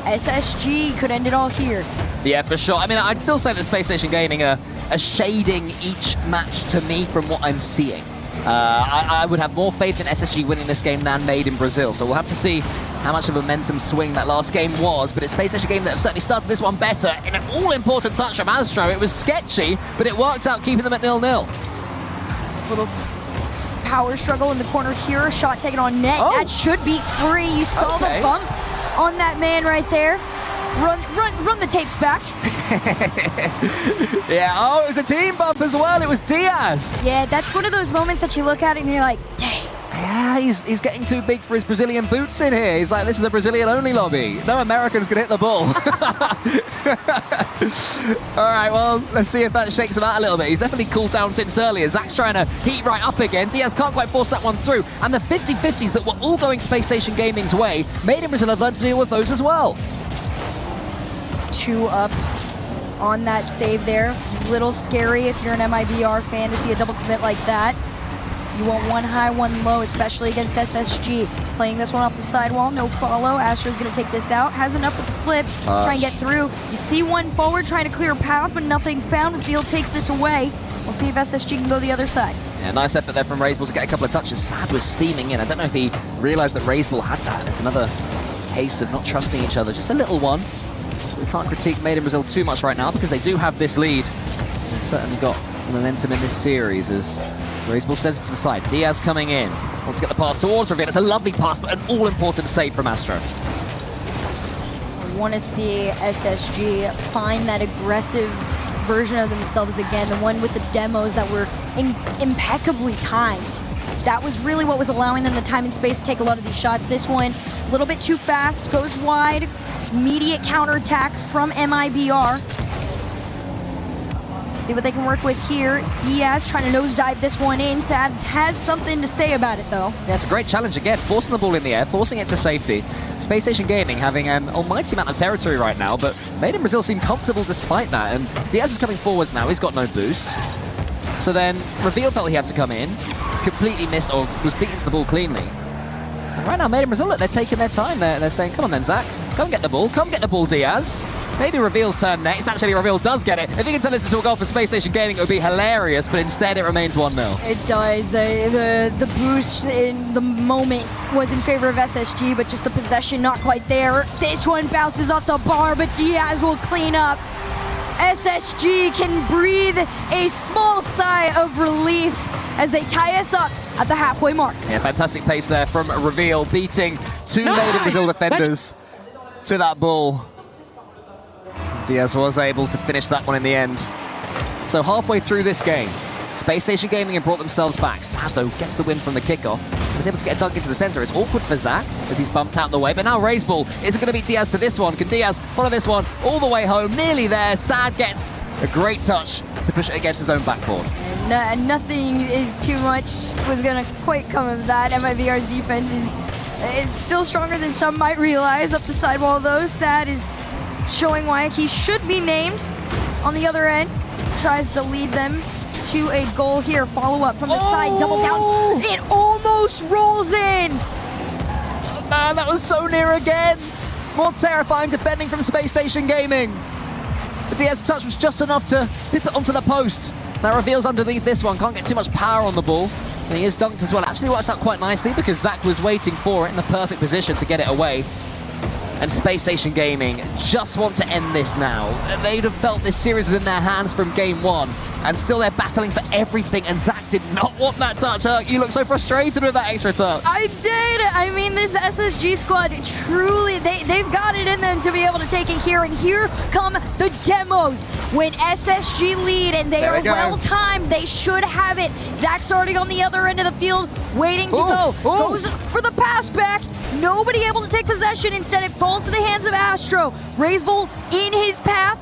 SSG could end it all here. Yeah, for sure. I mean, I'd still say that Space Station Gaming are shading each match to me from what I'm seeing. I would have more faith in SSG winning this game than Made in Brazil, so we'll have to see how much of a momentum swing that last game was, but it's Space Station Gaming that have certainly started this one better. In an all-important touch from Astro, it was sketchy, but it worked out keeping them at 0-0. Little power struggle in the corner here, shot taken on net. Oh. That should be free. You saw the bump on that man right there. Run the tapes back. Yeah, oh, it was a team bump as well. It was Diaz. Yeah, that's one of those moments that you look at it and you're like, dang. Yeah, he's getting too big for his Brazilian boots in here. He's like, this is a Brazilian-only lobby. No Americans can hit the ball. All right, well, let's see if that shakes him out a little bit. He's definitely cooled down since earlier. Zach's trying to heat right up again. Diaz can't quite force that one through. And the 50-50s that were all going Space Station Gaming's way, Made in Brazil have learned to deal with those as well. 2 up on that save there. Little scary if you're an MIBR fan to see a double commit like that. You want one high, one low, especially against SSG. Playing this one off the sidewall, no follow. Astro's going to take this out. Has enough with the flip. Try and get through. You see one forward trying to clear a path, but nothing found. Field takes this away. We'll see if SSG can go the other side. Yeah, nice effort there from Raiseball to get a couple of touches. Sad was steaming in. I don't know if he realized that Raiseball had that. It's another case of not trusting each other. Just a little one. We can't critique Made in Brazil too much right now because they do have this lead. They've certainly got momentum in this series as Raiseball sends it to the side. Diaz coming in. Wants to get the pass towards Reveal. It's a lovely pass, but an all-important save from Astro. We want to see SSG find that aggressive version of themselves again, the one with the demos that were impeccably timed. That was really what was allowing them the time and space to take a lot of these shots. This one, a little bit too fast, goes wide. Immediate counterattack from MIBR. See what they can work with here. It's Diaz trying to nosedive this one in. Sad has something to say about it, though. Yeah, it's a great challenge again, forcing the ball in the air, forcing it to safety. Space Station Gaming having an almighty amount of territory right now, but Made in Brazil seem comfortable despite that. And Diaz is coming forwards now. He's got no boost. So then Reveal felt he had to come in, completely missed or was beaten to the ball cleanly. And right now, Made in Brazil, look, they're taking their time. They're saying, come on then, Zach. Come get the ball. Come get the ball, Diaz. Maybe Reveal's turn next. Actually, Reveal does get it. If you can turn this into a goal for Space Station Gaming, it would be hilarious, but instead it remains 1-0. It does. The boost in the moment was in favor of SSG, but just the possession not quite there. This one bounces off the bar, but Diaz will clean up. SSG can breathe a small sigh of relief as they tie us up at the halfway mark. Yeah, fantastic pace there from Reveal, beating 2 Made in Brazil defenders to that ball. Diaz was able to finish that one in the end. So halfway through this game, Space Station Gaming have brought themselves back. Sado gets the win from the kickoff. He's able to get a dunk into the center. It's awkward for Zach as he's bumped out the way, but now Raiseball isn't going to beat Diaz to this one. Can Diaz follow this one all the way home? Nearly there. Sad gets a great touch to push it against his own backboard. Nothing too much was going to quite come of that. MIBR's defense is still stronger than some might realize up the sidewall, though. Sad is showing why he should be named on the other end. Tries to lead them to a goal here. Follow up from the side, double down. It almost rolls in. Man, that was so near again. More terrifying defending from Space Station Gaming. The DS touch was just enough to pip it onto the post. That reveals underneath this one. Can't get too much power on the ball. And he is dunked as well. Actually works out quite nicely because Zach was waiting for it in the perfect position to get it away. And Space Station Gaming just want to end this now. They'd have felt this series was in their hands from game one, and still they're battling for everything, and Zach did not want that touch. You look so frustrated with that extra touch. I did! I mean, this SSG squad, truly, they've got it in them to be able to take it here, and here come the demos. When SSG lead, and they are well-timed, they should have it. Zach starting on the other end of the field, waiting to go. Goes for the pass back. Nobody able to take possession. Instead, it falls to the hands of Astro. Razebull in his path.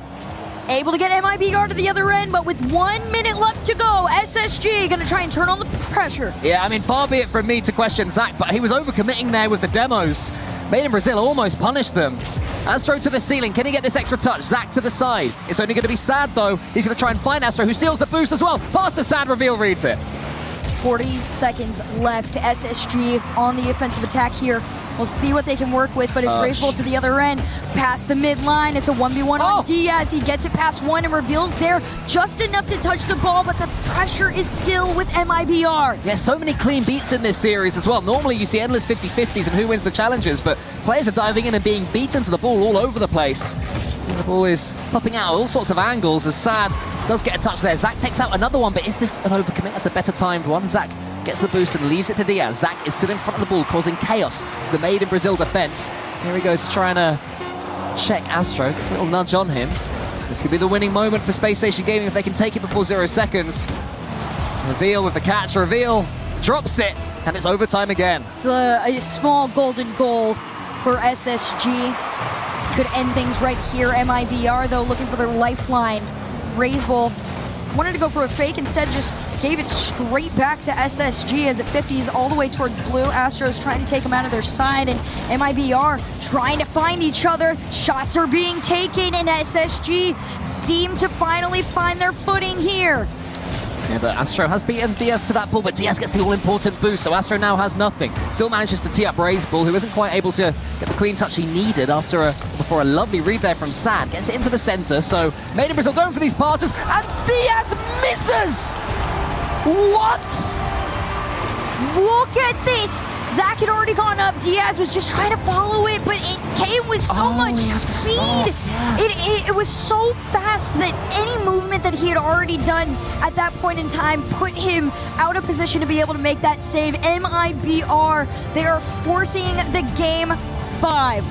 Able to get mibr to the other end, but with 1 minute left to go, SSG gonna try and turn on the pressure. Yeah, I mean, far be it from me to question Zach, but he was overcommitting there with the demos. Made in Brazil almost punished them. Astro to the ceiling. Can he get this extra touch? Zach to the side. It's only going to be Sad, though. He's going to try and find Astro, who steals the boost as well. Pass to Sad, Reveal reads it. 40 seconds left. SSG on the offensive attack here. We'll see what they can work with, but it's Razebull to the other end. Past the midline, it's a 1v1 on Diaz. He gets it past one and reveals there just enough to touch the ball, but the pressure is still with mibr. Yeah, so many clean beats in this series as well. Normally you see endless 50-50s and who wins the challenges, but players are diving in and being beaten to the ball all over the place. And the ball is popping out all sorts of angles as Sad does get a touch there. Zach takes out another one, but is this an overcommit? That's a better timed one. Zach gets the boost and leaves it to Diaz. Zach is still in front of the ball, causing chaos to the Made in Brazil defense. Here he goes trying to check Astro. Gets a little nudge on him. This could be the winning moment for Space Station Gaming if they can take it before 0 seconds. Reveal with the catch. Reveal drops it, and it's overtime again. It's a small golden goal for SSG. Could end things right here. mibr, though, looking for their lifeline. Razebull wanted to go for a fake, instead just gave it straight back to SSG as it 50s all the way towards blue. Astro's trying to take them out of their side, and mibr trying to find each other. Shots are being taken, and SSG seem to finally find their footing here. Yeah, but Astro has beaten Diaz to that ball, but Diaz gets the all-important boost, so Astro now has nothing. Still manages to tee up Razebull, who isn't quite able to get the clean touch he needed before a lovely read there from Sad. Gets it into the center, so Made in Brazil going for these passes, and Diaz misses! What? Look at this! Zach had already gone up. Diaz was just trying to follow it, but it came with so much speed. It was so fast that any movement that he had already done at that point in time put him out of position to be able to make that save. mibr, they are forcing the game 5.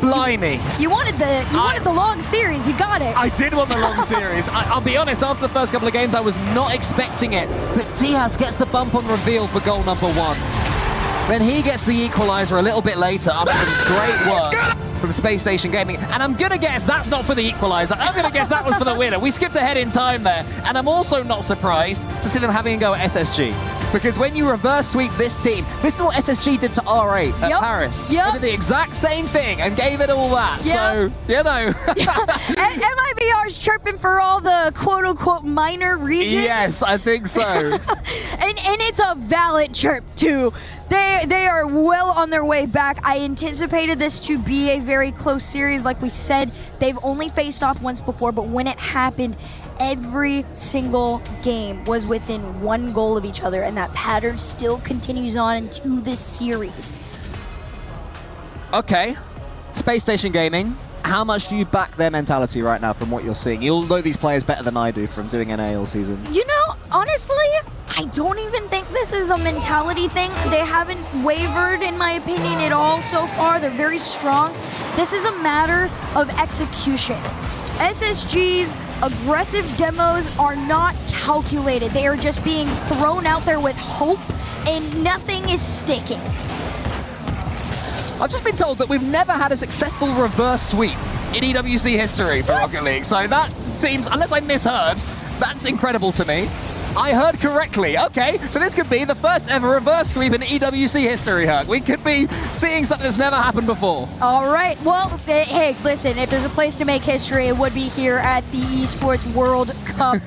Blimey. You wanted the long series, you got it. I did want the long series. I'll be honest, after the first couple of games, I was not expecting it. But Diaz gets the bump on Reveal for goal number 1. Then he gets the equalizer a little bit later after some great work from Space Station Gaming. And I'm going to guess that's not for the equalizer. I'm going to guess that was for the winner. We skipped ahead in time there. And I'm also not surprised to see them having a go at SSG. Because when you reverse sweep this team, this is what SSG did to R8 at Paris. They did the exact same thing and gave it all that. So, you know. mibr is chirping for all the quote-unquote minor regions. Yes, I think so. and it's a valid chirp, too. They are well on their way back. I anticipated this to be a very close series. Like we said, they've only faced off once before, but when it happened, every single game was within 1 goal of each other, and that pattern still continues on into this series. Okay, Space Station Gaming, how much do you back their mentality right now from what you're seeing? You'll know these players better than I do from doing NA all season. You know, honestly, I don't even think this is a mentality thing. They haven't wavered, in my opinion, at all so far. They're very strong. This is a matter of execution. SSG's aggressive demos are not calculated. They are just being thrown out there with hope, and nothing is sticking. I've just been told that we've never had a successful reverse sweep in EWC history for Rocket League. So that seems, unless I misheard, that's incredible to me. I heard correctly. Okay, so this could be the first ever reverse sweep in EWC history, Herc. We could be seeing something that's never happened before. All right. Well, hey, listen, if there's a place to make history, it would be here at the Esports World Cup.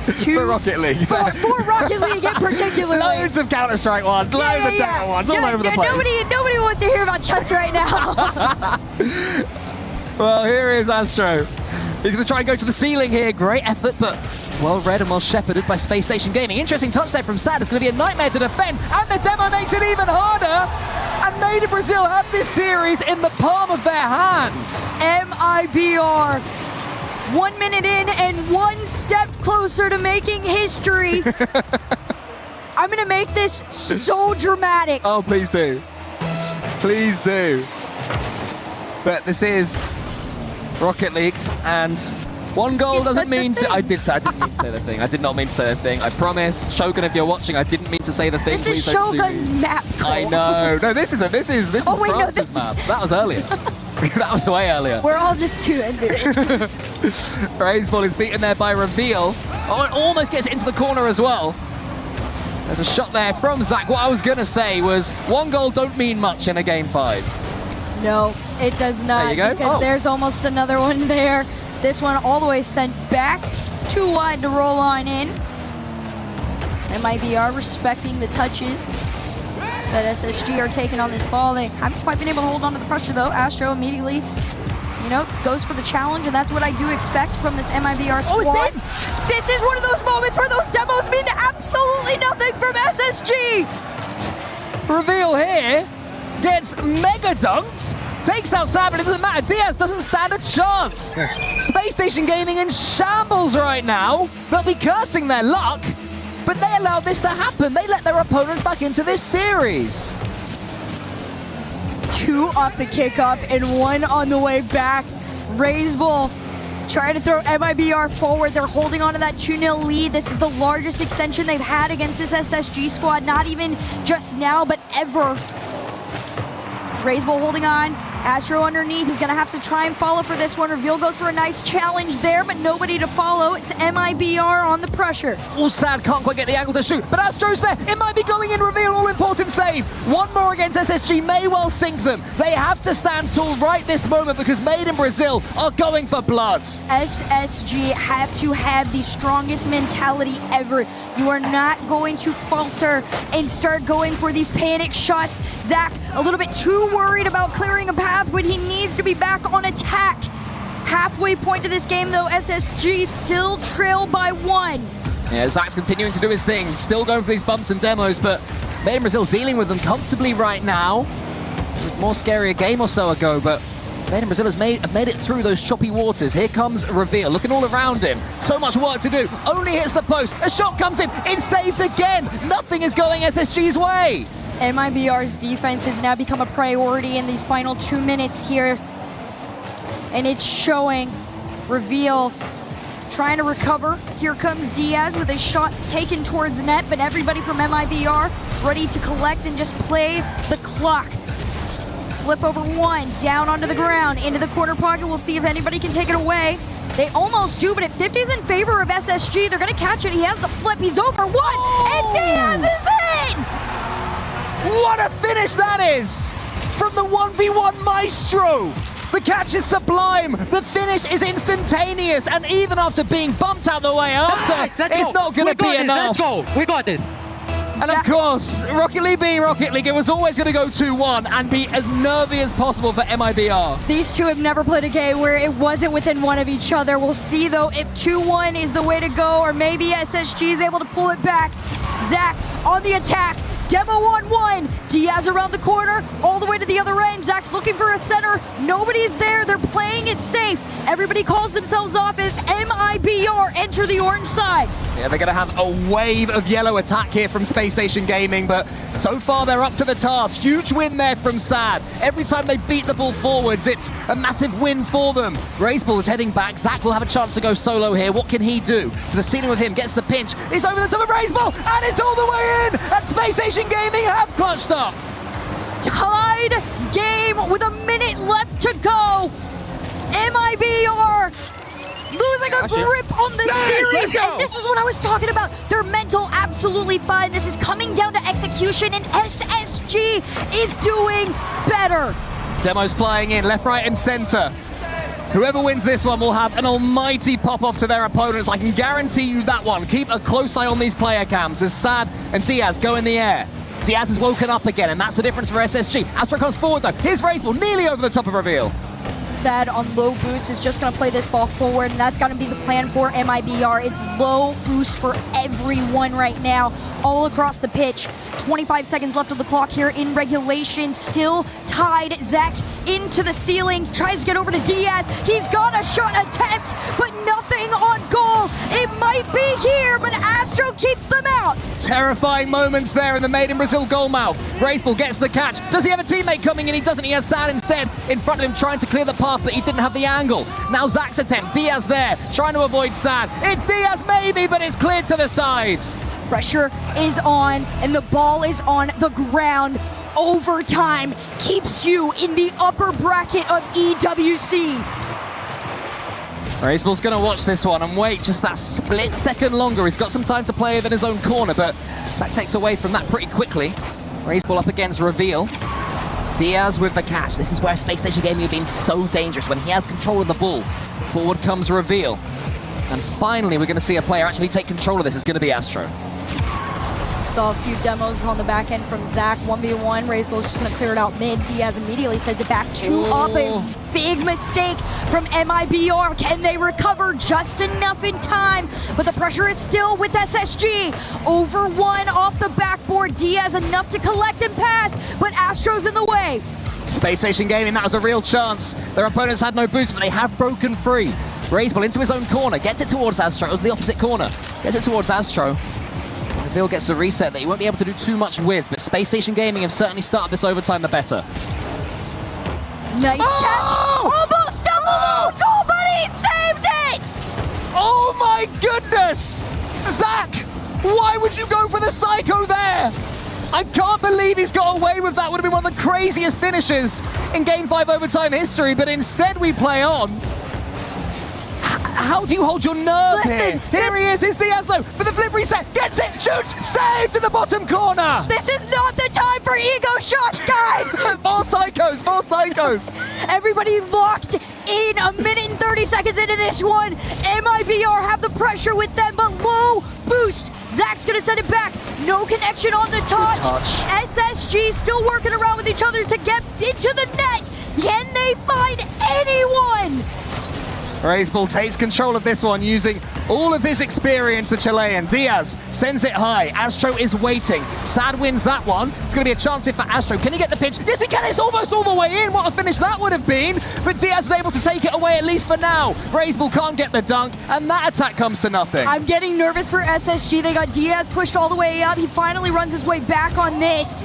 For Rocket League. For Rocket League in particular. Loads of Counter-Strike ones, loads of Dota ones, all over the place. Nobody wants to hear about chess right now. Well, here is Astro. He's going to try and go to the ceiling here. Great effort, but well read and well shepherded by Space Station Gaming. Interesting touch there from Sad. It's going to be a nightmare to defend, and the demo makes it even harder. And Made in Brazil have this series in the palm of their hands. mibr. 1 minute in and one step closer to making history. I'm going to make this so dramatic. Oh, please do. Please do. But this is Rocket League, and one goal doesn't mean to... I didn't mean to say the thing. I did not mean to say the thing. I promise. Shogun, if you're watching, I didn't mean to say the thing. This is Shogun's map goal. I know. No, this is Oh, wait, no, France's map. That was earlier. That was way earlier. We're all just too envious. Raiseball is beaten there by Reveal. Oh, it almost gets it into the corner as well. There's a shot there from Zach. What I was going to say was one goal don't mean much in a game 5. No, it does not. There you go. Because there's almost another one there. This one all the way sent back. Too wide to roll on in. mibr respecting the touches that SSG are taking on this ball. They haven't quite been able to hold on to the pressure, though. Astro immediately, goes for the challenge, and that's what I do expect from this mibr squad. Oh, it's in! This is one of those moments where those demos mean absolutely nothing from SSG! Reveal here gets mega dunked, takes out Sad, but it doesn't matter. Diaz doesn't stand a chance. Space Station Gaming in shambles right now. They'll be cursing their luck, but they allowed this to happen. They let their opponents back into this series. 2 off the kickoff and 1 on the way back. Raiseball trying to throw mibr forward. They're holding on to that 2-0 lead. This is the largest extension they've had against this SSG squad, not even just now, but ever. Raiseball holding on. Astro underneath. He's going to have to try and follow for this one. Reveal goes for a nice challenge there, but nobody to follow. It's mibr on the pressure. Oh, Sad can't quite get the angle to shoot, but Astro's there. It might be going in. Reveal, all-important save. One more against SSG may well sink them. They have to stand tall right this moment because Made in Brazil are going for blood. SSG have to have the strongest mentality ever. You are not going to falter and start going for these panic shots. Zach, a little bit too worried about clearing a path when he needs to be back on attack. Halfway point to this game, though, SSG still trail by 1. Yeah, Zach's continuing to do his thing, still going for these bumps and demos, but Made in Brazil dealing with them comfortably right now. It was more scary a game or so ago, but Made in Brazil have made it through those choppy waters. Here comes Reveal, looking all around him. So much work to do. Only hits the post. A shot comes in. It's saved again. Nothing is going SSG's way. mibr's defense has now become a priority in these final 2 minutes here. And it's showing. Reveal trying to recover. Here comes Diaz with a shot taken towards net, but everybody from mibr ready to collect and just play the clock. Flip over 1, down onto the ground, into the corner pocket. We'll see if anybody can take it away. They almost do, but at 50's in favor of SSG. They're going to catch it. He has the flip. He's over 1, and Diaz is in! What a finish that is! From the 1v1 Maestro! The catch is sublime, the finish is instantaneous, and even after being bumped out the way after, it's not going to be enough. Let's go, we got this. And of course, Rocket League being Rocket League, it was always going to go 2-1 and be as nervy as possible for mibr. These two have never played a game where it wasn't within 1 of each other. We'll see, though, if 2-1 is the way to go, or maybe SSG is able to pull it back. Zach on the attack. Demo on 1. Diaz around the corner, all the way to the other end. Zach's looking for a center. Nobody's there. They're playing it safe. Everybody calls themselves off as mibr enter the orange side. Yeah, they're going to have a wave of yellow attack here from Space Station Gaming, but so far they're up to the task. Huge win there from Sad. Every time they beat the ball forwards, it's a massive win for them. Raiseball is heading back. Zach will have a chance to go solo here. What can he do? To the ceiling with him, gets the pinch. He's over the top of Raiseball, and it's all the way in! And Space Station Gaming have clutched up. Tied game with a minute left to go. mibr losing a grip on the series, and this is what I was talking about. Their mental absolutely fine. This is coming down to execution, and SSG is doing better. Demos flying in, left, right, and center. Whoever wins this one will have an almighty pop-off to their opponents. I can guarantee you that one. Keep a close eye on these player cams as Sad and Diaz go in the air. Diaz has woken up again, and that's the difference for SSG. Astro comes forward, though. Here's Razeball, nearly over the top of Reveal. Sad on low boost is just going to play this ball forward, and that's going to be the plan for MIBR. It's low boost for everyone right now, all across the pitch. 25 seconds left of the clock here in regulation. Still tied. Zach into the ceiling, tries to get over to Diaz. He's got a shot attempt, but nothing on goal. It might be here, but Astro keeps them out. Terrifying moments there in the Made in Brazil goal mouth. Razeball gets the catch. Does he have a teammate coming in? He doesn't. He has Sad instead in front of him trying to clear the path, but he didn't have the angle. Now Zach's attempt. Diaz there, trying to avoid Sad. It's Diaz maybe, but it's cleared to the side. Pressure is on, and the ball is on the ground. Overtime keeps you in the upper bracket of EWC. Razeball's going to watch this one and wait just that split second longer. He's got some time to play within his own corner, but Zach takes away from that pretty quickly. Razeball up against Reveal. Diaz with the catch. This is where Space Station Gaming have been so dangerous, when he has control of the ball. Forward comes Reveal. And finally, we're going to see a player actually take control of this. It's going to be Astro. Saw a few demos on the back end from Zach. 1v1. Razeball's just going to clear it out mid. Diaz immediately sends it back 2 up. A big mistake from MIBR. Can they recover just enough in time? But the pressure is still with SSG. Over 1 off the backboard. Diaz enough to collect and pass, but Astro's in the way. Space Station Gaming, that was a real chance. Their opponents had no boost, but they have broken free. Razeball into his own corner, gets it towards Astro, the opposite corner. Gets it towards Astro. Reveal gets the reset that he won't be able to do too much with, but Space Station Gaming have certainly started this overtime the better. Nice catch! Almost stumbled! Goal, but he saved it! Oh my goodness! Zach, why would you go for the psycho there? I can't believe he's got away with that. Would have been one of the craziest finishes in Game 5 overtime history, but instead we play on. How do you hold your nerve here? Here he is, it's Diaz though, for the flip reset, gets it, shoots, saved to the bottom corner! This is not the time for ego shots, guys! More psychos, more psychos! Everybody locked in, a minute and 30 seconds into this one. MIBR have the pressure with them, but low boost. Zach's gonna send it back. No connection on the touch. SSG still working around with each other to get into the net. Can they find anyone? Razeball takes control of this one using all of his experience, the Chilean. Diaz sends it high. Astro is waiting. Sad wins that one. It's going to be a chance here for Astro. Can he get the pitch? Yes, he can. It's almost all the way in. What a finish that would have been. But Diaz is able to take it away, at least for now. Razeball can't get the dunk, and that attack comes to nothing. I'm getting nervous for SSG. They got Diaz pushed all the way up. He finally runs his way back on this.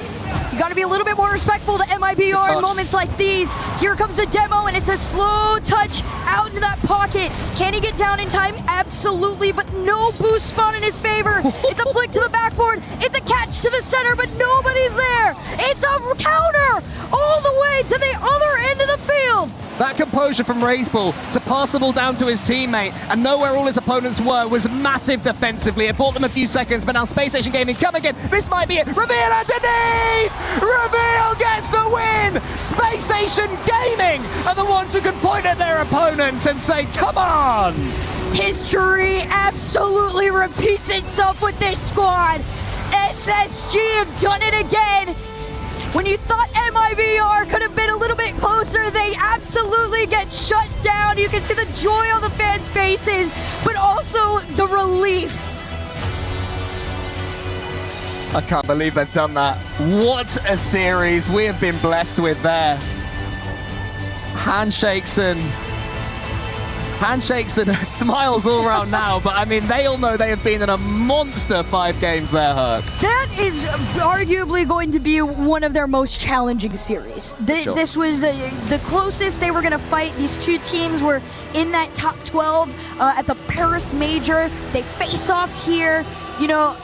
You got to be a little bit more respectful to MIBR in moments like these. Here comes the demo, and it's a slow touch out into that pocket. Can he get down in time? Absolutely, but no boost spawn in his favor. It's a flick to the backboard. It's a catch to the center, but nobody's there. It's a counter all the way to the other end of the field. That composure from Razeball to pass the ball down to his teammate and know where all his opponents were was massive defensively. It bought them a few seconds, but now Space Station Gaming come again. This might be it. Reveal underneath! Reveal gets the win! Space Station Gaming are the ones who can point at their opponents and say, come on! History absolutely repeats itself with this squad. SSG have done it again. When you thought MIBR could have been a little bit closer, they absolutely get shut down. You can see the joy on the fans' faces, but also the relief. I can't believe they've done that. What a series we have been blessed with there. Handshakes and smiles all around now, but I mean, they all know they have been in a monster 5 games there, Herc. That is arguably going to be one of their most challenging series. This was the closest they were going to fight. These two teams were in that top 12 at the Paris Major. They face off here. You know,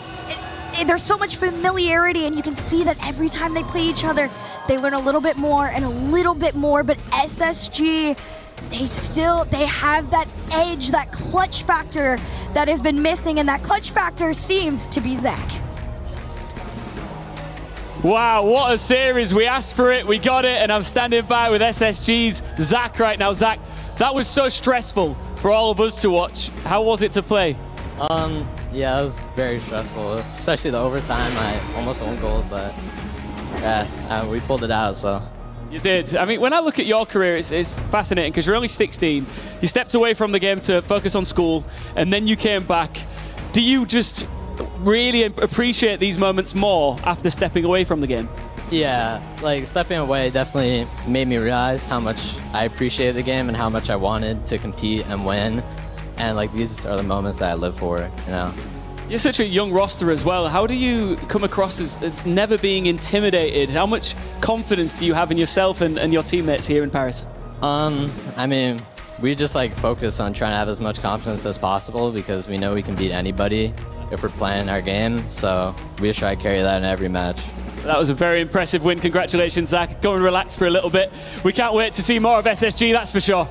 there's so much familiarity, and you can see that every time they play each other, they learn a little bit more and a little bit more, but SSG, they have that edge, that clutch factor that has been missing, and that clutch factor seems to be Zach. Wow, what a series. We asked for it, we got it, and I'm standing by with SSG's Zach right now. Zach, that was so stressful for all of us to watch. How was it to play? Yeah, it was very stressful, especially the overtime. I almost won goal, but yeah, we pulled it out, so. You did. I mean, when I look at your career, it's fascinating because you're only 16. You stepped away from the game to focus on school, and then you came back. Do you just really appreciate these moments more after stepping away from the game? Yeah, like stepping away definitely made me realize how much I appreciated the game and how much I wanted to compete and win. And like these are the moments that I live for, you know. You're such a young roster as well. How do you come across as never being intimidated? How much confidence do you have in yourself and your teammates here in Paris? I mean, we just like focus on trying to have as much confidence as possible because we know we can beat anybody if we're playing our game. So we just try to carry that in every match. That was a very impressive win. Congratulations, Zach. Go and relax for a little bit. We can't wait to see more of SSG, that's for sure.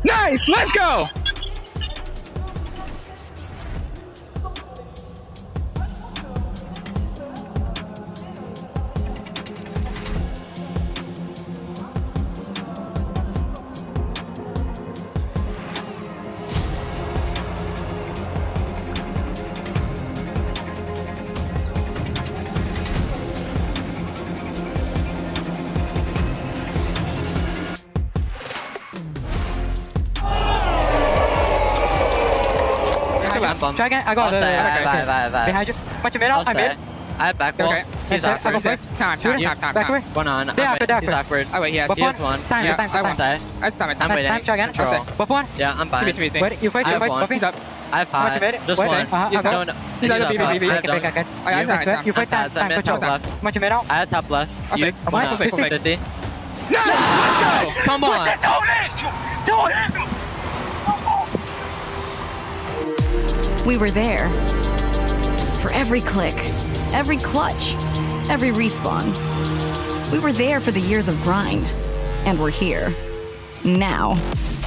Nice, let's go! Try again. I got it. Behind you. Watch your middle. I'm in. I have back wall. Okay. He's awkward. I go first. Time. Backward. One on. He's awkward. Oh wait, yes. He has one. Time. I'm waiting. Time. Try again. Control. Buff one. Yeah, I'm fine. Wait, you fight. He's up. I have high. Just one. He's No, no. He's on the up. BB. I have done. You fight time. I'm Control. top left. Watch your middle. I have top left. You. One up. 50. No! Come on. Do it! We were there. For every click, every clutch, every respawn. We were there for the years of grind. And we're here. Now.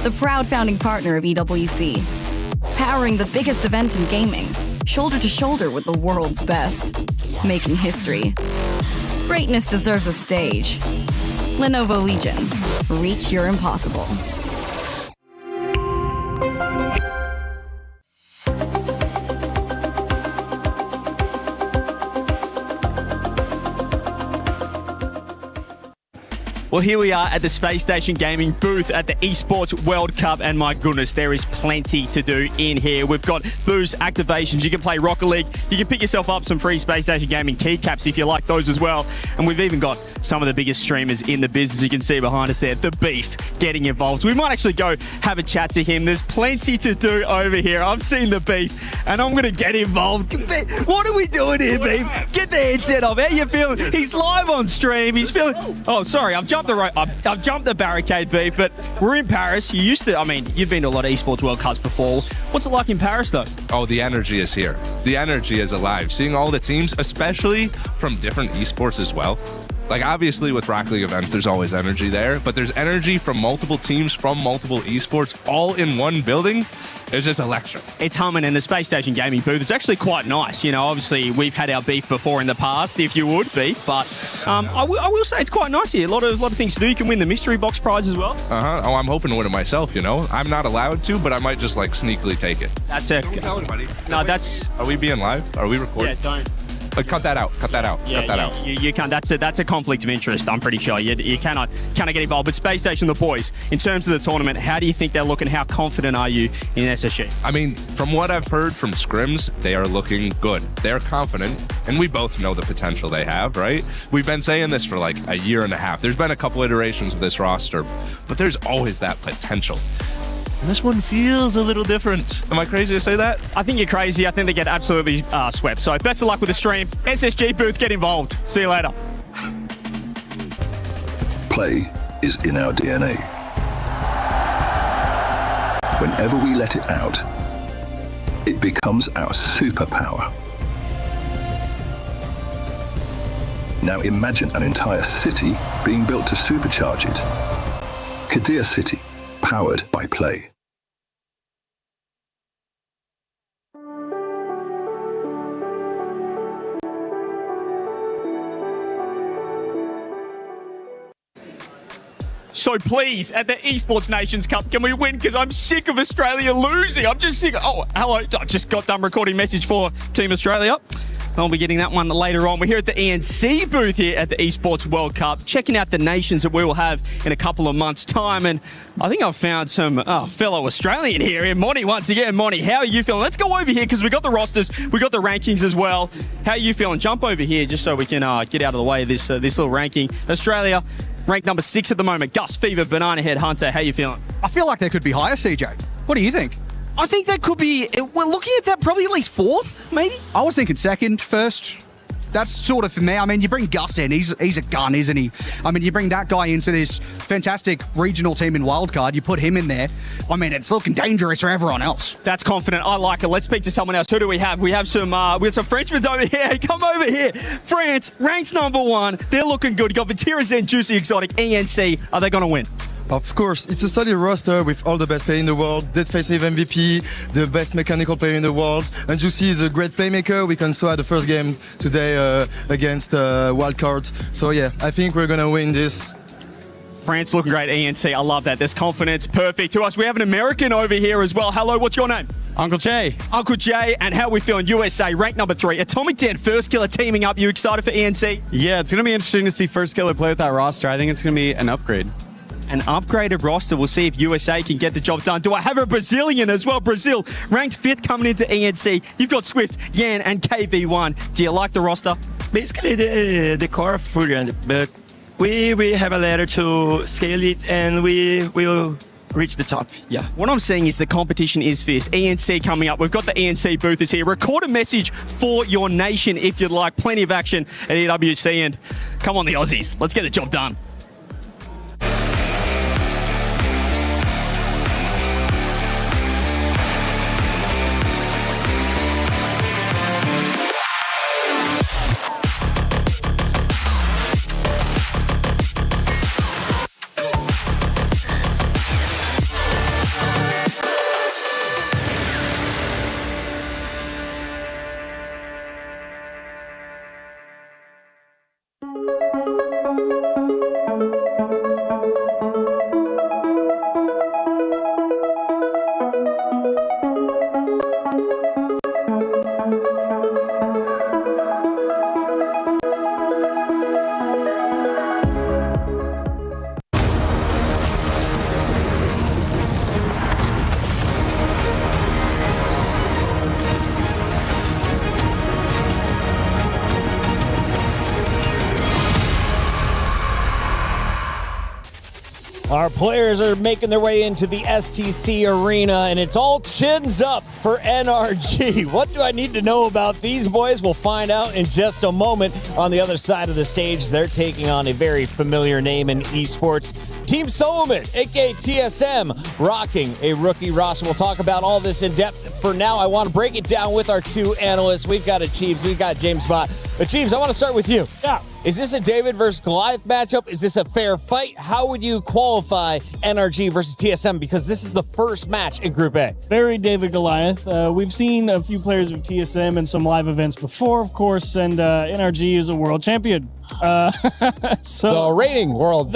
The proud founding partner of EWC. Powering the biggest event in gaming. Shoulder to shoulder with the world's best. Making history. Greatness deserves a stage. Lenovo Legion. Reach your impossible. Well, here we are at the Space Station Gaming booth at the Esports World Cup, and my goodness, there is plenty to do in here. We've got boost activations. You can play Rocket League. You can pick yourself up some free Space Station Gaming keycaps if you like those as well. And we've even got some of the biggest streamers in the business. You can see behind us there, The Beef, getting involved. We might actually go have a chat to him. There's plenty to do over here. I've seen The Beef, and I'm going to get involved. What are we doing here, Beef? Get the headset off. How you feeling? He's live on stream. He's feeling... Oh, sorry, I've jumped the barricade, Beef, but we're in Paris. You've been to a lot of Esports World Cups before. What's it like in Paris, though? Oh, the energy is here. The energy is alive. Seeing all the teams, especially from different esports as well. Like, obviously, with Rocket League events, there's always energy there, but there's energy from multiple teams, from multiple esports, all in one building. It's just electric. It's humming in the Space Station Gaming booth. It's actually quite nice. You know, obviously, we've had our beef before in the past, if you would, Beef, but I will say it's quite nice here. A lot of things to do. You can win the mystery box prize as well. Oh, I'm hoping to win it myself, you know? I'm not allowed to, but I might just, like, sneakily take it. That's it. Don't tell anybody. No, that's... Are we being live? Are we recording? Yeah, don't. cut that out. Cut that out. Yeah, cut that out. You can't. That's a conflict of interest. I'm pretty sure you cannot get involved. But Space Station, the boys, in terms of the tournament, how do you think they're looking? How confident are you in SSG? I mean, from what I've heard from scrims, they are looking good. They're confident, and we both know the potential they have, right? We've been saying this for like a year and a half. There's been a couple iterations of this roster, but there's always that potential. And this one feels a little different. Am I crazy to say that? I think you're crazy. I think they get absolutely swept. So best of luck with the stream. SSG booth, get involved. See you later. Play is in our DNA. Whenever we let it out, it becomes our superpower. Now imagine an entire city being built to supercharge it. Kadir City, powered by Play. So please, at the Esports Nations Cup, can we win? Because I'm sick of Australia losing. I'm just sick of... Oh, hello. I just got done recording message for Team Australia. I'll be getting that one later on. We're here at the ENC booth here at the Esports World Cup, checking out the nations that we will have in a couple of months' time. And I think I've found some fellow Australian here. And Monty, once again, Monty, how are you feeling? Let's go over here because we got the rosters, we got the rankings as well. How are you feeling? Jump over here just so we can get out of the way of this little ranking. Australia, ranked number 6 at the moment. Gus Fever, Banana Head Hunter, how are you feeling? I feel like they could be higher, CJ. What do you think? I think that could be, we're looking at that probably at least 4th, maybe? I was thinking 2nd, 1st. That's sort of for me. I mean, you bring Gus in, he's a gun, isn't he? I mean, you bring that guy into this fantastic regional team in Wildcard, you put him in there. I mean, it's looking dangerous for everyone else. That's confident. I like it. Let's speak to someone else. Who do we have? We have some Frenchmen over here. Come over here. France, ranked number 1. They're looking good. You got Vatira Zen, Juicy Exotic, ENC. Are they going to win? Of course, it's a solid roster with all the best players in the world, Dead Faceive MVP, the best mechanical player in the world, and Juicy is a great playmaker. We can saw the first game today against Wildcard. So yeah, I think we're gonna win this. France looking great, ENC. I love that. There's confidence. Perfect. To us, we have an American over here as well. Hello, what's your name? Uncle Jay. Uncle Jay, and how are we feeling? USA, ranked number 3. Atomic Dan, First Killer teaming up. You excited for ENC? Yeah, it's going to be interesting to see First Killer play with that roster. I think it's going to be an upgrade. An upgraded roster. We'll see if USA can get the job done. Do I have a Brazilian as well? Brazil, ranked 5th coming into ENC. You've got Swift, Yan, and KV1. Do you like the roster? Basically, the core of Furion, but we have a ladder to scale it, and we will reach the top. Yeah. What I'm saying is the competition is fierce. ENC coming up. We've got the ENC boothers here. Record a message for your nation if you'd like. Plenty of action at EWC, and come on, the Aussies. Let's get the job done. Our players are making their way into the STC arena, and it's all chins up for NRG. What do I need to know about these boys? We'll find out in just a moment. On the other side of the stage, they're taking on a very familiar name in esports. Team Solomon, aka TSM, rocking a rookie roster. We'll talk about all this in depth. For now, I want to break it down with our 2 analysts. We've got Achievs, we've got James Bott. Achievs, I want to start with you. Yeah. Is this a David versus Goliath matchup? Is this a fair fight? How would you qualify NRG versus TSM? Because this is the first match in Group A. Very David Goliath. We've seen a few players of TSM in some live events before, of course, and NRG is a world champion. The reigning world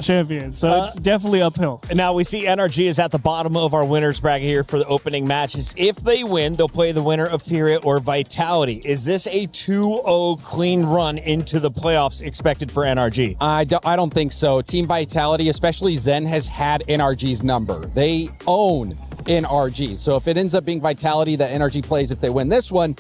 champion. So it's definitely uphill. Now we see NRG is at the bottom of our winners bracket here for the opening matches. If they win, they'll play the winner of Furia or Vitality. Is this a 2-0 clean run into the playoffs expected for NRG? I don't think so. Team Vitality, especially Zen, has had NRG's number. They own NRG. So if it ends up being Vitality that NRG plays, if they win this one,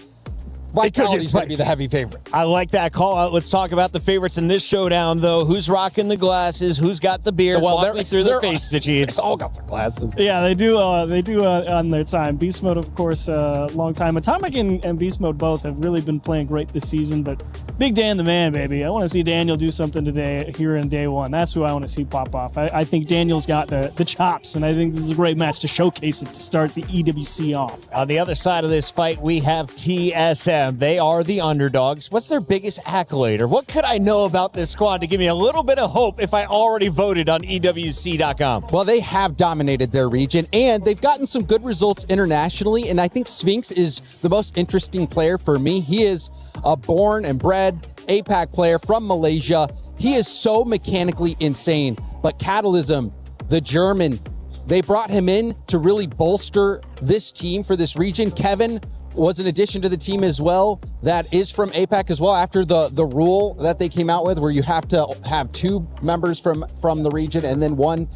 Vitality's going to be the heavy favorite. I like that call out. Let's talk about the favorites in this showdown, though. Who's rocking the glasses? Who's got the beard? Well, Walk me through their faces, the Chiefs. They all got their glasses. Yeah, they do on their time. Beast Mode, of course, long time. Atomic and Beast Mode both have really been playing great this season, but Big Dan the man, baby. I want to see Daniel do something today here in day one. That's who I want to see pop off. I think Daniel's got the chops, and I think this is a great match to showcase it to start the EWC off. On the other side of this fight, we have TSM. They are the underdogs. What's their biggest accolade, or what could I know about this squad to give me a little bit of hope if I already voted on EWC.com? Well, they have dominated their region, and they've gotten some good results internationally, and I think Sphinx is the most interesting player for me. He is a born and bred APAC player from Malaysia. He is so mechanically insane, but Catalysm, the German, they brought him in to really bolster this team for this region. Kevin was an addition to the team as well that is from APAC as well, after the rule that they came out with where you have to have 2 members from the region and then one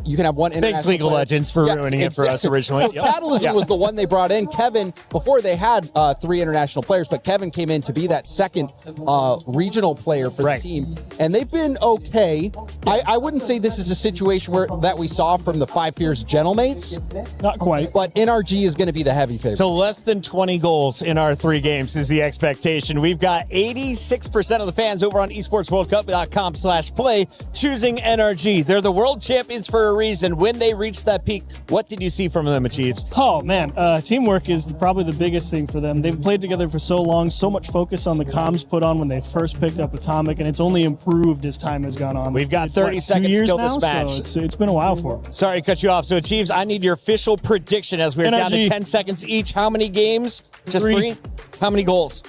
you can have one international Thanks, League of Legends, for ruining it for us originally. So Catalysm was the one they brought in. Kevin, before they had 3 international players, but Kevin came in to be that second regional player for the team. And they've been okay. I wouldn't say this is a situation that we saw from the Five Fierce Gentlemates. Not quite. But NRG is going to be the heavy favorite. So less than 20 goals in our 3 games is the expectation. We've got 86% of the fans over on esportsworldcup.com/play choosing NRG. They're the world champions for a reason. When they reached that peak, what did you see from them, Achieves? Oh, man. Teamwork is probably the biggest thing for them. They've played together for so long, so much focus on the comms put on when they first picked up Atomic, and it's only improved as time has gone on. We've got 30 seconds to kill this match. So it's been a while for them. Sorry to cut you off. So, Achieves, I need your official prediction as we're down to NRG. 10 seconds each. How many games? Just 3? How many goals?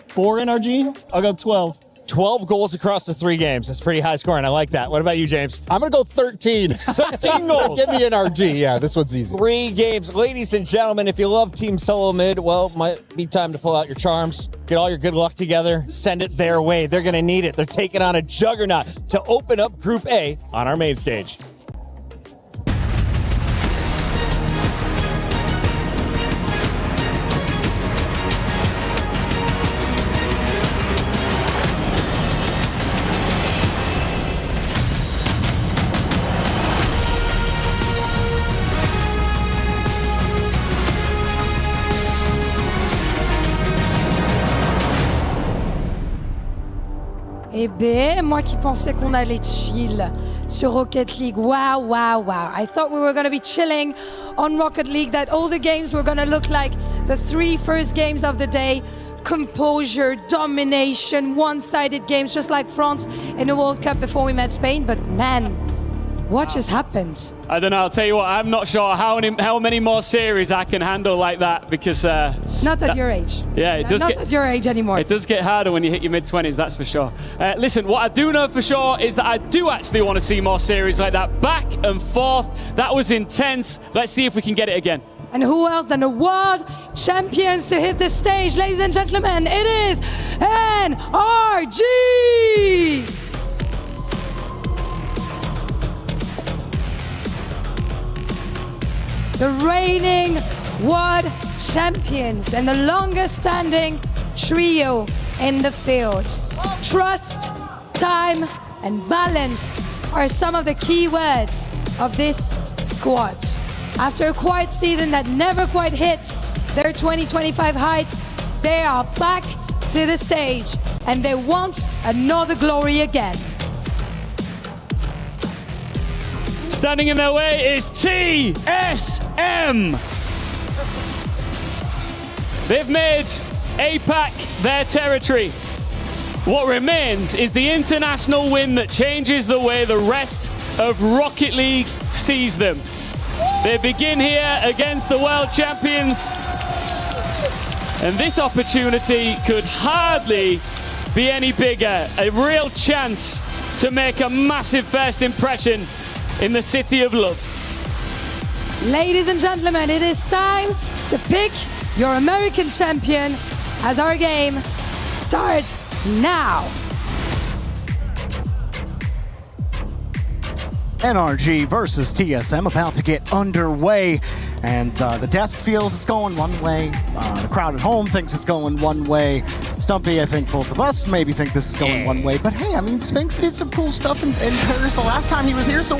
4 NRG? I'll go 12. 12 goals across the 3 games. That's pretty high scoring. I like that. What about you, James? I'm going to go 13. 13 goals. Give me NRG. Yeah, this one's easy. 3 games. Ladies and gentlemen, if you love Team Solo Mid, well, might be time to pull out your charms, get all your good luck together, send it their way. They're going to need it. They're taking on a juggernaut to open up Group A on our main stage. Eh bien, moi qui pensais qu'on allait chill sur Rocket League. Wow, wow, wow. I thought we were going to be chilling on Rocket League, that all the games were going to look like the 3 first games of the day. Composure, domination, one-sided games, just like France in the World Cup before we met Spain. But man, what just happened? I don't know. I'll tell you what. I'm not sure how many more series I can handle like that because. Not at your age. Yeah, it does. Not at your age anymore. It does get harder when you hit your mid-20s. That's for sure. Listen, what I do know for sure is that I do actually want to see more series like that, back and forth. That was intense. Let's see if we can get it again. And who else than the world champions to hit the stage, ladies and gentlemen? It is NRG. The reigning world champions and the longest standing trio in the field. Trust, time, and balance are some of the key words of this squad. After a quiet season that never quite hit their 2025 heights, they are back to the stage and they want another glory again. Standing in their way is TSM. They've made APAC their territory. What remains is the international win that changes the way the rest of Rocket League sees them. They begin here against the world champions, and this opportunity could hardly be any bigger. A real chance to make a massive first impression in the City of Love. Ladies and gentlemen, it is time to pick your American champion as our game starts now. NRG versus TSM about to get underway, and the desk feels it's going one way. The crowd at home thinks it's going one way. Stumpy, I think both of us maybe think this is going one way. But hey, I mean, Sphinx did some cool stuff in Paris the last time he was here, so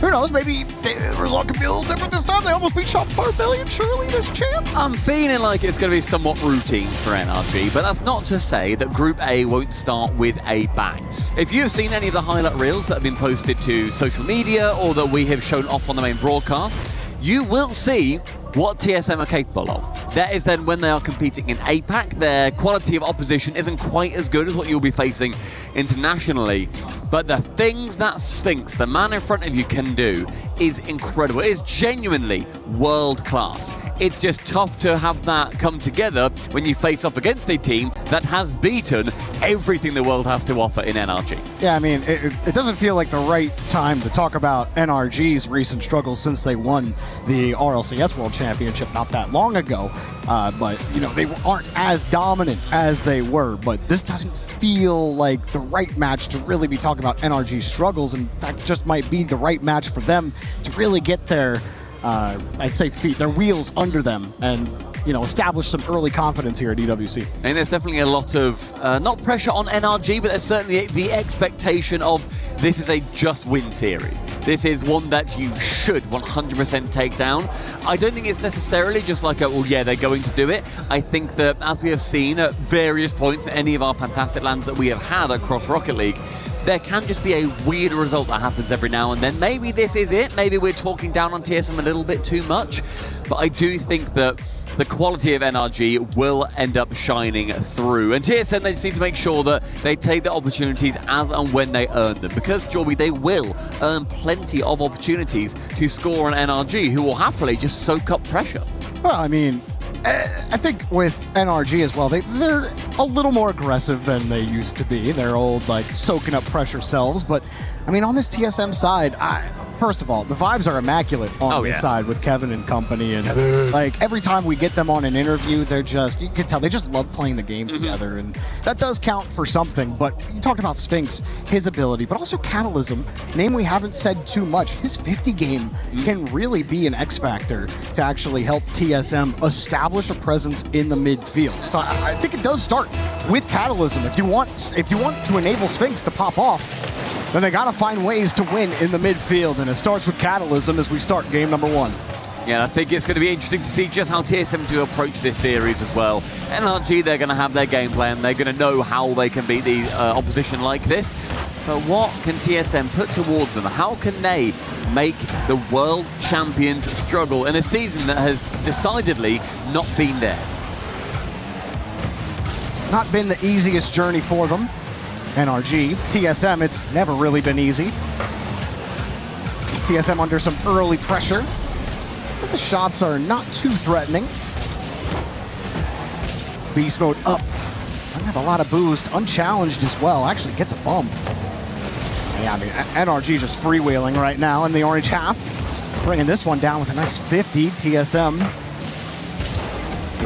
who knows? Maybe the result could be a little different this time. They almost beat Shopify Rebellion. Surely there's a chance. I'm feeling like it's going to be somewhat routine for NRG, but that's not to say that Group A won't start with a bang. If you've seen any of the highlight reels that have been posted to social media or that we have shown off on the main broadcast, you will see what TSM are capable of. That is then when they are competing in APAC, their quality of opposition isn't quite as good as what you'll be facing internationally. But the things that Sphinx, the man in front of you, can do is incredible. It is genuinely world class. It's just tough to have that come together when you face off against a team that has beaten everything the world has to offer in NRG. Yeah, I mean, it doesn't feel like the right time to talk about NRG's recent struggles since they won the RLCS World Championship not that long ago. But, you know, they aren't as dominant as they were. But this doesn't feel like the right match to really be talking about NRG's struggles. In fact, just might be the right match for them to really get their, I'd say, their wheels under them and, you know, establish some early confidence here at EWC. And there's definitely a lot of, not pressure on NRG, but there's certainly the expectation of this is a just win series. This is one that you should 100% take down. I don't think it's necessarily just like, well, yeah, they're going to do it. I think that, as we have seen at various points in any of our fantastic lands that we have had across Rocket League, there can just be a weird result that happens every now and then. Maybe this is it. Maybe we're talking down on TSM a little bit too much. But I do think that the quality of NRG will end up shining through. And TSM, they just need to make sure that they take the opportunities as and when they earn them. Because, Jorby, they will earn plenty of opportunities to score on NRG, who will happily just soak up pressure. Well, I mean, I think with NRG as well, they're a little more aggressive than they used to be. Their old, like, soaking up pressure selves. But, I mean, on this TSM side, first of all, the vibes are immaculate on this side with Kevin and company. And, like, every time we get them on an interview, they're just, you can tell, they just love playing the game together. And that does count for something. But you talked about Sphinx, his ability, but also Catalysm, name we haven't said too much. His 50 game can really be an X factor to actually help TSM establish a presence in the midfield. So I think it does start with Catalysm. If you want to enable Sphinx to pop off, then they got to find ways to win in the midfield, and it starts with Catalysm as we start game number 1. Yeah, I think it's going to be interesting to see just how TSM do approach this series as well. NRG, they're going to have their game plan. They're going to know how they can beat the opposition like this. But what can TSM put towards them? How can they make the world champions struggle in a season that has decidedly not been theirs? Not been the easiest journey for them. NRG, TSM, it's never really been easy. TSM under some early pressure, but the shots are not too threatening. Beast mode up. Doesn't have a lot of boost, unchallenged as well. Actually gets a bump. Yeah, I mean, NRG just freewheeling right now in the orange half. Bringing this one down with a nice 50. TSM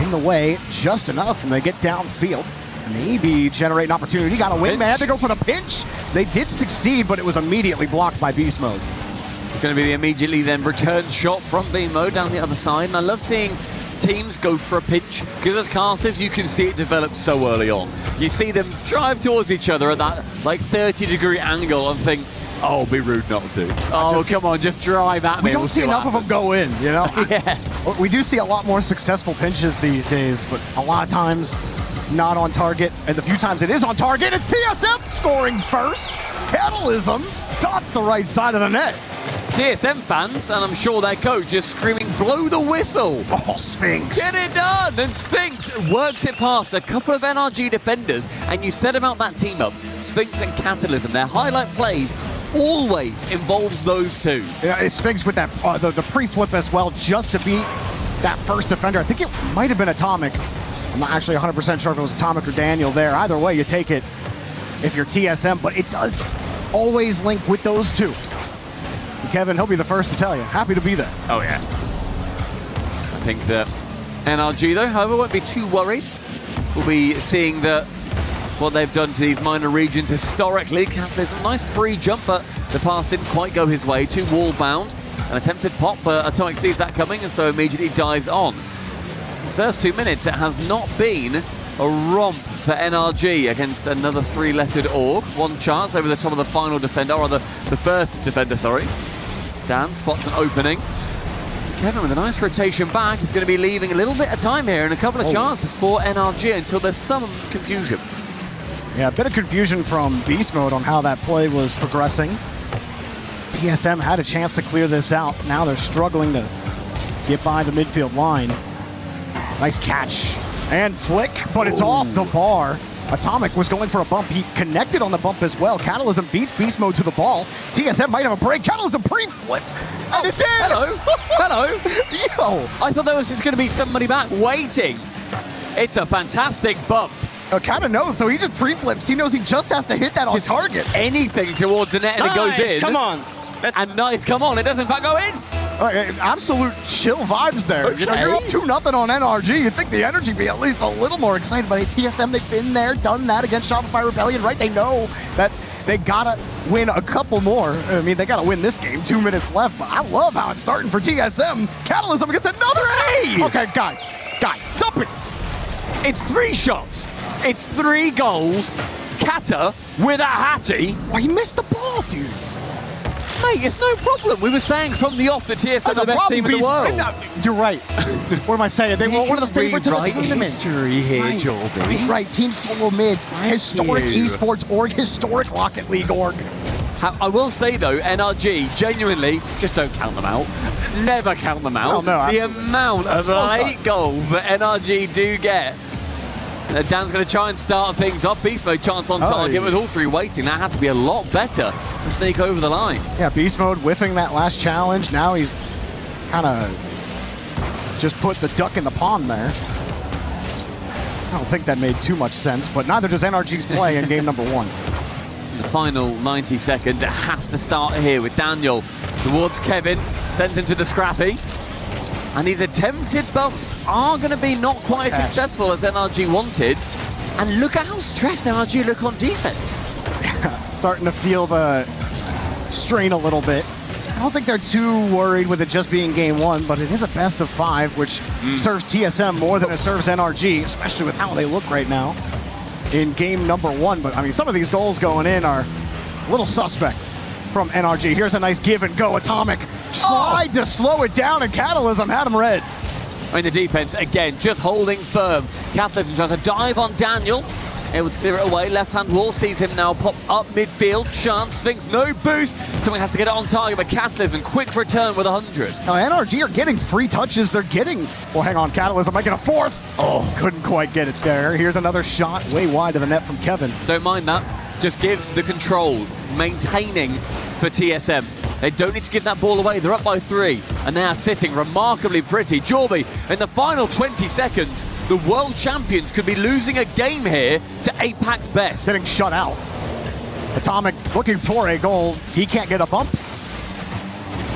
in the way just enough, and they get downfield. Maybe generate an opportunity. Got a win, man. They go for the pinch. They did succeed, but it was immediately blocked by Beast Mode. It's going to be the immediately then return shot from Beast Mode down the other side. And I love seeing teams go for a pinch, because as casters, you can see it develop so early on. You see them drive towards each other at that like 30-degree angle and think, oh, be rude not to. Oh, come on, just drive at me. We don't see enough of them go in, you know? Yeah. We do see a lot more successful pinches these days, but a lot of times not on target. And the few times it is on target, it's TSM scoring first. Catalysm dots the right side of the net. TSM fans, and I'm sure their coach, is screaming, blow the whistle. Oh, Sphinx. Get it done. And Sphinx works it past a couple of NRG defenders, and you said about that team up, Sphinx and Catalysm, their highlight plays always involves those two. Yeah, it's Sphinx with that the pre-flip as well, just to beat that first defender. I think it might have been Atomic. I'm not actually 100% sure if it was Atomic or Daniel there. Either way, you take it if you're TSM, but it does always link with those two. And Kevin, he'll be the first to tell you. Happy to be there. Oh, yeah. I think that NRG, though, however, won't be too worried. We'll be seeing that what they've done to these minor regions historically. There's a nice free jump, but the pass didn't quite go his way. Too wall bound. An attempted pop, but Atomic sees that coming and so immediately dives on. First 2 minutes, it has not been a romp for NRG against another three-lettered org. One chance over the top of the final defender, or the first defender, sorry. Dan spots an opening. Kevin with a nice rotation back is going to be leaving a little bit of time here and a couple of chances for NRG until there's some confusion. Yeah, a bit of confusion from Beast Mode on how that play was progressing. TSM had a chance to clear this out. Now they're struggling to get by the midfield line. Nice catch and flick, but it's off the bar. Atomic was going for a bump. He connected on the bump as well. Catalysm beats Beast Mode to the ball. TSM might have a break. Catalysm pre-flip. And it's in! Hello! Hello! Yo! I thought there was just going to be somebody back waiting. It's a fantastic bump. Okada knows, so he just pre-flips. He knows he just has to hit that on target. Anything towards the net and it goes in. Come on. And nice, come on. It does in fact go in. Absolute chill vibes there. Okay. You know, you're up 2-0 on NRG. You'd think the energy would be at least a little more excited, but it's TSM. They've been there, done that against Shopify Rebellion, right? They know that they gotta win a couple more. I mean, they gotta win this game. 2 minutes left, but I love how it's starting for TSM. Catalysm gets another. Hey! Okay, guys, stop it. It's 3 shots. It's 3 goals. Kata with a hattie. Why, he missed the ball, dude. Mate, it's no problem. We were saying from the off that TSM are the best team in the world. You're right. What am I saying? They were one of the favorites in the tournament. History here, Right. Jordy. Right, Team Solo Mid, historic esports org, historic Rocket League org. I will say, though, NRG, genuinely, just don't count them out. Never count them out. No, the amount of late goals that NRG do get. Dan's going to try and start things off. Beast Mode chance on target with all 3 waiting. That had to be a lot better to sneak over the line. Yeah, Beast Mode whiffing that last challenge. Now he's kind of just put the duck in the pond there. I don't think that made too much sense, but neither does NRG's play in game number 1. The final 90 seconds, it has to start here with Daniel towards Kevin, sends him to the scrappy. And these attempted bumps are going to be not quite as successful as NRG wanted. And look at how stressed NRG look on defense. Starting to feel the strain a little bit. I don't think they're too worried with it just being game 1, but it is a best of 5, which serves TSM more than it serves NRG, especially with how they look right now in game number 1. But I mean, some of these goals going in are a little suspect from NRG. Here's a nice give and go. Atomic tried to slow it down, and Catalysm had him red. In the defense, again, just holding firm. Catalysm tries to dive on Daniel. Able to clear it away. Left-hand wall sees him now pop up midfield. Chance, Sphinx, no boost. Someone has to get it on target, but Catalysm, quick return with 100. Now, NRG are getting free touches. They're getting... Well, hang on, Catalysm making a 4th. Oh, couldn't quite get it there. Here's another shot way wide of the net from Kevin. Don't mind that. Just gives the control, maintaining for TSM. They don't need to give that ball away. They're up by 3, and they are sitting remarkably pretty. Jorby, in the final 20 seconds, the world champions could be losing a game here to Apac's best. Getting shut out. Atomic looking for a goal. He can't get a bump.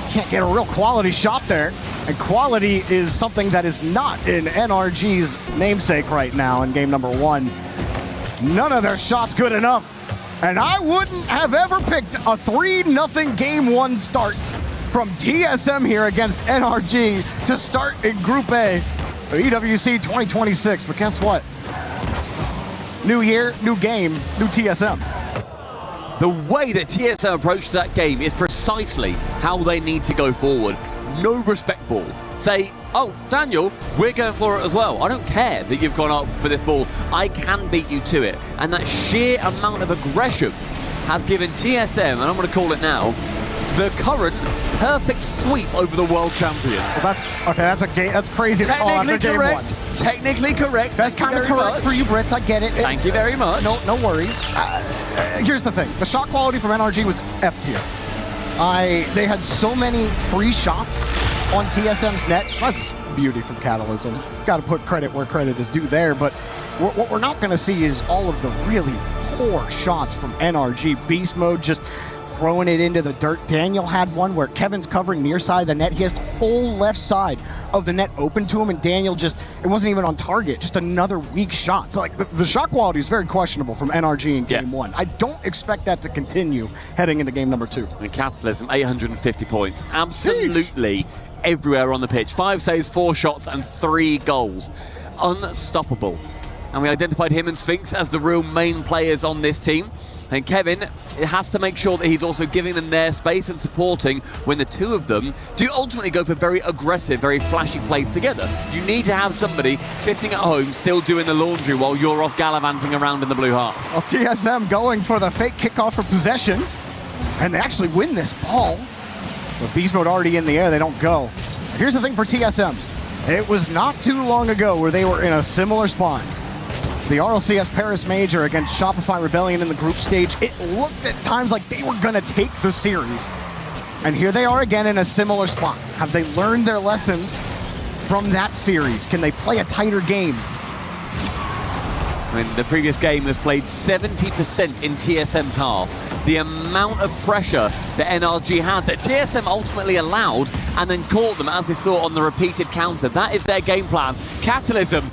Can't get a real quality shot there. And quality is something that is not in NRG's namesake right now in game number 1. None of their shots good enough. And I wouldn't have ever picked a 3-0 game 1 start from TSM here against NRG to start in Group A of EWC 2026. But guess what? New year, new game, new TSM. The way that TSM approached that game is precisely how they need to go forward. No respect ball. Say, oh, Daniel, we're going for it as well. I don't care that you've gone up for this ball. I can beat you to it. And that sheer amount of aggression has given TSM, and I'm going to call it now, the current perfect sweep over the world champions. So that's okay. That's a game. That's crazy. Technically game correct. 1. Technically correct. That's kind of correct for you, Brits. I get it. Thank you very much. No worries. Here's the thing: the shot quality from NRG was F tier. They had so many free shots on TSM's net. That's beauty from Catalysm. Got to put credit where credit is due there, but what we're not going to see is all of the really poor shots from NRG. Beast Mode just throwing it into the dirt. Daniel had one where Kevin's covering near side of the net. He has the whole left side of the net open to him, and Daniel just, it wasn't even on target. Just another weak shot. So like the shot quality is very questionable from NRG in game one. I don't expect that to continue heading into game number 2. And Catalysm, 850 points. Absolutely everywhere on the pitch. 5 saves, 4 shots, and 3 goals. Unstoppable. And we identified him and Sphinx as the real main players on this team. And Kevin has to make sure that he's also giving them their space and supporting when the two of them do ultimately go for very aggressive, very flashy plays together. You need to have somebody sitting at home still doing the laundry while you're off gallivanting around in the blue half. Well, TSM going for the fake kickoff for possession, and they actually win this ball. But Beast Mode already in the air, they don't go. Here's the thing for TSM. It was not too long ago where they were in a similar spot. The RLCS Paris Major against Shopify Rebellion in the group stage, it looked at times like they were going to take the series. And here they are again in a similar spot. Have they learned their lessons from that series? Can they play a tighter game? I mean, the previous game was played 70% in TSM's half. The amount of pressure that NRG had that TSM ultimately allowed and then caught them, as they saw on the repeated counter. That is their game plan. Catalysm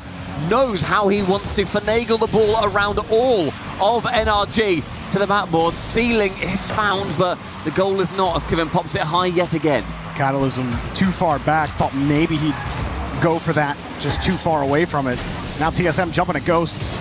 knows how he wants to finagle the ball around all of NRG to the backboard. Ceiling is found, but the goal is not, as Kevin pops it high yet again. Catalysm too far back, thought maybe he'd go for that, just too far away from it. Now TSM jumping at Ghosts.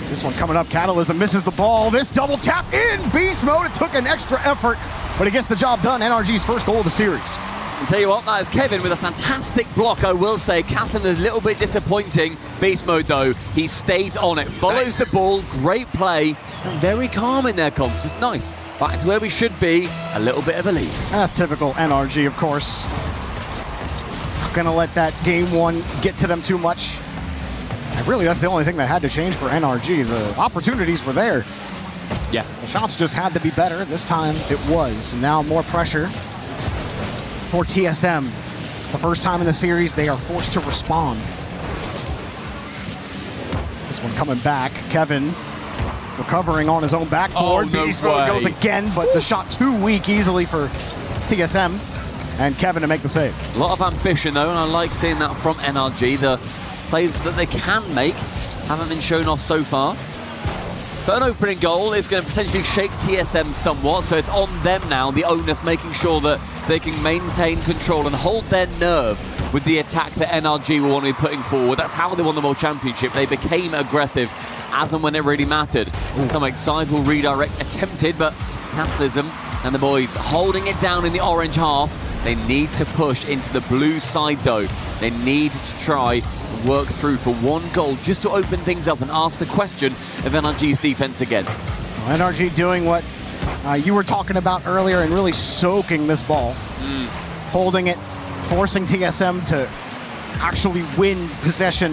This one coming up, Catalysm misses the ball. This double tap in Beast Mode. It took an extra effort, but he gets the job done. NRG's first goal of the series. I'll tell you what, that is Kevin with a fantastic block, I will say. Catalysm is a little bit disappointing. Beast Mode, though, he stays on it, follows the ball, great play, and very calm in their confidence. Nice. Back to where we should be, a little bit of a lead. That's typical NRG, of course. Not gonna let that game one get to them too much. And really, that's the only thing that had to change for NRG. The opportunities were there. Yeah. The shots just had to be better. This time it was. And now more pressure for TSM. It's the first time in the series they are forced to respond. This one coming back. Kevin recovering on his own backboard. Oh, no Beast Mode way. goes again, but the shot too weak easily for TSM. And Kevin to make the save. A lot of ambition, though, and I like seeing that from NRG. The plays that they can make haven't been shown off so far. But an opening goal is going to potentially shake TSM somewhat, so it's on them now, the onus, making sure that they can maintain control and hold their nerve with the attack that NRG will want to be putting forward. That's how they won the World Championship. They became aggressive as and when it really mattered. Some sizable redirect attempted, but Catalysm and the boys holding it down in the orange half. They need to push into the blue side, though. They need to try and work through for one goal just to open things up and ask the question of NRG's defense again. Well, NRG doing what you were talking about earlier and really soaking this ball. Holding it, forcing TSM to actually win possession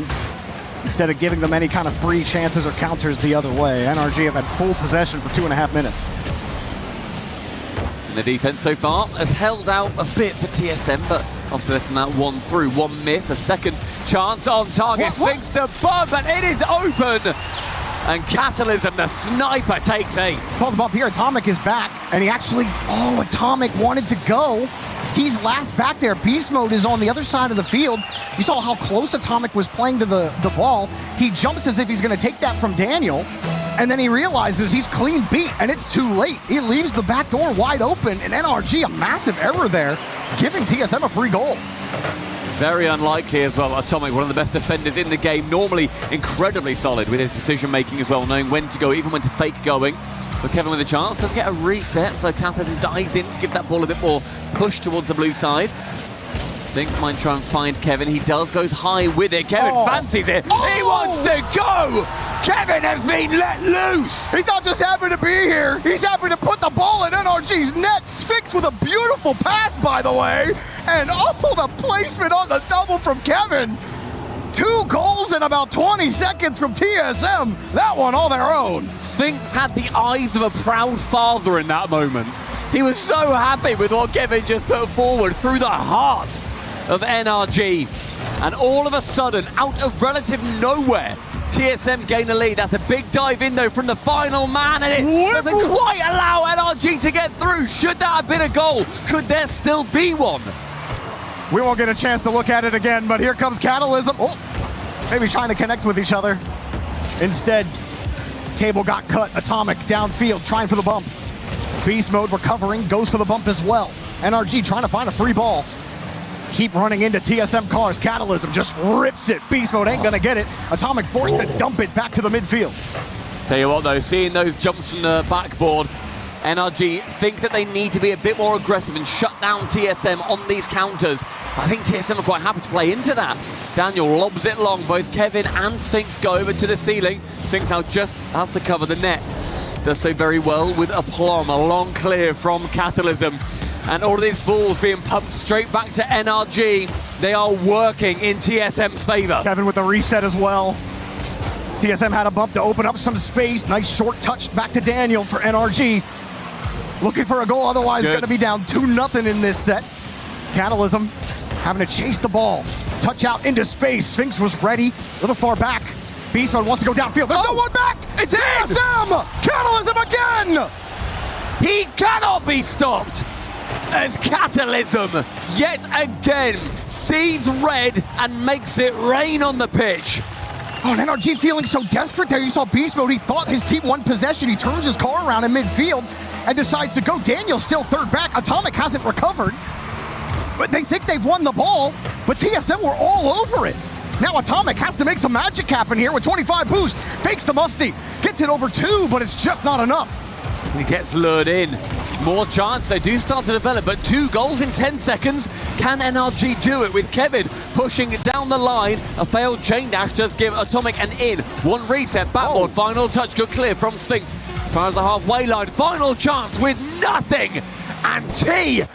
instead of giving them any kind of free chances or counters the other way. NRG have had full possession for 2.5 minutes. The defense so far has held out a bit for TSM, but obviously letting that one through. One miss, a second chance on target. Sphinx to Bud, but it is open. And Catalysm, the sniper, takes 8. Called him up here. Atomic is back, and he actually, Atomic wanted to go. He's last back there. Beast Mode is on the other side of the field. You saw how close Atomic was playing to the ball. He jumps as if he's going to take that from Daniel. And then he realizes he's clean beat, and it's too late. He leaves the back door wide open, and NRG, a massive error there, giving TSM a free goal. Very unlikely as well. Atomic, one of the best defenders in the game, normally incredibly solid with his decision-making as well, knowing when to go, even when to fake going. But Kevin with a chance, does get a reset, so Catalysm dives in to give that ball a bit more push towards the blue side. Sphinx might try and find Kevin. He does, goes high with it. Kevin fancies it. He wants to go! Kevin has been let loose! He's not just happy to be here. He's happy to put the ball in NRG's net. Sphinx with a beautiful pass, by the way. And the placement on the double from Kevin. 2 goals in about 20 seconds from TSM. That one all their own. Sphinx had the eyes of a proud father in that moment. He was so happy with what Kevin just put forward through the heart of NRG. And all of a sudden, out of relative nowhere, TSM gain the lead. That's a big dive in, though, from the final man, and it doesn't quite allow NRG to get through. Should that have been a goal? Could there still be one? We won't get a chance to look at it again, but here comes Catalysm. Oh, maybe trying to connect with each other. Instead, Cable got cut. Atomic downfield, trying for the bump. Beast Mode recovering, goes for the bump as well. NRG trying to find a free ball. Keep running into TSM cars. Catalysm just rips it. Beast Mode ain't gonna get it. Atomic forced to dump it back to the midfield. Tell you what, though, seeing those jumps from the backboard, NRG think that they need to be a bit more aggressive and shut down TSM on these counters. I think TSM are quite happy to play into that. Daniel lobs it long. Both Kevin and Sphinx go over to the ceiling. Sphinx now just has to cover the net. Does so very well with aplomb. A long clear from Catalysm. And all of these balls being pumped straight back to NRG. They are working in TSM's favor. Kevin with the reset as well. TSM had a bump to open up some space. Nice short touch back to Daniel for NRG. Looking for a goal, otherwise going to be down 2-0 in this set. Catalysm having to chase the ball. Touch out into space. Sphinx was ready, a little far back. Beast Mode wants to go downfield. There's no one back! It's TSM! Catalysm again! He cannot be stopped! As Catalysm, yet again, sees red and makes it rain on the pitch. Oh, and NRG feeling so desperate there. You saw Beast Mode. He thought his team won possession. He turns his car around in midfield and decides to go. Daniel's still third back. Atomic hasn't recovered. But they think they've won the ball, but TSM were all over it. Now Atomic has to make some magic happen here with 25 boost. Fakes the Musty. Gets it over 2, but it's just not enough. He gets lured in. More chance, they do start to develop, but 2 goals in 10 seconds. Can NRG do it with Kevin pushing down the line? A failed chain dash does give Atomic an in. 1 reset, backboard, final touch, good clear from Sphinx. As far as the halfway line, final chance with nothing. And TSM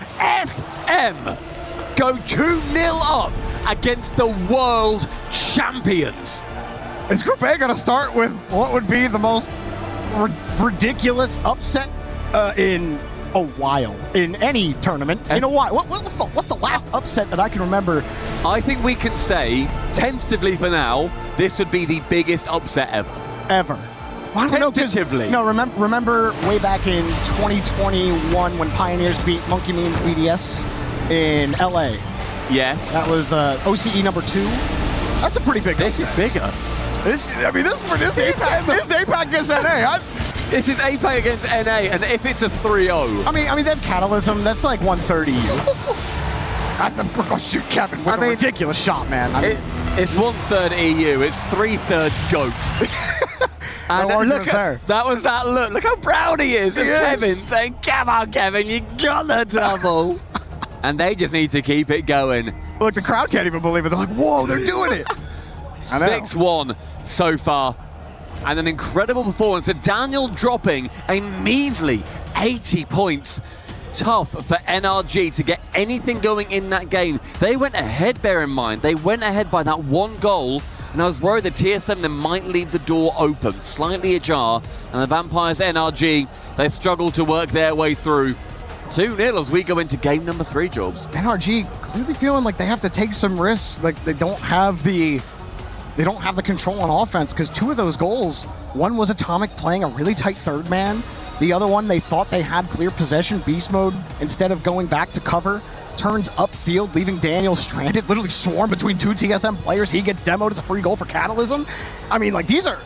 go 2-0 up against the world champions. Is Group A gonna start with what would be the most ridiculous upset in a while, in any tournament, in a while? What's the last upset that I can remember? I think we can say, tentatively for now, this would be the biggest upset ever. Ever. Well, tentatively. No, remember way back in 2021 when Pioneers beat Monkey Means BDS in LA? Yes. That was OCE number 2. That's a pretty big upset. This is bigger. This APAC against NA. This is APAC against NA, and if it's a 3-0. I mean, that Catalysm, that's like 130. That's a shoot, Kevin, with a ridiculous shot, man. It's 1/3 EU, it's 3/3 GOAT. And look at, that was that look. Look how proud he is of Kevin, saying, "Come on, Kevin, you got the double." And they just need to keep it going. Look, the crowd can't even believe it. They're like, "Whoa, they're doing it." 6-1 so far. And an incredible performance. So Daniel dropping a measly 80 points. Tough for NRG to get anything going in that game. They went ahead, bear in mind. They went ahead by that 1 goal. And I was worried that TSM then might leave the door open, slightly ajar. And the Vampires NRG, they struggled to work their way through. 2-0 as we go into game number 3, Jobs. NRG clearly feeling like they have to take some risks. Like they don't have the control on offense, because 2 of those goals, one was Atomic playing a really tight third man. The other one, they thought they had clear possession. Beast Mode, instead of going back to cover, turns upfield, leaving Daniel stranded, literally swarmed between 2 TSM players. He gets demoed. It's a free goal for Catalysm. I mean, like, these are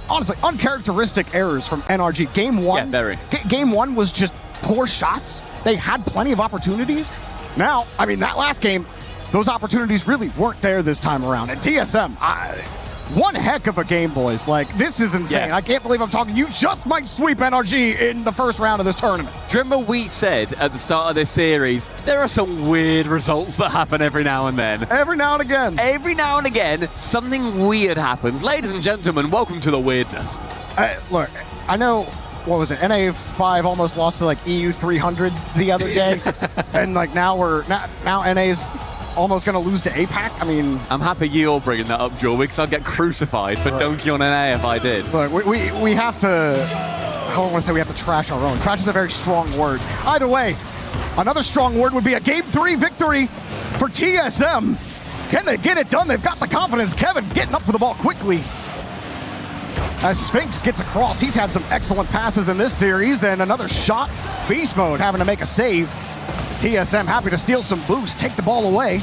honestly uncharacteristic errors from NRG. Game 1, yeah, very. Game 1 was just poor shots. They had plenty of opportunities. Now, I mean, that last game, those opportunities really weren't there this time around. And TSM, one heck of a game, boys. Like, this is insane. Yeah. I can't believe I'm talking. You just might sweep NRG in the first round of this tournament. Do you remember we said at the start of this series, there are some weird results that happen every now and then. Every now and again. Every now and again, something weird happens. Ladies and gentlemen, welcome to the weirdness. Look, I know, what was it? NA5 almost lost to, like, EU 300 the other day. And, like, now NA's almost going to lose to APAC. I mean, I'm happy you're bringing that up, Joel, because I'd get crucified for dunking on NA if I did. Look, we have to don't want to say we have to trash our own. Trash is a very strong word. Either way, another strong word would be a Game 3 victory for TSM. Can they get it done? They've got the confidence. Kevin getting up for the ball quickly. As Sphinx gets across, he's had some excellent passes in this series, and another shot. Beast Mode having to make a save. TSM happy to steal some boost, take the ball away.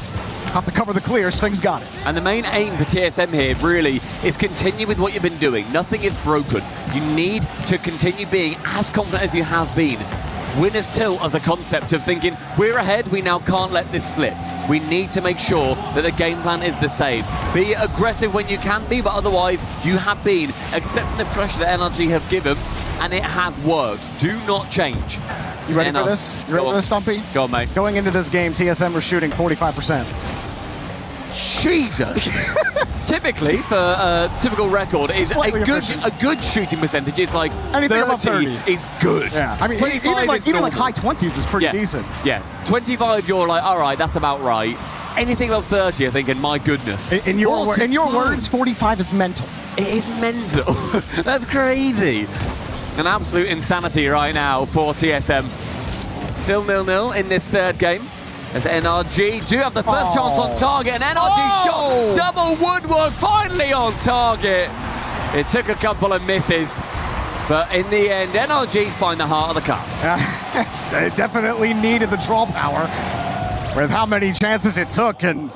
Have to cover the clear. Sphinx got it. And the main aim for TSM here really is continue with what you've been doing. Nothing is broken. You need to continue being as confident as you have been. Winner's tilt as a concept of thinking, we're ahead, we now can't let this slip. We need to make sure that the game plan is the same. Be aggressive when you can be, but otherwise you have been accepting the pressure that NRG have given, and it has worked. Do not change. You ready for this? You ready for this, Stumpy? Go on, mate. Going into this game, TSM were shooting 45%. Jesus! Typically, for a typical record, is a good shooting percentage is like anything above 30 is good. Yeah, I mean, even like high 20s is pretty decent. Yeah, 25, you're like, all right, that's about right. Anything above 30, I think, and my goodness. In your words, 45 is mental. It is mental. That's crazy. An absolute insanity right now for TSM. Still 0-0 in this third game. As NRG do have the first chance on target, and NRG shot double woodwork finally on target. It took a couple of misses, but in the end, NRG find the heart of the cards. They definitely needed the draw power with how many chances it took, and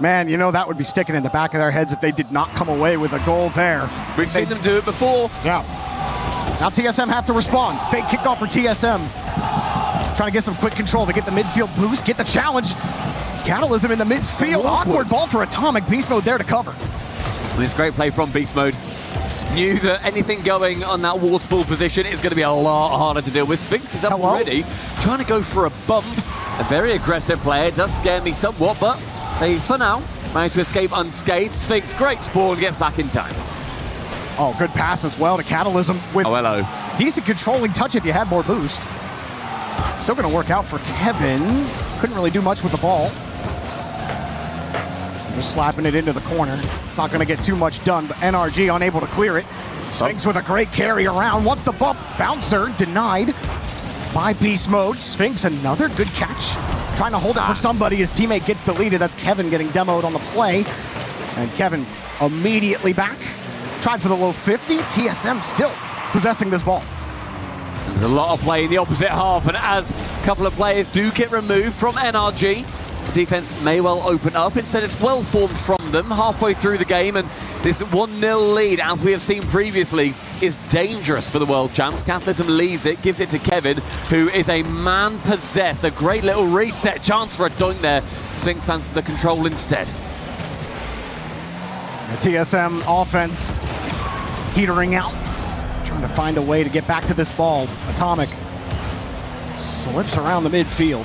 man, you know that would be sticking in the back of their heads if they did not come away with a goal there. We've seen them do it before. Yeah. Now TSM have to respond. Fake kickoff for TSM. Trying to get some quick control to get the midfield boost, get the challenge. Catalysm in the midfield. Awkward ball for Atomic. Beast Mode there to cover. This great play from Beast Mode. Knew that anything going on that waterfall position is going to be a lot harder to deal with. Sphinx is up already, trying to go for a bump. A very aggressive player. It does scare me somewhat, but they, for now, managed to escape unscathed. Sphinx, great spawn, gets back in time. Oh, good pass as well to Catalysm with hello. Decent controlling touch if you had more boost. Still going to work out for Kevin. Couldn't really do much with the ball. Just slapping it into the corner. It's not going to get too much done, but NRG unable to clear it. Sphinx with a great carry around. Wants the bump. Bouncer denied by Beast Mode. Sphinx, another good catch. Trying to hold it for somebody. His teammate gets deleted. That's Kevin getting demoed on the play. And Kevin immediately back. Tried for the low 50. TSM still possessing this ball. There's a lot of play in the opposite half, and as a couple of players do get removed from NRG, defense may well open up. Instead, it's well formed from them halfway through the game, and this 1-0 lead, as we have seen previously, is dangerous for the world champs. Catalysm leaves it, gives it to Kevin, who is a man possessed. A great little reset chance for a dunk there. Sphinx stands to the control instead. The TSM offense heatering out. Trying to find a way to get back to this ball. Atomic slips around the midfield.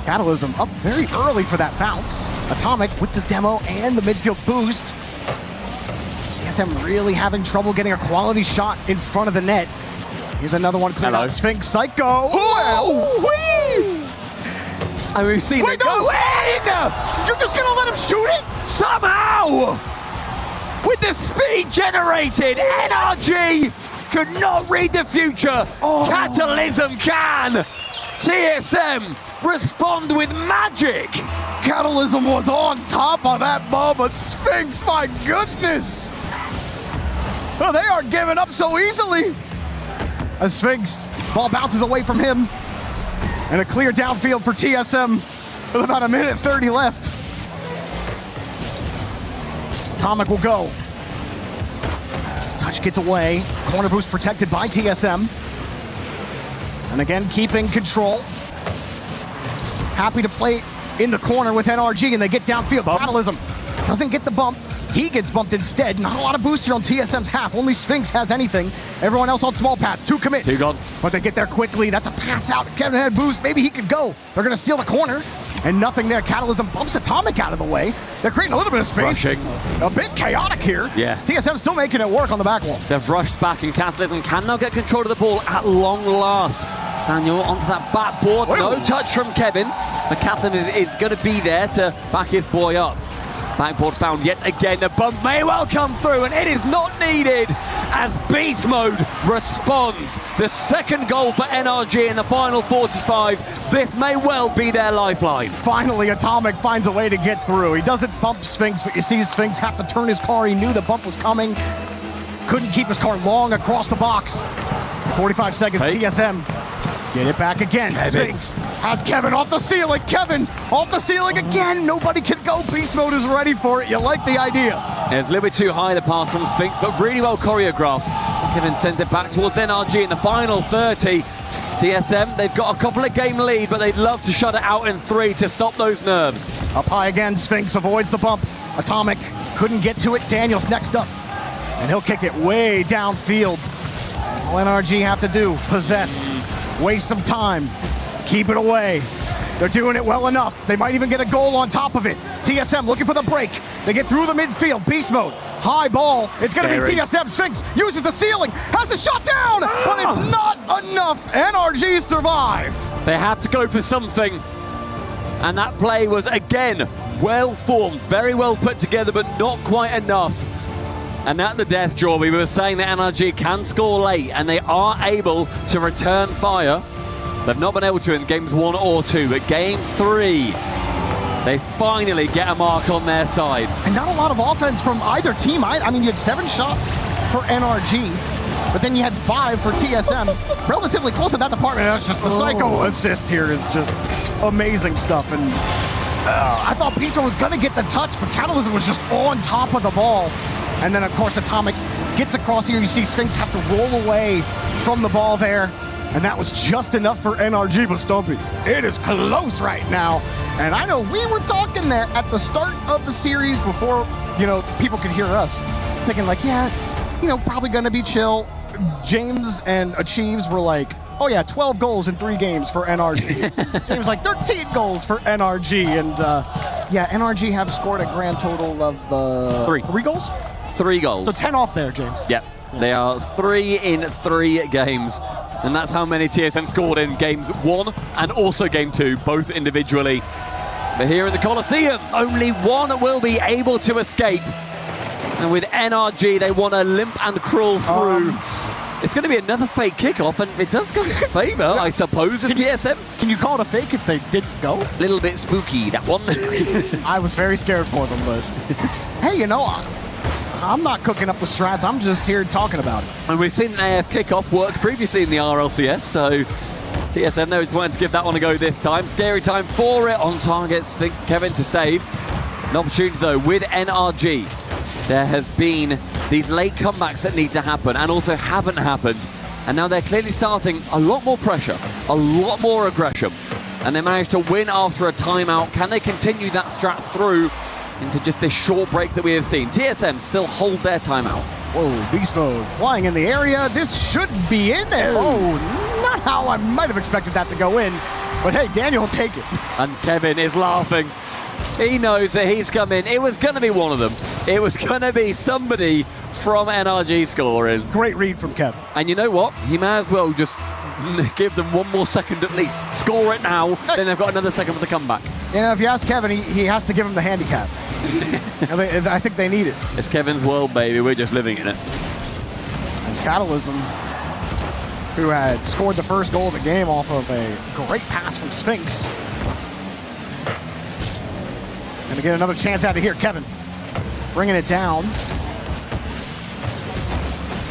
Catalysm up very early for that bounce. Atomic with the demo and the midfield boost. TSM really having trouble getting a quality shot in front of the net. Here's another one cleared out. Sphinx Psycho. And we've seen it go in! You're just gonna let him shoot it? Somehow! With the speed generated, NRG could not read the future. Catalysm can. TSM respond with magic. Catalysm was on top of that ball, but Sphinx, my goodness. Oh, they are giving up so easily. As Sphinx, ball bounces away from him. And a clear downfield for TSM with about 1:30 left. Atomic will go. Touch gets away. Corner boost protected by TSM. And again, keeping control. Happy to play in the corner with NRG, and they get downfield. Catalysm doesn't get the bump. He gets bumped instead. Not a lot of boost here on TSM's half. Only Sphinx has anything. Everyone else on small paths. 2 commit. 2 gone. But they get there quickly. That's a pass out. Kevin had boost. Maybe he could go. They're going to steal the corner. And nothing there. Catalysm bumps Atomic out of the way. They're creating a little bit of space. Rushing. A bit chaotic here. Yeah. TSM still making it work on the back wall. They've rushed back, and Catalysm can now get control of the ball at long last. Daniel onto that backboard. No touch from Kevin. But Catalysm is going to be there to back his boy up. Backboard found yet again. The bump may well come through, and it is not needed as Beast Mode responds. The second goal for NRG in the final 45. This may well be their lifeline. Finally, Atomic finds a way to get through. He doesn't bump Sphinx, but you see Sphinx have to turn his car. He knew the bump was coming. Couldn't keep his car long across the box. 45 seconds, TSM. Get it back again. Sphinx has Kevin off the ceiling. Kevin off the ceiling again. Nobody can go. Beast Mode is ready for it. You like the idea. It's a little bit too high, the pass from Sphinx, but really well choreographed. Kevin sends it back towards NRG in the final 30. TSM, they've got a couple of game lead, but they'd love to shut it out in 3 to stop those nerves. Up high again. Sphinx avoids the bump. Atomic couldn't get to it. Daniel's next up, and he'll kick it way downfield. All NRG have to do, possess, waste some time, keep it away. They're doing it well enough. They might even get a goal on top of it. TSM looking for the break. They get through the midfield. Beast Mode, high ball. It's going to be TSM. Sphinx uses the ceiling, has the shot down, but it's not enough. NRG survive. They had to go for something, and that play was, again, well formed, very well put together, but not quite enough. And at the death draw, we were saying that NRG can score late, and they are able to return fire. They've not been able to in games 1 or 2, but game 3, they finally get a mark on their side. And not a lot of offense from either team. I mean, you had 7 shots for NRG, but then you had 5 for TSM. Relatively close in that department. That's just the psycho assist here is just amazing stuff. And I thought Beast Mode was going to get the touch, but Catalysm was just on top of the ball. And then, of course, Atomic gets across here. You see Sphinx have to roll away from the ball there. And that was just enough for NRG, but Stumpy, it is close right now. And I know we were talking there at the start of the series before, people could hear us, thinking like, yeah, probably going to be chill. James and Achieves were like, oh yeah, 12 goals in 3 games for NRG. James like 13 goals for NRG. And yeah, NRG have scored a grand total of 3 goals? 3 goals. So 10 off there, James. Yep. They are 3 in 3 games. And that's how many TSM scored in games 1 and also game 2, both individually. But here in the Coliseum, only one will be able to escape. And with NRG, they want to limp and crawl through. It's going to be another fake kickoff, and it does go in favor, I suppose, of TSM. Can you call it a fake if they didn't go? A little bit spooky, that one. I was very scared for them, but hey, I'm not cooking up the strats. I'm just here talking about it. And we've seen an AF kickoff work previously in the RLCS, so TSM knows wanting to give that one a go this time. Scary time for it on targets for Kevin to save. An opportunity, though, with NRG. There has been these late comebacks that need to happen and also haven't happened. And now they're clearly starting a lot more pressure, a lot more aggression. And they managed to win after a timeout. Can they continue that strat through into just this short break that we have seen? TSM still hold their timeout. Whoa, Beast Mode flying in the area. This should be in there. Oh, not how I might have expected that to go in. But hey, Daniel will take it. And Kevin is laughing. He knows that he's come in. It was going to be one of them. It was going to be somebody from NRG scoring. Great read from Kevin. And you know what? He may as well just give them one more second at least. Score it now, then they've got another second for the comeback. If you ask Kevin, he has to give him the handicap. I think they need it. It's Kevin's world, baby. We're just living in it. And Catalysm, who had scored the first goal of the game off of a great pass from Sphinx. And again, another chance out of here. Kevin bringing it down.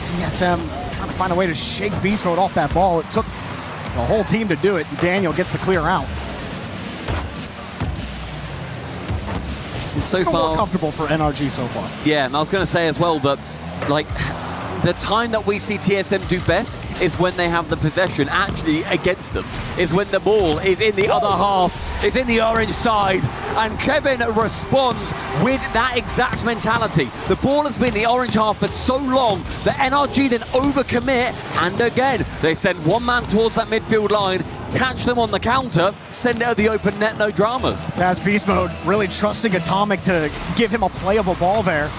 TSM trying to find a way to shake Beast Mode off that ball. It took the whole team to do it. Daniel gets the clear out. It's so far more comfortable for NRG so far. Yeah, and I was going to say as well that, the time that we see TSM do best is when they have the possession actually against them. Is when the ball is in the other half, is in the orange side, and Kevin responds with that exact mentality. The ball has been in the orange half for so long that NRG then overcommit, and again, they send one man towards that midfield line, catch them on the counter, send it at the open net, no dramas. That's Beast Mode really trusting Atomic to give him a playable ball there.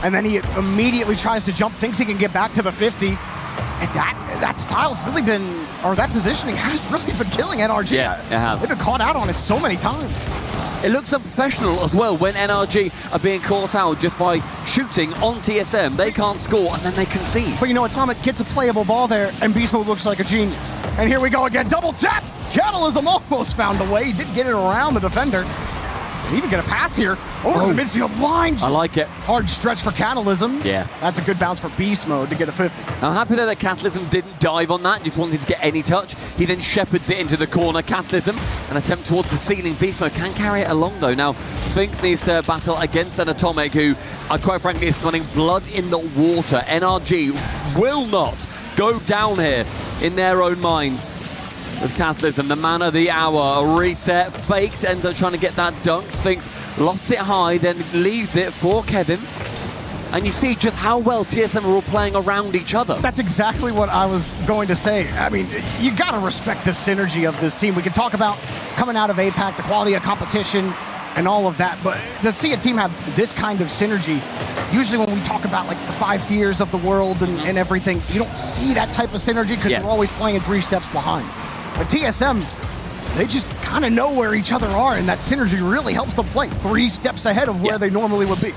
And then he immediately tries to jump, thinks he can get back to the 50. And that style's really been, or that positioning has really been killing NRG. Yeah, it has. They've been caught out on it so many times. It looks unprofessional as well when NRG are being caught out just by shooting on TSM. They can't score and then they concede. But you know, Atomic gets a playable ball there, and Beast Mode looks like a genius. And here we go again, double tap! Catalysm almost found a way. He did get it around the defender. And even get a pass here over the midfield line. I like it. Hard stretch for Catalysm. Yeah. That's a good bounce for Beast Mode to get a 50. I'm happy that Catalysm didn't dive on that, just wanted to get any touch. He then shepherds it into the corner. Catalysm, an attempt towards the ceiling. Beast Mode can carry it along though. Now, Sphinx needs to battle against an Atomic who, quite frankly, is running blood in the water. NRG will not go down here in their own minds. With Catalysm, the man of the hour, a reset, faked, ends up trying to get that dunk. Sphinx lofts it high, then leaves it for Kevin. And you see just how well TSM are all playing around each other. That's exactly what I was going to say. I mean, you gotta respect the synergy of this team. We can talk about coming out of APAC, the quality of competition, and all of that, but to see a team have this kind of synergy, usually when we talk about like the 5 fears of the world and everything, you don't see that type of synergy because you're always playing 3 steps behind. But TSM, they just kind of know where each other are, and that synergy really helps them play 3 steps ahead of where they normally would be.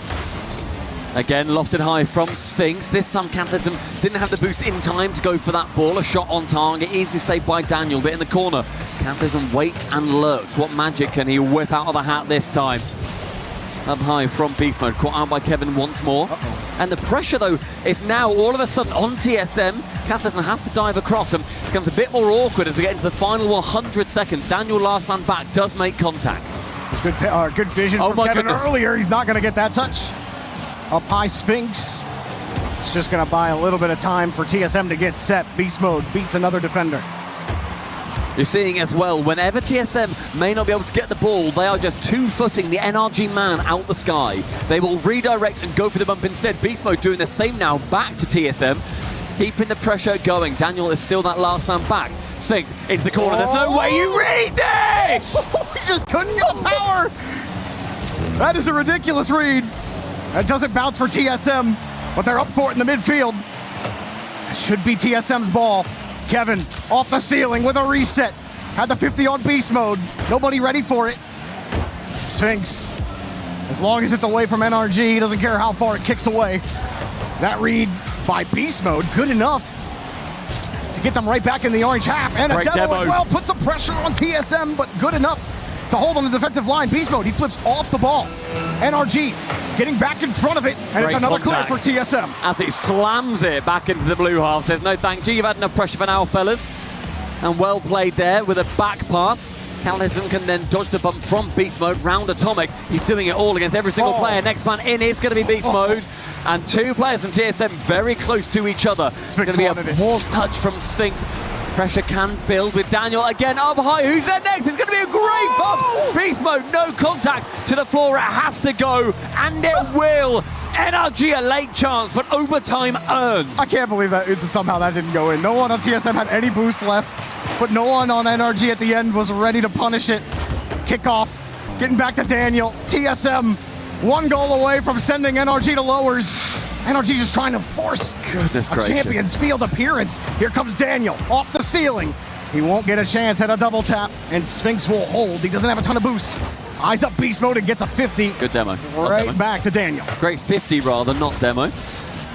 Again, lofted high from Sphinx. This time, Catalysm didn't have the boost in time to go for that ball. A shot on target, easily saved by Daniel, but in the corner, Catalysm waits and lurks. What magic can he whip out of the hat this time? Up high from Beast Mode, caught out by Kevin once more. And the pressure, though, is now all of a sudden on TSM. Catalysm has to dive across and becomes a bit more awkward as we get into the final 100 seconds. Daniel, last man back, does make contact. Good vision from Kevin goodness. earlier. He's not going to get that touch. Up high, Sphinx. It's just going to buy a little bit of time for TSM to get set. Beast Mode beats another defender. You're seeing as well, whenever TSM may not be able to get the ball, they are just 2-footing the NRG man out the sky. They will redirect and go for the bump instead. Beast Mode doing the same now, back to TSM, keeping the pressure going. Daniel is still that last man back. Sphinx into the corner. There's no way you read this! He just couldn't get the power. That is a ridiculous read. That doesn't bounce for TSM, but they're up for it in the midfield. That should be TSM's ball. Kevin off the ceiling with a reset. Had the 50 on Beast Mode. Nobody ready for it. Sphinx, as long as it's away from NRG, he doesn't care how far it kicks away. That read by Beast Mode, good enough to get them right back in the orange half. And a demo as well, put some pressure on TSM, but good enough to hold on the defensive line. Beast Mode, he flips off the ball. NRG getting back in front of it, and Great it's another contact clear for TSM. as he slams it back into the blue half. Says, no thank you, you've had enough pressure for now, fellas. And well played there with a back pass. Catalysm can then dodge the bump from Beast Mode round Atomic. He's doing it all against every single player. Next man in is going to be Beast Mode. And 2 players from TSM very close to each other. It's going to be a forced touch from Sphinx. Pressure can build with Daniel again up high. Who's there next? It's going to be a great bump. Beast Mode, no contact to the floor. It has to go, and it will. NRG a late chance, but overtime earned. I can't believe that somehow that didn't go in. No one on TSM had any boost left, but no one on NRG at the end was ready to punish it. Kickoff, getting back to Daniel. TSM 1 goal away from sending NRG to lowers. NRG just trying to force a Champions Field appearance. Here comes Daniel off the ceiling. He won't get a chance at a double tap, and Sphinx will hold. He doesn't have a ton of boost. Eyes up Beast Mode and gets a 50. Good demo. Right back to Daniel. Great 50 rather, not demo.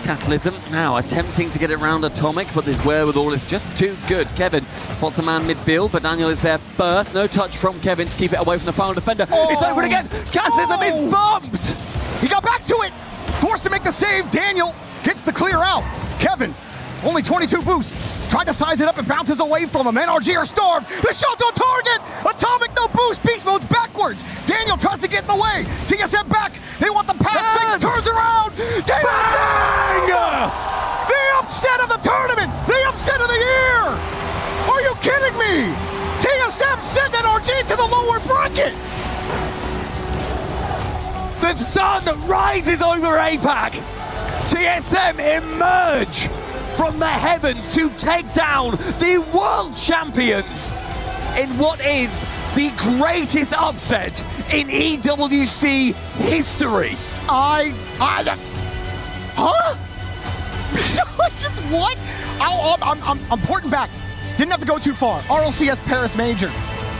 Catalysm now attempting to get it round Atomic, but this wherewithal is just too good. Kevin spots a man midfield, but Daniel is there first. No touch from Kevin to keep it away from the final defender. It's open again. Catalysm is bumped. He got back to it. Forced to make the save. Daniel gets the clear out. Kevin, only 22 boost. Tried to size it up and bounces away from him. NRG are starved. The shot's on target. Atomic, no boost. Beast Mode's backwards. Daniel tries to get in the way. TSM back. They want the pass. Sphinx turns around. TSM! The upset of the tournament. The upset of the year. Are you kidding me? TSM sent NRG to the lower bracket. The sun rises over APAC. TSM emerge from the heavens to take down the world champions in what is the greatest upset in EWC history. Huh? What? I'm porting back. Didn't have to go too far. RLCS Paris Major.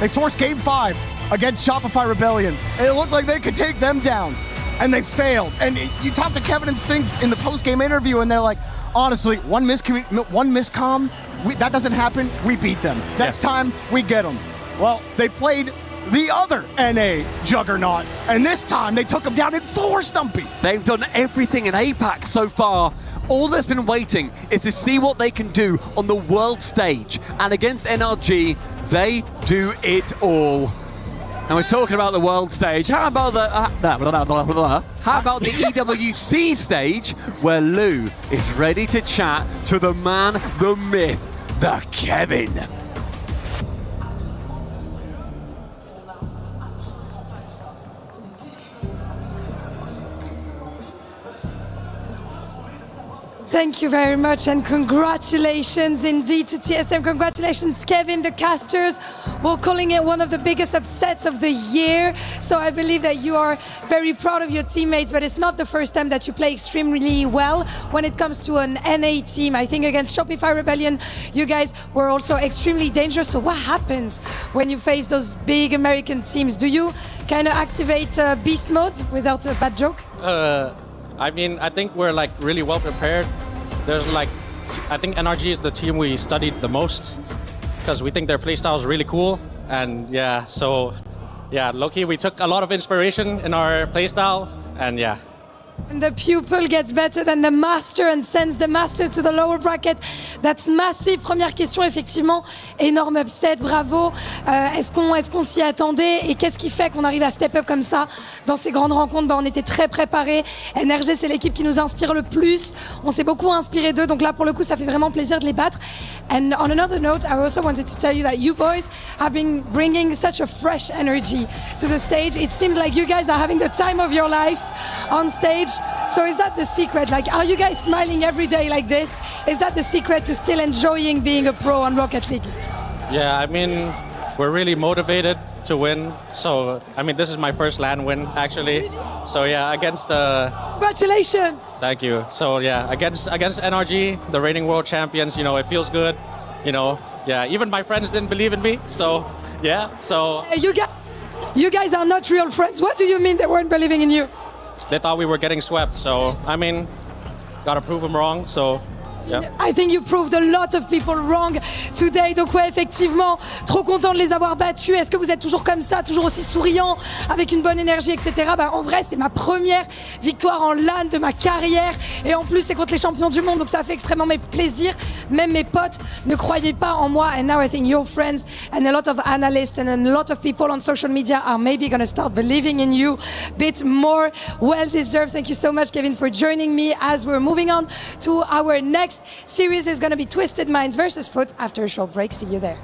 They forced Game 5. against Shopify Rebellion. It looked like they could take them down, and they failed. And you talk to Kevin and Sphinx in the post-game interview, and they're like, honestly, one miscomm, that doesn't happen, we beat them. Next time, we get them. Well, they played the other NA juggernaut, and this time they took them down in 4, Stumpy. They've done everything in APAC so far. All that's been waiting is to see what they can do on the world stage. And against NRG, they do it all. And we're talking about the world stage. How about the EWC stage, where Lou is ready to chat to the man, the myth, the Kevin. Thank you very much, and congratulations indeed to TSM. Congratulations, Kevin, the casters. We're calling it one of the biggest upsets of the year. So I believe that you are very proud of your teammates, but it's not the first time that you play extremely well when it comes to an NA team. I think against Shopify Rebellion, you guys were also extremely dangerous. So what happens when you face those big American teams? Do you kind of activate beast mode without a bad joke? I mean, I think we're like really well prepared. There's like, I think NRG is the team we studied the most because we think their playstyle is really cool. And yeah, so yeah, low-key, we took a lot of inspiration in our playstyle, and yeah. And the pupil gets better than the master and sends the master to the lower bracket. That's massive. Première question, effectivement, énorme upset, bravo. Est-ce qu'on s'y attendait, et qu'est-ce qui fait qu'on arrive à step up comme ça dans ces grandes rencontres? On était très préparés. NRG, c'est l'équipe qui nous inspire le plus. On s'est beaucoup inspiré d'eux, donc là, pour le coup, ça fait vraiment plaisir de les battre. And on another note, I also wanted to tell you that you boys have been bringing such a fresh energy to the stage. It seems like you guys are having the time of your lives on stage. So is that the secret? Like, are you guys smiling every day like this? Is that the secret to still enjoying being a pro on Rocket League? Yeah, I mean, we're really motivated to win. So, I mean, this is my first LAN win, actually. Really? So yeah, against Congratulations! Thank you. So yeah, against NRG, the reigning world champions, you know, it feels good. You know, yeah, even my friends didn't believe in me. So yeah, so... You guys are not real friends. What do you mean they weren't believing in you? They thought we were getting swept, so, I mean, gotta prove them wrong, so, yeah. I think you proved a lot of people wrong today. Donc ouais, effectivement, trop content de les avoir battus. Est-ce que vous êtes toujours comme ça, toujours aussi souriant, avec une bonne énergie, etc. En vrai, c'est ma première victoire en LAN de ma carrière. Et en plus, c'est contre les champions du monde, donc ça fait extrêmement plaisir. Même mes potes ne croyaient pas en moi. And now I think your friends and a lot of analysts and a lot of people on social media are maybe going to start believing in you a bit more. Well deserved. Thank you so much, Kevin, for joining me as we're moving on to our next series. Is going to be Twisted Minds versus Foot after a short break. See you there.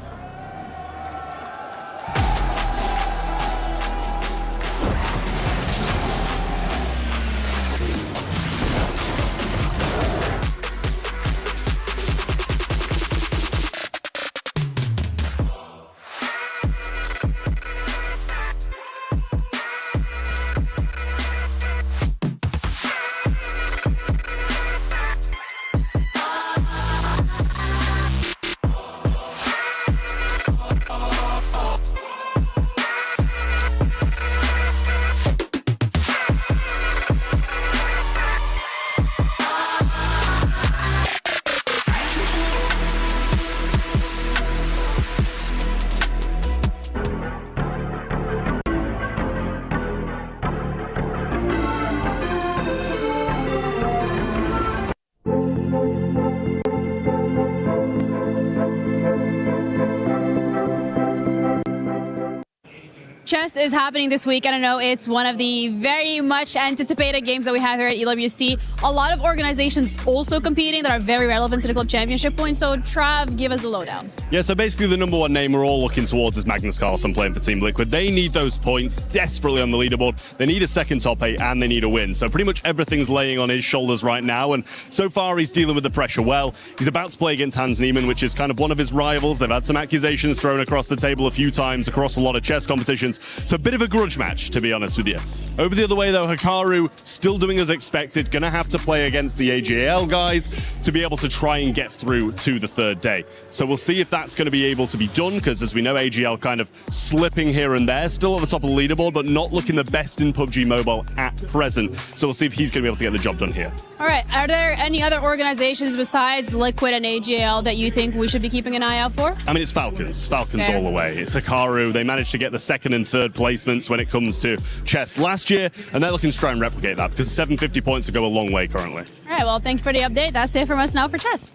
Chess is happening this week. I don't know, it's one of the very much anticipated games that we have here at EWC. A lot of organizations also competing that are very relevant to the club championship point. So Trav, give us a lowdown. Yeah, so basically the number one name we're all looking towards is Magnus Carlsen playing for Team Liquid. They need those points desperately on the leaderboard. They need a second top 8 and they need a win. So pretty much everything's laying on his shoulders right now. And so far he's dealing with the pressure well. He's about to play against Hans Niemann, which is kind of one of his rivals. They've had some accusations thrown across the table a few times across a lot of chess competitions. points. So a bit of a grudge match, to be honest with you. Over the other way, though, Hikaru still doing as expected. Going to have to play against the AGL guys to be able to try and get through to the third day. So we'll see if that's going to be able to be done, because as we know, AGL kind of slipping here and there, still at the top of the leaderboard, but not looking the best in PUBG Mobile at present. So we'll see if he's going to be able to get the job done here. All right, are there any other organizations besides Liquid and AGL that you think we should be keeping an eye out for? I mean, it's Falcons. Falcons Fair. all the way. It's Hikaru. They managed to get the second and third placements when it comes to chess last year, and they're looking to try and replicate that, because 750 points to go a long way currently. All right, well, thank you for the update. That's it from us now for chess.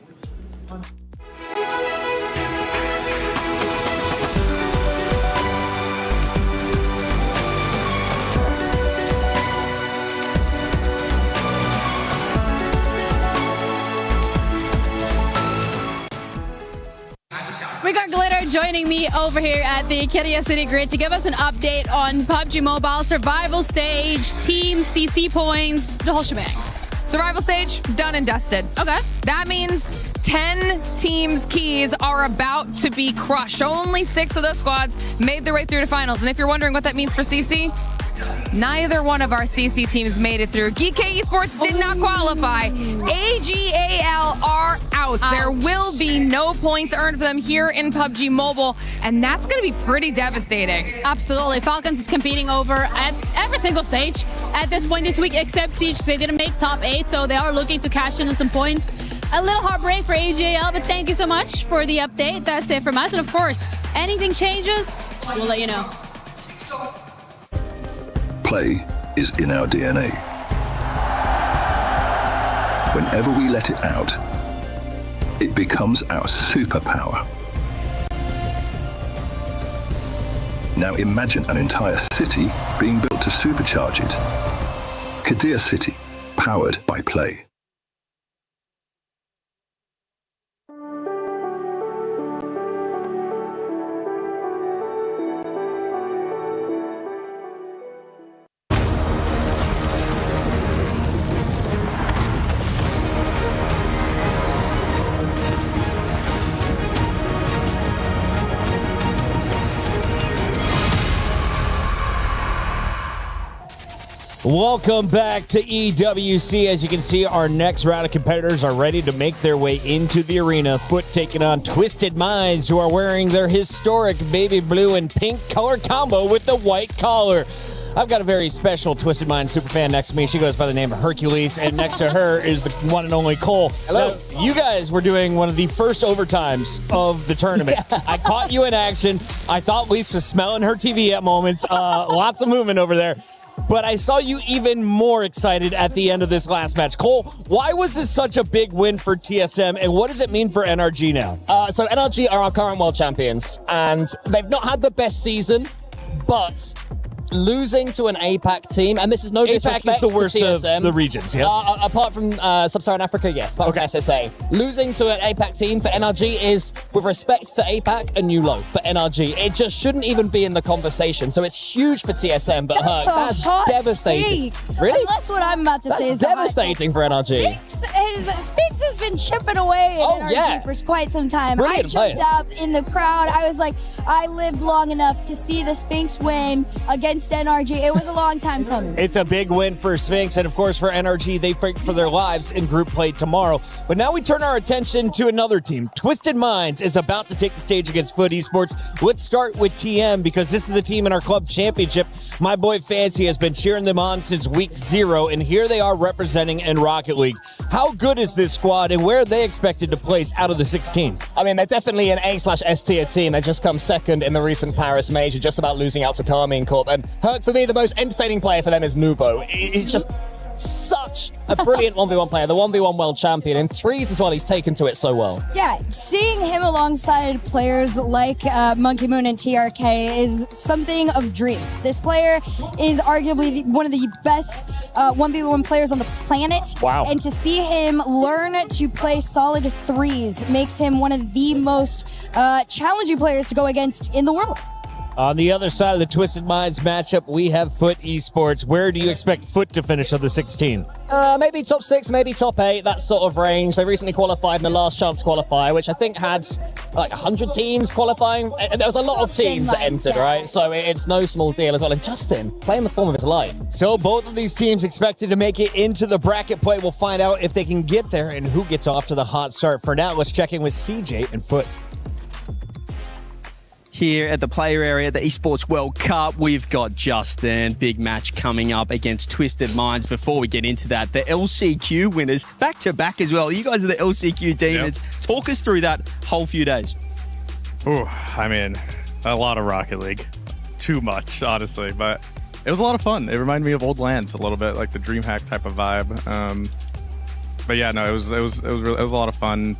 We got Glitter joining me over here at the Kiria City Grid to give us an update on PUBG Mobile Survival Stage, Team CC points, the whole shebang. Survival Stage, done and dusted. Okay. That means 10 teams' keys are about to be crushed. Only 6 of those squads made their way through to finals. And if you're wondering what that means for CC, neither one of our CC teams made it through. GK Esports did not qualify. AGAL are out. There will be no points earned for them here in PUBG Mobile, and that's going to be pretty devastating. Absolutely. Falcons is competing over at every single stage at this point this week, except Siege. They didn't make top 8, so they are looking to cash in on some points. A little heartbreak for AGL, but thank you so much for the update. That's it from us. And of course, anything changes, we'll let you know. Play is in our DNA. Whenever we let it out, it becomes our superpower. Now imagine an entire city being built to supercharge it. Kadir City, powered by play. Welcome back to EWC. As you can see, our next round of competitors are ready to make their way into the arena. Foot taking on Twisted Minds, who are wearing their historic baby blue and pink color combo with the white collar. I've got a very special Twisted Minds superfan next to me. She goes by the name of Hercules, and next to her is the one and only Cole. Hello. Now, you guys were doing one of the first overtimes of the tournament. I caught you in action. I thought Lise was smelling her TV at moments. Lots of movement over there. But I saw you even more excited at the end of this last match. Cole, why was this such a big win for TSM, and what does it mean for NRG now? So NRG are our current world champions, and they've not had the best season, but losing to an APAC team, and this is no disrespect APAC is the worst to TSM, of the regions, yes? apart from Sub-Saharan Africa, yes, apart from SSA. Losing to an APAC team for NRG is, with respect to APAC, a new low for NRG. It just shouldn't even be in the conversation, so it's huge for TSM, but that's devastating. Really? And that's what I'm about to say. That's devastating for NRG. Sphinx has been chipping away at NRG for quite some time. Brilliant I jumped up in the crowd. I was like, I lived long enough to see the Sphinx win against NRG. It was a long time coming. It's a big win for Sphinx, and of course for NRG, they fight for their lives in group play tomorrow. But now we turn our attention to another team. Twisted Minds is about to take the stage against Foot Esports. Let's start with TM, because this is a team in our club championship. My boy Fancy has been cheering them on since week 0, and here they are representing in Rocket League. How good is this squad, and where are they expected to place out of the 16? I mean, they're definitely an A/S tier team. They just come second in the recent Paris Major, just about losing out to Carmine Corp. And Herc, for me, the most entertaining player for them is Nubo. It's just such a brilliant 1v1 player, the 1v1 world champion. In threes as well, he's taken to it so well. Yeah, seeing him alongside players like Monkey Moon and TRK is something of dreams. This player is arguably one of the best 1v1 players on the planet. Wow. And to see him learn to play solid threes makes him one of the most challenging players to go against in the world. On the other side of the Twisted Minds matchup, we have Foot Esports. Where do you expect Foot to finish of the 16? Maybe top 6, maybe top 8, that sort of range. They recently qualified in the last chance qualifier, which I think had like 100 teams qualifying. There was a lot of teams that entered, right? So it's no small deal as well. And Justin, playing the form of his life. So both of these teams expected to make it into the bracket play. We'll find out if they can get there and who gets off to the hot start. For now, let's check in with CJ and Foot. Here at the player area, the Esports World Cup, we've got Justin. Big match coming up against Twisted Minds. Before we get into that, the LCQ winners, back-to-back as well. You guys are the LCQ demons. Yep. Talk us through that whole few days. Ooh, I mean, a lot of Rocket League. Too much, honestly, but it was a lot of fun. It reminded me of old lands a little bit, like the DreamHack type of vibe. But yeah, no, it was a lot of fun.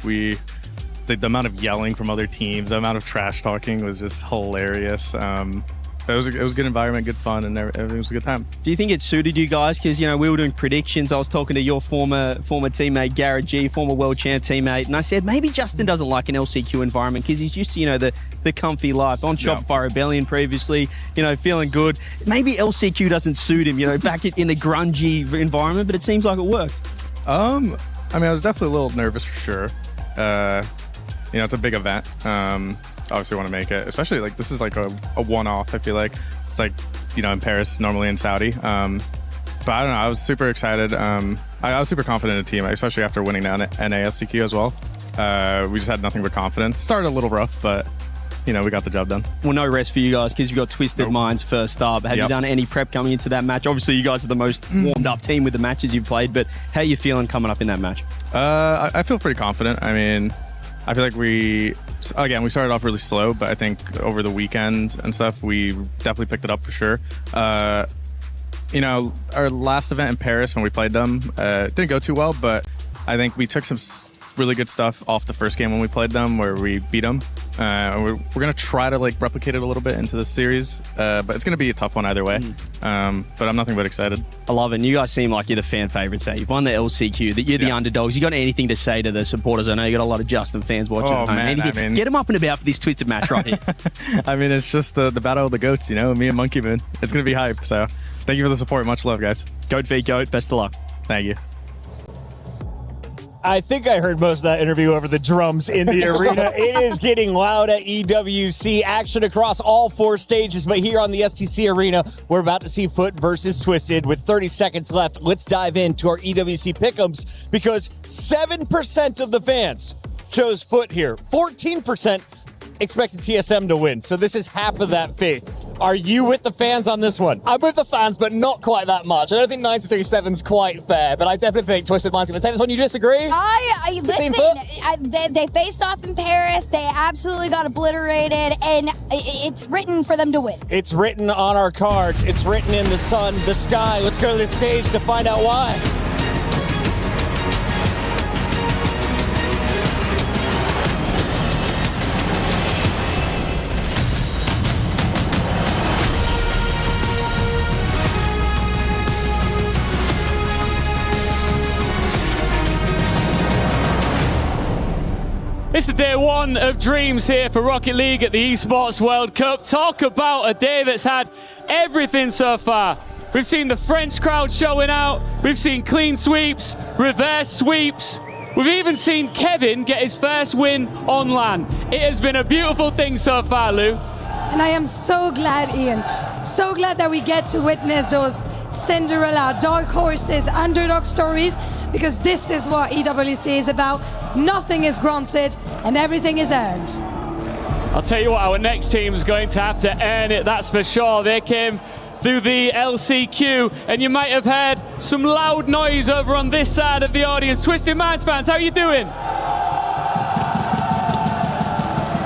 The amount of yelling from other teams, the amount of trash talking was just hilarious. It was a good environment, good fun, and everything was a good time. Do you think it suited you guys? Because, you know, we were doing predictions. I was talking to your former teammate, Garrett G, former world champ teammate, and I said maybe Justin doesn't like an LCQ environment because he's used to, you know, the comfy life. On Shopify Rebellion previously, you know, feeling good. Maybe LCQ doesn't suit him, you know, back in the grungy environment, but it seems like it worked. I mean, I was definitely a little nervous for sure. You know, it's a big event. Obviously want to make it, especially like this is like a one-off. I feel like it's like, you know, in Paris, normally in Saudi. But I don't know, I was super excited. I was super confident in the team, especially after winning the NASCQ as well. We just had nothing but confidence. Started a little rough, but you know, we got the job done. Well, no rest for you guys because you've got Twisted Minds first up. Have you done any prep coming into that match? Obviously, you guys are the most warmed up team with the matches you've played, but how are you feeling coming up in that match? I feel pretty confident. I mean, I feel like we started off really slow, but I think over the weekend and stuff, we definitely picked it up for sure. You know, our last event in Paris when we played them, didn't go too well, but I think we took some really good stuff off the first game when we played them where we beat them. We're going to try to like replicate it a little bit into this series, but it's going to be a tough one either way. But I'm nothing but excited. I love it. And you guys seem like you're the fan favorites. You've won the LCQ, that you're the underdogs. You got anything to say to the supporters? I know you got a lot of Justin fans watching at home. Man, I mean, get them up and about for this Twisted match right here. I mean, it's just the battle of the goats, you know, me and Monkey Moon. It's going to be hype. So thank you for the support. Much love, guys. Goat v Goat. Best of luck. Thank you. I think I heard most of that interview over the drums in the arena. It is getting loud at EWC. Action across all 4 stages, but here on the STC Arena, we're about to see Foot versus Twisted. With 30 seconds left, let's dive into our EWC pick'ems because 7% of the fans chose Foot here. 14% expected TSM to win, so this is half of that faith. Are you with the fans on this one? I'm with the fans, but not quite that much. I don't think 93-7 is quite fair, but I definitely think Twisted Mind's going to take this one. You disagree? Listen, they faced off in Paris. They absolutely got obliterated, and it's written for them to win. It's written on our cards. It's written in the sun, the sky. Let's go to the stage to find out why. It's the day one of dreams here for Rocket League at the Esports World Cup. Talk about a day that's had everything so far. We've seen the French crowd showing out. We've seen clean sweeps, reverse sweeps. We've even seen Kevin get his first win on LAN. It has been a beautiful thing so far, Lou. And I am so glad, Ian. So glad that we get to witness those Cinderella, dark horses, underdog stories, because this is what EWC is about. Nothing is granted and everything is earned. I'll tell you what, our next team is going to have to earn it, that's for sure. They came through the LCQ, and you might have heard some loud noise over on this side of the audience. Twisted Minds fans, how are you doing?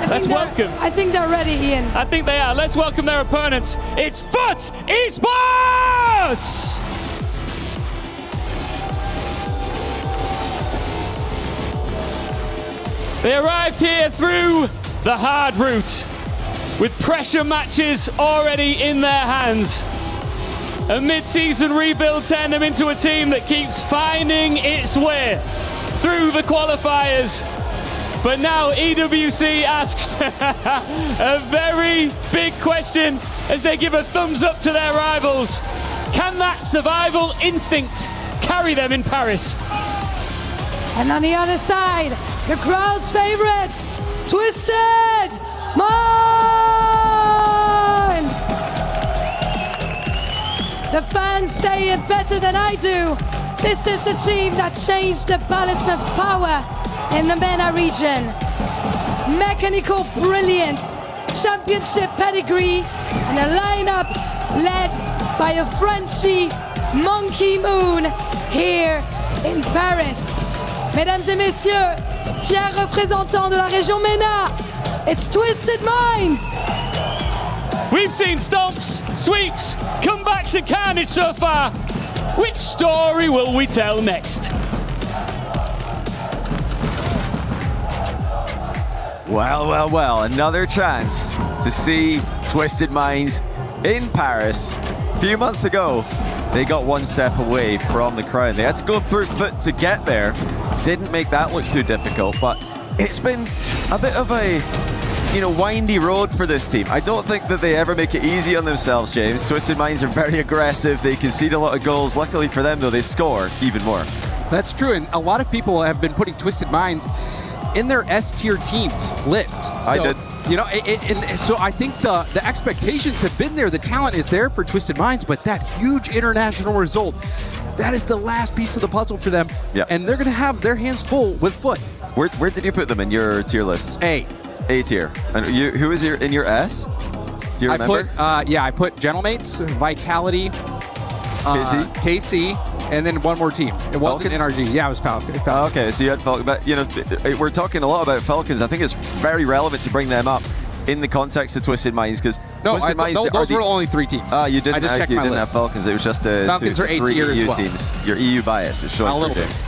Let's welcome. I think they're ready, Ian. I think they are. Let's welcome their opponents. It's Foot Esports! They arrived here through the hard route, with pressure matches already in their hands. A mid-season rebuild turned them into a team that keeps finding its way through the qualifiers. But now EWC asks a very big question as they give a thumbs up to their rivals. Can that survival instinct carry them in Paris? And on the other side, the crowd's favorite, Twisted Minds! The fans say it better than I do. This is the team that changed the balance of power in the MENA region. Mechanical brilliance, championship pedigree, and a lineup led by a Frenchie, Monkey Moon, here in Paris. Mesdames et messieurs, fiers représentants de la région MENA, it's Twisted Minds! We've seen stomps, sweeps, comebacks and carnage so far. Which story will we tell next? Well, another chance to see Twisted Minds in Paris. A few months ago, they got one step away from the crown. They had to go through foot to get there. Didn't make that look too difficult, but it's been a bit of a windy road for this team. I don't think that they ever make it easy on themselves, James. Twisted Minds are very aggressive. They concede a lot of goals. Luckily for them, though, they score even more. That's true, and a lot of people have been putting Twisted Minds in their S-tier teams list. So, I did. So I think the expectations have been there. The talent is there for Twisted Minds, but that huge international result, that is the last piece of the puzzle for them. Yep. And they're going to have their hands full with Foot. Where did you put them in your tier list? A tier. And who is in your S? Do you remember? I put Gentlemates, Vitality, KC, and then one more team. It wasn't NRG. Yeah, it was Falcons. Okay, so you had Falcons. But, we're talking a lot about Falcons. I think it's very relevant to bring them up in the context of Twisted Minds, because those were only 3 teams. You didn't. I just checked my list. Have Falcons. It was just the Falcons are 3 A-tier EU as well. teams. Your EU bias is showing. A little bit.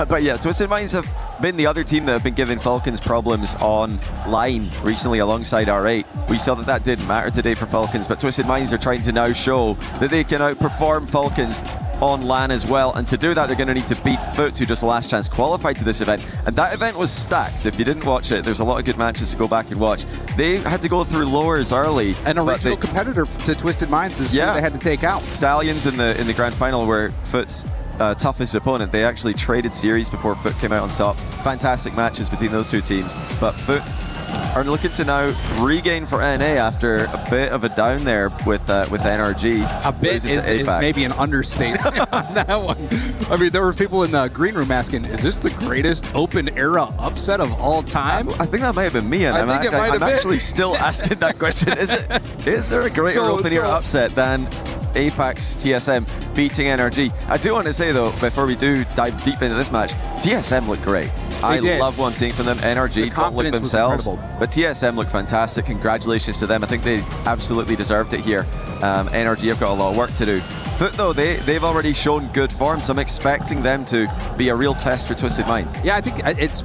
But yeah, Twisted Minds have been the other team that have been giving Falcons problems online recently alongside R8. We saw that didn't matter today for Falcons, but Twisted Minds are trying to now show that they can outperform Falcons on LAN as well, and to do that they're going to need to beat Foot, who just last chance qualified to this event, and that event was stacked. If you didn't watch it, there's a lot of good matches to go back and watch. They had to go through lowers early, and a regional competitor to Twisted Minds is who they had to take out. Stallions in the grand final were Foot's toughest opponent. They actually traded series before Foot came out on top. Fantastic matches between those two teams, but Foot are looking to now regain for NA after a bit of a down there with NRG. A bit is maybe an understatement on that one. I mean, there were people in the green room asking, is this the greatest open era upset of all time? I think that might have been me, and I'm actually still asking that question. Is there a greater open era upset than Apex TSM beating NRG? I do want to say, though, before we do dive deep into this match, TSM looked great. I love what I'm seeing from them. NRG don't look themselves, but TSM look fantastic. Congratulations to them. I think they absolutely deserved it here. NRG have got a lot of work to do. Foot, though, they've already shown good form, so I'm expecting them to be a real test for Twisted Minds. Yeah, I think it's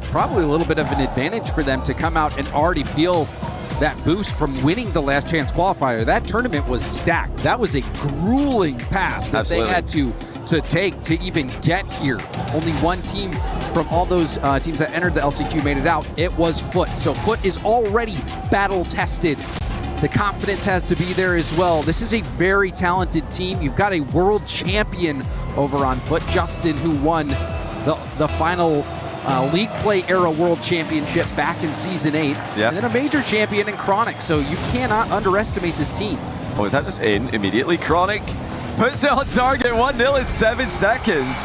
probably a little bit of an advantage for them to come out and already feel that boost from winning the last chance qualifier. That tournament was stacked. That was a grueling path that they had to take to even get here. Only one team from all those teams that entered the LCQ made it out. It was Foot. So Foot is already battle tested. The confidence has to be there as well. This is a very talented team. You've got a world champion over on Foot, Justin, who won the final League Play Era World Championship back in Season 8. Yeah. And then a major champion in Chronic, so you cannot underestimate this team. Oh, is that just in immediately? Chronic puts it on target, 1-0 in 7 seconds.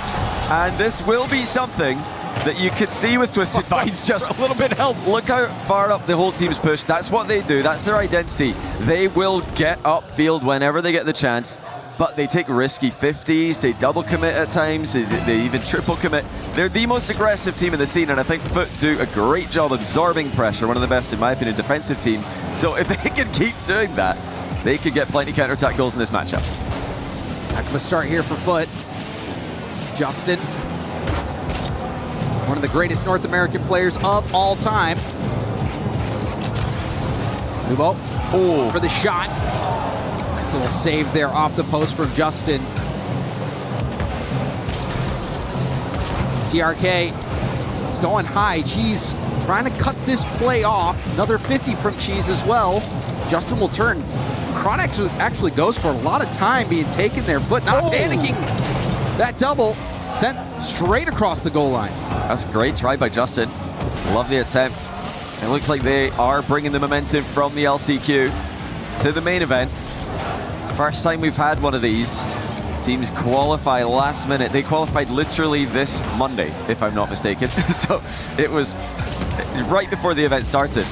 And this will be something that you could see with Twisted Minds, just a little bit of help. Look how far up the whole team's pushed. That's what they do. That's their identity. They will get upfield whenever they get the chance, but they take risky 50s. They double commit at times. They even triple commit. They're the most aggressive team in the scene, and I think Foot do a great job absorbing pressure. One of the best, in my opinion, defensive teams. So if they can keep doing that, they could get plenty of counter-attack goals in this matchup. Heck of a start here for Foot. Justin, one of the greatest North American players of all time. Nubo for the shot. Nice little save there off the post from Justin. TRK is going high. Cheese trying to cut this play off. Another 50 from Cheese as well. Justin will turn. Chronic actually goes for a lot of time being taken there. Foot not panicking. That double sent straight across the goal line. That's a great try by Justin. Love the attempt. It looks like they are bringing the momentum from the LCQ to the main event. First time we've had one of these. Teams qualify last minute. They qualified literally this Monday, if I'm not mistaken. So it was right before the event started.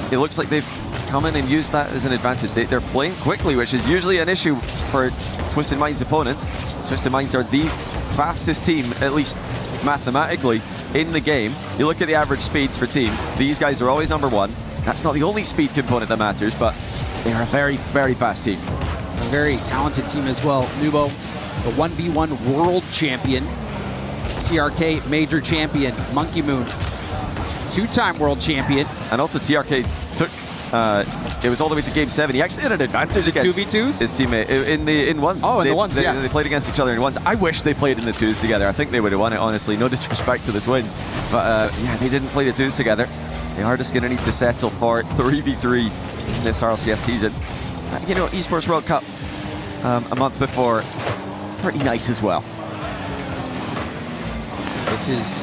It looks like they've come in and used that as an advantage. They're playing quickly, which is usually an issue for Twisted Minds opponents. Twisted Minds are the fastest team, at least mathematically, in the game. You look at the average speeds for teams, these guys are always number one. That's not the only speed component that matters, but they are a very, very fast team. A very talented team as well. Nubo, the 1v1 world champion. TRK major champion. Monkey Moon, two-time world champion. And also TRK took, it was all the way to game 7. He actually had an advantage against 2v2s? his teammate in ones. Oh, in the ones, yeah. They played against each other in ones. I wish they played in the 2s together. I think they would have won it, honestly. No disrespect to the twins. But yeah, they didn't play the 2s together. They are just going to need to settle for 3v3 in this RLCS season. You know, Esports World Cup a month before, pretty nice as well. This is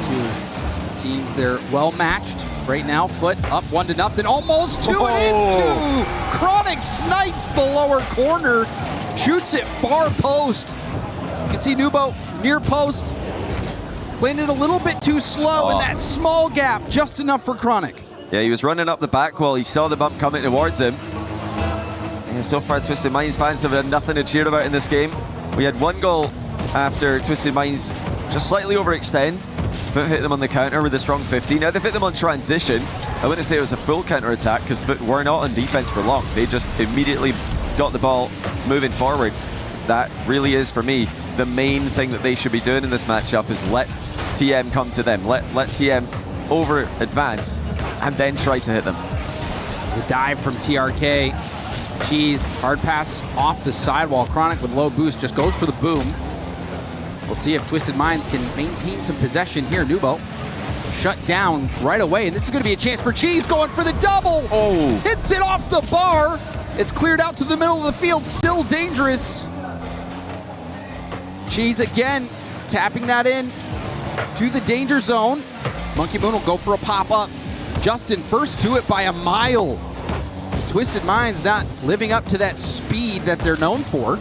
two teams, they're well matched right now. Foot up 1-0, almost 2 and into. Chronic snipes the lower corner, shoots it far post. You can see Nubo near post, landed a little bit too slow in that small gap, just enough for Chronic. Yeah, he was running up the back wall. He saw the bump coming towards him. And so far, Twisted Minds fans have had nothing to cheer about in this game. We had one goal after Twisted Minds just slightly overextend. Foot hit them on the counter with a strong 50. Now they've hit them on transition. I wouldn't say it was a full counter attack because Foot were not on defense for long. They just immediately got the ball moving forward. That really is, for me, the main thing that they should be doing in this matchup is let TM come to them. Let TM over advance and then try to hit them. The dive from TRK. Cheese, hard pass off the sidewall. Chronic with low boost just goes for the boom. We'll see if Twisted Minds can maintain some possession here. Nubo shut down right away, and this is going to be a chance for Cheese going for the double. Oh, hits it off the bar. It's cleared out to the middle of the field, still dangerous. Cheese again tapping that in to the danger zone. Monkey Moon will go for a pop-up. Justin first to it by a mile. Twisted Minds not living up to that speed that they're known for,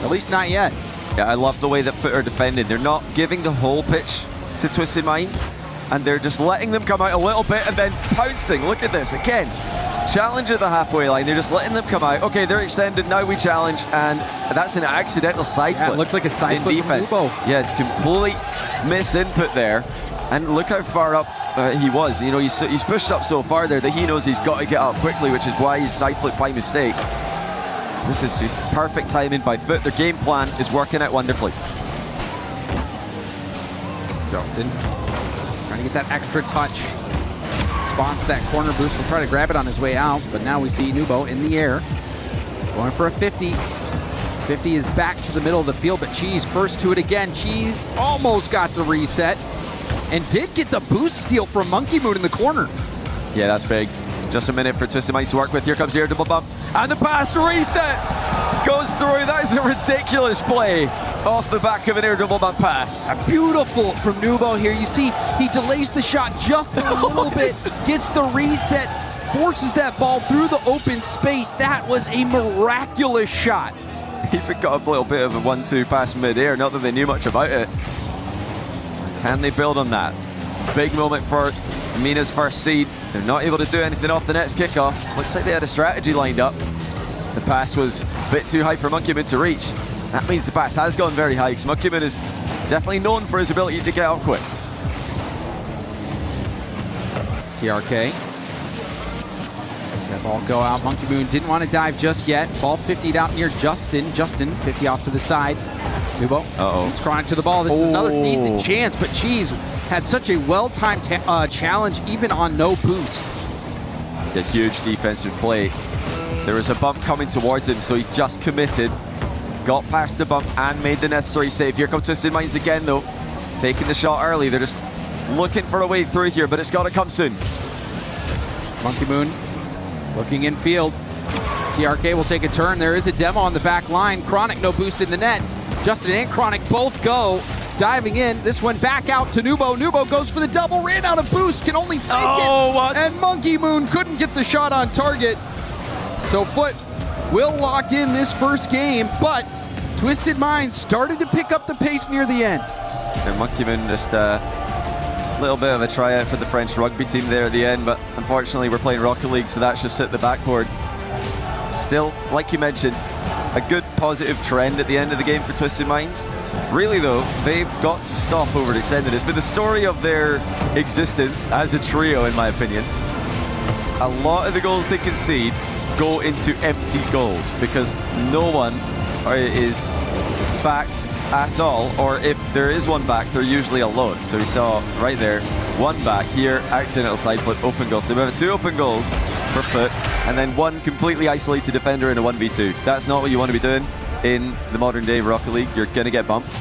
at least not yet. Yeah, I love the way that Foot are defending. They're not giving the whole pitch to Twisted Minds, and they're just letting them come out a little bit and then pouncing. Look at this, again, challenge at the halfway line. They're just letting them come out. Okay, they're extended, now we challenge, and that's an accidental side flip. It looked like a side flip defense. Yeah, complete misinput there. And look how far up he was. You know, he's pushed up so far there that he knows he's got to get up quickly, which is why he's side flipped by mistake. This is just perfect timing by Foot. Their game plan is working out wonderfully. Justin trying to get that extra touch. Spawns that corner boost. Will try to grab it on his way out, but now we see Nubo in the air. Going for a 50. 50 is back to the middle of the field, but Cheese first to it again. Cheese almost got the reset and did get the boost steal from Monkey Moon in the corner. Yeah, that's big. Just a minute for Twisted Minds to work with. Here comes the air double bump. And the pass reset goes through. That is a ridiculous play off the back of an air double bump pass. Beautiful from Nubo here. You see, he delays the shot just a little bit, gets the reset, forces that ball through the open space. That was a miraculous shot. He got a little bit of a 1-2 pass mid-air, not that they knew much about it. Can they build on that? Big moment for Amina's first seed. They're not able to do anything off the net's kickoff. Looks like they had a strategy lined up. The pass was a bit too high for Monkey Moon to reach. That means the pass has gone very high, because Monkey Moon is definitely known for his ability to get out quick. TRK. That ball go out. Monkey Moon didn't want to dive just yet. Ball 50'd out near Justin. Justin, 50 off to the side. Nubo. He's Chronic to the ball. This is another decent chance, but Cheese had such a well-timed challenge, even on no boost. A huge defensive play. There was a bump coming towards him, so he just committed, got past the bump, and made the necessary save. Here comes Twisted Minds again, though. Taking the shot early. They're just looking for a way through here, but it's got to come soon. Monkey Moon looking in field. TRK will take a turn. There is a demo on the back line. Chronic, no boost in the net. Justin and Chronic both go. Diving in. This one back out to Nubo. Nubo goes for the double. Ran out of boost. Can only fake it. What? And Monkey Moon couldn't get the shot on target. So Foot will lock in this first game, but Twisted Minds started to pick up the pace near the end. And Monkey Moon just a little bit of a tryout for the French rugby team there at the end, but unfortunately we're playing Rocket League, so that's just hit the backboard. Still, like you mentioned, a good positive trend at the end of the game for Twisted Minds. Really though, they've got to stop overextending. It's been the story of their existence as a trio, in my opinion. A lot of the goals they concede go into empty goals because no one is back at all, or if there is one back, they're usually alone. So we saw right there, one back here, accidental side foot, open goal. So we have 2 open goals per foot, and then 1 completely isolated defender in a 1v2. That's not what you want to be doing in the modern day Rocket League. You're going to get bumped.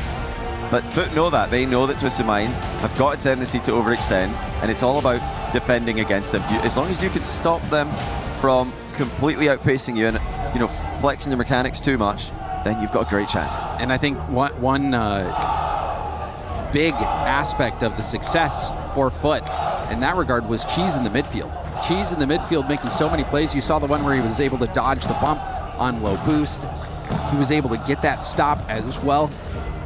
But Foot know that. They know that Twisted Minds have got a tendency to overextend, and it's all about defending against them. As long as you can stop them from completely outpacing you and, you know, flexing their mechanics too much, then you've got a great chance. And I think one big aspect of the success for Foot in that regard was Cheese in the midfield. Cheese in the midfield making so many plays. You saw the one where he was able to dodge the bump on low boost. He was able to get that stop as well.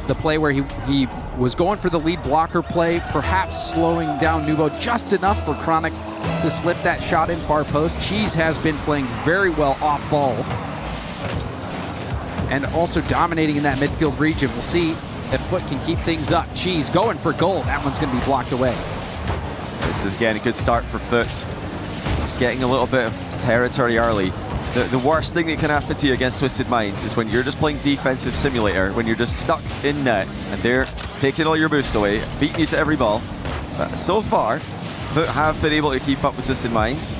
The play where he was going for the lead blocker play, perhaps slowing down Nubo just enough for Chronic to slip that shot in far post. Cheese has been playing very well off ball and also dominating in that midfield region. We'll see if Foot can keep things up. Cheese going for goal. That one's going to be blocked away. This is, again, a good start for Foot. Just getting a little bit of territory early. The worst thing that can happen to you against Twisted Minds is when you're just playing defensive simulator, when you're just stuck in net and they're taking all your boost away, beating you to every ball. But so far, Foot have been able to keep up with Twisted Minds.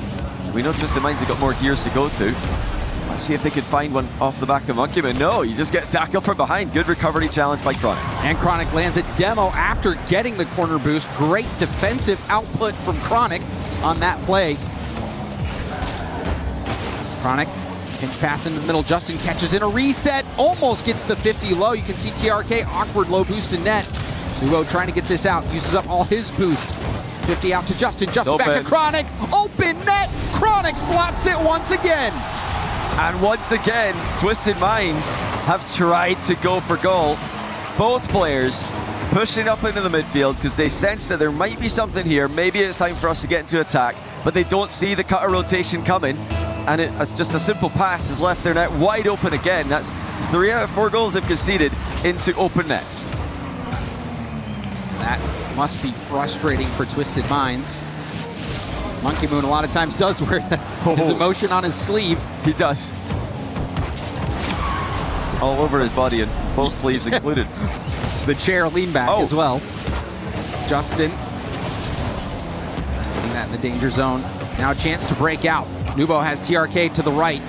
We know Twisted Minds have got more gears to go to. Let's see if they can find one off the back of Monkey Man. No, he just gets tackled from behind. Good recovery challenge by Chronic. And Chronic lands a demo after getting the corner boost. Great defensive output from Chronic on that play. Chronic, pinch pass in the middle. Justin catches in a reset. Almost gets the 50 low. You can see TRK, awkward low boost in net. Nubo trying to get this out. Uses up all his boost. 50 out to Justin. Justin back to Chronic. Open net. Chronic slots it once again. And once again, Twisted Minds have tried to go for goal. Both players pushing up into the midfield because they sense that there might be something here. Maybe it's time for us to get into attack, but they don't see the cutter rotation coming. And it's just a simple pass has left their net wide open again. That's 3 out of 4 goals they've conceded into open nets. That must be frustrating for Twisted Minds. Monkey Moon a lot of times does wear his emotion on his sleeve. He does. All over his body and both sleeves included. The chair lean back as well. Justin. Putting that in the danger zone. Now a chance to break out. Nubo has TRK to the right.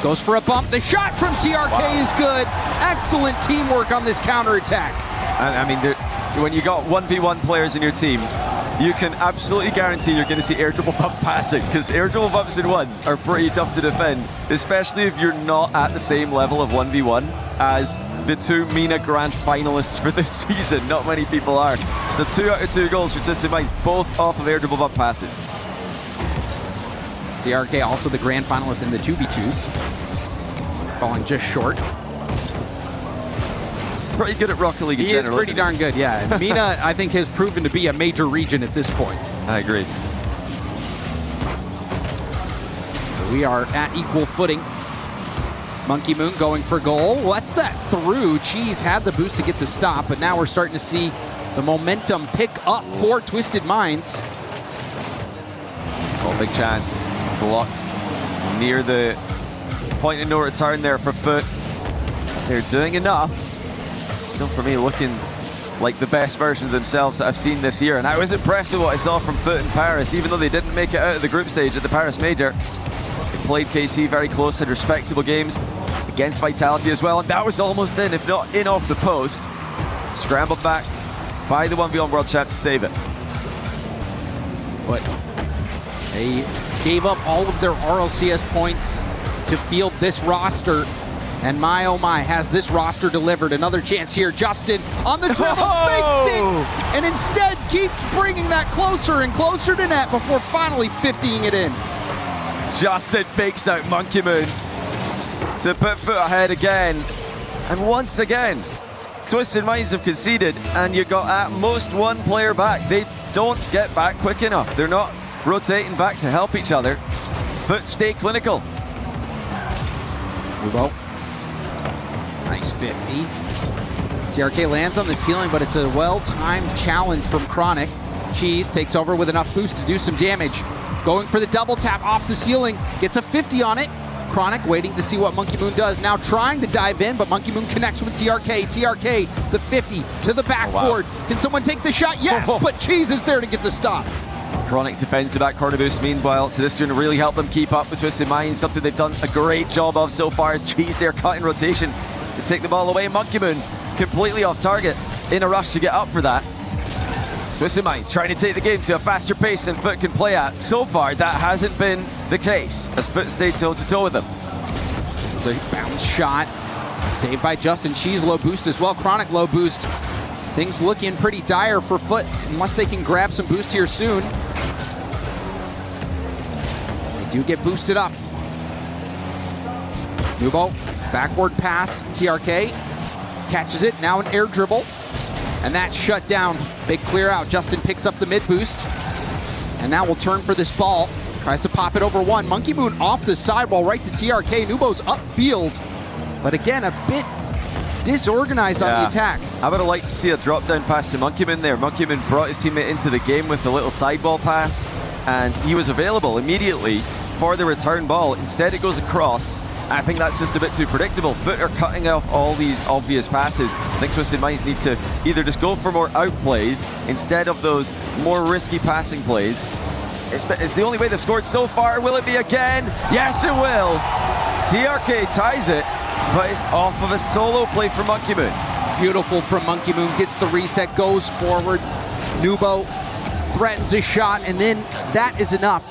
Goes for a bump. The shot from TRK is good. Excellent teamwork on this counterattack. I mean, when you got 1v1 players in your team, you can absolutely guarantee you're going to see air dribble bump passing, because air dribble bumps in ones are pretty tough to defend, especially if you're not at the same level of 1v1 as the 2 MENA Grand finalists for this season. Not many people are. So 2 out of 2 goals for Twisted Minds, both off of air dribble bump passes. TRK also the grand finalist in the 2v2s. Falling just short. Pretty good at Rocket League in general. He is pretty darn good, yeah. And MENA, I think, has proven to be a major region at this point. I agree. So we are at equal footing. Monkey Moon going for goal. What's that through? Cheese had the boost to get the stop, but now we're starting to see the momentum pick up for Twisted Minds. Oh, big chance. Blocked near the point of no return there for Foot. They're doing enough. Still, for me, looking like the best version of themselves that I've seen this year. And I was impressed with what I saw from Foot in Paris, even though they didn't make it out of the group stage at the Paris Major. They played KC very close, had respectable games against Vitality as well. And that was almost in, if not in off the post. Scrambled back by the 1v1 World Champ to save it. but they gave up all of their RLCS points to field this roster. And my oh my, has this roster delivered? Another chance here. Justin on the dribble, fakes it, and instead keeps bringing that closer and closer to net before finally 50ing it in. Justin fakes out Monkey Moon to put foot ahead again. And once again, Twisted Minds have conceded, and you got at most one player back. They don't get back quick enough. They're not rotating back to help each other. Foot stay clinical. Nubo. Nice 50. TRK lands on the ceiling, but it's a well-timed challenge from Chronic. Cheese takes over with enough boost to do some damage. Going for the double tap off the ceiling. Gets a 50 on it. Chronic waiting to see what Monkey Moon does. Now trying to dive in, but Monkey Moon connects with TRK. TRK, the 50 to the backboard. Can someone take the shot? Yes, but Cheese is there to get the stop. Chronic defends the backcorner boost meanwhile, so this is going to really help them keep up with Twisted Minds, something they've done a great job of so far as Cheese there cutting rotation to take the ball away. Monkey Moon completely off target, in a rush to get up for that. Twisted Minds trying to take the game to a faster pace than Foot can play at. So far, that hasn't been the case, as Foot stayed toe-to-toe with them. So bounce shot, saved by Justin. Cheese low boost as well, Chronic low boost. Things looking pretty dire for Foot, unless they can grab some boost here soon. They do get boosted up. Nubo, backward pass, TRK, catches it, now an air dribble. And that's shut down. Big clear out. Justin picks up the mid boost. And now will turn for this ball. Tries to pop it over one. Monkey Moon off the sidewall right to TRK. Nubo's upfield. But again, a bit disorganized on the attack. I would have liked to see a drop down pass to Monkey Moon there. Monkey Moon brought his teammate into the game with a little sideball pass. And he was available immediately for the return ball. Instead it goes across. I think that's just a bit too predictable. Foot are cutting off all these obvious passes. I think Twisted Minds need to either just go for more outplays instead of those more risky passing plays. It's the only way they've scored so far. Will it be again? Yes, it will. TRK ties it, but it's off of a solo play for Monkey Moon. Beautiful from Monkey Moon. Gets the reset, goes forward. Nubo threatens a shot, and then that is enough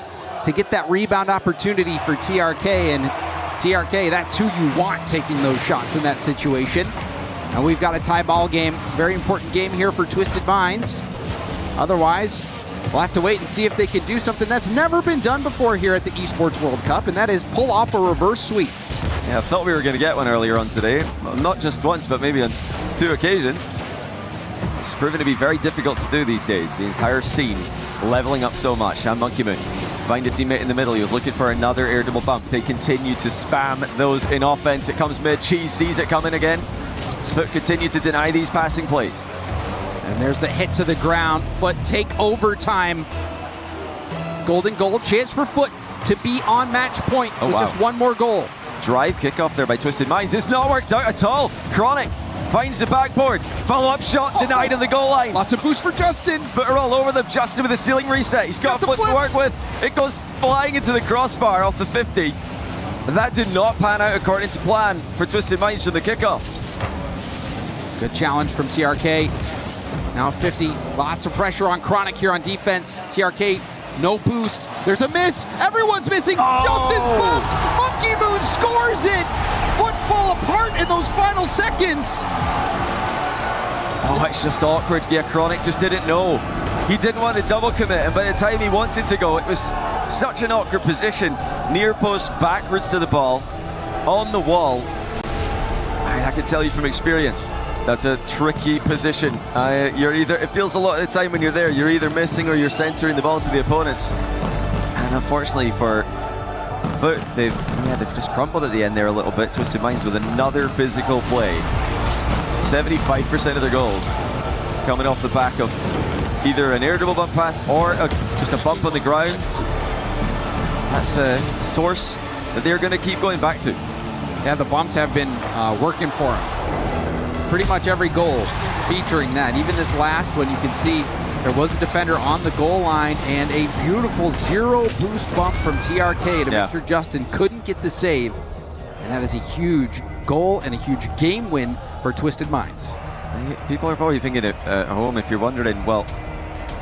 to get that rebound opportunity for TRK. And TRK, that's who you want taking those shots in that situation. And we've got a tie ball game. Very important game here for Twisted Minds. Otherwise, we'll have to wait and see if they can do something that's never been done before here at the Esports World Cup, and that is pull off a reverse sweep. Yeah, I thought we were going to get one earlier on today. Not just once, but maybe on 2 occasions. It's proven to be very difficult to do these days. The entire scene leveling up so much. And Monkey Moon find a teammate in the middle. He was looking for another air double bump. They continue to spam those in offense. It comes mid. Cheese sees it coming again. Foot continue to deny these passing plays. And there's the hit to the ground. Foot take overtime. Golden goal. Chance for Foot to be on match point with just one more goal. Drive kickoff there by Twisted Minds. It's not worked out at all. Chronic finds the backboard. Follow-up shot denied on the goal line. Lots of boost for Justin. Foot are all over them. Justin with the ceiling reset. He's got a Foot to work with. It goes flying into the crossbar off the 50. And that did not pan out according to plan for Twisted Minds from the kickoff. Good challenge from TRK. Now 50. Lots of pressure on Chronic here on defense. TRK, no boost. There's a miss. Everyone's missing. Justin's bumped. Monkey Moon scores it. Foot fall apart in those final seconds. Oh, it's just awkward. Yeah, Chronic just didn't know. He didn't want to double commit, and by the time he wanted to go, it was such an awkward position. Near post, backwards to the ball, on the wall. I can tell you from experience, that's a tricky position. It feels a lot of the time when you're there, you're either missing or you're centering the ball to the opponents. And unfortunately for Foot, they've just crumbled at the end there a little bit. Twisted Minds with another physical play. 75% of their goals coming off the back of either an air double bump pass or just a bump on the ground. That's a source that they're going to keep going back to. Yeah, the bumps have been working for them. Pretty much every goal featuring that. Even this last one, you can see there was a defender on the goal line and a beautiful zero boost bump from TRK to make sure Justin couldn't get the save. And that is a huge goal and a huge game win for Twisted Minds. People are probably thinking at home, if you're wondering, well,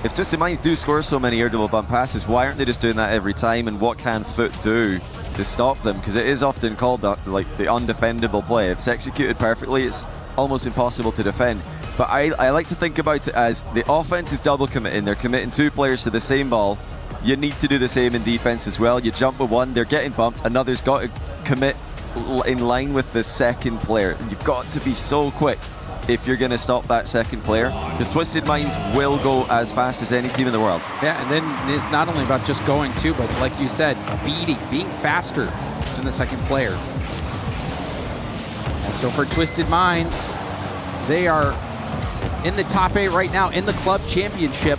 if Twisted Minds do score so many air double bump passes, why aren't they just doing that every time? And what can Foot do to stop them? Because it is often called like the undefendable play. If it's executed perfectly, it's almost impossible to defend. But I like to think about it as the offense is double committing. They're committing 2 players to the same ball. You need to do the same in defense as well. You jump with one, they're getting bumped. Another's got to commit in line with the second player. And you've got to be so quick if you're going to stop that second player, because Twisted Minds will go as fast as any team in the world. Yeah, and then it's not only about just going too, but like you said, being faster than the second player. And so for Twisted Minds, they are in the top 8 right now in the Club Championship.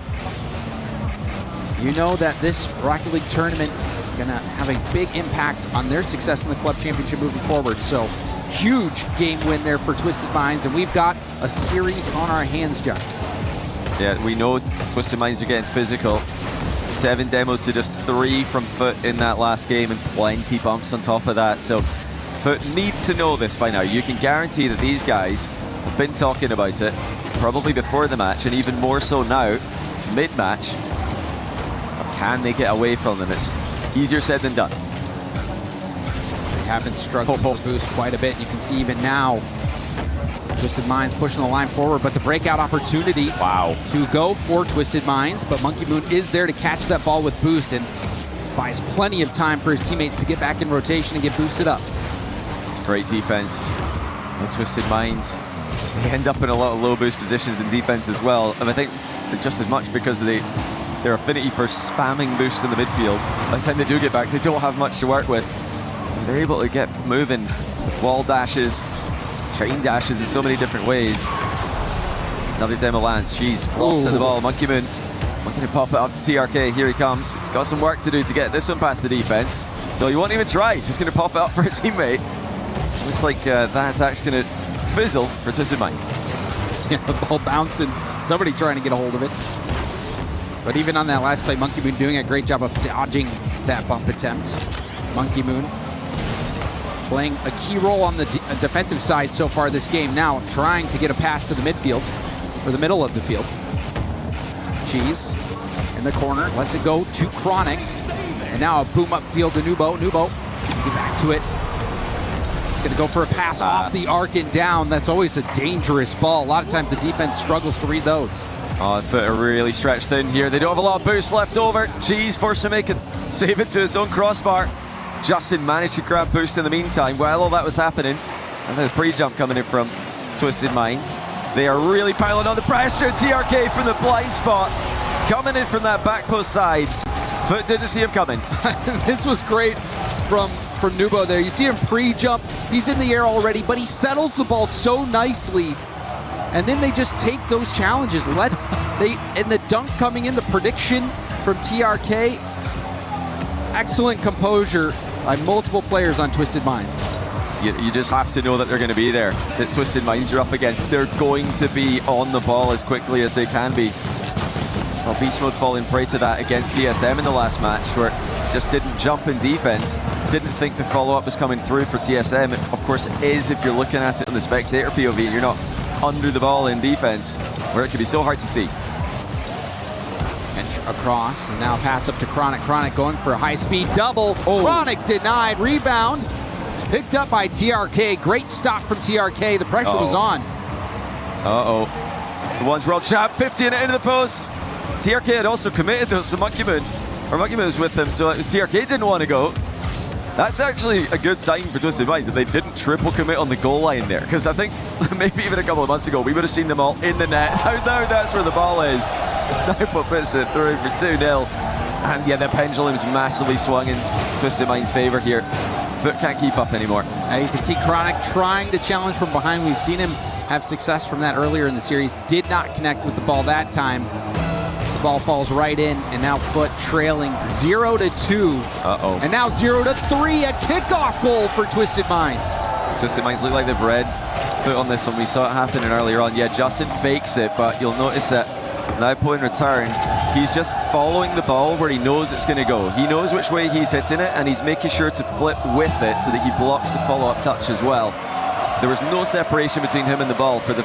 You know that this Rocket League tournament is going to have a big impact on their success in the Club Championship moving forward. So huge game win there for Twisted Minds, and we've got a series on our hands, John. Yeah, we know Twisted Minds are getting physical. 7 demos to just 3 from Foot in that last game, and plenty bumps on top of that. So Foot need to know this by now. You can guarantee that these guys have been talking about it, probably before the match, and even more so now, mid-match. Can they get away from them? It's easier said than done. They have been struggling to boost quite a bit. You can see even now, Twisted Minds pushing the line forward, but the breakout opportunity to go for Twisted Minds, but Monkey Moon is there to catch that ball with boost and buys plenty of time for his teammates to get back in rotation and get boosted up. It's great defense. The Twisted Minds, they end up in a lot of low boost positions in defense as well, and I think just as much because of their affinity for spamming boost in the midfield. By the time they do get back, they don't have much to work with. They're able to get moving with wall dashes, chain dashes in so many different ways. Another demo lands. Jeez, flops at the ball. Monkey Moon looking to pop it up to TRK. Here he comes. He's got some work to do to get this one past the defense. So he won't even try. He's just going to pop it up for a teammate. Looks like that attack's going to fizzle for Twisted Minds. Yeah, the ball bouncing. Somebody trying to get a hold of it. But even on that last play, Monkey Moon doing a great job of dodging that bump attempt. Monkey Moon playing a key role on the defensive side so far this game. Now trying to get a pass to the midfield, or the middle of the field. Cheese in the corner, lets it go to Chronic. And now a boom up field to Nubo. Nubo, get back to it. He's gonna go for a pass off the arc and down. That's always a dangerous ball. A lot of times the defense struggles to read those. Oh, Foot are really stretched thin here. They don't have a lot of boost left over. Cheese forced to make it, save it to his own crossbar. Justin managed to grab boost in the meantime while all that was happening. And the pre-jump coming in from Twisted Minds. They are really piling on the pressure. TRK from the blind spot. Coming in from that back post side. Foot didn't see him coming. This was great from Nubo there. You see him pre-jump. He's in the air already, but he settles the ball so nicely. And then they just take those challenges. And the dunk coming in, the prediction from TRK. Excellent composure by multiple players on Twisted Minds. You just have to know that they're going to be there. That Twisted Minds are up against. They're going to be on the ball as quickly as they can be. Saw Beast Mode falling prey to that against TSM in the last match, where it just didn't jump in defense. Didn't think the follow-up was coming through for TSM. Of course it is if you're looking at it on the spectator POV and you're not under the ball in defense, where it can be so hard to see. And across, and now pass up to Chronic. Chronic going for a high-speed double. Chronic denied, rebound. Picked up by TRK. Great stop from TRK. The pressure was on. The one's world champ, 50 and into the post. TRK had also committed though, so Monkey Moon was with him, so it was TRK didn't want to go. That's actually a good sign for Twisted Minds that they didn't triple commit on the goal line there, because I think maybe even a couple of months ago we would have seen them all in the net. Now that's where the ball is. Sniper puts it through for 2-0. And yeah, the pendulum's massively swung in Twisted Minds' favor here. Foot can't keep up anymore. You can see Chronic trying to challenge from behind. We've seen him have success from that earlier in the series. Did not connect with the ball that time. The ball falls right in, and now Foot trailing 0-2. And now 0-3, a kickoff goal for Twisted Minds. Twisted Minds look like they've read Foot on this one. We saw it happening earlier on. Yeah, Justin fakes it, but you'll notice that now in return, he's just following the ball where he knows it's going to go. He knows which way he's hitting it, and he's making sure to flip with it so that he blocks the follow-up touch as well. There was no separation between him and the ball for the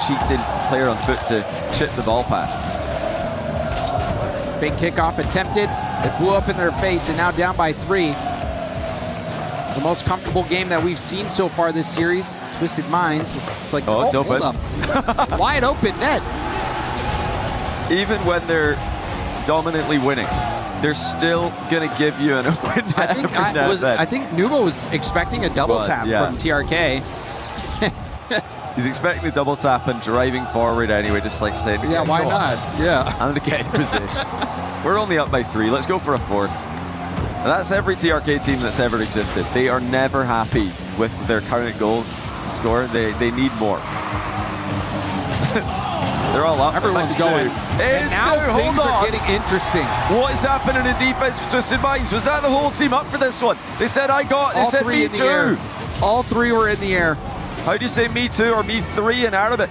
cheating player on Foot to chip the ball past. Fake kickoff attempted. It blew up in their face, and now down by 3. The most comfortable game that we've seen so far this series. Twisted Minds. It's like, it's open. Hold up. Wide open net. Even when they're dominantly winning, they're still going to give you an open net. I think Nubo was expecting a double tap from TRK. He's expecting the double tap and driving forward anyway, just like saying, yeah, why not? Yeah. I'm going to get in position. We're only up by 3. Let's go for a 4th. And that's every TRK team that's ever existed. They are never happy with their current goals score. They need more. They're all up. Everyone's going. And now things are getting interesting. What is happening in defense for Twisted Minds? Was that the whole team up for this one? They said, I got. They said, me too. All 3 were in the air. How do you say me too or me 3 in Arabic?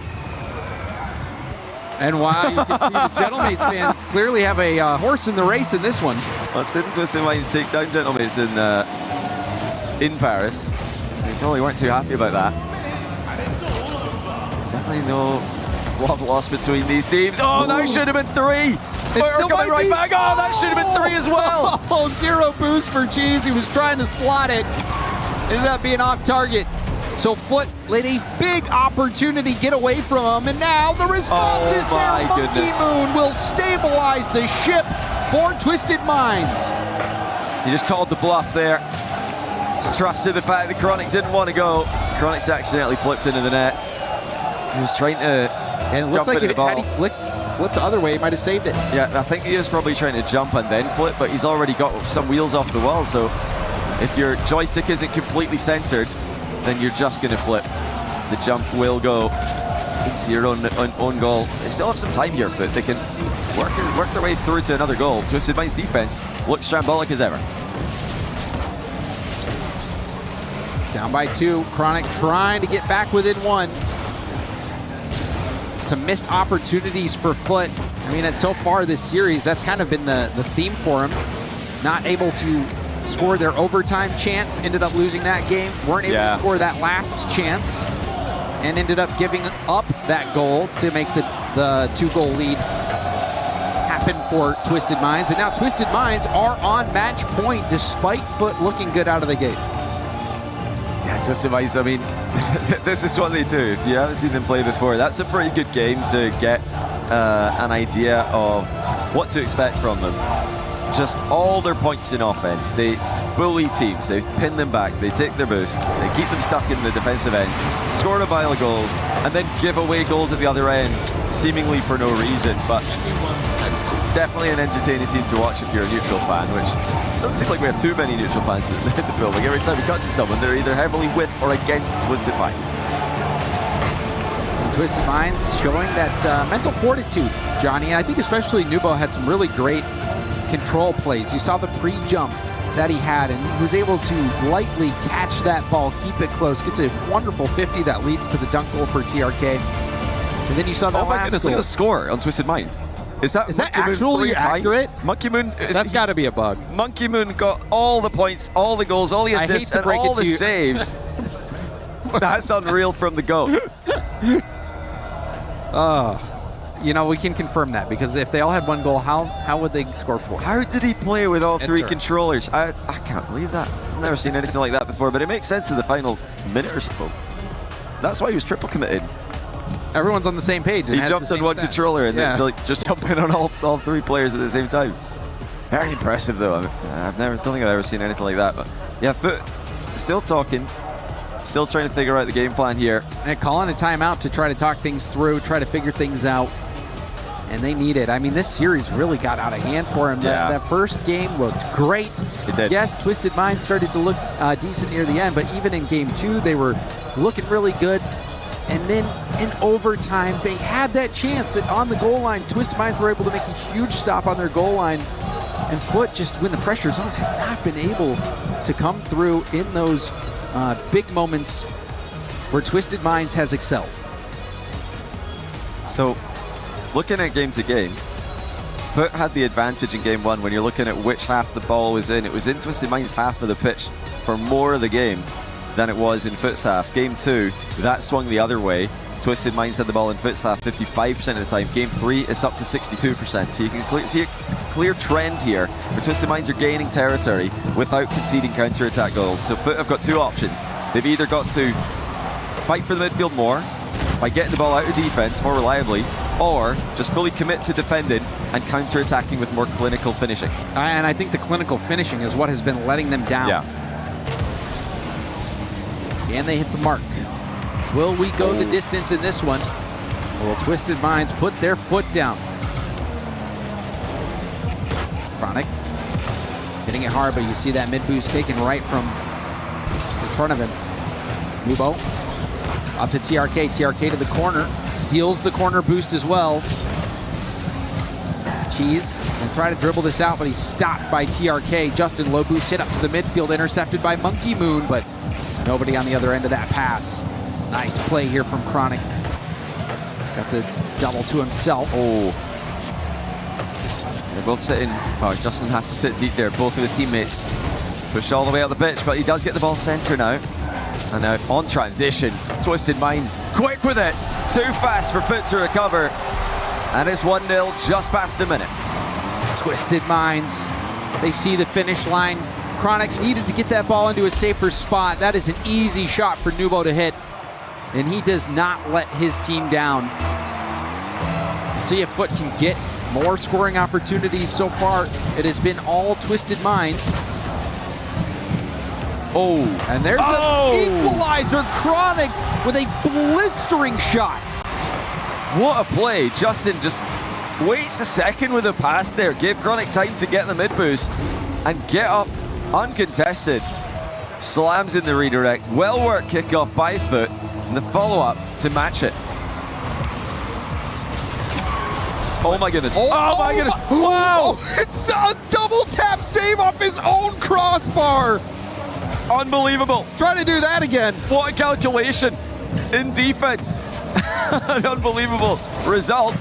And wow, you can see the Gentlemates fans clearly have a horse in the race in this one. Well, didn't Twisted Minds take down Gentlemates in Paris? They probably weren't too happy about that. Definitely no love lost between these teams. Oh, that should have been 3. Footer coming right back. Oh, that should have been 3 as well. Oh, 0 boost for Cheese. He was trying to slot it. Ended up being off target. So Foot let a big opportunity get away from him, and now the response is there. Monkey Moon will stabilize the ship for Twisted Minds. He just called the bluff there. Just trusted the fact that Chronic didn't want to go. Chronic's accidentally flipped into the net. He was trying to and it looks like had he flipped the other way, he might have saved it. Yeah, I think he was probably trying to jump and then flip, but he's already got some wheels off the wall, so if your joystick isn't completely centered, then you're just going to flip. The jump will go into your own goal. They still have some time here, Foot. They can work their way through to another goal. Twisted Minds defense looks shambolic as ever. Down by 2. Chronic trying to get back within 1. Some missed opportunities for Foot. I mean, so far this series, that's kind of been the theme for him. Not able to score their overtime chance, ended up losing that game. Weren't able to score that last chance, and ended up giving up that goal to make the 2-goal lead happen for Twisted Minds. And now Twisted Minds are on match point despite Foot looking good out of the gate. Yeah, Twisted Minds, I mean, this is what they do. If you haven't seen them play before, that's a pretty good game to get an idea of what to expect from them. Just all their points in offense. They bully teams, they pin them back, they take their boost, they keep them stuck in the defensive end, score a pile of goals, and then give away goals at the other end, seemingly for no reason. But definitely an entertaining team to watch if you're a neutral fan, which doesn't seem like we have too many neutral fans in the building. Every time we cut to someone, they're either heavily with or against Twisted Minds. And Twisted Minds showing that mental fortitude, Johnny. And I think especially Nubo had some really great control plays. You saw the pre-jump that he had, and he was able to lightly catch that ball, keep it close, gets a wonderful 50 that leads to the dunk goal for TRK. And then you saw that last goal. Look at the score on Twisted Minds. Is that actually accurate? Monkey Moon. That's got to be a bug. Monkey Moon got all the points, all the goals, all the assists, and all the saves. That's unreal from the go. You know, we can confirm that, because if they all had 1 goal, how would they score 4? How did he play with all 3 controllers? I can't believe that. I've never seen anything like that before, but it makes sense in the final minute or so. That's why he was triple committed. Everyone's on the same page. He jumped on 1 controller and then just jumping on all 3 players at the same time. Very impressive, though. I don't think I've ever seen anything like that. But yeah, Foot still talking. Still trying to figure out the game plan here. And calling a timeout to try to talk things through, try to figure things out. And they need it. I mean, this series really got out of hand for him. Yeah. That first game looked great. It did. Yes, Twisted Minds started to look decent near the end, but even in game 2, they were looking really good. And then in overtime, they had that chance that on the goal line, Twisted Minds were able to make a huge stop on their goal line. And Foot, just when the pressure's on, has not been able to come through in those big moments where Twisted Minds has excelled. So, looking at game to game, Foot had the advantage in game 1 when you're looking at which half the ball was in. It was in Twisted Minds' half of the pitch for more of the game than it was in Foot's half. Game 2, that swung the other way. Twisted Minds had the ball in Foot's half 55% of the time. Game 3, it's up to 62%. So you can see a clear trend here where Twisted Minds are gaining territory without conceding counter-attack goals. So Foot have got two options. They've either got to fight for the midfield more by getting the ball out of defense more reliably, or just fully commit to defending and counter-attacking with more clinical finishing. And I think the clinical finishing is what has been letting them down. Yeah. Can they hit the mark? Will we go the distance in this one? Or will Twisted Minds put their foot down? Chronic hitting it hard, but you see that mid boost taken right from in front of him. Nubo up to TRK. TRK to the corner. Steals the corner boost as well. Cheese will try to dribble this out, but he's stopped by TRK. Justin, low boost hit up to the midfield, intercepted by Monkey Moon, but nobody on the other end of that pass. Nice play here from Chronic. Got the double to himself. Oh. They're both sitting. Oh, Justin has to sit deep there. Both of his teammates push all the way up the pitch, but he does get the ball center now. And now on transition, Twisted Minds quick with it. Too fast for Foot to recover. And it's 1-0 just past a minute. Twisted Minds, they see the finish line. Chronic needed to get that ball into a safer spot. That is an easy shot for Nubo to hit. And he does not let his team down. See if Foot can get more scoring opportunities. So far, it has been all Twisted Minds. Oh, and there's an equalizer. Chronic with a blistering shot. What a play. Justin just waits a second with a pass there. Gave Chronic time to get the mid boost and get up uncontested. Slams in the redirect. Well worked kickoff by Foot. And the follow-up to match it. Oh my goodness. Oh my goodness. Wow. It's a double tap save off his own crossbar. Unbelievable. Try to do that again. What a calculation in defense. An unbelievable result.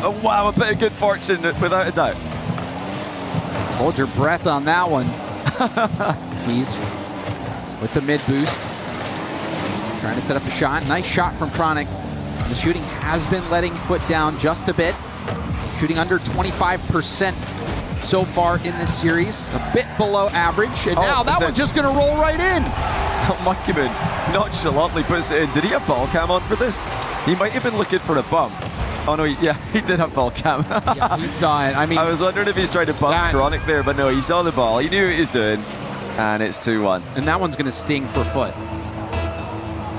Oh, wow, a bit of good fortune without a doubt. Hold your breath on that one. Please. With the mid boost. Trying to set up a shot. Nice shot from Chronic. The shooting has been letting Foot down just a bit. Shooting under 25% so far in this series. A bit below average. And now that one's just going to roll right in. Monkey Moon nonchalantly puts it in. Did he have ball cam on for this? He might have been looking for a bump. Oh no, yeah, he did have ball cam. Yeah, he saw it. I mean, I was wondering if he's trying to bump Chronic there, but no, he saw the ball. He knew what he was doing. And it's 2-1. And that one's going to sting for Foot.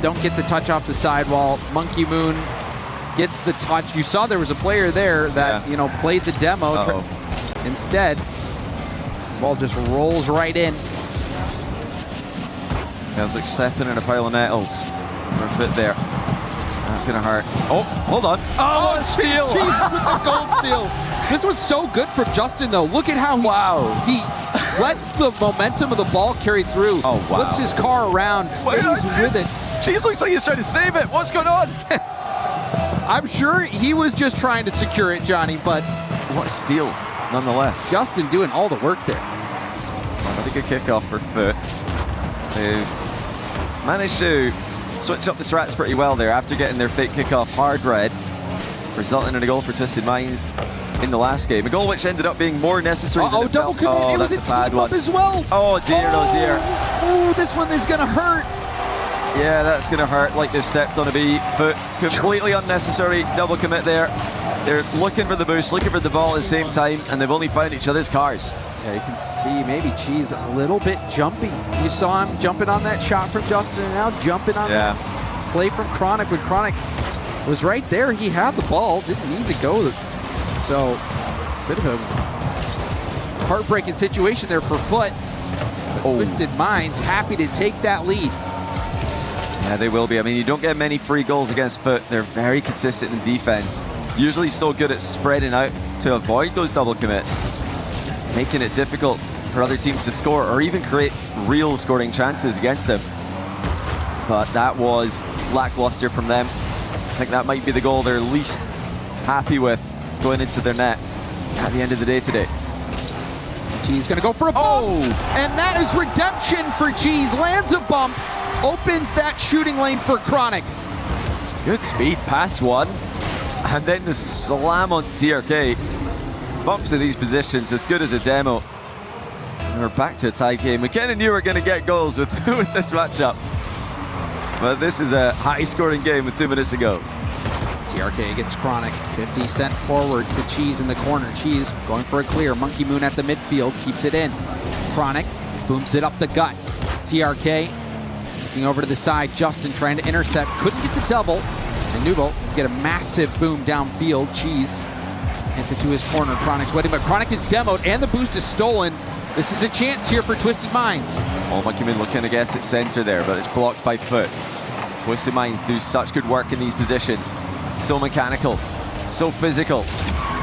Don't get the touch off the sidewall. Monkey Moon gets the touch. You saw there was a player there that, you know, played the demo. Instead, ball just rolls right in. Yeah, it's like stepping in a pile of nettles for a bit there. That's going to hurt. Oh, hold on. Oh, steal! Jeez, with the gold steal. This was so good from Justin, though. Look at how he lets the momentum of the ball carry through. Oh, wow. Flips his car around, stays with it. Jeez, looks like he's trying to save it. What's going on? I'm sure he was just trying to secure it, Johnny, but what a steal, nonetheless. Justin doing all the work there. Another good kickoff for Foot. They've managed to switch up the strats pretty well there after getting their fake kickoff hard red, resulting in a goal for Twisted Minds in the last game. A goal which ended up being more necessary than it double felt. commit. Oh, It was that's a a bad team one. up as well. Oh dear, oh dear. Oh, this one is going to hurt. Yeah, that's going to hurt like they've stepped on a bee. Foot, completely unnecessary double commit there. They're looking for the boost, looking for the ball at the same time, and they've only found each other's cars. Yeah, you can see maybe Cheese a little bit jumpy. You saw him jumping on that shot from Justin and now jumping on that play from Chronic. When Chronic was right there, he had the ball, didn't need to go. So, bit of a heartbreaking situation there for Foot. But Twisted Minds happy to take that lead. Yeah, they will be. I mean, you don't get many free goals against Foot. They're very consistent in defense. Usually so good at spreading out to avoid those double commits, making it difficult for other teams to score or even create real scoring chances against them. But that was lackluster from them. I think that might be the goal they're least happy with going into their net at the end of the day today. Cheese gonna go for a bump, and that is redemption for Cheese. Lands a bump, opens that shooting lane for Chronic. Good speed past one. And then the slam onto TRK. Bumps in these positions as good as a demo. And we're back to a tie game. We kind of knew we were going to get goals with this matchup. But this is a high-scoring game with 2 minutes to go. TRK gets Chronic. 50 sent forward to Cheese in the corner. Cheese going for a clear. Monkey Moon at the midfield. Keeps it in. Chronic booms it up the gut. TRK looking over to the side. Justin trying to intercept. Couldn't get the double. And Nubo get a massive boom downfield. Cheese hits it to his corner. Chronic's waiting, but Chronic is demoed and the boost is stolen. This is a chance here for Twisted Minds. Oh, Monkey Moon looking to get it center there, but it's blocked by Foot. Twisted Minds do such good work in these positions. So mechanical, so physical,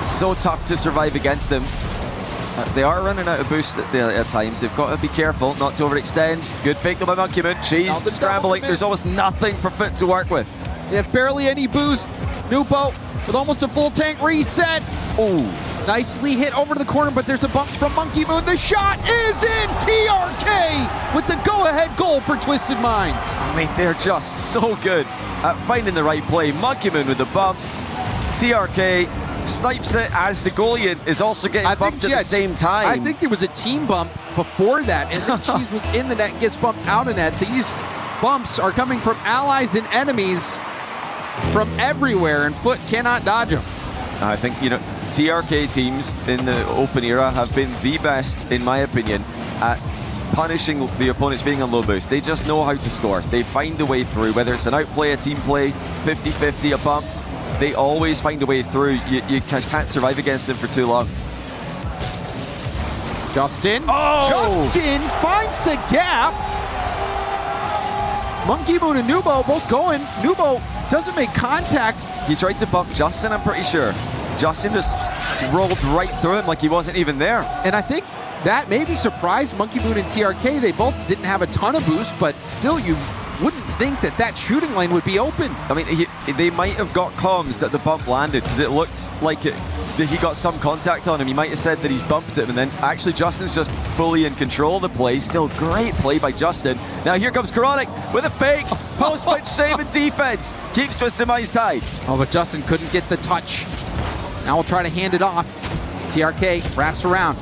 so tough to survive against them. They are running out of boost at times. They've got to be careful not to overextend. Good fake by Monkey Moon. Cheese scrambling. There's almost nothing for Foot to work with. They have barely any boost. Nubo with almost a full tank reset. Ooh. Nicely hit over to the corner, but there's a bump from Monkey Moon. The shot is in! TRK with the go-ahead goal for Twisted Minds. I mean, they're just so good at finding the right play. Monkey Moon with the bump. TRK snipes it as the goalie is also getting bumped at the same time. I think there was a team bump before that, and then Cheese was in the net and gets bumped out of net. These bumps are coming from allies and enemies from everywhere, and Foot cannot dodge them. I think, TRK teams in the open era have been the best, in my opinion, at punishing the opponents being on low boost. They just know how to score. They find a way through, whether it's an outplay, a team play, 50-50, a bump. They always find a way through. You can't survive against them for too long. Justin. Justin finds the gap. Monkey Moon and Nubo both going. Nubo doesn't make contact. He tried to bump Justin, I'm pretty sure. Justin just rolled right through him like he wasn't even there. And I think that maybe surprised Monkey Moon and TRK. They both didn't have a ton of boost, but still you wouldn't think that shooting lane would be open. I mean, they might have got comms that the bump landed because it looked like that he got some contact on him. He might have said that he's bumped him, and then actually Justin's just fully in control of the play. Still great play by Justin. Now here comes Chronic with a fake. Post-pitch save and defense. Keeps Twisted Minds tied. Oh, but Justin couldn't get the touch. Now we'll try to hand it off. TRK wraps around.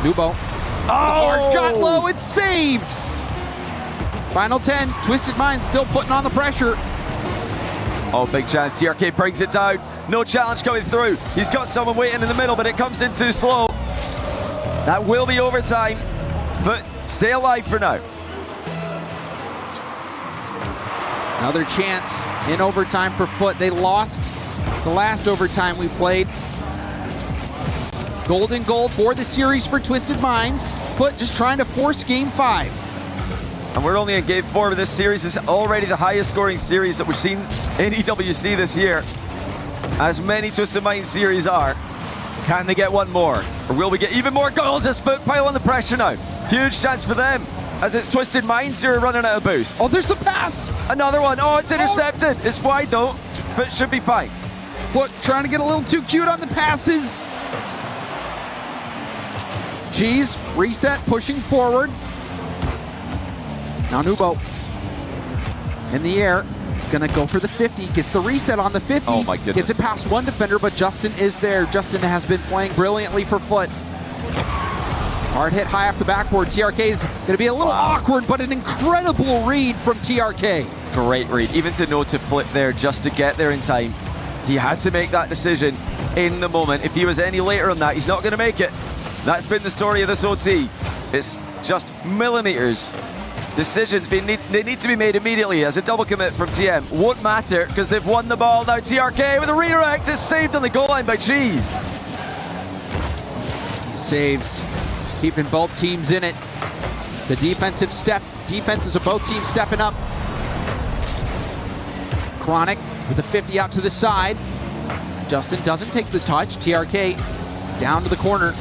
Nubo. Hard shot low, it's saved. Final 10, Twisted Minds still putting on the pressure. Oh, big chance. TRK brings it down. No challenge coming through. He's got someone waiting in the middle, but it comes in too slow. That will be overtime, but stay alive for now. Another chance in overtime for Foot. They lost the last overtime we played. Golden goal for the series for Twisted Minds. Foot just trying to force game 5. And we're only in game 4 of this series. It's already the highest scoring series that we've seen in EWC this year. As many Twisted Minds series are. Can they get one more? Or will we get even more goals as Foot pile on the pressure now? Huge chance for them, as it's Twisted Minds who are running out of boost. Oh, there's the pass! Another one. Oh, it's intercepted. It's wide though. Foot should be fine. Foot trying to get a little too cute on the passes. Cheese, reset, pushing forward. Now Nubo in the air. He's gonna go for the 50. Gets the reset on the 50. Oh my goodness. Gets it past one defender, but Justin is there. Justin has been playing brilliantly for Foot. Hard hit high off the backboard. TRK is gonna be a little awkward, but an incredible read from TRK. It's a great read. Even to know to flip there just to get there in time. He had to make that decision in the moment. If he was any later on that, he's not gonna make it. That's been the story of this OT. It's just millimeters. Decisions, they need to be made immediately as a double commit from TM. Won't matter because they've won the ball. Now TRK with a redirect is saved on the goal line by Cheese. Saves, keeping both teams in it. The defenses of both teams stepping up. Chronic with the 50 out to the side. Justin doesn't take the touch. TRK down to the corner.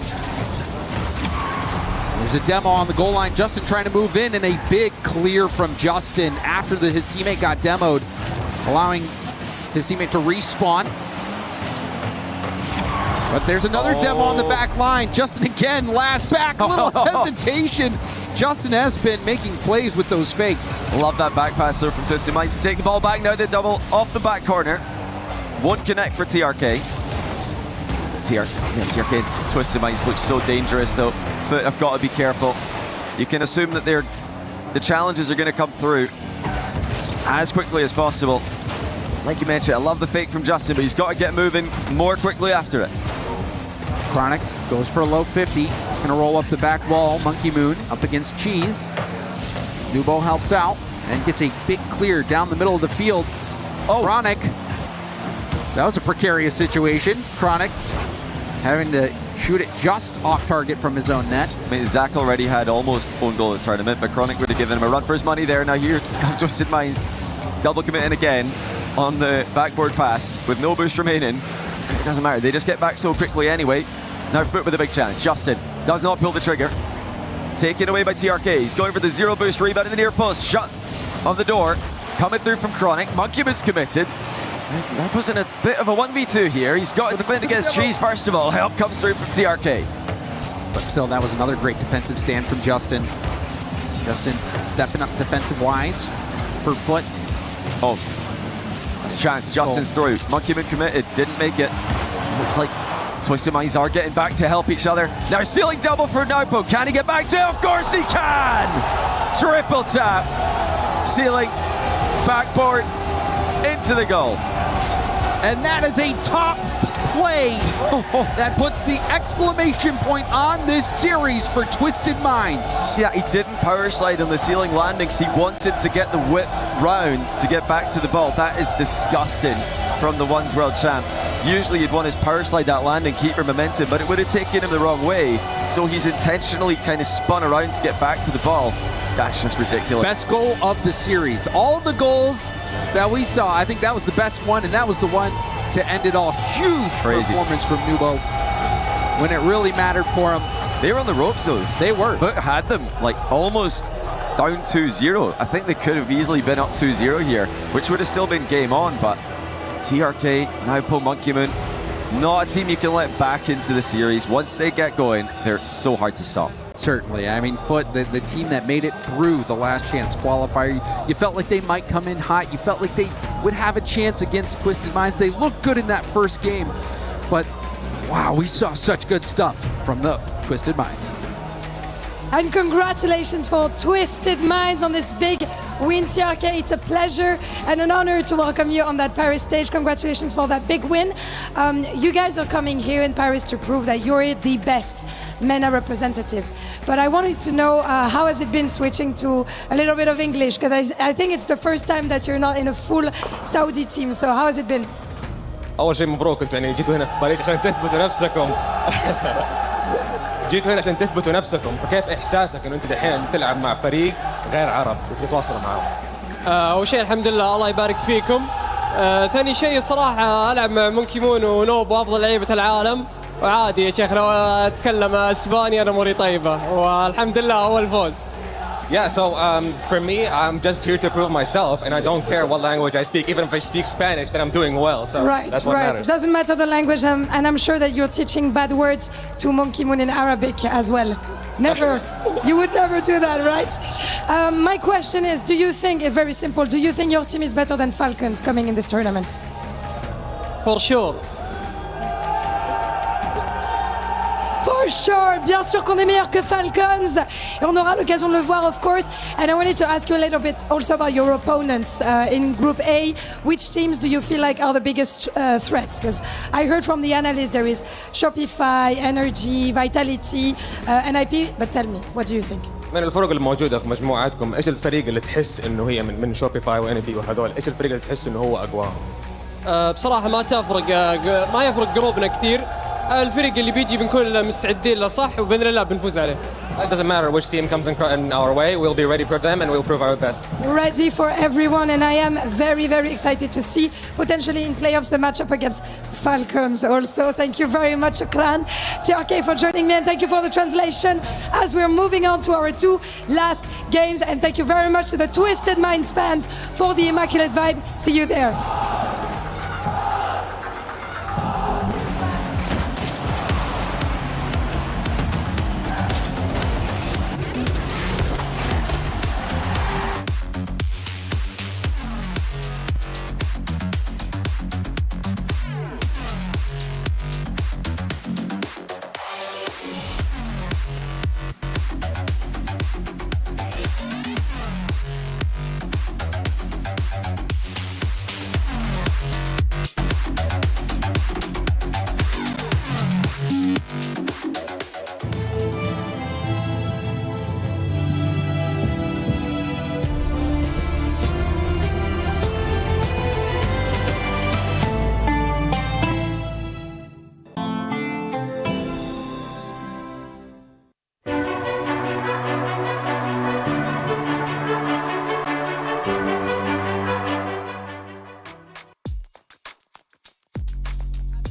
There's a demo on the goal line. Justin trying to move in, and a big clear from Justin after his teammate got demoed, allowing his teammate to respawn. But there's another demo on the back line. Justin again, last back, a little hesitation. Justin has been making plays with those fakes. Love that back pass there from Twisted Minds to take the ball back. Now they double off the back corner. Won't connect for TRK. TRK and Twisted Minds look so dangerous, though. Foot have got to be careful. You can assume that the challenges are going to come through as quickly as possible. Like you mentioned, I love the fake from Justin, but he's got to get moving more quickly after it. Chronic goes for a low 50. He's going to roll up the back wall. Monkey Moon up against Cheese. Nubo helps out and gets a big clear down the middle of the field. Oh, Chronic. That was a precarious situation. Chronic having to shoot it just off target from his own net. I mean, Zach already had almost own goal in the tournament, but Chronic would have given him a run for his money there. Now here comes Twisted Minds, double committing again on the backboard pass with no boost remaining. It doesn't matter, they just get back so quickly anyway. Now Foot with a big chance. Justin does not pull the trigger. Taken away by TRK. He's going for the zero boost rebound in the near post. Shut on the door. Coming through from Chronic. Monkey Moon's committed. That was in a bit of a 1v2 here. He's got to defend against Cheese first of all. Help comes through from TRK. But still, that was another great defensive stand from Justin. Justin stepping up defensive-wise for Foot. Oh, that's a chance. Justin's through. Monkey Moon committed. Didn't make it. Looks like Twisted Minds are getting back to help each other. Now stealing double for Naupo. Can he get back to it? Of course he can! Triple tap. Sealing backboard into the goal. And that is a top play that puts the exclamation point on this series for Twisted Minds. Yeah, he didn't power slide on the ceiling landings. He wanted to get the whip round to get back to the ball. That is disgusting from the Ones World Champ. Usually he'd want his power slide that landing, keep her momentum, but it would have taken him the wrong way. So he's intentionally kind of spun around to get back to the ball. That's just ridiculous. Best goal of the series. All the goals that we saw, I think that was the best one, and that was the one to end it all. Huge performance from Nubo when it really mattered for him. They were on the ropes though. They were. But had them like almost down 2-0. I think they could have easily been up 2-0 here, which would have still been game on, but TRK, Naupo, Monkey Moon, not a team you can let back into the series. Once they get going, they're so hard to stop. Certainly. I mean, Foot, the team that made it through the last chance qualifier, you felt like they might come in hot. You felt like they would have a chance against Twisted Minds. They looked good in that first game, but wow, we saw such good stuff from the Twisted Minds. And congratulations for Twisted Minds on this big win, TRK. It's a pleasure and an honor to welcome you on that Paris stage. Congratulations for that big win. You guys are coming here in Paris to prove that you're the best MENA representatives. But I wanted to know how has it been switching to a little bit of English? Because I think it's the first time that you're not in a full Saudi team. So how has it been? أول شيء مبروك انتوا يعني جيتوا هنا في باريس عشان تثبتوا نفسكم. جيتوا هنا عشان تثبتوا نفسكم، فكيف إحساسك إنه أنت دحين تلعب مع فريق غير عرب وتتواصلوا معهم؟ أول شيء الحمد لله الله يبارك فيكم. ثاني شيء صراحة ألعب مع مونكي مون ونوبو أفضل لعيبة العالم، وعادي يا شيخ لو أتكلم أسباني أنا أموري طيبة، والحمد لله أول فوز. Yeah, so for me, I'm just here to prove myself, and I don't care what language I speak. Even if I speak Spanish, then I'm doing well. So that's what matters. Doesn't matter the language, and I'm sure that you're teaching bad words to Monkey Moon in Arabic as well. Never, you would never do that, right? My question is, do you think, very simple, do you think your team is better than Falcons coming in this tournament? For sure. For sure, bien sûr qu'on est meilleur que Falcons, et on aura l'occasion de le voir, of course. And I wanted to ask you a little bit also about your opponents in Group A. Which teams do you feel like are the biggest threats? Because I heard from the analysts there is Shopify, Energy, Vitality, NIP. But tell me, what do you think? من الفرق الموجودة في مجموعاتكم، إيش الفريق اللي تحس إنه هي من شوبيفاي وإن بي وهذول، إيش الفريق اللي تحس إنه هو أقواهم؟ بصراحة ما يفرق جروبنا كثير. الفريق اللي بيجي بنكون مستعدين له صح وبإذن الله بنفوز عليه. It doesn't matter which team comes in our way, we'll be ready for them and we'll prove our best. Ready for everyone, and I am very, very excited to see potentially in playoffs the matchup against Falcons also. Thank you very much, Shukran. TRK for joining me, and thank you for the translation as we're moving on to our two last games. And thank you very much to the Twisted Minds fans for the immaculate vibe. See you there.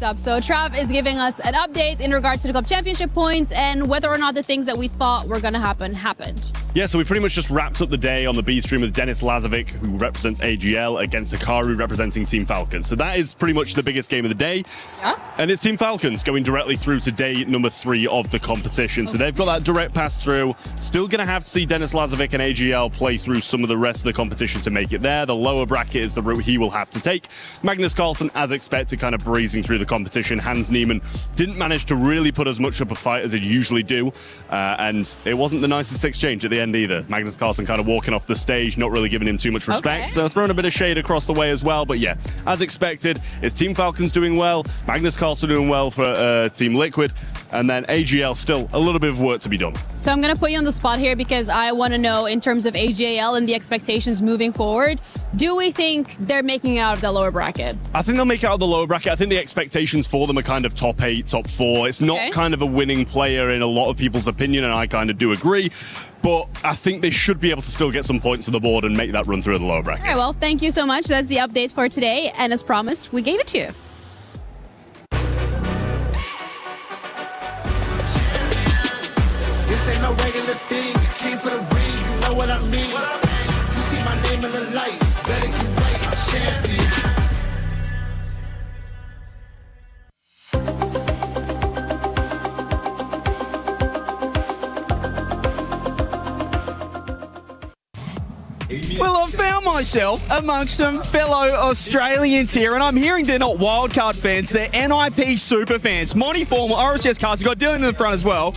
wrapped up. So Trav is giving us an update in regards to the club championship points and whether or not the things that we thought were going to happen happened. Yeah, so we pretty much just wrapped up the day on the B stream with Dennis Lazovic, who represents AGL, against Hikaru, representing Team Falcons. So that is pretty much the biggest game of the day. Yeah. And it's Team Falcons going directly through to day number 3 of the competition. So they've got that direct pass through. Still going to have to see Dennis Lazovic and AGL play through some of the rest of the competition to make it there. The lower bracket is the route he will have to take. Magnus Carlsen, as expected, kind of breezing through the competition. Hans Niemann didn't manage to really put as much up a fight as he'd usually do. And it wasn't the nicest exchange at the end either. Magnus Carlsen kind of walking off the stage, not really giving him too much respect. Okay. So throwing a bit of shade across the way as well. But yeah, as expected, it's Team Falcons doing well, Magnus Carlsen doing well for Team Liquid, and then AGL still a little bit of work to be done. So I'm going to put you on the spot here because I want to know, in terms of AGL and the expectations moving forward, do we think they're making it out of the lower bracket? I think they'll make it out of the lower bracket. I think the expectations for them are kind of top 8, top 4. It's not kind of a winning player in a lot of people's opinion, and I kind of do agree. But I think they should be able to still get some points on the board and make that run through the lower bracket. All right, well, thank you so much. That's the update for today. And as promised, we gave it to you. This ain't no regular thing. I came for the ring, you know what I mean. You see my name in the lights, better you wait, I'm champion. Well, I've found myself amongst some fellow Australians here, and I'm hearing they're not wildcard fans, they're NIP super fans. Monty Formal, RSS cards, we've got Dylan in the front as well.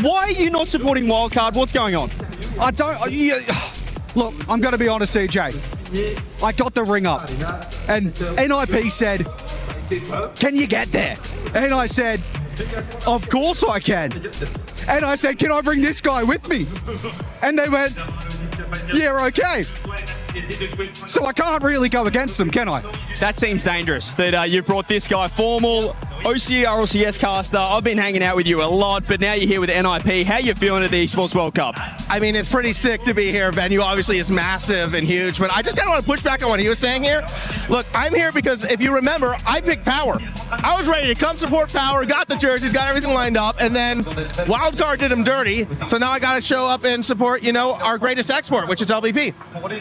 Why are you not supporting wildcard? What's going on? I don't... look, I'm going to be honest, CJ. I got the ring up, and NIP said, can you get there? And I said, of course I can. And I said, can I bring this guy with me? And they went, yeah, okay. So I can't really go against them, can I? That seems dangerous, that you brought this guy, Formal, RCS caster. I've been hanging out with you a lot, but now you're here with NIP. How are you feeling at the Esports World Cup? I mean, it's pretty sick to be here. Venue obviously is massive and huge, but I just kind of want to push back on what he was saying here. Look, I'm here because if you remember, I picked Power. I was ready to come support Power, got the jerseys, got everything lined up, and then Wildcard did him dirty. So now I got to show up and support, you know, our greatest export, which is LVP.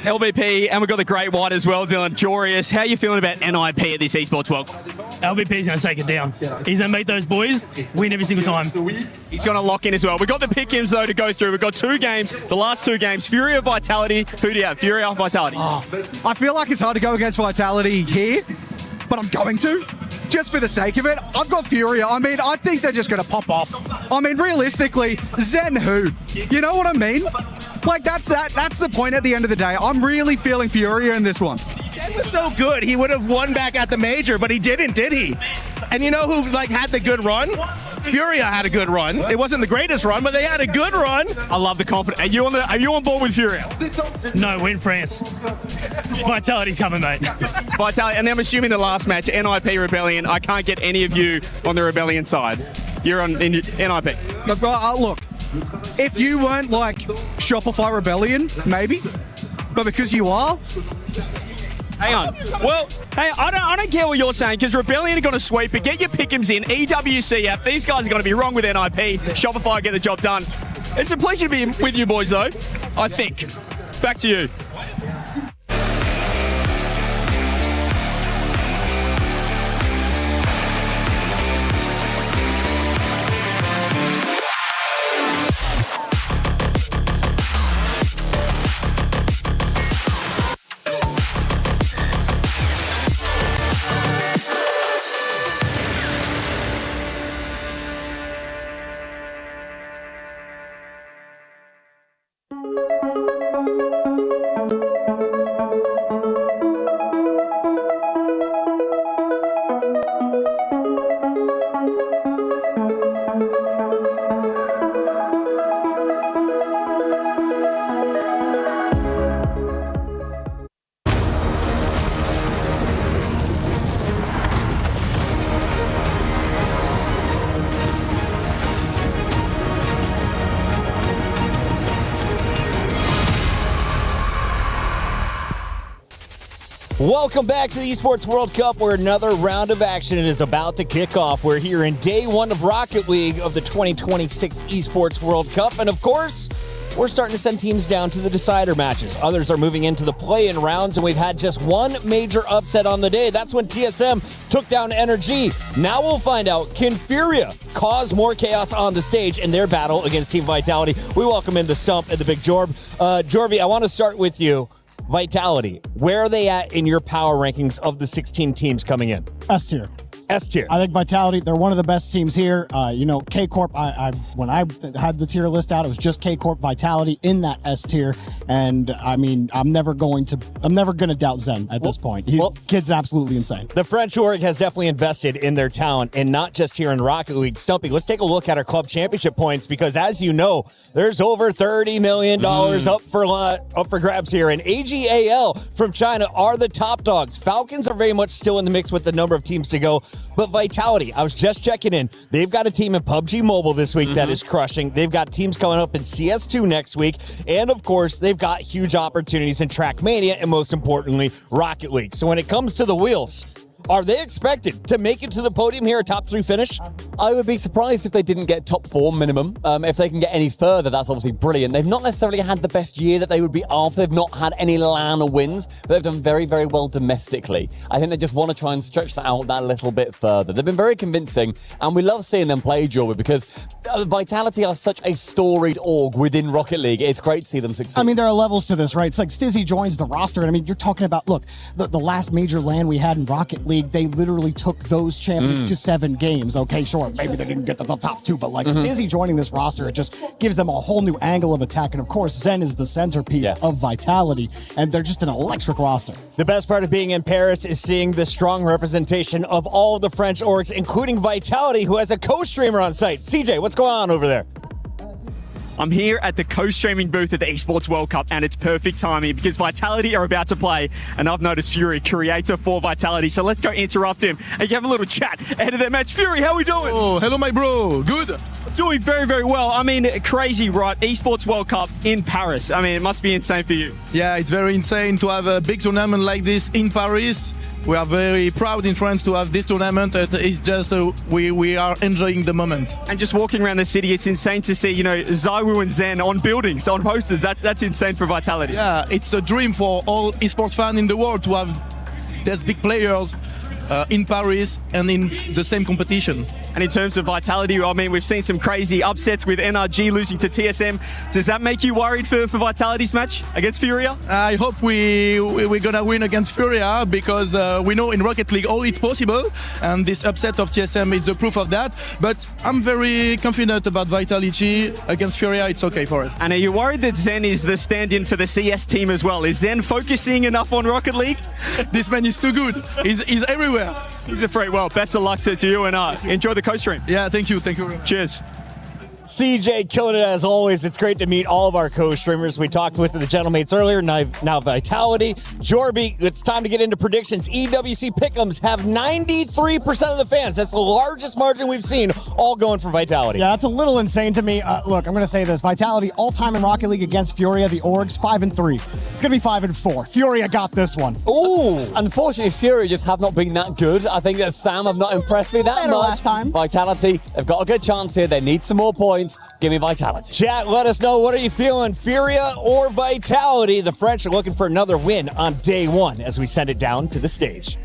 LVP, and we've got the great white as well, Dylan. Jorius, how are you feeling about NIP at this Esports World Cup? LVP's going to take it down. He's going to make those boys win every single time. He's going to lock in as well. We've got the pick-ins, though, to go through. We've got 2 games, the last 2 games. Fury or Vitality? Who do you have? Fury or Vitality? Oh, I feel like it's hard to go against Vitality here, but I'm going to. Just for the sake of it, I've got Furia. I mean, I think they're just going to pop off. I mean, realistically, Zen who? You know what I mean? Like, that's the point at the end of the day. I'm really feeling Furia in this one. Zen was so good, he would have won back at the major, but he didn't, did he? And you know who, like, had the good run? Furia had a good run. It wasn't the greatest run, but they had a good run. I love the confidence. Are you on board with Furia? No, we're in France. Vitality's coming, mate. Vitality, and then I'm assuming the last match, NIP Rebellion. I can't get any of you on the Rebellion side. You're on NIP. Look, if you weren't like Shopify Rebellion, maybe, but because you are. Hang on. Well, hey, I don't care what you're saying, because Rebellion are going to sweep it. Get your pick'ems in. EWC app. These guys are going to be wrong with NIP. Shopify get the job done. It's a pleasure to be with you boys, though, I think. Back to you. Welcome back to the Esports World Cup, where another round of action is about to kick off. We're here in day one of Rocket League of the 2026 Esports World Cup. And of course, we're starting to send teams down to the decider matches. Others are moving into the play-in rounds, and we've had just one major upset on the day. That's when TSM took down NRG. Now we'll find out, can Furia cause more chaos on the stage in their battle against Team Vitality? We welcome in the Stump and the Big Jorb. Jorby, I want to start with you. Vitality, where are they at in your power rankings of the 16 teams coming in? S tier. S tier. I think Vitality, they're one of the best teams here. K-Corp, when I had the tier list out, it was just K-Corp, Vitality in that S tier. And I mean, I'm never gonna doubt Zen at this point. Kid's absolutely insane. The French org has definitely invested in their talent, and not just here in Rocket League. Stumpy, let's take a look at our club championship points, because as you know, there's over $30 million up for grabs here. And AGAL from China are the top dogs. Falcons are very much still in the mix with the number of teams to go. But Vitality, I was just checking in. They've got a team in PUBG Mobile this week that is crushing. They've got teams coming up in CS2 next week. And, of course, they've got huge opportunities in Trackmania and, most importantly, Rocket League. So when it comes to the wheels, are they expected to make it to the podium here, a top 3 finish? I would be surprised if they didn't get top 4 minimum. If they can get any further, that's obviously brilliant. They've not necessarily had the best year that they would be after. They've not had any LAN wins, but they've done very, very well domestically. I think they just want to try and stretch that out that little bit further. They've been very convincing, and we love seeing them play, Jorby, because Vitality are such a storied org within Rocket League. It's great to see them succeed. I mean, there are levels to this, right? It's like Stizzy joins the roster, and I mean, you're talking about, look, the last major LAN we had in Rocket League, they literally took those champions to 7 games. Okay, sure, maybe they didn't get to the top 2, but like Stizzy joining this roster, it just gives them a whole new angle of attack. And of course, Zen is the centerpiece of Vitality, and they're just an electric roster. The best part of being in Paris is seeing the strong representation of all of the French orgs, including Vitality, who has a co-streamer on site. CJ, what's going on over there? I'm here at the co-streaming booth at the Esports World Cup, and it's perfect timing because Vitality are about to play, and I've noticed Fury, creator for Vitality, so let's go interrupt him and have a little chat ahead of their match. Fury, how are we doing? Oh, hello, my bro. Good. Doing very, very well. I mean, crazy, right? Esports World Cup in Paris. I mean, it must be insane for you. Yeah, it's very insane to have a big tournament like this in Paris. We are very proud in France to have this tournament. It's just we are enjoying the moment. And just walking around the city, it's insane to see, Zywoo and Zen on buildings, on posters. That's insane for Vitality. Yeah, it's a dream for all esports fans in the world to have these big players in Paris and in the same competition. And in terms of Vitality, I mean, we've seen some crazy upsets with NRG losing to TSM. Does that make you worried for Vitality's match against Furia? I hope we're gonna win against Furia, because we know in Rocket League all it's possible, and this upset of TSM is a proof of that. But I'm very confident about Vitality against Furia. It's okay for us. And are you worried that Zen is the stand-in for the CS team as well? Is Zen focusing enough on Rocket League? This man is too good. He's everywhere. He's a freak. Well, best of luck to you, and enjoy the co-stream. Yeah, thank you. Thank you. Cheers. CJ killing it as always. It's great to meet all of our co-streamers. We talked with the gentlemates earlier, now Vitality. Jorby, it's time to get into predictions. EWC Pick'ems have 93% of the fans. That's the largest margin we've seen, all going for Vitality. Yeah, that's a little insane to me. Look, I'm going to say this. Vitality, all-time in Rocket League against Furia, the orgs, 5-3. It's going to be 5-4. Furia got this one. Ooh! Unfortunately, Furia just have not been that good. I think that Sam have not impressed me that much. Last time. Vitality, they've got a good chance here. They need some more points. Give me Vitality. Chat, let us know, what are you feeling, Furia or Vitality? The French are looking for another win on day one as we send it down to the stage.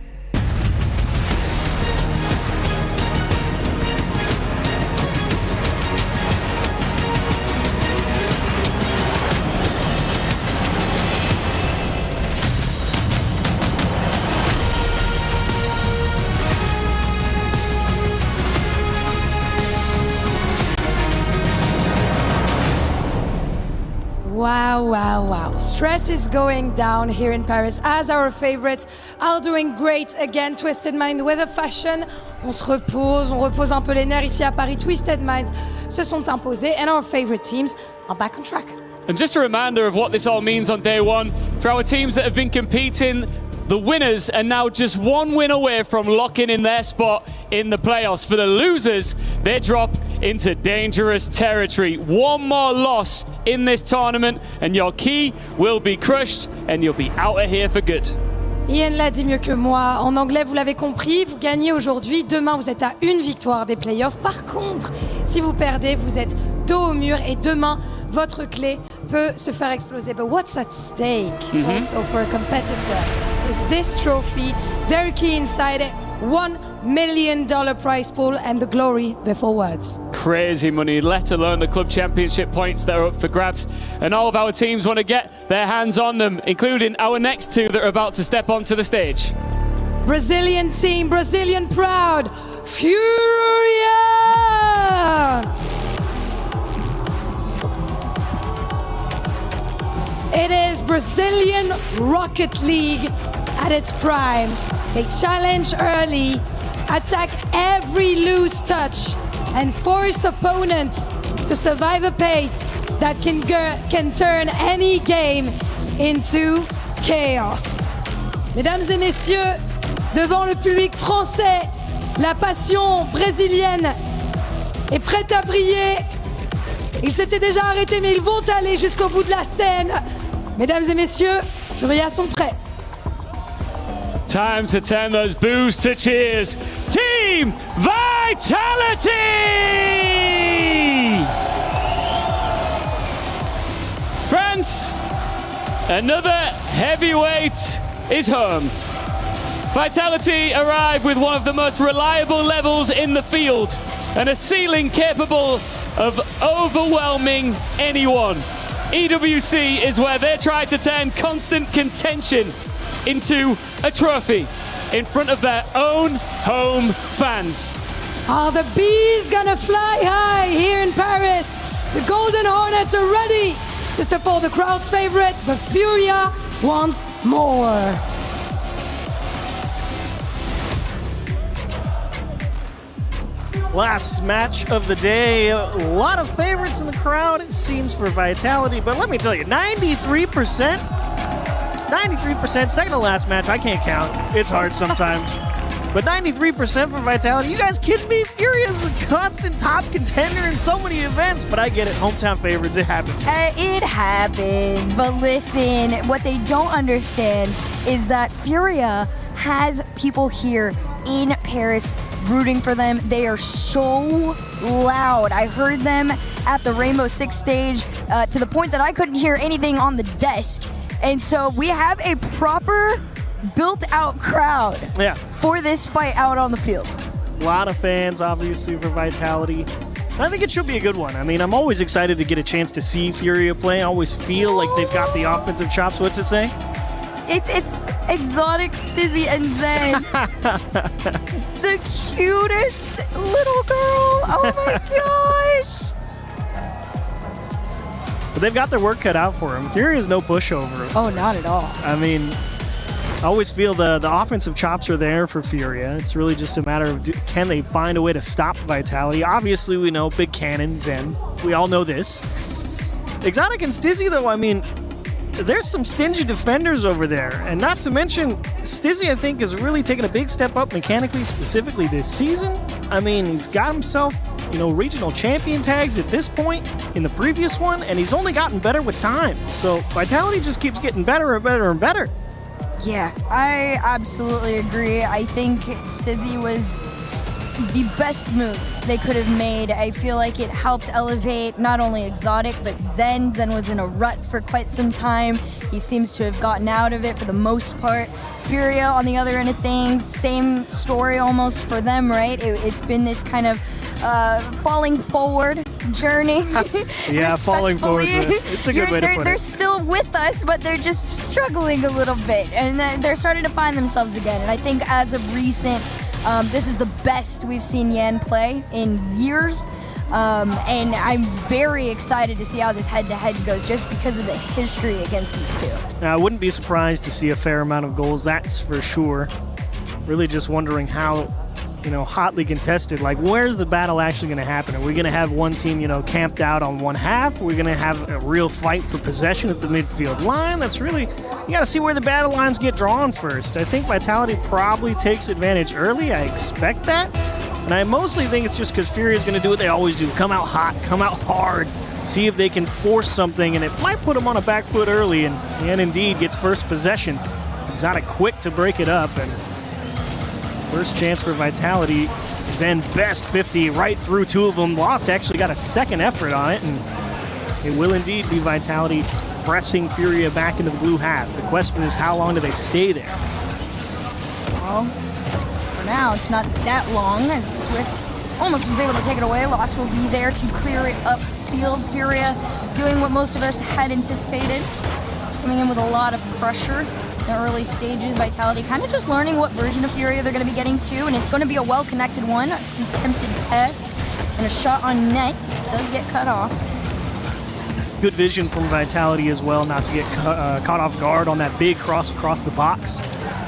Wow, wow, wow. Stress is going down here in Paris as our favorites are doing great again. Twisted Mind with a fashion. On se repose, on repose un peu les nerfs ici à Paris. Twisted Minds se sont imposés and our favorite teams are back on track. And just a reminder of what this all means on day one. For our teams that have been competing, the winners are now just one win away from locking in their spot in the playoffs. For the losers, they drop into dangerous territory. One more loss in this tournament and your key will be crushed and you'll be out of here for good. Ian l'a dit mieux que moi. En anglais, vous l'avez compris, vous gagnez aujourd'hui. Demain, vous êtes à une victoire des playoffs. Par contre, si vous perdez, vous êtes dos au mur et demain, votre clé peut se faire exploser. But what's at stake also for a competitor is this trophy. Their key inside it, $1 million prize pool and the glory before words. Crazy money, let alone the club championship points that are up for grabs. And all of our teams want to get their hands on them, including our next two that are about to step onto the stage. Brazilian team, Brazilian proud, Furia! It is Brazilian Rocket League at its prime. They challenge early, attack every loose touch, and force opponents to survive a pace that can turn any game into chaos. Mesdames et messieurs, devant le public français, la passion brésilienne est prête à briller. Ils s'étaient déjà arrêtés, mais ils vont aller jusqu'au bout de la scène. Mesdames et messieurs, Furia sont prêts. Time to turn those boos to cheers. Team Vitality! France, another heavyweight is home. Vitality arrive with one of the most reliable levels in the field and a ceiling capable of overwhelming anyone. EWC is where they're trying to turn constant contention into a trophy in front of their own home fans. Are the bees gonna fly high here in Paris? The Golden Hornets are ready to support the crowd's favorite, but Furia wants more. Last match of the day. A lot of favorites in the crowd, it seems, for Vitality. But let me tell you, 93%, second to last match, I can't count. It's hard sometimes. But 93% for Vitality. You guys kidding me? Furia is a constant top contender in so many events. But I get it. Hometown favorites, it happens. It happens. But listen, what they don't understand is that Furia has people here in Paris rooting for them. They are so loud. I heard them at the Rainbow Six stage to the point that I couldn't hear anything on the desk. And so we have a proper built-out crowd for this fight out on the field. A lot of fans, obviously, for Vitality. I think it should be a good one. I mean, I'm always excited to get a chance to see Furia play. I always feel like they've got the offensive chops. What's it say? It's Exotic, Stizzy, and Zen. The cutest little girl. Oh my gosh. But they've got their work cut out for them. Furia is no pushover. Oh, not at all. I mean, I always feel the offensive chops are there for Furia. It's really just a matter of can they find a way to stop Vitality. Obviously, we know Big Cannon, Zen. We all know this. Exotic and Stizzy, though, I mean, there's some stingy defenders over there. And not to mention, Stizzy, I think, has really taken a big step up mechanically, specifically this season. I mean, he's got himself, regional champion tags at this point in the previous one, and he's only gotten better with time. So Vitality just keeps getting better and better and better. Yeah, I absolutely agree. I think Stizzy was the best move they could have made. I feel like it helped elevate not only Exotic, but Zen. Zen was in a rut for quite some time. He seems to have gotten out of it for the most part. Furia, on the other end of things, same story almost for them, right? It's been this kind of falling forward journey. Yeah, falling forward. It's a good way to put it. They're still with us, but they're just struggling a little bit, and they're starting to find themselves again. And I think as of recent, this is the best we've seen Yan play in years. And I'm very excited to see how this head-to-head goes just because of the history against these two. Now, I wouldn't be surprised to see a fair amount of goals, that's for sure. Really just wondering how, hotly contested, like where's the battle actually going to happen? Are we going to have one team, camped out on one half? Are we going to have a real fight for possession at the midfield line? That's really, you got to see where the battle lines get drawn first. I think Vitality probably takes advantage early. I expect that. And I mostly think it's just because Furia is going to do what they always do. Come out hot, come out hard, see if they can force something, and it might put them on a back foot early, and indeed gets first possession. Exotic quick to break it up, and first chance for Vitality. Zen best 50 right through two of them. Lost actually got a second effort on it, and it will indeed be Vitality pressing Furia back into the blue half. The question is, how long do they stay there? Well, for now, it's not that long, as Swift almost was able to take it away. Lost will be there to clear it upfield. Furia doing what most of us had anticipated, coming in with a lot of pressure in the early stages. Vitality kind of just learning what version of Furia they're going to be getting to, and it's going to be a well-connected one. A attempted pass and a shot on net does get cut off. Good vision from Vitality as well, not to get caught off guard on that big cross across the box.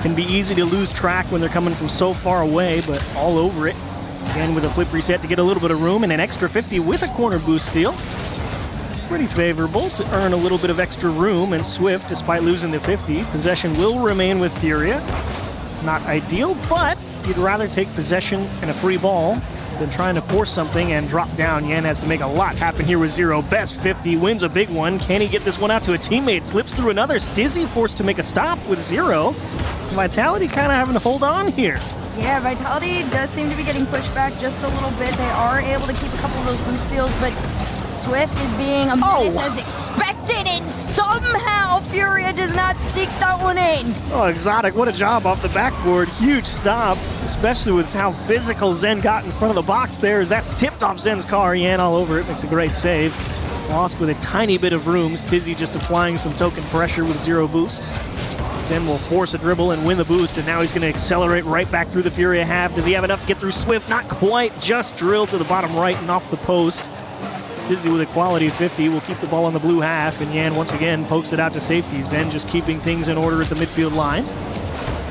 Can be easy to lose track when they're coming from so far away, but all over it. Again, with a flip reset to get a little bit of room, and an extra 50 with a corner boost steal. Pretty favorable to earn a little bit of extra room, and Swift, despite losing the 50, possession will remain with Furia. Not ideal, but you'd rather take possession and a free ball than trying to force something and drop down. Yen has to make a lot happen here with Zero. Best 50, wins a big one. Can he get this one out to a teammate? Slips through another. Stizzy forced to make a stop with Zero. Vitality kind of having to hold on here. Yeah, Vitality does seem to be getting pushed back just a little bit. They are able to keep a couple of those boost steals, but Swift is being a menace as expected, and somehow Furia does not sneak that one in. Oh, Exotic, what a job off the backboard. Huge stop, especially with how physical Zen got in front of the box there, as that's tipped off Zen's car. Yan all over it, makes a great save. Lost with a tiny bit of room. Stizzy just applying some token pressure with Zero boost. Zen will force a dribble and win the boost, and now he's going to accelerate right back through the Furia half. Does he have enough to get through Swift? Not quite, just drilled to the bottom right and off the post. Stizzy with a quality 50 will keep the ball on the blue half, and Yan once again pokes it out to safety. Zen just keeping things in order at the midfield line.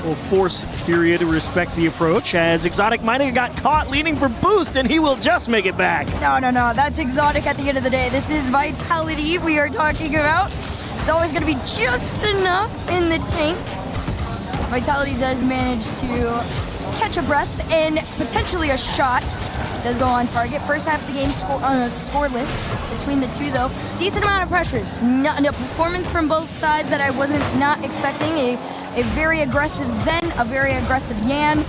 Will force Furia to respect the approach, as Exotic might have got caught leaning for boost, and he will just make it back. No, that's Exotic at the end of the day. This is Vitality we are talking about. It's always going to be just enough in the tank. Vitality does manage to catch a breath, and potentially a shot does go on target. First half of the game scoreless between the two, though. Decent amount of pressures. No performance from both sides that I wasn't not expecting. A very aggressive Zen, a very aggressive Yan.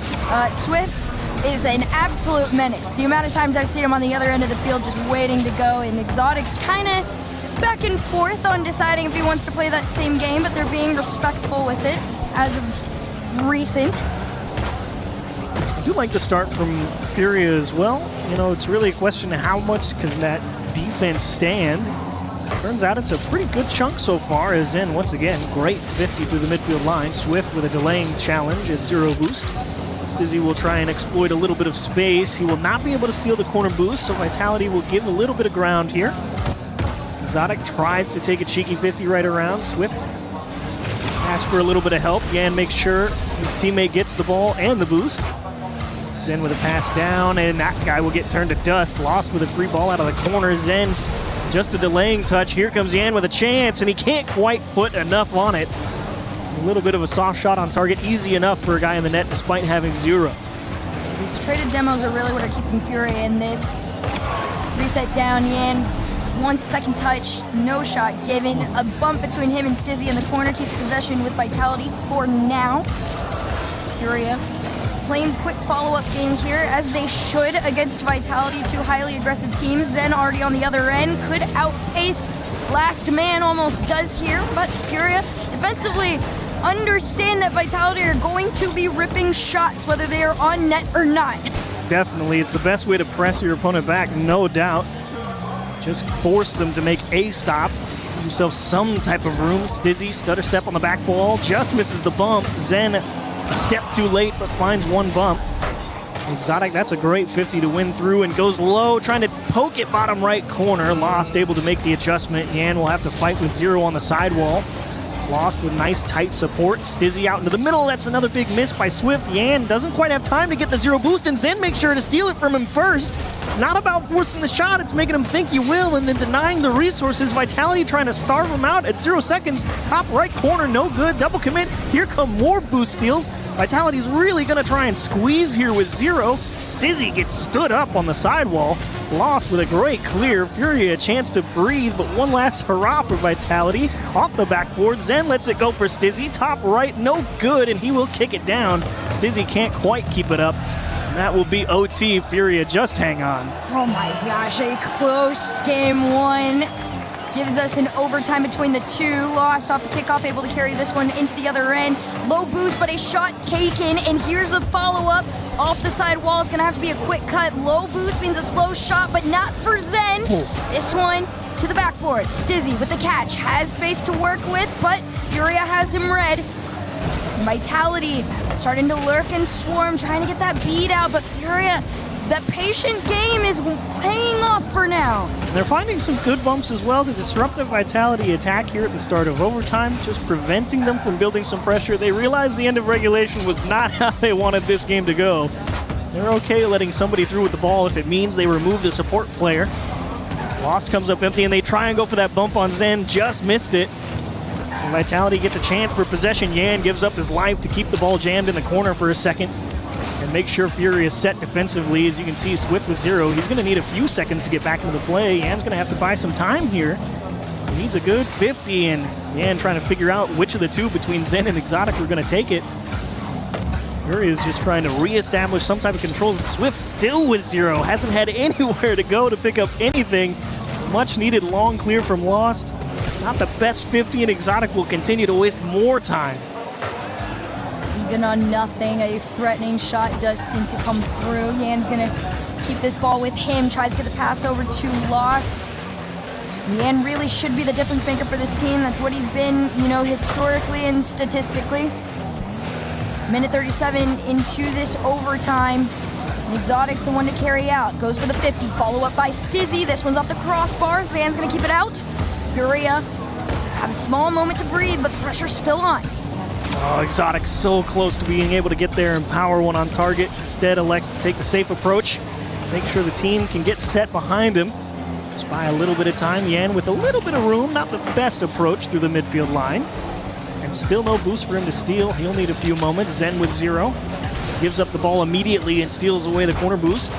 Swift is an absolute menace. The amount of times I've seen him on the other end of the field just waiting to go, and Exotic's kind of back and forth on deciding if he wants to play that same game, but they're being respectful with it as of recent. I do like to start from Furia as well. You know, it's really a question of how much can that defense stand. Turns out it's a pretty good chunk so far, as in, once again, great 50 through the midfield line. Swift with a delaying challenge at Zero boost. Stizzy will try and exploit a little bit of space. He will not be able to steal the corner boost, so Vitality will give a little bit of ground here. Exotic tries to take a cheeky 50 right around. Swift asks for a little bit of help. Yan makes sure his teammate gets the ball and the boost. Zen with a pass down, and that guy will get turned to dust. Lost with a free ball out of the corner. Zen just a delaying touch. Here comes Yan with a chance, and he can't quite put enough on it. A little bit of a soft shot on target. Easy enough for a guy in the net despite having Zero. These traded demos are really what are keeping Furia in this. Reset down, Yan. 1 second touch, no shot given. A bump between him and Stizzy in the corner keeps possession with Vitality for now. Furia playing quick follow-up game here, as they should against Vitality, two highly aggressive teams. Zen already on the other end, could outpace. Last man almost does here, but Furia defensively understand that Vitality are going to be ripping shots, whether they are on net or not. Definitely, it's the best way to press your opponent back, no doubt. Just force them to make a stop. Give yourself some type of room. Stizzy, stutter step on the back wall, just misses the bump. Zen, a step too late, but finds one bump. Exotic, that's a great 50 to win through, and goes low, trying to poke it bottom right corner. Lost, able to make the adjustment. Yan will have to fight with Zero on the sidewall. Lost with nice tight support. Stizzy out into the middle. That's another big miss by Swift. Yan doesn't quite have time to get the Zero boost, and Zen makes sure to steal it from him first. It's not about forcing the shot, it's making him think you will, and then denying the resources. Vitality trying to starve him out at 0 seconds. Top right corner, no good. Double commit. Here come more boost steals. Vitality's really going to try and squeeze here with Zero. Stizzy gets stood up on the sidewall. Lost with a great clear. Fury a chance to breathe, but one last hurrah for Vitality. Off the backboard, Zen lets it go for Stizzy. Top right, no good, and he will kick it down. Stizzy can't quite keep it up. And that will be OT. Furia just hang on. Oh my gosh, a close game one. Gives us an overtime between the two. Lost off the kickoff, able to carry this one into the other end. Low boost, but a shot taken, and here's the follow-up. Off the side wall, it's gonna have to be a quick cut. Low boost means a slow shot, but not for Zen. This one to the backboard. Stizzy with the catch, has space to work with, but Furia has him read. Vitality starting to lurk and swarm, trying to get that beat out, but Furia, that patient game is paying off for now. They're finding some good bumps as well to disrupt the Vitality attack here at the start of overtime, just preventing them from building some pressure. They realized the end of regulation was not how they wanted this game to go. They're okay letting somebody through with the ball if it means they remove the support player. Lost comes up empty, and they try and go for that bump on Zen, just missed it. So Vitality gets a chance for possession. Yan gives up his life to keep the ball jammed in the corner for a second and make sure Fury is set defensively. As you can see, Swift with 0. He's going to need a few seconds to get back into the play. Yan's going to have to buy some time here. He needs a good 50, and Yan trying to figure out which of the two between Zen and Exotic are going to take it. Fury is just trying to reestablish some type of control. Swift still with 0. Hasn't had anywhere to go to pick up anything. Much needed long clear from Lost. Not the best 50, and Exotic will continue to waste more time. Even on nothing, a threatening shot does seem to come through. Yan's gonna keep this ball with him, tries to get the pass over to Lost. Yan really should be the difference maker for this team. That's what he's been, you know, historically and statistically. Minute 37 into this overtime. And Exotic's the one to carry out. Goes for the 50, follow up by Stizzy. This one's off the crossbar. Zan's gonna keep it out. Furia have a small moment to breathe, but the pressure's still on. Oh, Exotic so close to being able to get there and power one on target. Instead, elects to take the safe approach. Make sure the team can get set behind him. Just by a little bit of time. Yan with a little bit of room. Not the best approach through the midfield line. And still no boost for him to steal. He'll need a few moments. Zen with 0. Gives up the ball immediately and steals away the corner boost.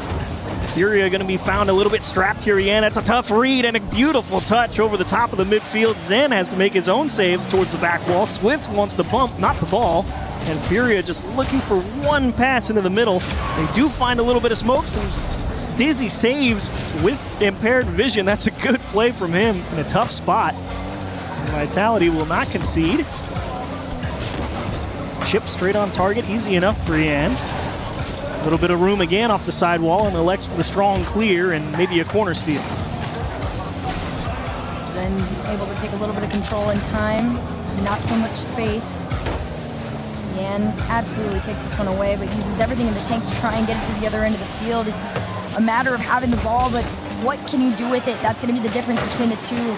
Furia going to be found a little bit strapped here. Yan, that's a tough read and a beautiful touch over the top of the midfield. Zen has to make his own save towards the back wall. Swift wants the bump, not the ball. And Furia just looking for one pass into the middle. They do find a little bit of smoke. Some Stizzy saves with impaired vision. That's a good play from him in a tough spot. And Vitality will not concede. Chip straight on target, easy enough for Yan. A little bit of room again off the sidewall, and elects for the strong clear and maybe a corner steal. Zen able to take a little bit of control in time, not so much space. Yan absolutely takes this one away, but uses everything in the tank to try and get it to the other end of the field. It's a matter of having the ball, but what can you do with it? That's going to be the difference between the two.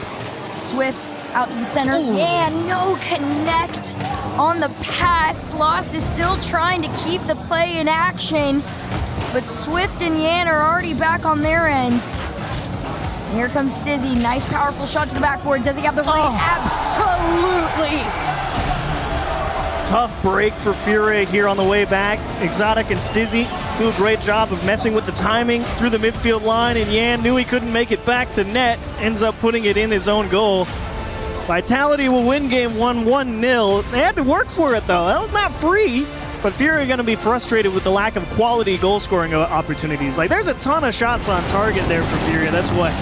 Swift out to the center. Yeah, no connect on the pass. Lost is still trying to keep the play in action, but Swift and Yan are already back on their ends. And here comes Stizzy. Nice, powerful shot to the backboard. Does he have the right? Absolutely. Tough break for Furia here on the way back. Exotic and Stizzy do a great job of messing with the timing through the midfield line, and Yan knew he couldn't make it back to net. Ends up putting it in his own goal. Vitality will win game 1, 1-0. They had to work for it, though. That was not free. But Furia are going to be frustrated with the lack of quality goal-scoring opportunities. Like, there's a ton of shots on target there for Furia. That's what,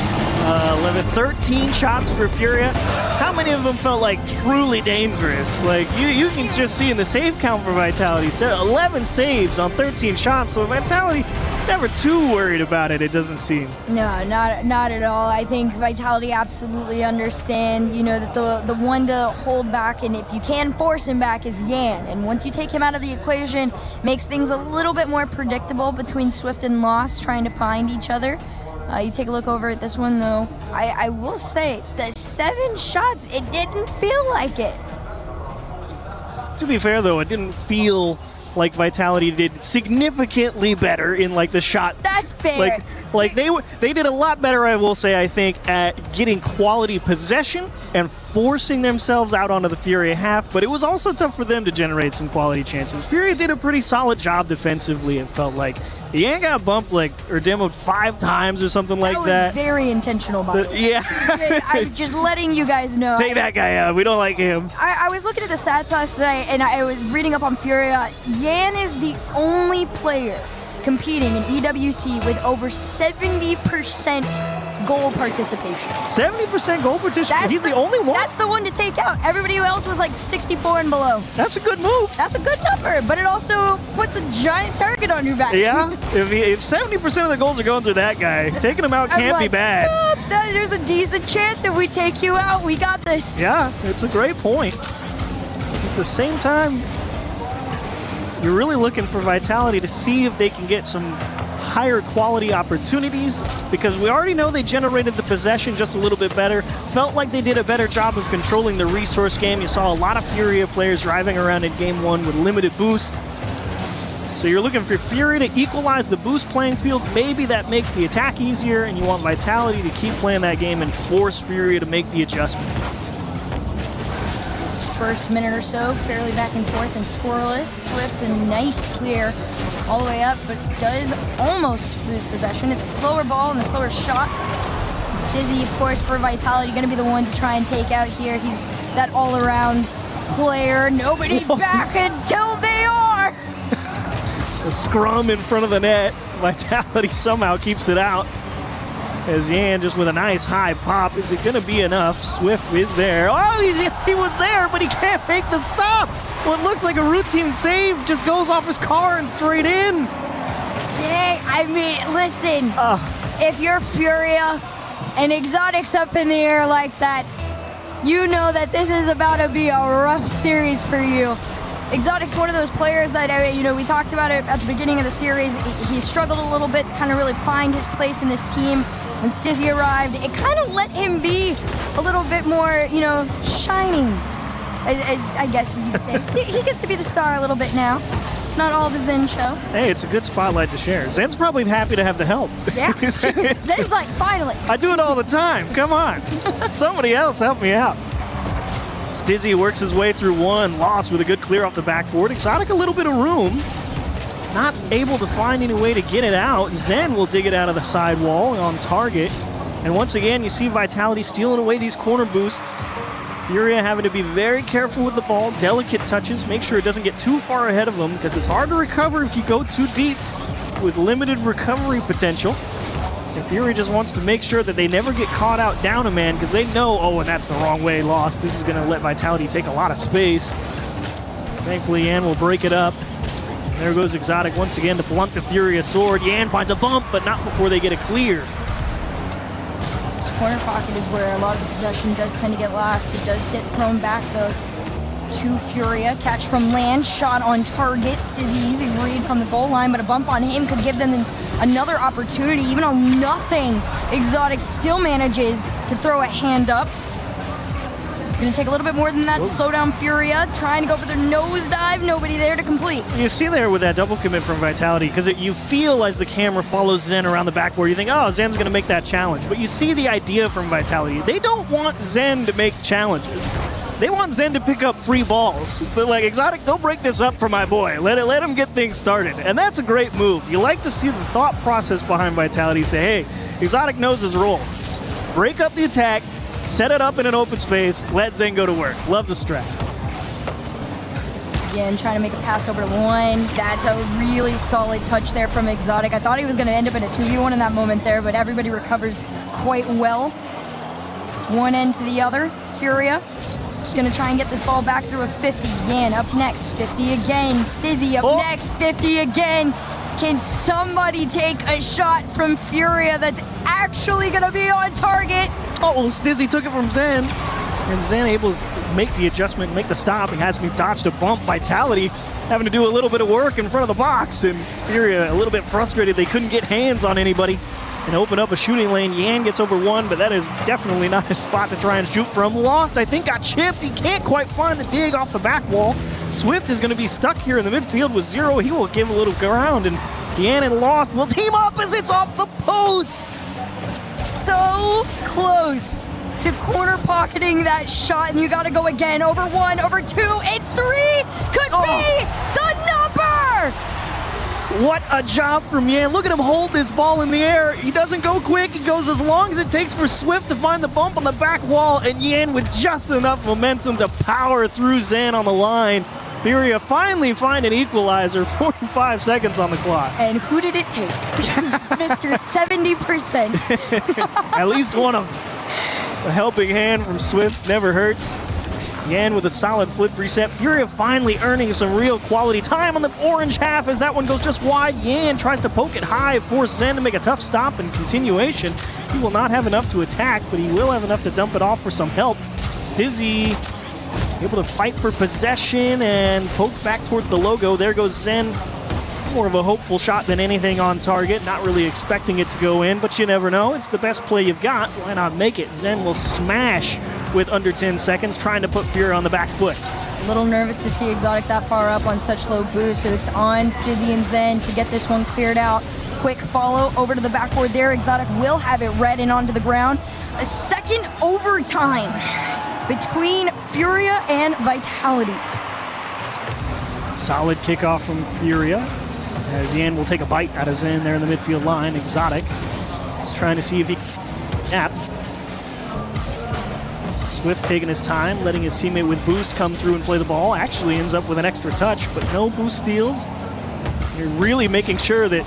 11, 13 shots for Furia. How many of them felt like truly dangerous? Like, you can just see in the save count for Vitality. 11 saves on 13 shots. So Vitality never too worried about it, it doesn't seem. No, not at all. I think Vitality absolutely understand, you know, that the one to hold back, and if you can force him back, is Yan. And once you take him out of the equation, makes things a little bit more predictable between Swift and Lost trying to find each other. You take a look over at this one, though. I will say, the 7 shots, it didn't feel like it. To be fair, though, it didn't feel like Vitality did significantly better in, like, the shot. That's fair. Like, Like they did a lot better, I will say, I think, at getting quality possession and forcing themselves out onto the Furia half, but it was also tough for them to generate some quality chances. Furia did a pretty solid job defensively, it felt like. Yan got bumped or demoed 5 times or something like that. That was very intentional, by the way. Yeah. I'm just letting you guys know. Take that guy out. We don't like him. I was looking at the stats last night, and I was reading up on Furia. Yan is the only player competing in EWC with over 70% goal participation. 70% goal participation? He's the only one? That's the one to take out. Everybody else was like 64 and below. That's a good move. That's a good number, but it also puts a giant target on your back. Yeah, if 70% of the goals are going through that guy, taking him out can't be bad. There's a decent chance if we take you out, we got this. Yeah, it's a great point. At the same time, you're really looking for Vitality to see if they can get some higher quality opportunities, because we already know they generated the possession just a little bit better. Felt like they did a better job of controlling the resource game. You saw a lot of Furia players driving around in game 1 with limited boost. So you're looking for Furia to equalize the boost playing field. Maybe that makes the attack easier, and you want Vitality to keep playing that game and force Furia to make the adjustment. First minute or so, fairly back and forth and scoreless. Swift, a nice clear all the way up, but does almost lose possession. It's a slower ball and a slower shot. Stizzy, of course, for Vitality, going to be the one to try and take out here. He's that all-around player. Nobody back until they are. The scrum in front of the net. Vitality somehow keeps it out. As Yan just with a nice high pop. Is it going to be enough? Swift is there. Oh, he was there, but he can't make the stop. What looks like a routine save just goes off his car and straight in. Dang, I mean, listen. If you're Furia and Exotic's up in the air like that, you know that this is about to be a rough series for you. Exotic's one of those players that, we talked about it at the beginning of the series. He struggled a little bit to kind of really find his place in this team. When Stizzy arrived, it kind of let him be a little bit more, shining, I guess you could say. He gets to be the star a little bit now. It's not all the Zen show. Hey, it's a good spotlight to share. Zen's probably happy to have the help. Yeah, Zen's like, finally. I do it all the time. Come on. Somebody else help me out. Stizzy works his way through one, lost with a good clear off the backboard. Exotic a little bit of room. Not able to find any way to get it out. Zen will dig it out of the sidewall on target. And once again, you see Vitality stealing away these corner boosts. Furia having to be very careful with the ball, delicate touches, make sure it doesn't get too far ahead of them, because it's hard to recover if you go too deep with limited recovery potential. And Furia just wants to make sure that they never get caught out down a man, because they know, and that's the wrong way, lost. This is going to let Vitality take a lot of space. Thankfully, Yan will break it up. There goes Exotic once again to blunt the Furia sword. Yan finds a bump, but not before they get a clear. This corner pocket is where a lot of the possession does tend to get lost. It does get thrown back, though, to Furia. Catch from land, shot on target. Stizzy easy read from the goal line, but a bump on him could give them another opportunity. Even on nothing, Exotic still manages to throw a hand up. It's going to take a little bit more than that to slow down Furia. Trying to go for their nosedive. Nobody there to complete. You see there with that double commit from Vitality, because you feel as the camera follows Zen around the backboard, you think, Zen's going to make that challenge. But you see the idea from Vitality. They don't want Zen to make challenges. They want Zen to pick up free balls. They're like, Exotic, go break this up for my boy. Let him get things started. And that's a great move. You like to see the thought process behind Vitality. Say, hey, Exotic knows his role. Break up the attack. Set it up in an open space, let Zen go to work. Love the strat. Again, trying to make a pass over to one. That's a really solid touch there from Exotic. I thought he was going to end up in a 2v1 in that moment there, but everybody recovers quite well. One end to the other. Furia just going to try and get this ball back through a 50. Yan up next, 50 again. Stizzy up next, 50 again. Can somebody take a shot from Furia that's actually going to be on target? Stizzy took it from Zen. And Zen able to make the adjustment, make the stop. He hasn't dodged a bump. Vitality having to do a little bit of work in front of the box. And Furia a little bit frustrated. They couldn't get hands on anybody and open up a shooting lane. Yan gets over one, but that is definitely not his spot to try and shoot from. Lost, I think, got chipped. He can't quite find the dig off the back wall. Swift is going to be stuck here in the midfield with 0. He will give a little ground, and Yan and Lost will team up as it's off the post. So close to corner pocketing that shot, and you got to go again. Over 1, over 2, and 3 could be the number. What a job from Yan. Look at him hold this ball in the air. He doesn't go quick. He goes as long as it takes for Swift to find the bump on the back wall, and Yan with just enough momentum to power through Zen on the line. Furia finally find an equalizer, 45 seconds on the clock. And who did it take? Mr. 70%. At least one of them. A helping hand from Swift never hurts. Yan with a solid flip reset. Furia finally earning some real quality time on the orange half as that one goes just wide. Yan tries to poke it high, force Zen to make a tough stop in continuation. He will not have enough to attack, but he will have enough to dump it off for some help. Stizzy able to fight for possession and poke back towards the logo. There goes Zen. More of a hopeful shot than anything on target. Not really expecting it to go in, but you never know. It's the best play you've got. Why not make it? Zen will smash with under 10 seconds, trying to put Furia on the back foot. A little nervous to see Exotic that far up on such low boost, so it's on Stizzy and Zen to get this one cleared out. Quick follow over to the backboard there. Exotic will have it read and onto the ground. A second overtime between Furia and Vitality. Solid kickoff from Furia, as Yan will take a bite out of Zen there in the midfield line. Exotic is trying to see if he can snap. Swift taking his time, letting his teammate with boost come through and play the ball. Actually ends up with an extra touch, but no boost steals. You're really making sure that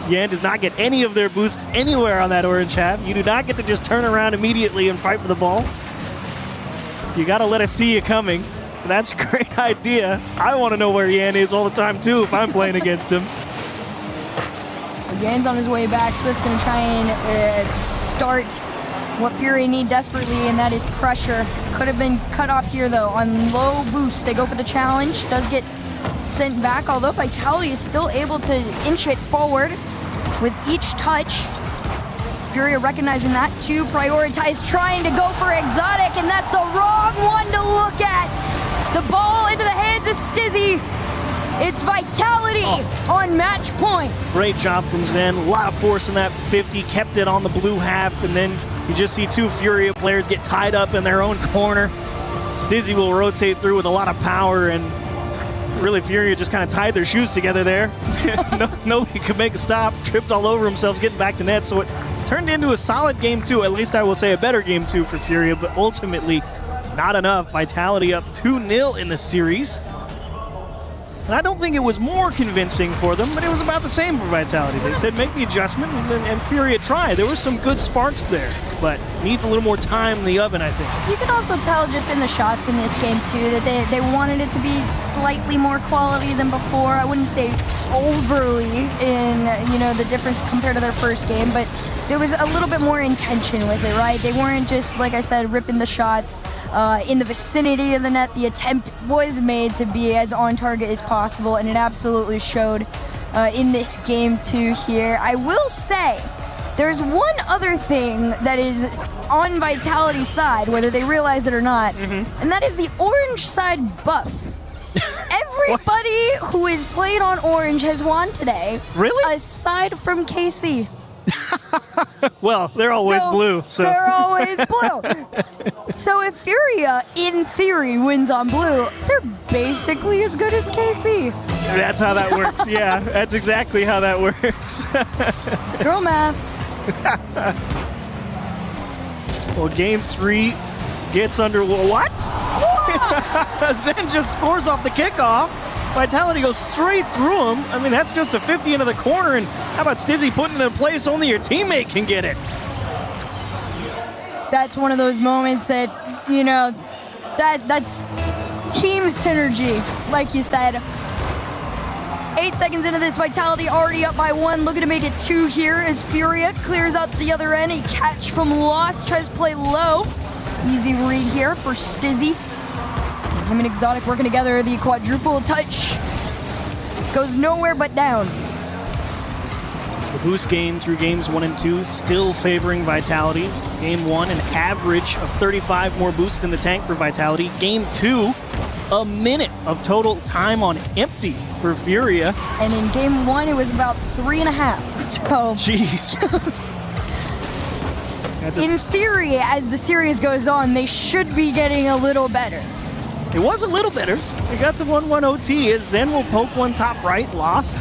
Yan does not get any of their boosts anywhere on that orange half. You do not get to just turn around immediately and fight for the ball. You got to let us see you coming. That's a great idea. I want to know where Yan is all the time, too, if I'm playing against him. Yan's on his way back. Swift's going to try and start what Fury need desperately, and that is pressure. Could have been cut off here, though, on low boost. They go for the challenge. Does get sent back, although Vitality is still able to inch it forward with each touch. Furia recognizing that to prioritize trying to go for Exotic, and that's the wrong one to look at. The ball into the hands of Stizzy. It's Vitality on match point. Great job from Zen. A lot of force in that 50. Kept it on the blue half, and then you just see two Furia players get tied up in their own corner. Stizzy will rotate through with a lot of power, and really Furia just kind of tied their shoes together there. Nobody could make a stop. Tripped all over themselves getting back to net, so it turned into a solid game two. At least I will say a better game two for Furia, but ultimately not enough. Vitality up 2-0 in the series. And I don't think it was more convincing for them, but it was about the same for Vitality. They said make the adjustment, and Furia tried. There were some good sparks there, but needs a little more time in the oven, I think. You can also tell just in the shots in this game, too, that they wanted it to be slightly more quality than before. I wouldn't say overly in, the difference compared to their first game, but there was a little bit more intention with it, right? They weren't just, like I said, ripping the shots in the vicinity of the net. The attempt was made to be as on target as possible, and it absolutely showed in this game too here. I will say, there's one other thing that is on Vitality's side, whether they realize it or not, and that is the orange side buff. Everybody who is played on orange has won today. Really? Aside from KC. Well, they're always blue. So they're always blue. So if Furia, in theory, wins on blue, they're basically as good as KC. That's how that works. Yeah, that's exactly how that works. Girl math. Well, game 3 gets under. What? Zen just scores off the kickoff. Vitality goes straight through him. I mean, that's just a 50 into the corner. And how about Stizzy putting it in a place only your teammate can get it? That's one of those moments that, that's team synergy, like you said. 8 seconds into this, Vitality already up by 1. Looking to make it 2 here as Furia clears out to the other end. A catch from Lost, tries to play low. Easy read here for Stizzy. Him and Exotic working together. The quadruple touch goes nowhere but down. The boost gain through games 1 and 2 still favoring Vitality. Game 1, an average of 35 more boosts in the tank for Vitality. Game 2, a minute of total time on empty for Furia. And in game 1, it was about 3.5. So. Jeez. In theory, as the series goes on, they should be getting a little better. It was a little better. We got to 1-1 OT as Zen will poke one top right, lost.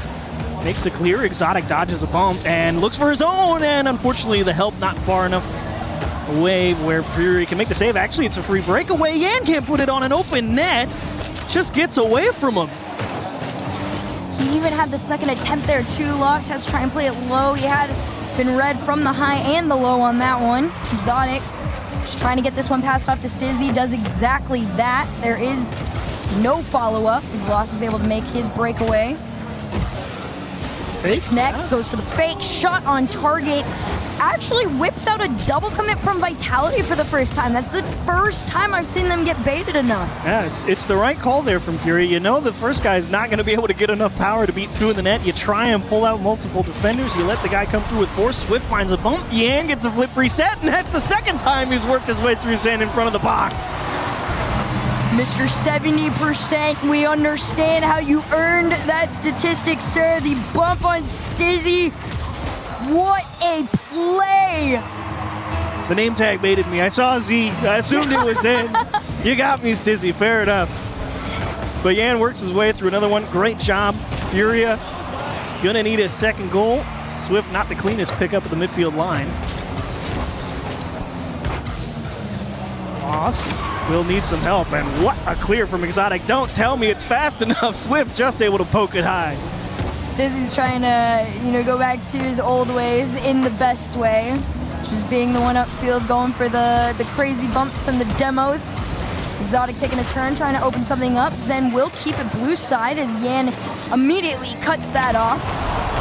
Makes a clear, Exotic dodges a bump and looks for his own, and unfortunately the help not far enough away where Fury can make the save. Actually, it's a free breakaway. Yan can't put it on an open net. Just gets away from him. He even had the second attempt there too. Lost has to try and play it low. He had been red from the high and the low on that one. Exotic just trying to get this one passed off to Stizzy. Does exactly that. There is no follow-up as Lost is able to make his breakaway. Fake? Next goes for the fake shot on target. Actually whips out a double commit from Vitality for the first time. That's the first time I've seen them get baited enough. Yeah, it's the right call there from Fury. You know the first guy's not going to be able to get enough power to beat 2 in the net. You try and pull out multiple defenders. You let the guy come through with force. Swift finds a bump. Yan gets a flip reset, and that's the second time he's worked his way through Zen in front of the box. Mr. 70%, we understand how you earned that statistic, sir. The bump on Stizzy. What a play! The name tag baited me. I saw Z. I assumed it was in. You got me, Stizzy. Fair enough. But Yan works his way through another one. Great job. Furia gonna need a second goal. Swift not the cleanest pickup at the midfield line. Lost. Will need some help. And what a clear from Exotic. Don't tell me it's fast enough. Swift just able to poke it high. Stizzy's trying to, go back to his old ways in the best way. Just being the one upfield, going for the crazy bumps and the demos. Exotic taking a turn, trying to open something up. Zen will keep it blue side as Yan immediately cuts that off.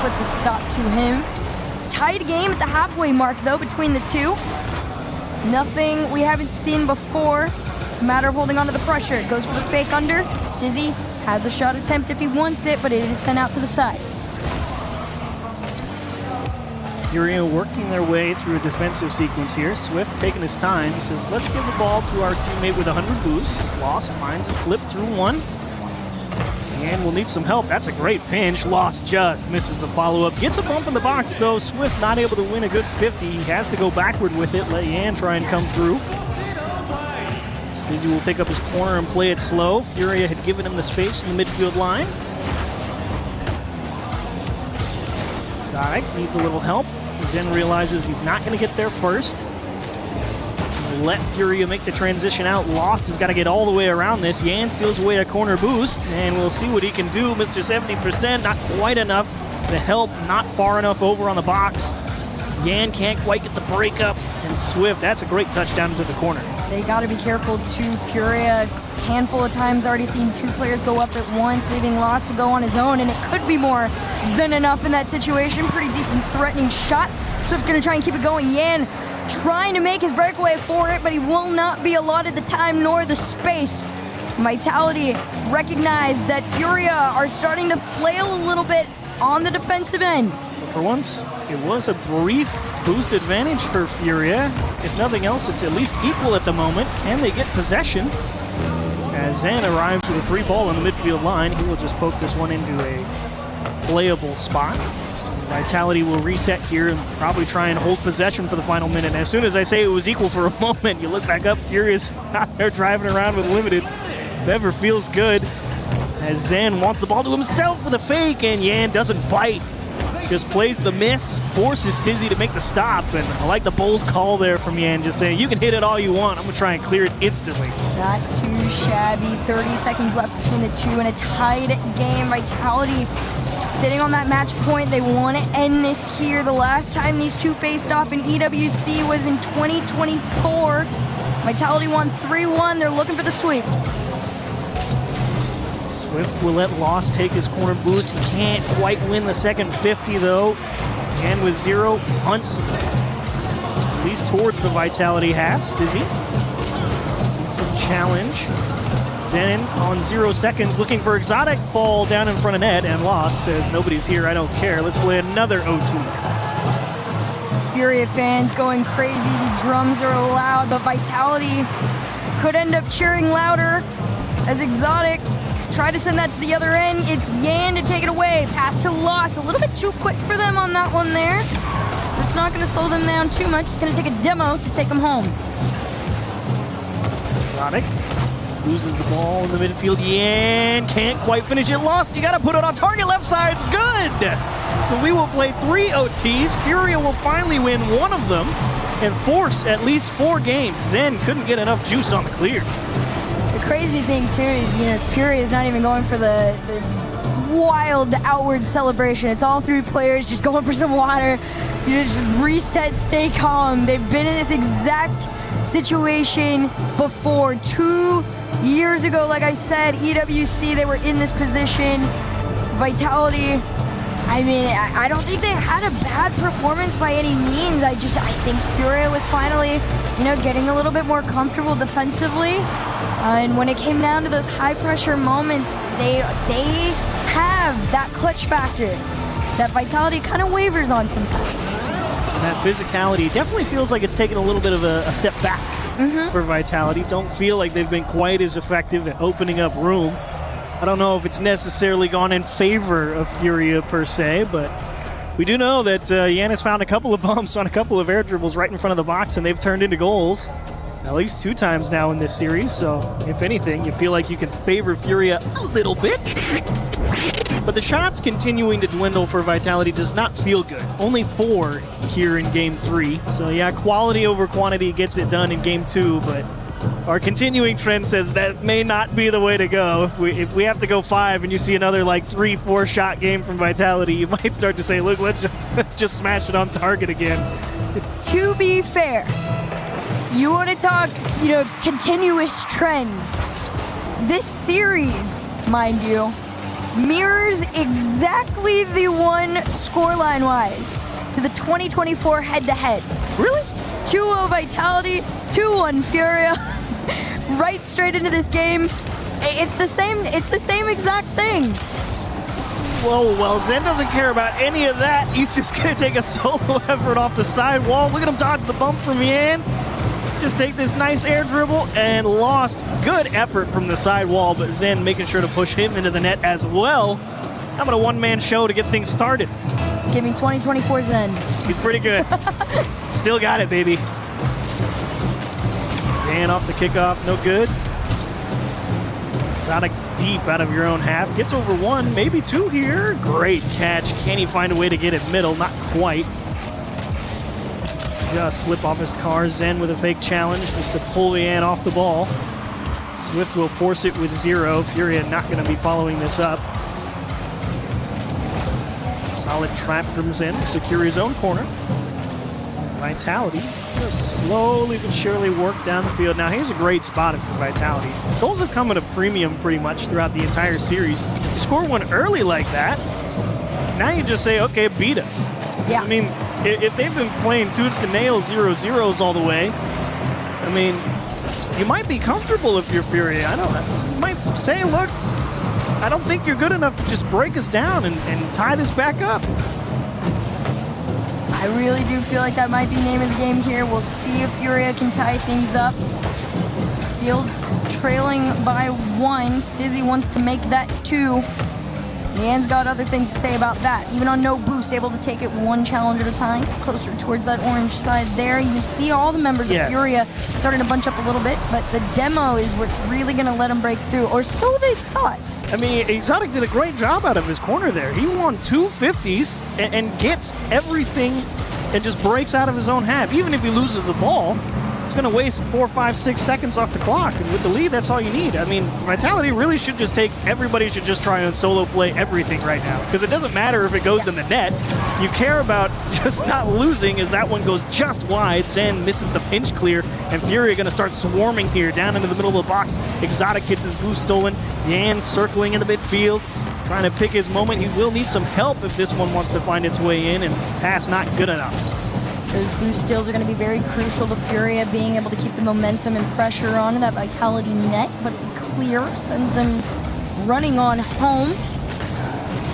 Puts a stop to him. Tied game at the halfway mark, though, between the two. Nothing we haven't seen before. It's a matter of holding on to the pressure. It goes for the fake under. Stizzy has a shot attempt if he wants it, but it is sent out to the side. Furia working their way through a defensive sequence here. Swift taking his time, says, let's give the ball to our teammate with 100 boost. Lost finds a flip through one. And we'll need some help. That's a great pinch. Lost just misses the follow-up. Gets a bump in the box, though. Swift not able to win a good 50. He has to go backward with it. Let Yan try and come through. Stizzy will pick up his corner and play it slow. Furia had given him the space in the midfield line. Exotic needs a little help. Zen realizes he's not going to get there first. Let Furia make the transition out. Lost has got to get all the way around this. Yan steals away a corner boost, and we'll see what he can do. Mr. 70%, not quite enough. The help not far enough over on the box. Yan can't quite get the break up, and Swift, that's a great touchdown into the corner. They got to be careful too. Furia, a handful of times already seen 2 players go up at once, leaving Lost to go on his own, and it could be more than enough in that situation. Pretty decent threatening shot. Swift gonna try and keep it going. Yan trying to make his breakaway for it, but he will not be allotted the time nor the space. Vitality recognize that Furia are starting to flail a little bit on the defensive end. For once, it was a brief boost advantage for Furia. If nothing else, it's at least equal at the moment. Can they get possession? As Zen arrives with a free ball on the midfield line, he will just poke this one into a playable spot. Vitality will reset here and probably try and hold possession for the final minute. And as soon as I say it was equal for a moment, you look back up, Furious out there driving around with limited. Never feels good. As Zen wants the ball to himself with a fake, and Yan doesn't bite. Just plays the miss, forces Stizzy to make the stop, and I like the bold call there from Yan, just saying, you can hit it all you want, I'm gonna try and clear it instantly. Not too shabby, 30 seconds left between the two in a tied game. Vitality sitting on that match point. They want to end this here. The last time these two faced off in EWC was in 2024. Vitality won 3-1, they're looking for the sweep. Swift will let Lost take his corner boost. He can't quite win the second 50 though. And with 0 punts, at least towards the Vitality half. Stizzy, some challenge. Zen on 0 seconds looking for Exotic. Ball down in front of net, and Lost says, nobody's here, I don't care. Let's play another OT. Furia fans going crazy. The drums are loud, but Vitality could end up cheering louder as Exotic Try to send that to the other end. It's Yan to take it away. Pass to Loss. A little bit too quick for them on that one there. It's not going to slow them down too much. It's going to take a demo to take them home. Sonic loses the ball in the midfield. Yan can't quite finish it. Lost. You got to put it on target. Left side's good. So we will play 3 OTs. Furia will finally win one of them and force at least 4 games. Zen couldn't get enough juice on the clear. The crazy thing too is, Furia is not even going for the wild outward celebration. It's all 3 players just going for some water. Just reset, stay calm. They've been in this exact situation before. 2 years ago, like I said, EWC, they were in this position. Vitality, I mean, I don't think they had a bad performance by any means. I think Furia was finally, getting a little bit more comfortable defensively. And when it came down to those high pressure moments, they have that clutch factor that Vitality kind of wavers on sometimes. And that physicality definitely feels like it's taken a little bit of a step back for Vitality. Don't feel like they've been quite as effective at opening up room. I don't know if it's necessarily gone in favor of Furia per se, but we do know that Yan has found a couple of bumps on a couple of air dribbles right in front of the box, and they've turned into goals at least 2 times now in this series. So if anything, you feel like you can favor Furia a little bit. But the shots continuing to dwindle for Vitality does not feel good. Only 4 here in Game 3. So yeah, quality over quantity gets it done in Game 2, but our continuing trend says that may not be the way to go. If we have to go 5 and you see another 3-4 shot game from Vitality, you might start to say, look, let's just smash it on target again. To be fair, you want to talk, continuous trends. This series, mind you, mirrors exactly the one scoreline-wise to the 2024 head-to-head. Really? 2-0 Vitality, 2-1 Furia. Right straight into this game. It's the same exact thing. Whoa, well, Zen doesn't care about any of that. He's just going to take a solo effort off the side wall. Look at him dodge the bump from Yan. Just take this nice air dribble and lost. Good effort from the side wall, but Zen making sure to push him into the net as well. How about a one-man show to get things started? It's giving 2024 Zen. He's pretty good. Still got it, baby. Yan off the kickoff, no good. Sonic deep out of your own half. Gets over 1, maybe 2 here. Great catch. Can he find a way to get it middle? Not quite. Just slip off his car. Zen with a fake challenge just to pull Yan off the ball. Swift will force it with 0. Furia not going to be following this up. Solid trap from Zen to secure his own corner. Vitality just slowly but surely work down the field. Now here's a great spot for Vitality. Goals have come at a premium pretty much throughout the entire series. You score one early like that, now you just say, okay, beat us. Yeah. I mean, if they've been playing tooth and nail 0-0s all the way, I mean, you might be comfortable if you're Furia. I don't know. You might say, look, I don't think you're good enough to just break us down and tie this back up. I really do feel like that might be name of the game here. We'll see if Furia can tie things up. Still trailing by 1. Stizzy wants to make that 2. Yan's got other things to say about that. Even on no boost, able to take it 1 challenge at a time. Closer towards that orange side there. You can see all the members of Furia starting to bunch up a little bit, but the demo is what's really going to let them break through, or so they thought. I mean, Exotic did a great job out of his corner there. He won 2 50s and gets everything and just breaks out of his own half. Even if he loses the ball, it's going to waste 4, 5, 6 seconds off the clock. And with the lead, that's all you need. I mean, Vitality really should just everybody should just try and solo play everything right now. Because it doesn't matter if it goes in the net. You care about just not losing as that one goes just wide. Zen misses the pinch clear. And Fury going to start swarming here down into the middle of the box. Exotic gets his boost stolen. Yan circling in the midfield, trying to pick his moment. He will need some help if this one wants to find its way in, and pass not good enough. Those boost steals are going to be very crucial to Furia being able to keep the momentum and pressure on that Vitality net, but the clear sends them running on home.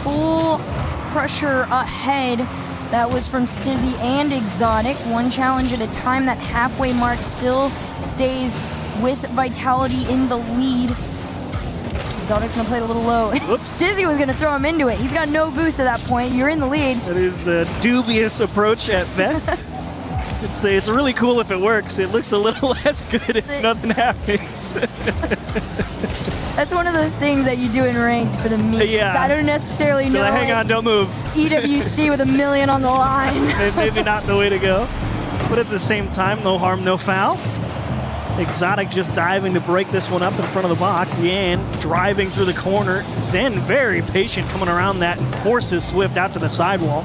Full pressure ahead. That was from Stizzy and Exotic. 1 challenge at a time. That halfway mark still stays with Vitality in the lead. Exotic's gonna play it a little low. Stizzy was gonna throw him into it. He's got no boost at that point. You're in the lead. That is a dubious approach at best. It's really cool if it works. It looks a little less good if nothing happens. That's one of those things that you do in ranked for the memes. Yeah. I don't necessarily know. Like, hang on, don't move. EWC with $1 million on the line. Maybe not the way to go. But at the same time, no harm, no foul. Exotic just diving to break this one up in front of the box. Yan driving through the corner. Zen very patient coming around that and forces Swift out to the sidewall.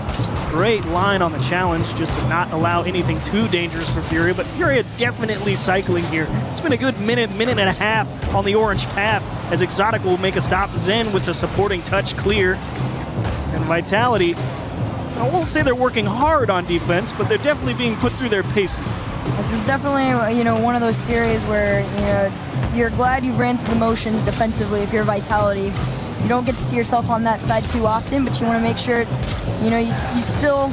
Great line on the challenge just to not allow anything too dangerous for Furia, but Furia definitely cycling here. It's been a good minute and a half on the orange path as Exotic will make a stop. Zen with the supporting touch clear. And Vitality, I won't say they're working hard on defense, but they're definitely being put through their paces. This is definitely, one of those series where, you're glad you ran through the motions defensively if you're Vitality. You don't get to see yourself on that side too often, but you want to make sure, you still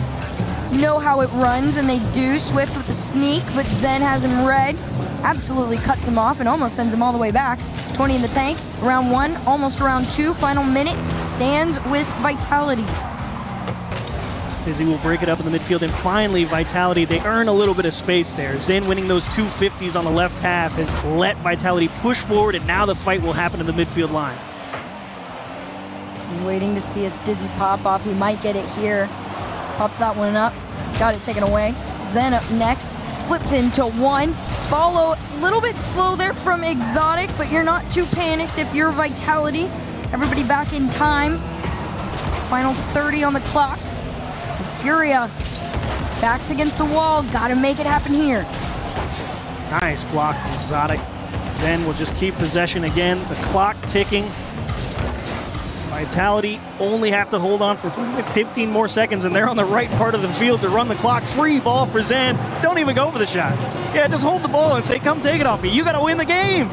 know how it runs, and they do. Swift with the sneak, but Zen has him red. Absolutely cuts him off and almost sends him all the way back. 20 in the tank. Round 1, almost round 2. Final minute stands with Vitality. Stizzy will break it up in the midfield, and finally Vitality, they earn a little bit of space there. Zen winning those 250s on the left half has let Vitality push forward, and now the fight will happen in the midfield line. Waiting to see a Stizzy pop off. He might get it here. Popped that one up. Got it taken away. Zen up next. Flips into 1. Follow a little bit slow there from Exotic, but you're not too panicked if you're Vitality. Everybody back in time. Final 30 on the clock. Furia backs against the wall. Gotta make it happen here. Nice block from Exotic. Zen will just keep possession again. The clock ticking. Vitality only have to hold on for 15 more seconds, and they're on the right part of the field to run the clock. Free ball for Zen. Don't even go for the shot. Yeah, just hold the ball and say, come take it off me. You got to win the game.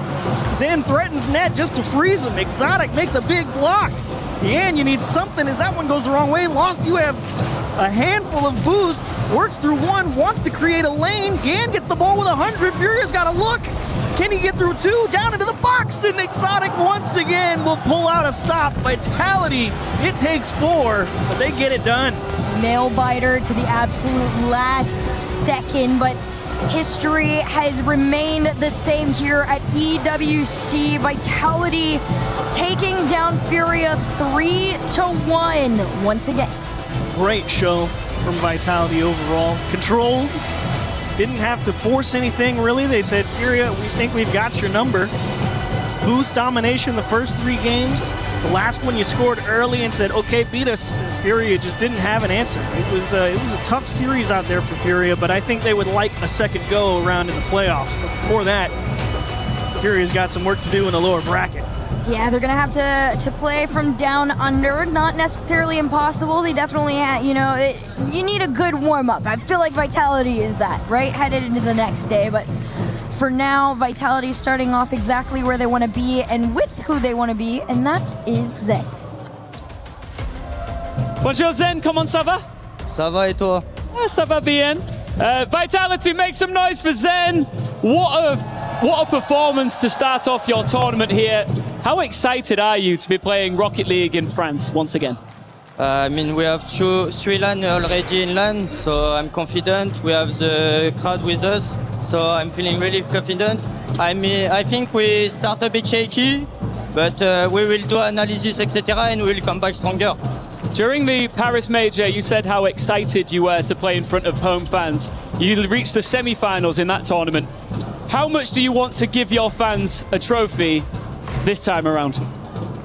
Zen threatens net just to freeze him. Exotic makes a big block. Yan, you need something as that one goes the wrong way. Lost, you have a handful of boost. Works through 1, wants to create a lane. Yan gets the ball with 100. Furia's got to look. Can he get through 2? Down into the box, and Exotic once again will pull out a stop. Vitality, it takes 4, but they get it done. Nail biter to the absolute last second, but history has remained the same here at EWC. Vitality taking down Furia 3-1 once again. Great show from Vitality overall. Controlled. Didn't have to force anything, really. They said, Furia, we think we've got your number. Boost domination the first 3 games. The last one you scored early and said, okay, beat us. Furia just didn't have an answer. It was a tough series out there for Furia, but I think they would like a second go around in the playoffs. But before that, Furia's got some work to do in the lower bracket. Yeah, they're going to have to play from down under. Not necessarily impossible. They definitely, you need a good warm-up. I feel like Vitality is that, right? Headed into the next day. But for now, Vitality starting off exactly where they want to be and with who they want to be, and that is Zen. Bonjour Zen, comment ça va? Ça va et toi? Ça va bien. Vitality, make some noise for Zen. What a performance to start off your tournament here. How excited are you to be playing Rocket League in France once again? We have 3 LAN already in LAN, so I'm confident. We have the crowd with us, so I'm feeling really confident. I think we start a bit shaky, but we will do analysis, etc., and we will come back stronger. During the Paris Major, you said how excited you were to play in front of home fans. You reached the semi-finals in that tournament. How much do you want to give your fans a trophy this time around?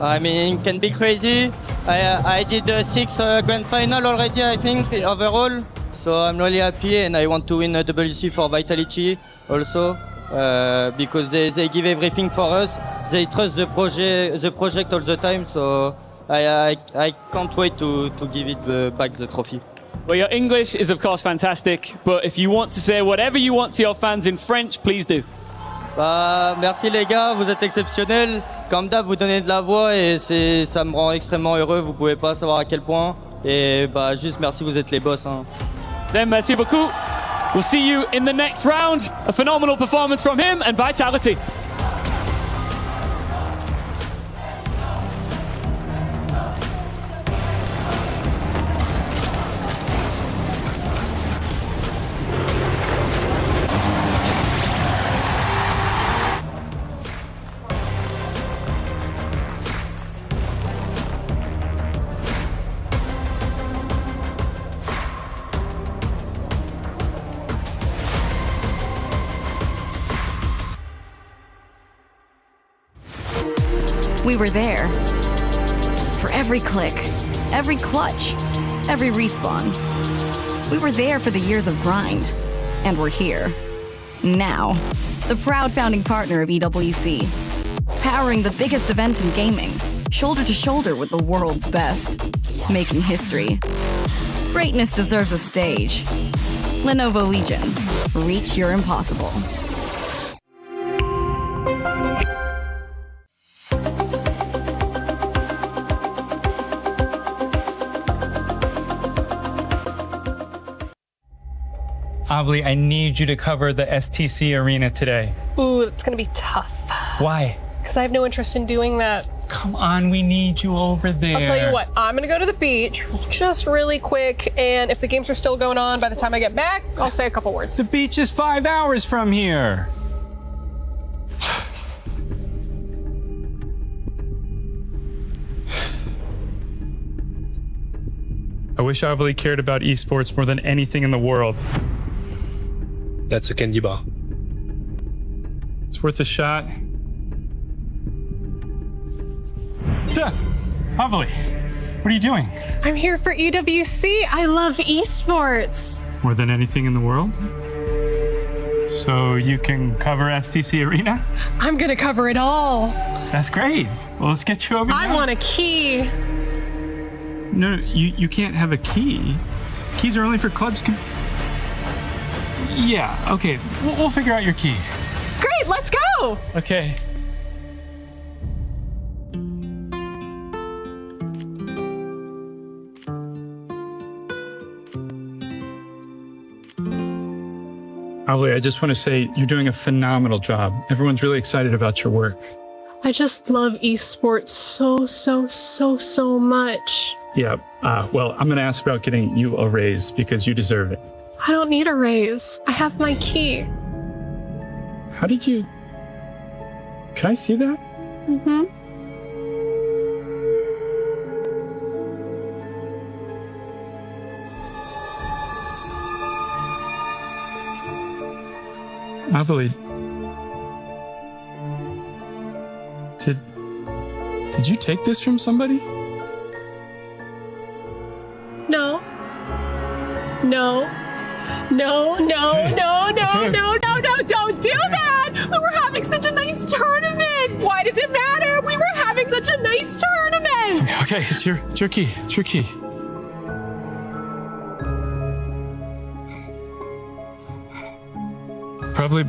It can be crazy. I did 6 grand final already, I think, overall. So I'm really happy, and I want to win a WC for Vitality also, because they give everything for us. They trust the project all the time, so I can't wait to give it back the trophy. Well, your English is of course fantastic, but if you want to say whatever you want to your fans in French, please do. Merci les gars, vous êtes exceptionnels. Comme d'hab, vous donnez de la voix et ça me rend extrêmement heureux. Vous pouvez pas savoir à quel point. Et juste merci, vous êtes les boss. Zen, merci beaucoup. We'll see you in the next round. A phenomenal performance from him and Vitality. We were there. For every click, every clutch, every respawn. We were there for the years of grind. And we're here. Now. The proud founding partner of EWC. Powering the biggest event in gaming. Shoulder to shoulder with the world's best. Making history. Greatness deserves a stage. Lenovo Legion. Reach your impossible. Avli, I need you to cover the STC arena today. Ooh, it's gonna be tough. Why? Because I have no interest in doing that. Come on, we need you over there. I'll tell you what, I'm gonna go to the beach just really quick, and if the games are still going on by the time I get back, I'll say a couple words. The beach is 5 hours from here. I wish Avli cared about esports more than anything in the world. That's a candy bar. It's worth a shot. Duh! Avli, what are you doing? I'm here for EWC. I love esports. More than anything in the world? So you can cover STC Arena? I'm gonna cover it all. That's great. Well, let's get you over I now. want a key. No, you can't have a key. Keys are only for clubs. Yeah, okay. We'll figure out your key. Great, let's go. Okay. Avli, I just want to say you're doing a phenomenal job. Everyone's really excited about your work. I just love esports so much. Yeah, well, I'm going to ask about getting you a raise because you deserve it. I don't need a raise. I have my key. How did you... Can I see that? Mm-hmm. Avli, did you take this from somebody? No. No. No, no, Okay. no, no, Okay. no, no, no, don't do that! We were having such a nice tournament! Why does it matter? We were having such a nice tournament! Okay, it's your key. It's your key. Probably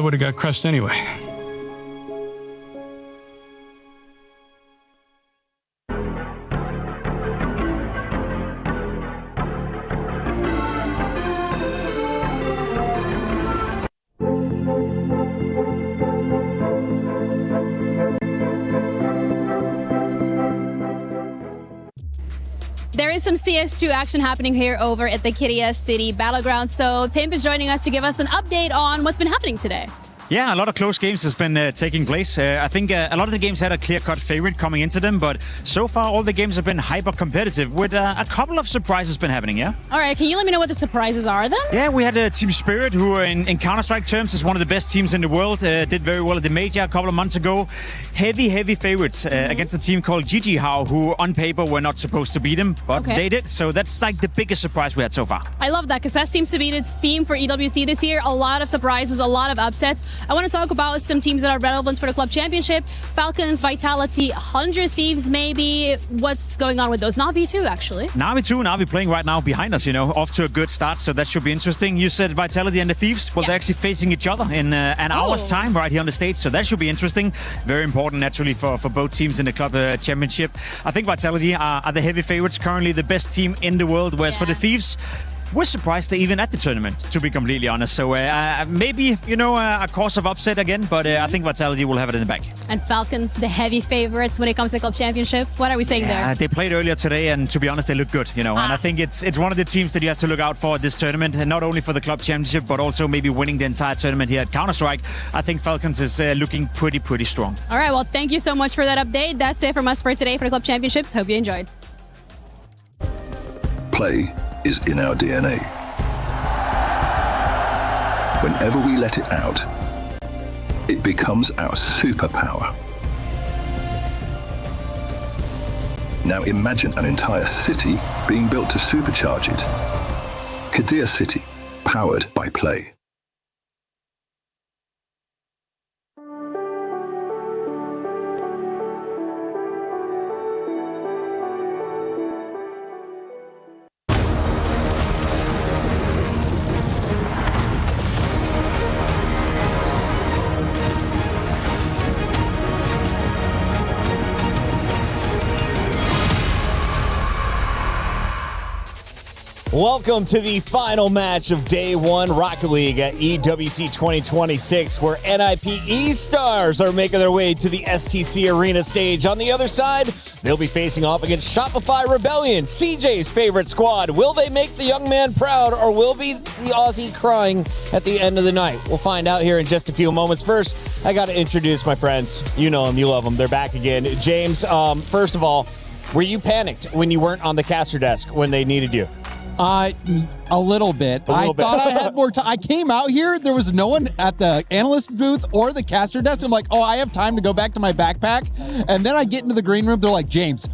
would have got crushed anyway. There is some CS2 action happening here over at the Kiria City Battleground. So Pimp is joining us to give us an update on what's been happening today. Yeah, a lot of close games has been taking place. I think a lot of the games had a clear-cut favorite coming into them, but so far all the games have been hyper-competitive with a couple of surprises been happening, yeah? All right, can you let me know what the surprises are then? Yeah, we had Team Spirit, who in Counter-Strike terms is one of the best teams in the world. Did very well at the Major a couple of months ago. Heavy favorites against a team called GG How, who on paper were not supposed to beat them, but they did. So that's like the biggest surprise we had so far. I love that because that seems to be the theme for EWC this year. A lot of surprises, a lot of upsets. I want to talk about some teams that are relevant for the Club Championship. Falcons, Vitality, 100 Thieves maybe. What's going on with those? Na'Vi too, actually. Na'Vi too. Na'Vi playing right now behind us, you know, off to a good start, so that should be interesting. You said Vitality and the Thieves. Well, they're actually facing each other in an hour's time right here on the stage, so that should be interesting. Very important, naturally, for both teams in the Club Championship. I think Vitality are the heavy favorites, currently the best team in the world, whereas for the Thieves, we're surprised they're even at the tournament, to be completely honest. So maybe, you know, a cause of upset again, but I think Vitality will have it in the bag. And Falcons, the heavy favorites when it comes to the Club Championship. What are we saying there? They played earlier today, and to be honest, they look good, you know. And I think it's one of the teams that you have to look out for at this tournament, and not only for the Club Championship, but also maybe winning the entire tournament here at Counter-Strike. I think Falcons is looking pretty strong. All right, well, thank you so much for that update. That's it from us for today for the Club Championships. Hope you enjoyed. Play is in our DNA. Whenever we let it out, it becomes our superpower. Now imagine an entire city being built to supercharge it. Kadir City, powered by play. Welcome to the final match of Day 1 Rocket League at EWC 2026, where NIP E-Stars are making their way to the STC Arena stage. On the other side, they'll be facing off against Shopify Rebellion, CJ's favorite squad. Will they make the young man proud, or will be the Aussie crying at the end of the night? We'll find out here in just a few moments. First, I got to introduce my friends. You know them, you love them. They're back again. James, first of all, were you panicked when you weren't on the caster desk when they needed you? A little bit. I thought I had more time. I came out here. There was no one at the analyst booth or the caster desk. I'm like, oh, I have time to go back to my backpack. And then I get into the green room. They're like, James,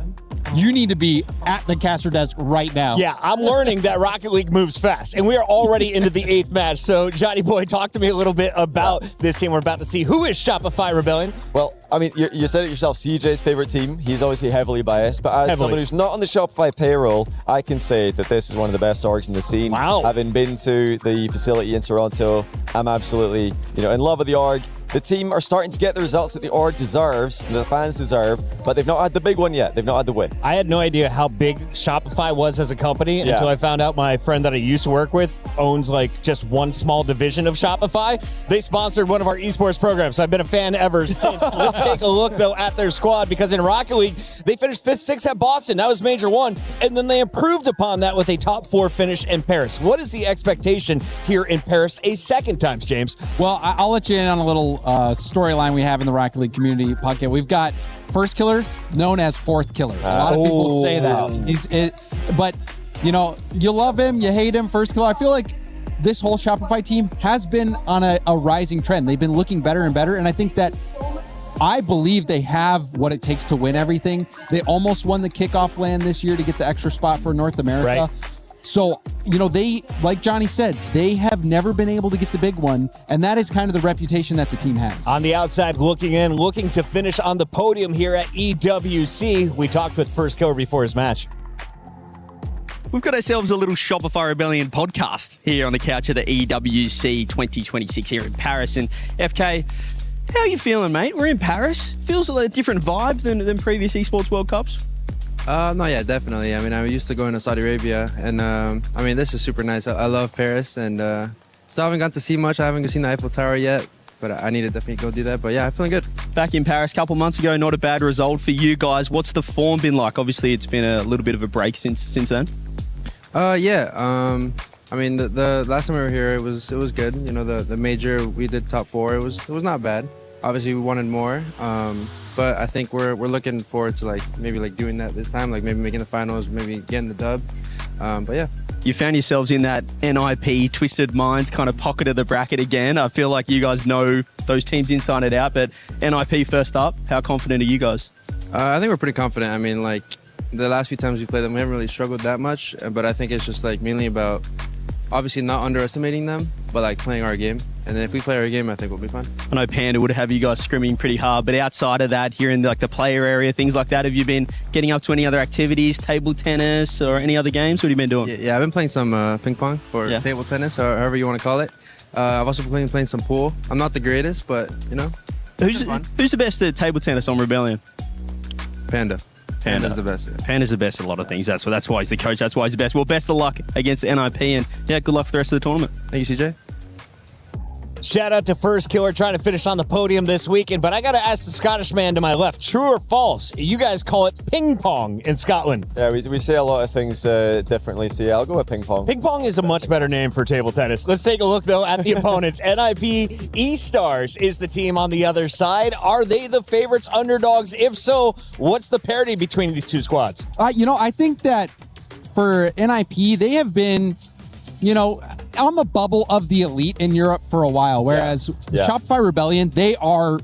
you need to be at the caster desk right now. Yeah, I'm learning that Rocket League moves fast, and we are already into the 8th match. So, Johnny Boy, talk to me a little bit about this team we're about to see. Who is Shopify Rebellion? Well, I mean, you said it yourself, CJ's favorite team. He's obviously heavily biased, but as someone who's not on the Shopify payroll, I can say that this is one of the best orgs in the scene. Wow. Having been to the facility in Toronto, I'm absolutely, in love with the org. The team are starting to get the results that the org deserves, and the fans deserve, but they've not had the big one yet. They've not had the win. I had no idea how big Shopify was as a company until I found out my friend that I used to work with owns just one small division of Shopify. They sponsored one of our esports programs, so I've been a fan ever since. Let's take a look, though, at their squad, because in Rocket League, they finished 5th, 6th at Boston. That was Major 1, and then they improved upon that with a top 4 finish in Paris. What is the expectation here in Paris a second time, James? Well, I'll let you in on a little storyline we have in the Rocket League community podcast. We've got First Killer, known as Fourth Killer. A lot of people say that. But, you love him, you hate him, First Killer. I feel like this whole Shopify team has been on a rising trend. They've been looking better and better, and I think that I believe they have what it takes to win everything. They almost won the kickoff LAN this year to get the extra spot for North America. Right. So, they, like Johnny said, they have never been able to get the big one, and that is kind of the reputation that the team has. On the outside, looking to finish on the podium here at EWC. We talked with First Killer before his match. We've got ourselves a little Shopify Rebellion podcast here on the couch of the EWC 2026 here in Paris. And FK, how are you feeling, mate? We're in Paris. Feels a different vibe than previous Esports World Cups? No, yeah, definitely. I mean, I'm used to going to Saudi Arabia, and this is super nice. I love Paris, and still haven't got to see much. I haven't seen the Eiffel Tower yet, but I need to definitely go do that. But yeah, I'm feeling good. Back in Paris a couple months ago, not a bad result for you guys. What's the form been like? Obviously, it's been a little bit of a break since then. The last time we were here, it was good. The major, we did top 4. It was not bad. Obviously, we wanted more. But I think we're looking forward to maybe doing that this time, maybe making the finals, maybe getting the dub. But yeah. You found yourselves in that NIP Twisted Minds kind of pocket of the bracket again. I feel like you guys know those teams inside and out, but NIP first up, how confident are you guys? I think we're pretty confident. I mean, the last few times we played them, we haven't really struggled that much, but I think it's just mainly about obviously not underestimating them, but playing our game. And then if we play our game, I think we'll be fine. I know Panda would have you guys scrimming pretty hard, but outside of that, here in the player area, things like that, have you been getting up to any other activities, table tennis or any other games? What have you been doing? Yeah, I've been playing some ping pong or table tennis, or however you want to call it. I've also been playing some pool. I'm not the greatest, but Who's the best at table tennis on Rebellion? Panda. Panda's the best. Yeah. Panda's the best at a lot of things. That's why he's the coach. That's why he's the best. Well, best of luck against NIP, and good luck for the rest of the tournament. Thank you, CJ. Shout out to First Killer trying to finish on the podium this weekend, but I got to ask the Scottish man to my left, true or false? You guys call it ping pong in Scotland. Yeah, we say a lot of things differently, so yeah, I'll go with ping pong. Ping pong is a much better name for table tennis. Let's take a look, though, at the opponents. NIP E-Stars is the team on the other side. Are they the favorites, underdogs? If so, what's the parity between these two squads? I think that for NIP, they have been on the bubble of the elite in Europe for a while, whereas Shopify Rebellion, they are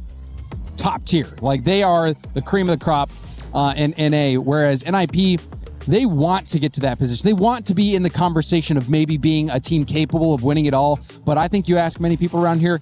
top tier. They are the cream of the crop. in NA, whereas NIP, they want to get to that position. They want to be in the conversation of maybe being a team capable of winning it all. But I think you ask many people around here,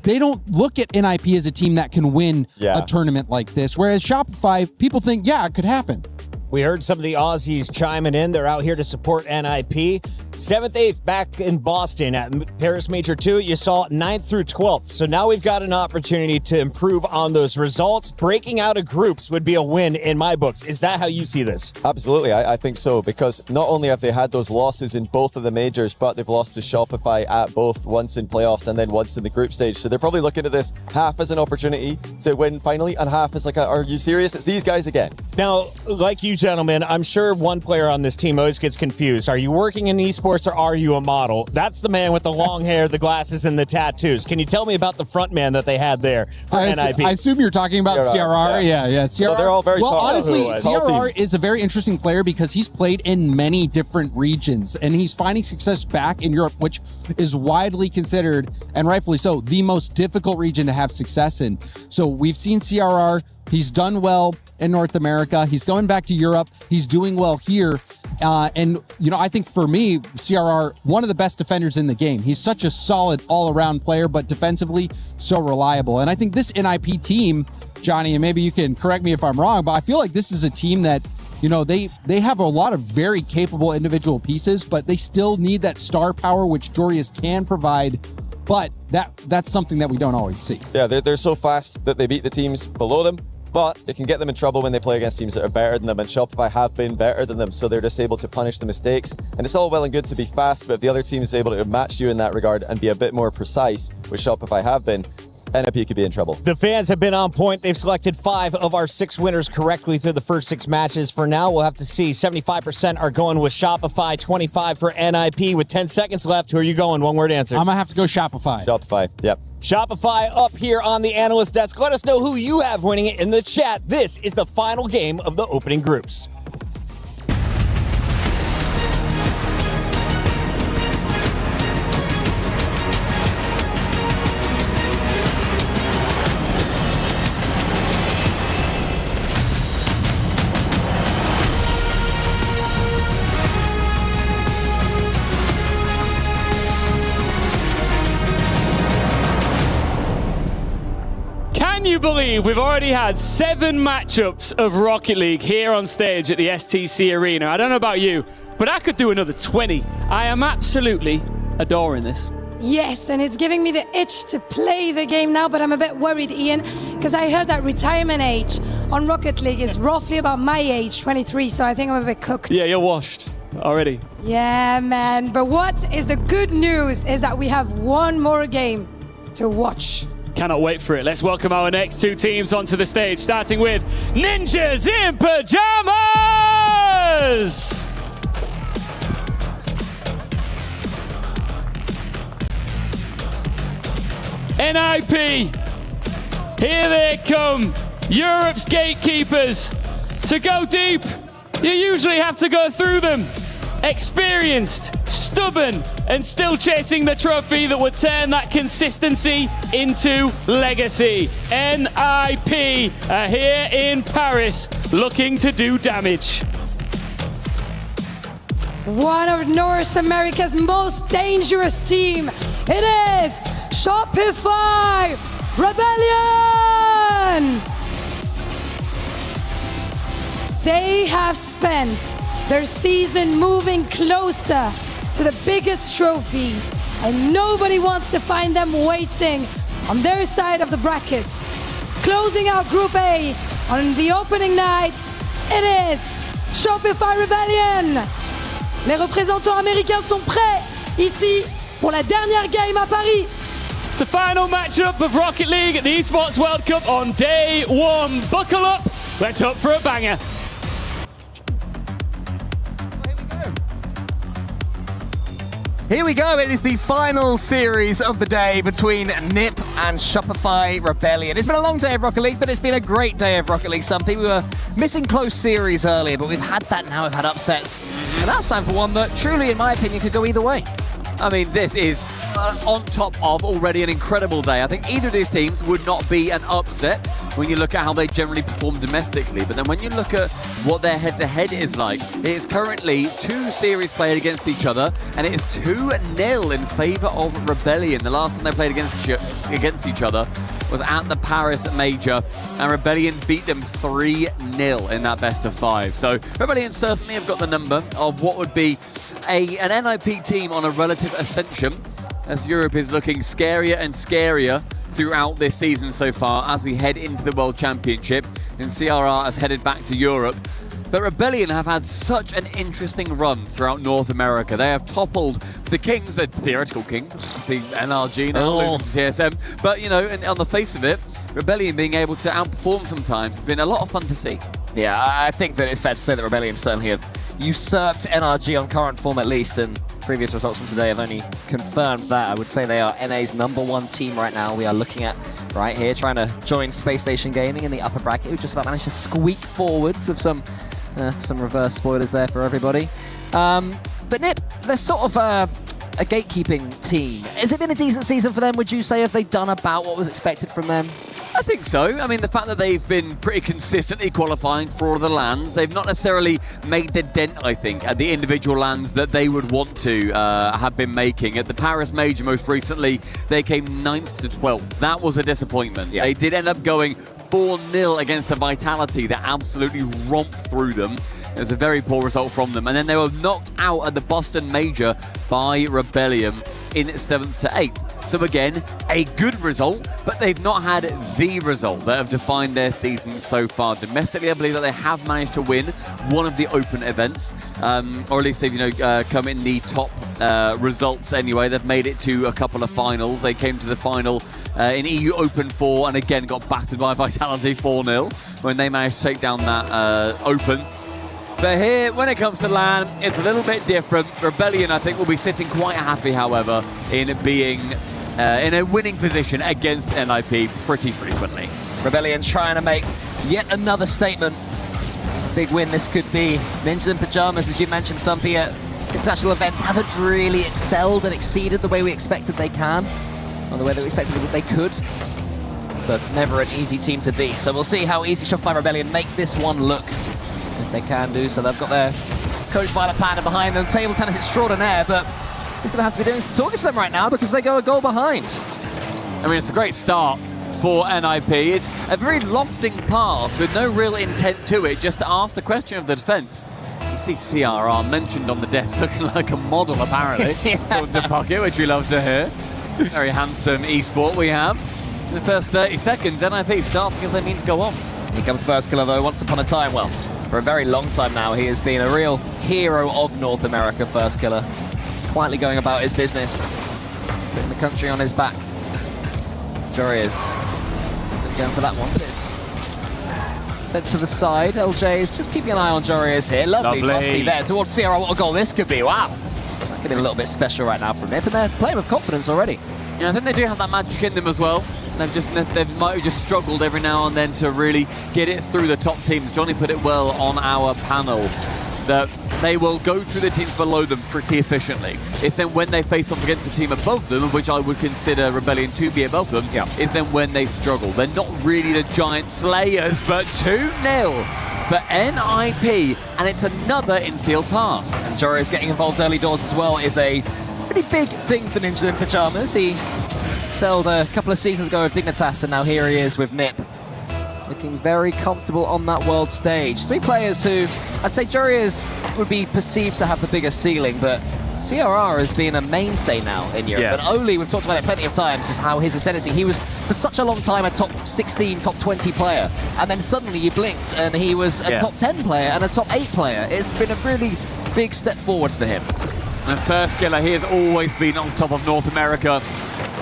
they don't look at NIP as a team that can win a tournament like this. Whereas Shopify, people think, yeah, it could happen. We heard some of the Aussies chiming in. They're out here to support NIP. 7th, 8th back in Boston at Paris Major 2. You saw 9th through 12th. So now we've got an opportunity to improve on those results. Breaking out of groups would be a win in my books. Is that how you see this? Absolutely, I think so, because not only have they had those losses in both of the majors, but they've lost to Shopify at both, once in playoffs and then once in the group stage. So they're probably looking at this half as an opportunity to win finally, and half as like, are you serious? It's these guys again. Now, like you gentlemen, I'm sure one player on this team always gets confused. Are you working in esports or are you a model? That's the man with the long hair, the glasses, and the tattoos. Can you tell me about the front man that they had there for NIP? I assume you're talking about CRR. Yeah. CRR. So they're all very well, tall. honestly, CRR is a very interesting player because he's played in many different regions and he's finding success back in Europe, which is widely considered, and rightfully so, the most difficult region to have success in. So we've seen CRR. He's done well in North America. He's going back to Europe. He's doing well here. And, I think for me, CRR, one of the best defenders in the game. He's such a solid all-around player, but defensively, so reliable. And I think this NIP team, Johnny, and maybe you can correct me if I'm wrong, but I feel like this is a team that, they have a lot of very capable individual pieces, but they still need that star power, which Joreuz can provide. But that's something that we don't always see. Yeah, they're so fast that they beat the teams below them. But it can get them in trouble when they play against teams that are better than them, and Shopify have been better than them, so they're just able to punish the mistakes. And it's all well and good to be fast, but if the other team is able to match you in that regard and be a bit more precise, which Shopify have been, NIP could be in trouble. The fans have been on point. They've selected 5 of our 6 winners correctly through the first 6 matches. For now, we'll have to see. 75% are going with Shopify, 25 for NIP. With 10 seconds left, who are you going? One-word answer. I'm going to have to go Shopify. Shopify, yep. Shopify up here on the analyst desk. Let us know who you have winning it in the chat. This is the final game of the opening groups. Can you believe we've already had 7 matchups of Rocket League here on stage at the STC Arena? I don't know about you, but I could do another 20. I am absolutely adoring this. Yes, and it's giving me the itch to play the game now, but I'm a bit worried, Ian, because I heard that retirement age on Rocket League is roughly about my age, 23, so I think I'm a bit cooked. Yeah, you're washed already. Yeah, man. But what is the good news is that we have one more game to watch. Cannot wait for it. Let's welcome our next 2 teams onto the stage, starting with Ninjas in Pajamas! NIP, here they come, Europe's gatekeepers. To go deep, you usually have to go through them. Experienced, stubborn, and still chasing the trophy that would turn that consistency into legacy. NIP are here in Paris, looking to do damage. One of North America's most dangerous team. It is Shopify Rebellion! They have spent their season moving closer to the biggest trophies, and nobody wants to find them waiting on their side of the brackets. Closing out Group A on the opening night, it is Shopify Rebellion. Les représentants américains sont prêts ici pour la dernière game à Paris. It's the final matchup of Rocket League at the Esports World Cup on day 1. Buckle up, let's hope for a banger. Here we go. It is the final series of the day between NIP and Shopify Rebellion. It's been a long day of Rocket League, but it's been a great day of Rocket League. Some people were missing close series earlier, but we've had that now. We've had upsets. And that's time for one that truly, in my opinion, could go either way. I mean, this is on top of already an incredible day. I think either of these teams would not be an upset when you look at how they generally perform domestically. But then when you look at what their head-to-head is like, it is currently 2 series played against each other, and it is 2-0 in favor of Rebellion. The last time they played against each other was at the Paris Major, and Rebellion beat them 3-0 in that best of 5. So Rebellion certainly have got the number of what would be an NIP team on a relative ascension, as Europe is looking scarier and scarier throughout this season so far as we head into the World Championship, and CRR has headed back to Europe. But Rebellion have had such an interesting run throughout North America. They have toppled the Kings, the theoretical Kings, the NRG now, losing to TSM. But, you know, on the face of it, Rebellion being able to outperform sometimes has been a lot of fun to see. Yeah, I think that it's fair to say that Rebellion certainly have usurped NRG on current form at least, and previous results from today have only confirmed that. I would say they are NA's #1 team right now. We are looking at right here, trying to join Space Station Gaming in the upper bracket, who just about managed to squeak forwards with some reverse spoilers there for everybody. But Nip, they're sort of a gatekeeping team. Has it been a decent season for them, would you say? Have they done about what was expected from them? I think so. I mean, the fact that they've been pretty consistently qualifying for all the lands, they've not necessarily made the dent, I think, at the individual lands that they would want to have been making. At the Paris Major most recently, they came 9th to 12th. That was a disappointment. Yeah. They did end up going 4-0 against a Vitality that absolutely romped through them. It was a very poor result from them. And then they were knocked out at the Boston Major by Rebellion in 7th to 8th. So again, a good result, but they've not had the result that have defined their season so far. Domestically, I believe that they have managed to win one of the open events, or at least they've come in the top results anyway. They've made it to a couple of finals. They came to the final in EU Open 4 and again got battered by Vitality 4-0 when they managed to take down that Open. But here, when it comes to LAN, it's a little bit different. Rebellion, I think, will be sitting quite happy, however, in being in a winning position against NIP pretty frequently. Rebellion trying to make yet another statement. Big win this could be. Ninjas in Pyjamas, as you mentioned, Stumpy, at international events haven't really excelled and exceeded the way we expected they can, or the way that we expected that they could. But never an easy team to beat. So we'll see how easy Shopify Rebellion make this one look. If they can do so. They've got their coach Violet Panda behind them, table tennis extraordinaire, but he's going to have to be doing some talking to them right now because they go a goal behind. I mean, it's a great start for NIP. It's a very lofting pass with no real intent to it, just to ask the question of the defence. You see CRR mentioned on the desk looking like a model, apparently, from the pocket, which we love to hear. Very handsome esport we have. In the first 30 seconds, NIP starting as they mean to go on. Here comes First Killer, though, once upon a time. Well, for a very long time now, he has been a real hero of North America, First Killer. Quietly going about his business, putting the country on his back. Joria's going for that one, but it's sent to the side. LJ is just keeping an eye on Joria's here. Lovely. Musty there towards Sierra. What a goal this could be. Wow. That could be a little bit special right now from Nip, and they're playing with confidence already. Yeah, I think they do have that magic in them as well. They might have just struggled every now and then to really get it through the top teams. Johnny put it well on our panel that they will go through the teams below them pretty efficiently. It's then when they face off against a team above them, which I would consider Rebellion to be above them, is then when they struggle. They're not really the giant slayers, but 2-0 for NIP, and it's another infield pass. And Joria's getting involved early doors as well is a pretty big thing for Ninjas in Pyjamas. He excelled a couple of seasons ago with Dignitas, and now here he is with Nip. Looking very comfortable on that world stage. 3 players who, I'd say Joria's would be perceived to have the biggest ceiling, but CRR has been a mainstay now in Europe. And Oli, we've talked about it plenty of times, just how his ascendancy, he was for such a long time a top 16, top 20 player, and then suddenly you blinked and he was a top 10 player and a top 8 player. It's been a really big step forwards for him. And First Killer, he has always been on top of North America.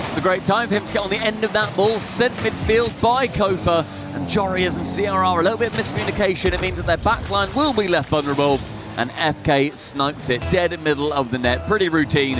It's a great time for him to get on the end of that ball, sent midfield by Kofa, and Jorias and CRR, a little bit of miscommunication. It means that their backline will be left vulnerable, and FK snipes it dead in the middle of the net. Pretty routine.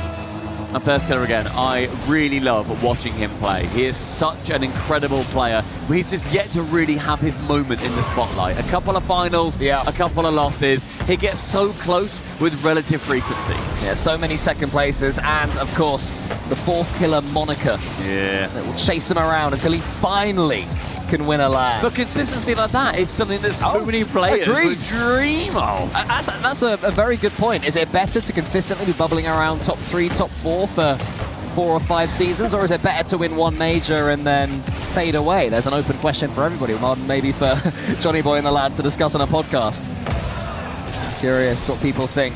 And First Killer again, I really love watching him play. He is such an incredible player. He's just yet to really have his moment in the spotlight. A couple of finals, a couple of losses. He gets so close with relative frequency. Yeah, so many second places, and of course, the 4th Killer moniker. Yeah. That will chase him around until he finally can win a LAN. But consistency like that is something that so many players would dream of. That's a very good point. Is it better to consistently be bubbling around top 3, top 4 for 4 or 5 seasons, or is it better to win one major and then fade away? There's an open question for everybody, maybe for Johnny Boy and the lads to discuss on a podcast. Curious what people think.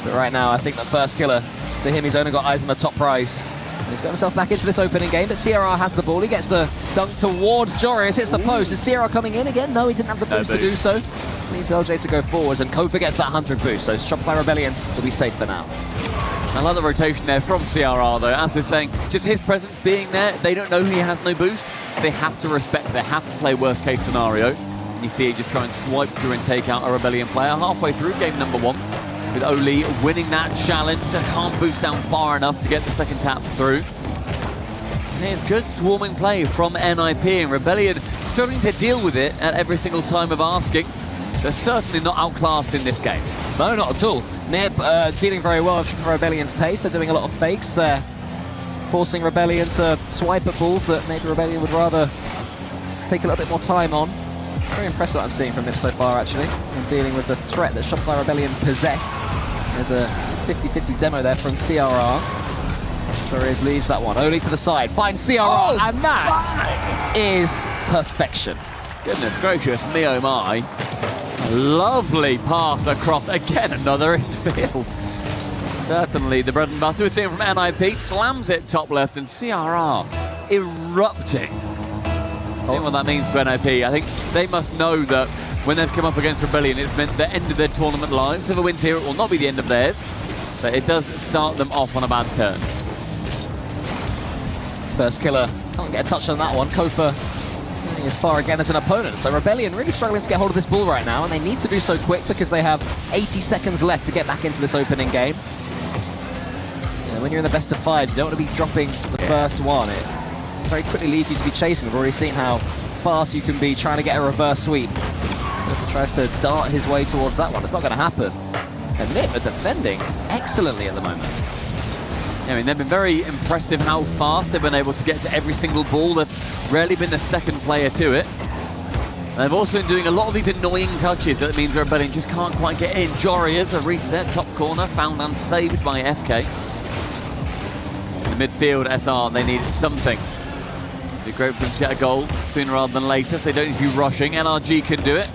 But right now, I think that first killer, for him, he's only got eyes on the top prize. He's got himself back into this opening game, but CRR has the ball. He gets the dunk towards Jorius, hits the post. Is CRR coming in again? No, he didn't have the boost to do so. Leaves LJ to go forwards, and Kofa gets that 100 boost, so Shopify Rebellion will be safe for now. I love the rotation there from CRR, though. As we're saying, just his presence being there, they don't know he has no boost, so they have to respect, they have to play worst case scenario. And you see he just try and swipe through and take out a Rebellion player halfway through game number 1, with Oli winning that challenge. Can't boost down far enough to get the second tap through. And here's good swarming play from NIP, and Rebellion struggling to deal with it at every single time of asking. They're certainly not outclassed in this game. No, not at all. Nip dealing very well with Rebellion's pace. They're doing a lot of fakes. They're forcing Rebellion to swipe at balls that maybe Rebellion would rather take a little bit more time on. Very impressed what I'm seeing from Nip so far, actually, in dealing with the threat that Shopify Rebellion possess. There's a 50-50 demo there from CRR. Torres leaves that one. Oli to the side, finds CRR, and that is perfection. Goodness gracious me, oh my. Lovely pass across, again another infield. Certainly the bread and butter we're seeing from NIP, slams it top left, and CRR erupting. Seeing what that means to NIP, I think they must know that when they've come up against Rebellion, it's meant the end of their tournament lives. If it wins here, it will not be the end of theirs, but it does start them off on a bad turn. First killer, can't get a touch on that one. Kofa as far again as an opponent. So Rebellion really struggling to get hold of this ball right now, and they need to do so quick because they have 80 seconds left to get back into this opening game. When you're in the best of 5, you don't want to be dropping the first one. It very quickly leads you to be chasing. We've already seen how fast you can be trying to get a reverse sweep. Kofa tries to dart his way towards that one. It's not going to happen. And Nip are defending excellently at the moment. I mean, they've been very impressive how fast they've been able to get to every single ball. They've rarely been the second player to it. And they've also been doing a lot of these annoying touches that means Rebellion just can't quite get in. Jorius, a reset, top corner, found and saved by FK. In the midfield, SR, they need something. It'd be great for them to get a goal sooner rather than later, so they don't need to be rushing. NRG can do it.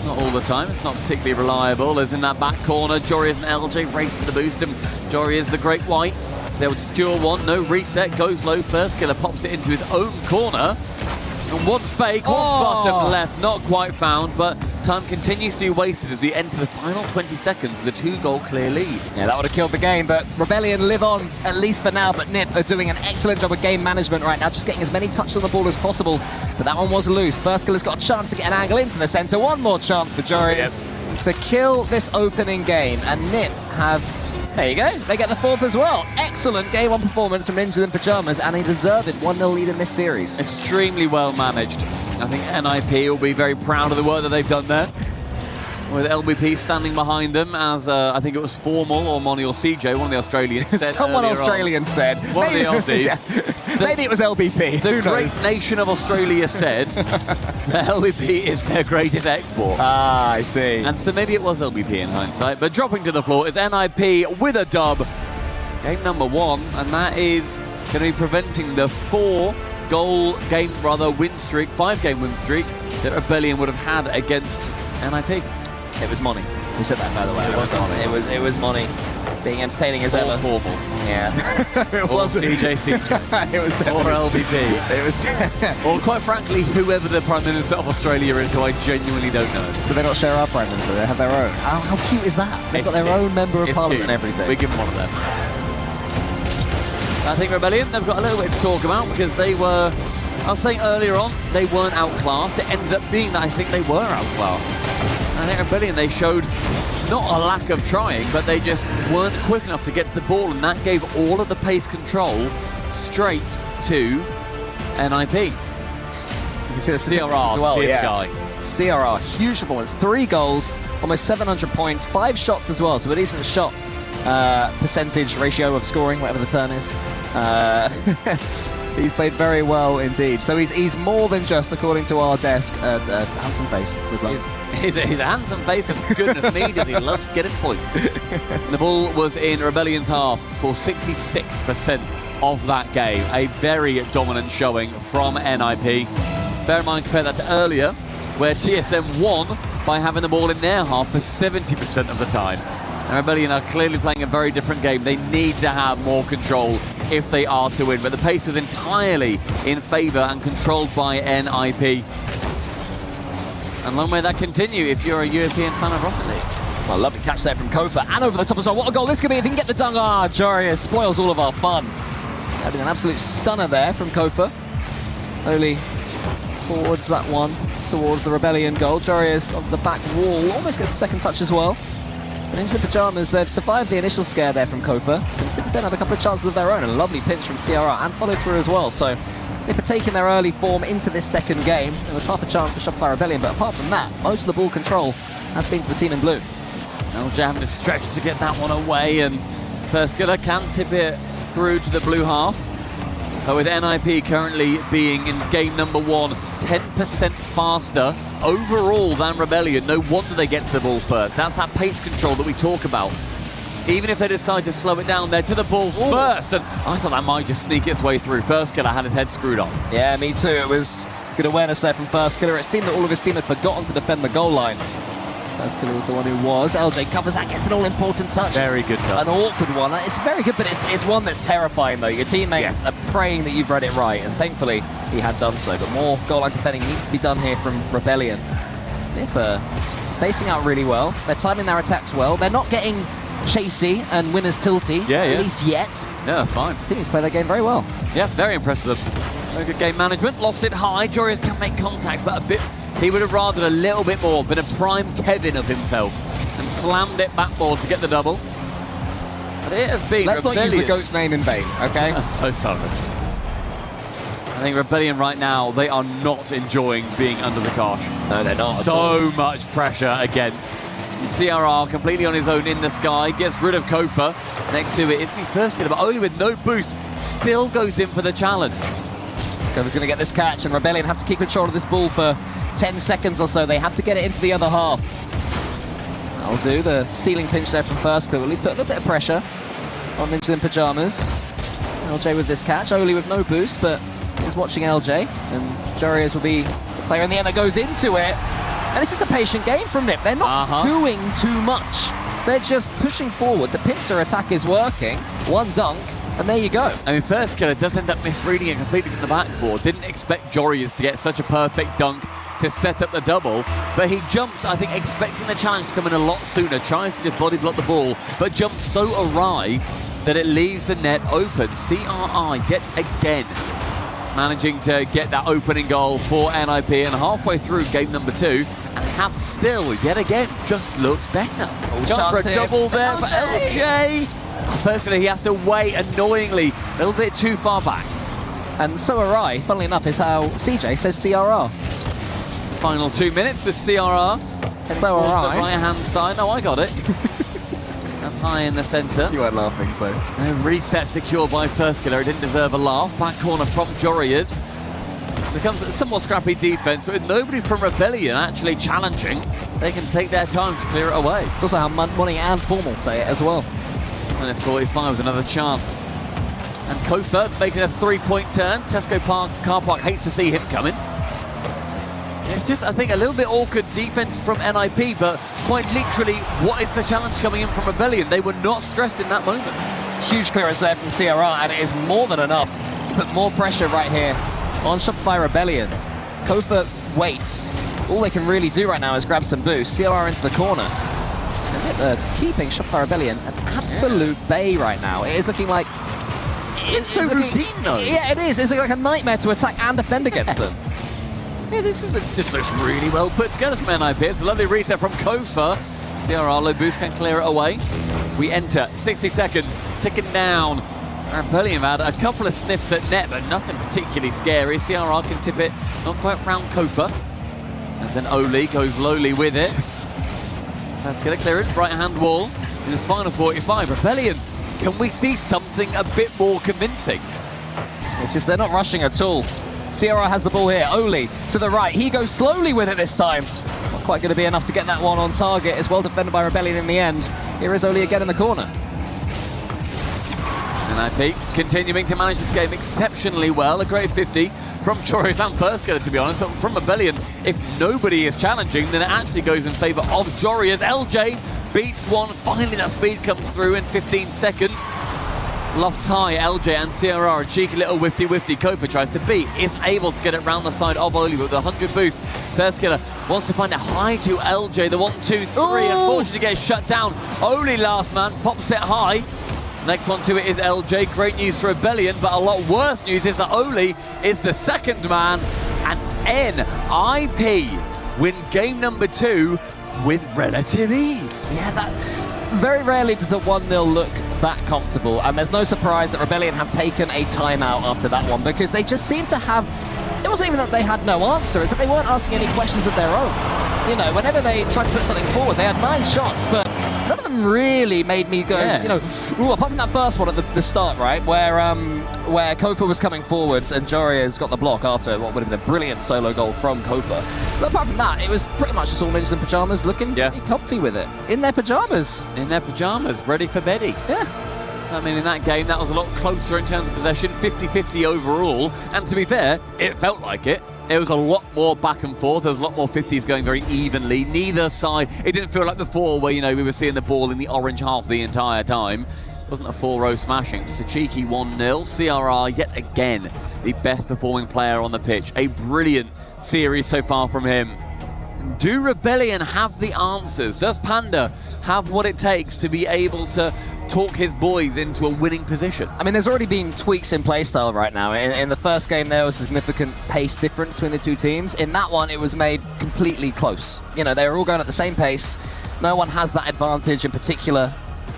Not all the time, it's not particularly reliable. As in that back corner, Jorius and LJ racing the boost, and Jorius, the great white, is able to secure one. No reset, goes low. First killer pops it into his own corner. And one fake, one bottom left, not quite found, but time continues to be wasted as we enter the final 20 seconds with a 2-goal clear lead. Yeah, that would have killed the game, but Rebellion live on, at least for now, but Nip are doing an excellent job of game management right now, just getting as many touches on the ball as possible, but that one was loose. First killer's got a chance to get an angle into the centre, one more chance for Jorius to kill this opening game, and Nip have... There you go, they get the 4th as well. Excellent game 1 performance from Ninjas in Pyjamas, and a deserved 1-0 lead in this series. Extremely well managed. I think NIP will be very proud of the work that they've done there. With LBP standing behind them as, I think it was Formal or Monty or CJ, one of the Australians said. Someone Australian said. One of the Aussies. Yeah. Maybe it was LBP. The great nation of Australia said that LBP is their greatest export. Ah, I see. And so maybe it was LBP in hindsight. But dropping to the floor is NIP with a dub. Game number 1, and that is going to be preventing the 5-game win streak that Rebellion would have had against NIP. It was Monty who said that, by the way. It was Monty. Being entertaining as ever. Formal. Yeah. It was CJ. It was or LBP. It was or quite frankly, whoever the Prime Minister of Australia is, who I genuinely don't know. Do they not share our Prime Minister? They have their own. How cute is that? They've got their own Member of Parliament and everything. We give them one of them. I think Rebellion, they've got a little bit to talk about because they were... I was saying earlier on, they weren't outclassed. It ended up being that I think they were outclassed. I think Rebellion, they showed not a lack of trying, but they just weren't quick enough to get to the ball, and that gave all of the pace control straight to NIP. You can see the CRR, well, yeah. Guy. CRR, huge performance. 3 goals, almost 700 points, 5 shots as well, so a decent shot He's played very well indeed. So he's more than just, according to our desk, a handsome face. He's a handsome face, and goodness me, does he love getting points. The ball was in Rebellion's half for 66% of that game. A very dominant showing from NIP. Bear in mind, compare that to earlier, where TSM won by having the ball in their half for 70% of the time. And Rebellion are clearly playing a very different game. They need to have more control if they are to win. But the pace was entirely in favour and controlled by NIP. And long may that continue if you're a European fan of Rocket League. Well, lovely catch there from Kofa, and over the top as well. What a goal this could be if he can get the dunk. Ah, Jarius spoils all of our fun. Having an absolute stunner there from Kofa. Only forwards that one towards the Rebellion goal. Jarius onto the back wall, almost gets a second touch as well. And into the pyjamas, they've survived the initial scare there from Kofa, and since then had a couple of chances of their own. A lovely pinch from CRR and followed through as well. So they've taken their early form into this second game. There was half a chance for Shopify Rebellion, but apart from that, most of the ball control has been to the team in blue. LJ having to stretch to get that one away, and Perskiller can tip it through to the blue half. But with NIP currently being in game number 1, 10% faster overall than Rebellion, no wonder they get to the ball first. That's that pace control that we talk about. Even if they decide to slow it down, they're to the ball first, and I thought that might just sneak its way through. Perskiller had his head screwed on. Yeah, me too. It was good awareness there from Perskiller. It seemed that all of his team had forgotten to defend the goal line. Perskiller was the one who was. LJ covers that, gets an all-important touch. Very good cut. An awkward one. It's very good, but it's one that's terrifying, though. Your teammates are praying that you've read it right, and thankfully he had done so. But more goal line defending needs to be done here from Rebellion. Nip spacing out really well. They're timing their attacks well. They're not getting chasey and winners tilty, at least yet. Yeah, fine. Teams play their game very well. Yeah, very impressive. Very good game management. Lofted high. Jorius can make contact, but a bit. He would have rathered a little bit more, been a prime Kevin of himself, and slammed it backboard to get the double. But it has been Let's Rebellion. not use the GOAT's name in vain, okay? I'm so sorry. I think Rebellion right now, they are not enjoying being under the cosh. No, they're not. So much pressure against. CRR completely on his own in the sky, gets rid of Kofa. Next to it, it's me first, but only with no boost, still goes in for the challenge. Kofa's going to get this catch, and Rebellion have to keep control of this ball for 10 seconds or so. They have to get it into the other half. That'll do. The ceiling pinch there from first clue. At least put a little bit of pressure on Ninja in Pyjamas. LJ with this catch. Oli with no boost, but this is watching LJ. And Jarius will be the player in the end that goes into it. And it's just a patient game from Nip. They're not doing too much. They're just pushing forward. The pincer attack is working. One dunk, and there you go. I mean, first killer does end up misreading it completely from the backboard. Didn't expect Jorius to get such a perfect dunk to set up the double, but he jumps, I think, expecting the challenge to come in a lot sooner, tries to just body block the ball, but jumps so awry that it leaves the net open. CRI yet again managing to get that opening goal for NIP, and halfway through game number 2, and have still, yet again, just looked better. Chance for a double there for LJ. Firstly, he has to wait, annoyingly, a little bit too far back. And so are funnily enough, is how CJ says CRR. Final 2 minutes for CRR. So are the right-hand side. No, I got it. Up high in the centre. You weren't laughing, so. Reset secured by Perskiller. He didn't deserve a laugh. Back corner from Jorius. Becomes a somewhat scrappy defence, but with nobody from Rebellion actually challenging, they can take their time to clear it away. It's also how Money and Formal say it as well. And it's 45 with another chance. And Kofa making a 3-point turn. Tesco Park car park hates to see him coming. It's just, I think, a little bit awkward defense from NIP, but quite literally, what is the challenge coming in from Rebellion? They were not stressed in that moment. Huge clearance there from CRR, and it is more than enough to put more pressure right here on Shopify Rebellion. Kofa waits. All they can really do right now is grab some boost. CRR into the corner. And they're keeping Shopify Rebellion an absolute bay right now. It is looking like... It's so routine, though. Yeah, it is. It's like a nightmare to attack and defend against them. Yeah, just looks really well put together from NIP. It's a lovely reset from Kofa. CRR low boost can clear it away. We enter 60 seconds, ticking down. Rebellion had a couple of sniffs at net, but nothing particularly scary. CRR can tip it, not quite round Kofa. As then Oli goes lowly with it. Let's get it cleared, right hand wall. In his final 45, Rebellion, can we see something a bit more convincing? It's It's just they're not rushing at all. CRR has the ball here. Oli to the right. He goes slowly with it this time. Not quite going to be enough to get that one on target. It's well defended by Rebellion in the end. Here is Oli again in the corner. NIP continuing to manage this game exceptionally well. A great 50 from Joris and First Killer, to be honest. But from Rebellion, if nobody is challenging, then it actually goes in favor of Joris. LJ beats one. Finally, that speed comes through in 15 seconds. Lofts high, LJ and CRR, a cheeky little whifty. Kofa tries to beat, isn't able to get it round the side of Oli with a 100 boost. First Killer wants to find it high to LJ, the 1, 2, 3, unfortunately gets shut down. Oli last man, pops it high. Next one to it is LJ, great news for Rebellion, but a lot worse news is that Oli is the second man, and NIP win game number 2 with relative ease. Yeah, that very rarely does a 1-0 look that comfortable, and there's no surprise that Rebellion have taken a timeout after that one, because they just seem to have, it wasn't even that they had no answer, it's that they weren't asking any questions of their own. You know, whenever they tried to put something forward, they had 9 shots, but none of them really made me go, you know, ooh, apart from that first one at the start, right, where Kofa was coming forwards and Joris got the block after what would have been a brilliant solo goal from Kofa. But apart from that, it was pretty much just all ninjas in pyjamas looking pretty comfy with it. In their pyjamas. In their pyjamas, ready for Betty. Yeah. I mean, in that game, that was a lot closer in terms of possession, 50-50 overall. And to be fair, it felt like it. It was a lot more back and forth. There was a lot more 50s going very evenly. Neither side, it didn't feel like before where, you know, we were seeing the ball in the orange half the entire time. It wasn't a full row smashing, just a cheeky 1-0. CRR, yet again, the best performing player on the pitch. A brilliant series so far from him. Do Rebellion have the answers? Does Panda have what it takes to be able to talk his boys into a winning position? I mean, there's already been tweaks in playstyle right now. In the first game, there was a significant pace difference between the two teams. In that one, it was made completely close. You know, they were all going at the same pace. No one has that advantage in particular.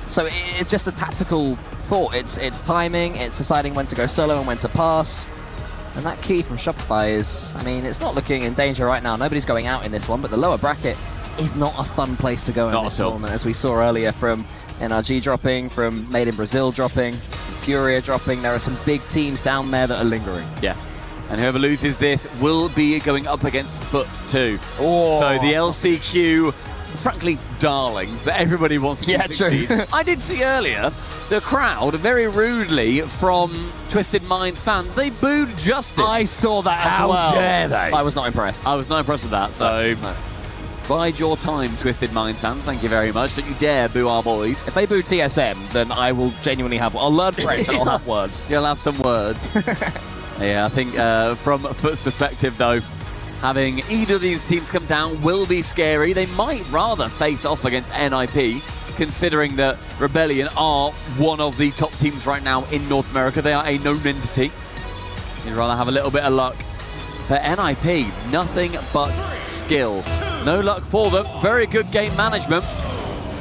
So it's just a tactical thought. It's timing, it's deciding when to go solo and when to pass. And that key from Shopify is, I mean, it's not looking in danger right now. Nobody's going out in this one, but the lower bracket is not a fun place to go in this tournament, as we saw earlier from NRG dropping, from Made in Brazil dropping, Furia dropping. There are some big teams down there that are lingering. Yeah. And whoever loses this will be going up against Foot too. Oh, so the LCQ, frankly, darlings that everybody wants to see succeed. True. I did see earlier the crowd very rudely from Twisted Minds fans. They booed Justin. I saw that as well. How dare they? I was not impressed. I was not impressed with that. So bide your time, Twisted Minds fans. Thank you very much. Don't you dare boo our boys. If they boo TSM, then I will genuinely have, I'll learn French and I'll have words. You'll have some words. Yeah, I think from Foot's perspective though, having either of these teams come down will be scary. They might rather face off against NIP, considering that Rebellion are one of the top teams right now in North America. They are a known entity. You'd rather have a little bit of luck. But NIP, nothing but skill. No luck for them. Very good game management.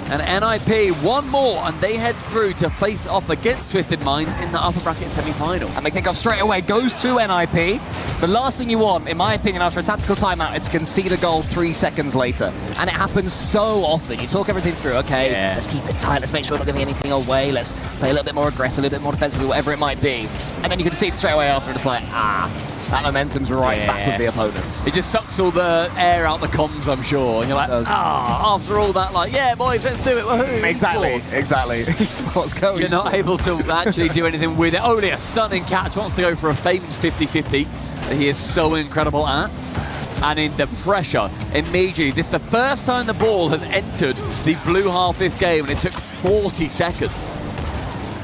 And NIP, one more, and they head through to face off against Twisted Minds in the upper bracket semi-final. And they kick off straight away, goes to NIP. The last thing you want, in my opinion, after a tactical timeout is to concede a goal 3 seconds later. And it happens so often. You talk everything through, okay, let's keep it tight, let's make sure we're not giving anything away, let's play a little bit more aggressive, a little bit more defensively, whatever it might be. And then you concede straight away after, and it's like, that momentum's right back with the opponents. It just sucks all the air out the comms, I'm sure. And you're like, after all that, like, yeah, boys, let's do it, woohoo. Exactly. Esports, go. You're not able to actually do anything with it. Only a stunning catch, wants to go for a famed 50-50 that he is so incredible at. And in the pressure, immediately, this is the first time the ball has entered the blue half this game, and it took 40 seconds.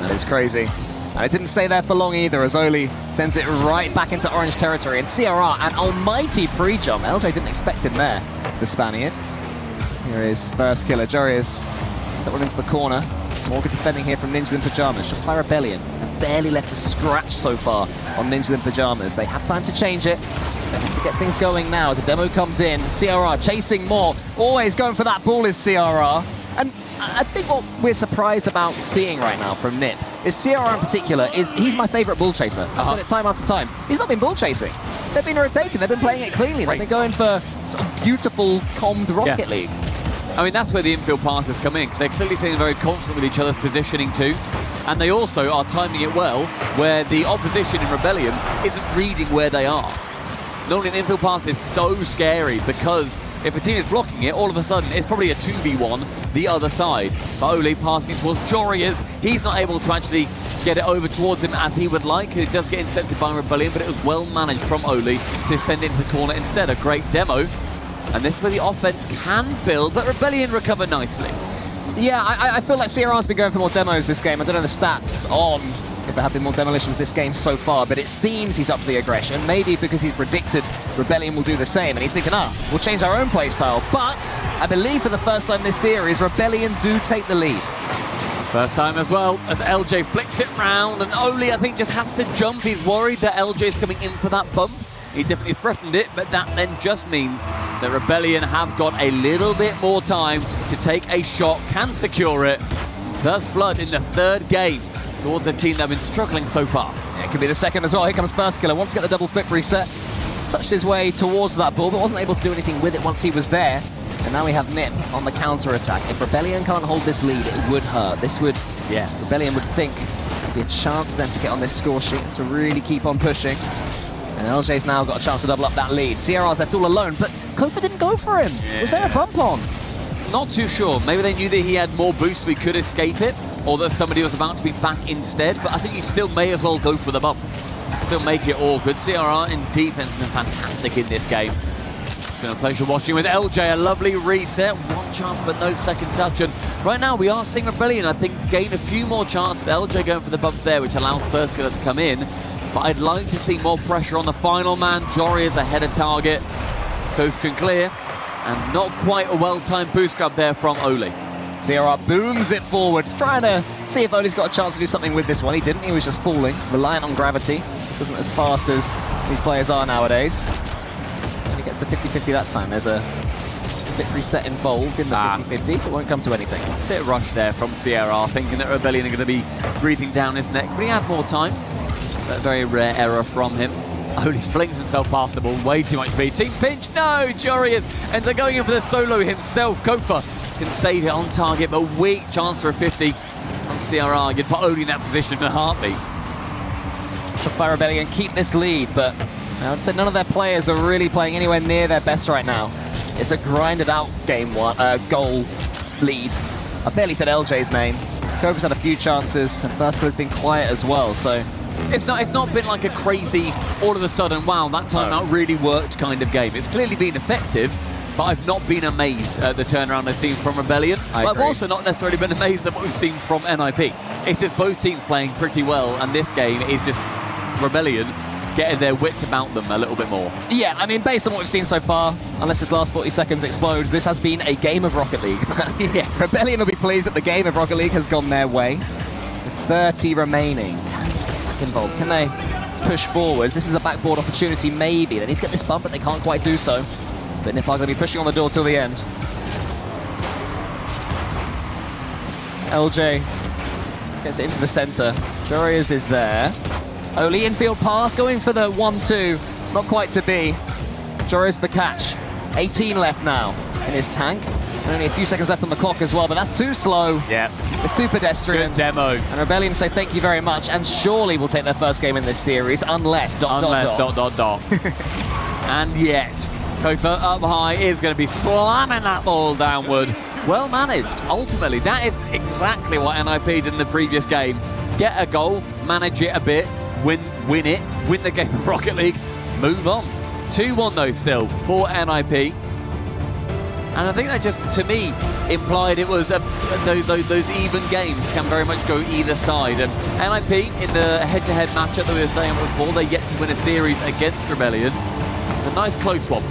That is crazy. And it didn't stay there for long either, as Oli sends it right back into orange territory. And CRR, an almighty pre-jump. LJ didn't expect him there, the Spaniard. Here is First Killer. Joris that one into the corner. More good defending here from Ninjas in Pyjamas. Shopify Rebellion have barely left a scratch so far on Ninjas in Pyjamas. They have time to change it. They have to get things going now as a demo comes in. CRR chasing more. Always going for that ball is CRR. And I think what we're surprised about seeing right now from Nip is CRR in particular, he's my favourite ball chaser. I've said it time after time. He's not been ball chasing. They've been rotating, they've been playing it cleanly. They've been going for sort of beautiful, commed Rocket League. I mean, that's where the infield passes come in, because they're clearly feeling very confident with each other's positioning too. And they also are timing it well, where the opposition in Rebellion isn't reading where they are. Normally an infield pass is so scary because if a team is blocking it, all of a sudden it's probably a 2v1 the other side. But Ole passing it towards Jorias, he's not able to actually get it over towards him as he would like. It does get intercepted by Rebellion, but it was well managed from Ole to send it into the corner instead. A great demo. And this is where the offense can build, but Rebellion recover nicely. Yeah, I feel like CRR's been going for more demos this game. I don't know the stats on if there have been more demolitions this game so far, but it seems he's up for the aggression. Maybe because he's predicted Rebellion will do the same, and he's thinking, we'll change our own playstyle. But I believe for the first time this series, Rebellion do take the lead. First time as well, as LJ flicks it round, and Ole, I think, just has to jump. He's worried that LJ is coming in for that bump. He definitely threatened it, but that then just means that Rebellion have got a little bit more time to take a shot, can secure it. First blood in the third game towards a team that have been struggling so far. Yeah, it could be the second as well. Here comes First Killer. Wants to get the double flip reset. Touched his way towards that ball, but wasn't able to do anything with it once he was there. And now we have Nip on the counter-attack. If Rebellion can't hold this lead, it would hurt. This would, Rebellion would think there'd be a chance for them to get on this score sheet and to really keep on pushing. And LJ's now got a chance to double up that lead. CRR's left all alone, but Kofa didn't go for him. Yeah. Was there a bump on? Not too sure. Maybe they knew that he had more boost so he could escape it, or that somebody was about to be back instead, but I think you still may as well go for the bump. Still make it all good. CRR in defense has been fantastic in this game. It's been a pleasure watching with LJ. A lovely reset. One chance but no second touch. And right now we are seeing Rebellion, I think, gain a few more chances. LJ going for the bump there, which allows First Killer to come in. But I'd like to see more pressure on the final man. Jory is ahead of target. Both can clear. And not quite a well-timed boost grab there from Ole. CRR booms it forward, trying to see if Ole's got a chance to do something with this one. He didn't, he was just falling, reliant on gravity. Wasn't as fast as these players are nowadays. And he gets the 50-50 that time. There's a victory set involved in the 50-50, but won't come to anything. Bit rushed there from CRR, thinking that Rebellion are going to be breathing down his neck, but he had more time. But a very rare error from him. Ole flings himself past the ball, way too much speed. Team pinch, no! Jory ends up going in for the solo himself. Kofa can save it on target, but weak chance for a 50 from CRR. You'd put Ole in that position in a heartbeat. Shopify Rebellion keep this lead, but I would say none of their players are really playing anywhere near their best right now. It's a grinded out goal lead. I barely said LJ's name. Kofa's had a few chances, and First Killer's been quiet as well, so it's not been like a crazy, all of a sudden, wow, that timeout really worked kind of game. It's clearly been effective, but I've not been amazed at the turnaround I've seen from Rebellion. I've also not necessarily been amazed at what we've seen from NIP. It's just both teams playing pretty well, and this game is just Rebellion getting their wits about them a little bit more. Yeah, I mean, based on what we've seen so far, unless this last 40 seconds explodes, this has been a game of Rocket League. Yeah, Rebellion will be pleased that the game of Rocket League has gone their way. 30 remaining. Involved. Can they push forwards? This is a backboard opportunity, maybe. They need to get this bump, but they can't quite do so. But Nip are going to be pushing on the door till the end. LJ gets it into the center. Jorias is there. Ole infield pass, going for the 1-2. Not quite to be. Jorias the catch. 18 left now in his tank. And only a few seconds left on the clock as well, but that's too slow. Yeah. It's too pedestrian. Good demo. And Rebellion say thank you very much, and surely will take their first game in this series, unless ... And yet, Kofa up high is going to be slamming that ball downward. Well managed. Ultimately, that is exactly what NIP did in the previous game. Get a goal, manage it a bit, win it, win the game of Rocket League, move on. 2-1 though still for NIP. And I think that just, to me, implied it was those even games can very much go either side. And NIP, in the head-to-head matchup that we were saying before, they yet to win a series against Rebellion. It's a nice close one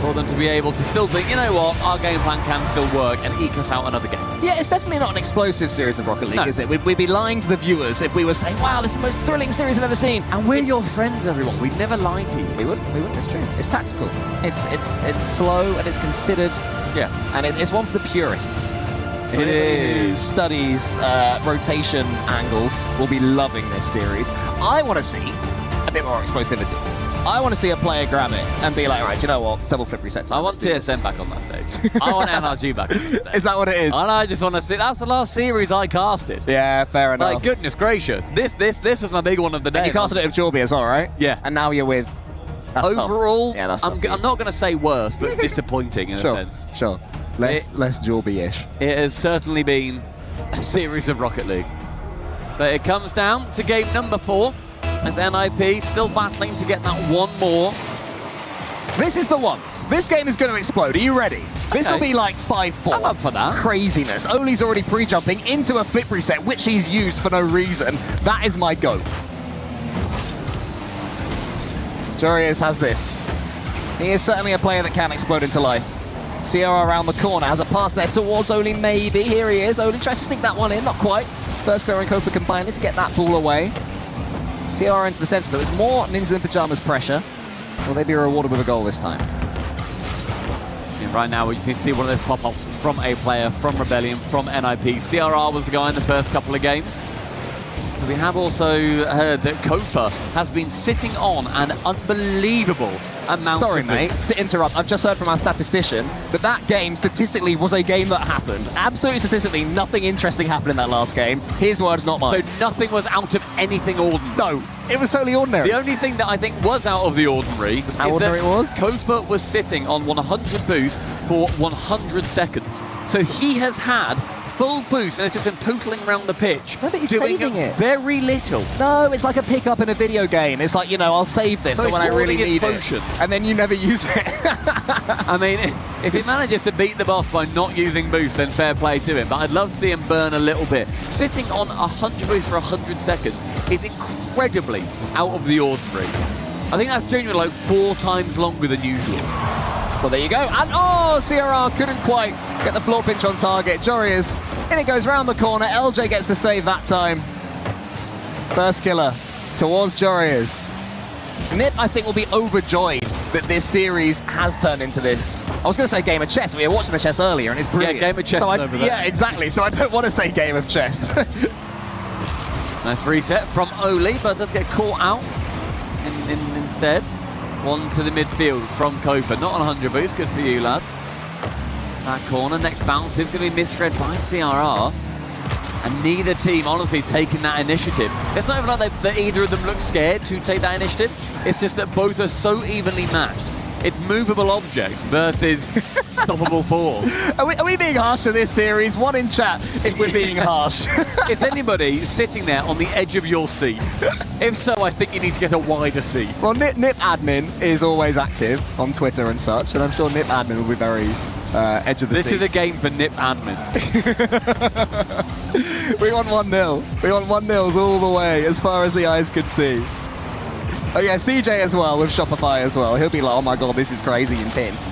for them to be able to still think, you know what, our game plan can still work and eke us out another game. Yeah, it's definitely not an explosive series of Rocket League, is it? We'd be lying to the viewers if we were saying, wow, this is the most thrilling series I've ever seen. And we're your friends, everyone. We'd never lie to you. We wouldn't, it's true. It's tactical. It's slow and it's considered. Yeah. And it's one for the purists. It is. Who studies rotation angles will be loving this series. I want to see a bit more explosivity. I want to see a player grab it and be like, right, you know what? Double flip reset time. I want TSM back on that stage. I want NRG back on that stage. Is that what it is? And I just want to see. That's the last series I casted. Yeah, fair enough. Like, goodness gracious. This was my big one of the day. And you casted it with Jorby as well, right? Yeah. And now you're with... That's Overall, tough. Yeah, that's I'm not going to say worse, but disappointing in a sense. Sure. Less Jorby-ish. It has certainly been a series of Rocket League. But it comes down to game number 4 as NIP still battling to get that one more. This is the one. This game is going to explode. Are you ready? This will be like 5-4. I'm up for that. Craziness. Oli's already pre-jumping into a flip reset, which he's used for no reason. That is my go. Jorius has this. He is certainly a player that can explode into life. Sierra around the corner, has a pass there towards Oli, maybe. Here he is. Oli tries to sneak that one in, not quite. First Clear and Kofa combining to get that ball away. Sierra into the center, so it's more Ninjas in Pyjamas pressure. Will they be rewarded with a goal this time? And right now, we just need to see one of those pop-ups from a player, from Rebellion, from NIP. CRR was the guy in the first couple of games. We have also heard that Kofa has been sitting on an unbelievable amount Sorry, of mate, to interrupt. I've just heard from our statistician that game statistically was a game that happened. Absolutely statistically, nothing interesting happened in that last game. His words, not mine. So nothing was out of anything ordinary. No, it was totally ordinary. The only thing that I think was out of the ordinary is how ordinary that it was? Kofa was sitting on 100 boost for 100 seconds. So he has had full boost and it's just been pootling around the pitch. No, but he's doing saving it. Very little. No, it's like a pickup in a video game. It's like, you know, I'll save this So for when I really need potions. it. And then you never use it. I mean, if he manages to beat the boss by not using boost, then fair play to him. But I'd love to see him burn a little bit. Sitting on 100 boost for 100 seconds is incredibly out of the ordinary. I think that's genuinely like 4 times longer than usual. Well, there you go. And oh, CRR couldn't quite get the floor pinch on target. Jorius, and it goes round the corner. LJ gets the save that time. First killer towards Jorius. Nip, I think, will be overjoyed that this series has turned into this. I was going to say game of chess. We were watching the chess earlier, and it's brilliant. Yeah, game of chess over there. Yeah, exactly. So I don't want to say game of chess. Nice reset from Oli, but does get caught out instead. One to the midfield from Kofa. Not on 100 boost. Good for you, lad. That corner. Next bounce is going to be misread by CRR. And neither team, honestly, taking that initiative. It's not even like that either of them look scared to take that initiative. It's just that both are so evenly matched. It's movable object versus stoppable force. Are we being harsh to this series? One in chat if we're being harsh. Is anybody sitting there on the edge of your seat? If so, I think you need to get a wider seat. Well, Nip Admin is always active on Twitter and such, and I'm sure Nip Admin will be very edge of the seat. This is a game for Nip Admin. We want 1-0. We want 1-0s all the way, as far as the eyes could see. Oh yeah, CJ as well, with Shopify as well. He'll be like, oh my god, this is crazy intense.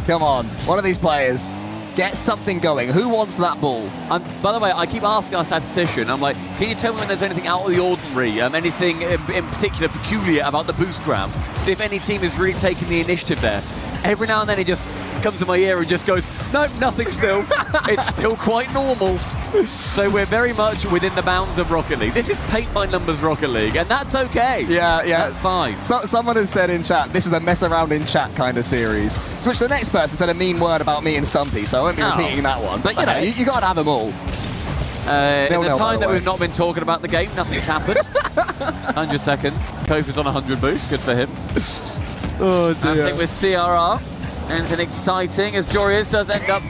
Come on, one of these players, get something going. Who wants that ball? By the way, I keep asking our statistician, I'm like, can you tell me when there's anything out of the ordinary, anything in particular peculiar about the boost grabs? See if any team is really taking the initiative there. Every now and then he just comes in my ear and just goes, nope, nothing still. It's still quite normal. So we're very much within the bounds of Rocket League. This is paint by numbers Rocket League, and that's okay. Yeah. That's fine. So, someone has said in chat, this is a mess around in chat kind of series. To which the next person said a mean word about me and Stumpy, so I won't be repeating that one. But, you know, you got to have them all. In the time that we've not been talking about the game, nothing's happened. 100 seconds. Kofa's on 100 boost. Good for him. Oh, dear. I think with CRR, anything exciting as Jorius does end up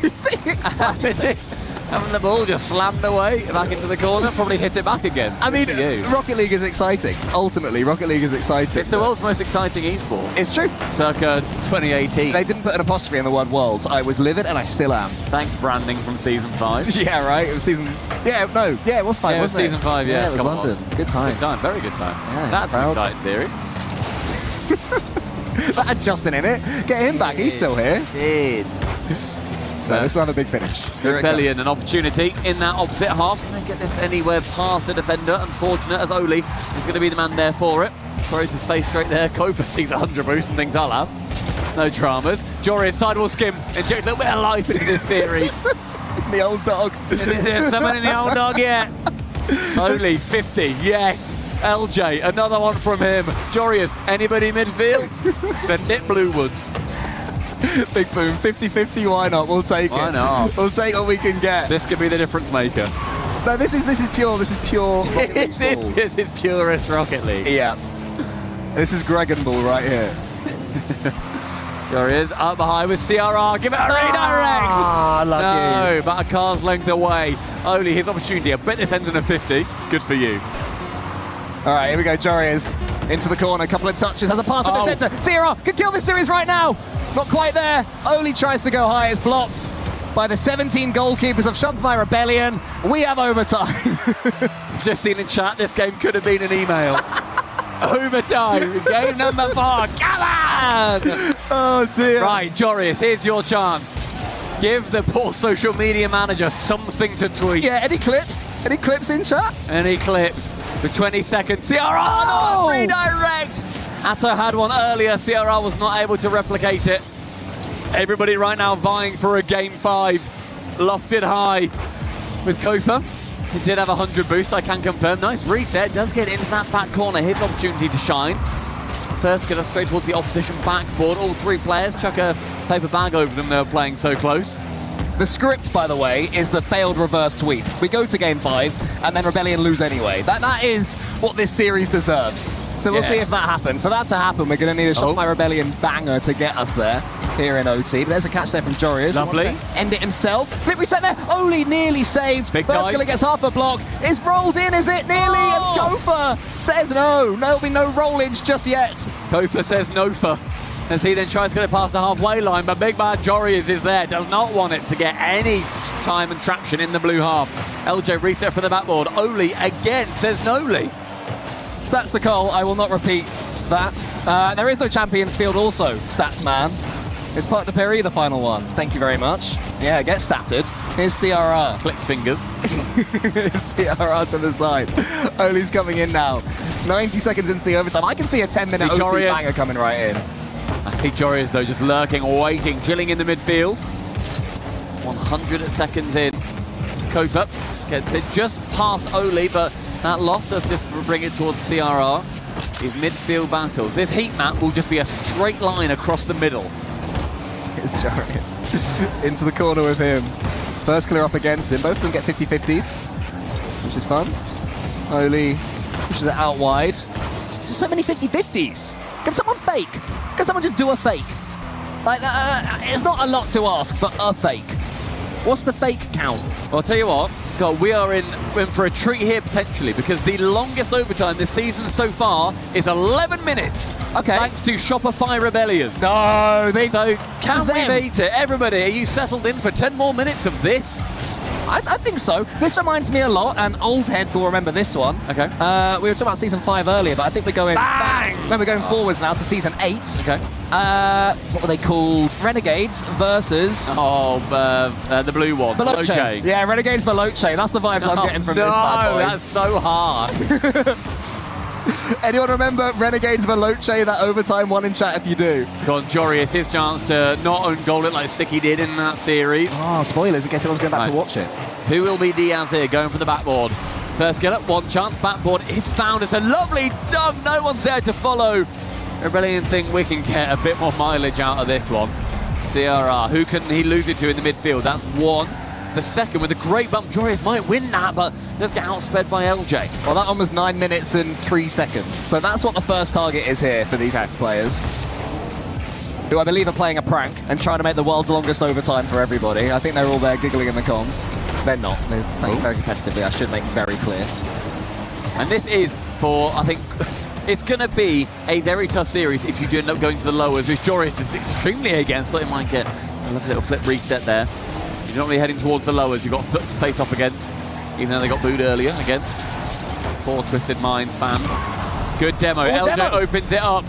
having the ball just slammed away back into the corner, probably hit it back again. I mean, Rocket League is exciting. Ultimately, Rocket League is exciting. It's the world's most exciting esport. It's true. Circa 2018. They didn't put an apostrophe in the word worlds. I was livid and I still am. Thanks, branding from season 5. Yeah, right. It was season... Yeah, no. Yeah, it was 5, wasn't it? Season 5, yeah. Yeah, it was London. Good time. Good time. Very good time. Yeah, that's an exciting series. That had Justin in it. Get him back. He's still here. Did. No, this is not a big finish. Rebellion, an opportunity in that opposite half. Can they get this anywhere past the defender? Unfortunate, as Oli is going to be the man there for it. Throws his face straight there. Kofa sees 100 boost and thinks, I'll have. No dramas. Jorius sidewall skim. Injects a little bit of life into this series. The old dog. Is there someone in the old dog yet? Oli, 50, yes. LJ, another one from him. Jorius, anybody midfield? Send it Bluewoods. Big Boom, 50-50, why not? We'll take it. Why not? We'll take what we can get. This could be the difference maker. No, this is pure. This is pure. this is purest Rocket League. Yeah. This is Dragon Ball right here. Jorius up high with CRR. Give it a redirect. Lucky. No, about a car's length away. Only his opportunity. I bet this ends in a 50. Good for you. All right, here we go. Jorius into the corner. A couple of touches. Has a pass on the centre. CRR can kill this series right now. Not quite there. Only tries to go high. It's blocked by the 17 goalkeepers of Shopify Rebellion. We have overtime. Just seen in chat, this game could have been an email. Overtime. Game number 4. Come on! Oh, dear. Right, Jorius, here's your chance. Give the poor social media manager something to tweet. Yeah, any clips? Any clips in chat? Any clips? For 20 seconds. CRR! Oh, redirect! Atto had one earlier. CRR was not able to replicate it. Everybody right now vying for a game 5. Lofted high with Kofa. He did have 100 boost, I can confirm. Nice reset. Does get into that back corner. His opportunity to shine. First, get us straight towards the opposition backboard. All 3 players chuck a paper bag over them. They were playing so close. The script, by the way, is the failed reverse sweep. We go to game 5, and then Rebellion lose anyway. That is what this series deserves. So we'll see if that happens. For that to happen, we're going to need a Shopify Rebellion banger to get us there here in OT. But there's a catch there from Jorius. Lovely. End it himself. Flip reset there. Only nearly saved. Big First dive. killer gets half a block. It's rolled in, is it? Nearly. And Kofa says no. There'll be no roll-ins just yet. Kofa says no for. As he then tries to get it past the halfway line, but big bad Jorius is there. Does not want it to get any time and traction in the blue half. LJ reset for the backboard. Oli again says Noli. Stats to Cole, I will not repeat that. There is no Champions Field also, Stats Man. It's Porte de Paris, the final one. Thank you very much. Yeah, get statted. Here's CRR. Clicks fingers. Here's CRR to the side. Oli's coming in now. 90 seconds into the overtime. I can see a 10-minute OT banger coming right in. I see Jorius, though, just lurking, waiting, chilling in the midfield. 100 seconds in. It's Kofa. Gets it just past Oli, but that loss does just bring it towards CRR. His midfield battles. This heat map will just be a straight line across the middle. Here's Jorius. Into the corner with him. First killer up against him. Both of them get 50-50s, which is fun. Oli pushes it out wide. There's just so many 50-50s. Can someone fake? Can someone just do a fake? Like, it's not a lot to ask for a fake. What's the fake count? Well, I'll tell you what, God, we are in for a treat here potentially, because the longest overtime this season so far is 11 minutes. Okay. Thanks to Shopify Rebellion. No, So can we beat it? Everybody, are you settled in for 10 more minutes of this? I think so. This reminds me a lot, and old heads will remember this one. Okay. We were talking about season 5 earlier, but I think we're going Bang! We're going forwards now to season 8. Okay. What were they called? Renegades versus the blue one. Veloce. Yeah, Renegades Veloce. That's the vibes I'm getting from this bad boy. That's so hard. Anyone remember Renegades Veloce, that overtime one in chat if you do? Go on, Jorius, his chance to not own goal it like Sicky did in that series. Oh, spoilers in case anyone's going back to watch it. Who will be Diaz here, going for the backboard? First get up, one chance, backboard is found. It's a lovely dunk, no one's there to follow. Rebellion think we can get a bit more mileage out of this one. CRR, who can he lose it to in the midfield? That's one. It's the second with a great bump. Jorius might win that, but does get outsped by LJ. Well, that one was 9 minutes and 3 seconds. So that's what the first target is here for these 6 players, who I believe are playing a prank and trying to make the world's longest overtime for everybody. I think they're all there giggling in the comms. They're not. They're playing very competitively, I should make very clear. And this is for, I think, it's going to be a very tough series if you do end up going to the lowers, which Jorius is extremely against. Thought he might get a lovely little flip reset there. You're not really heading towards the lowers. You've got Foot to face off against, even though they got booed earlier again. Poor Twisted Minds fans. Good demo. LJ opens it up.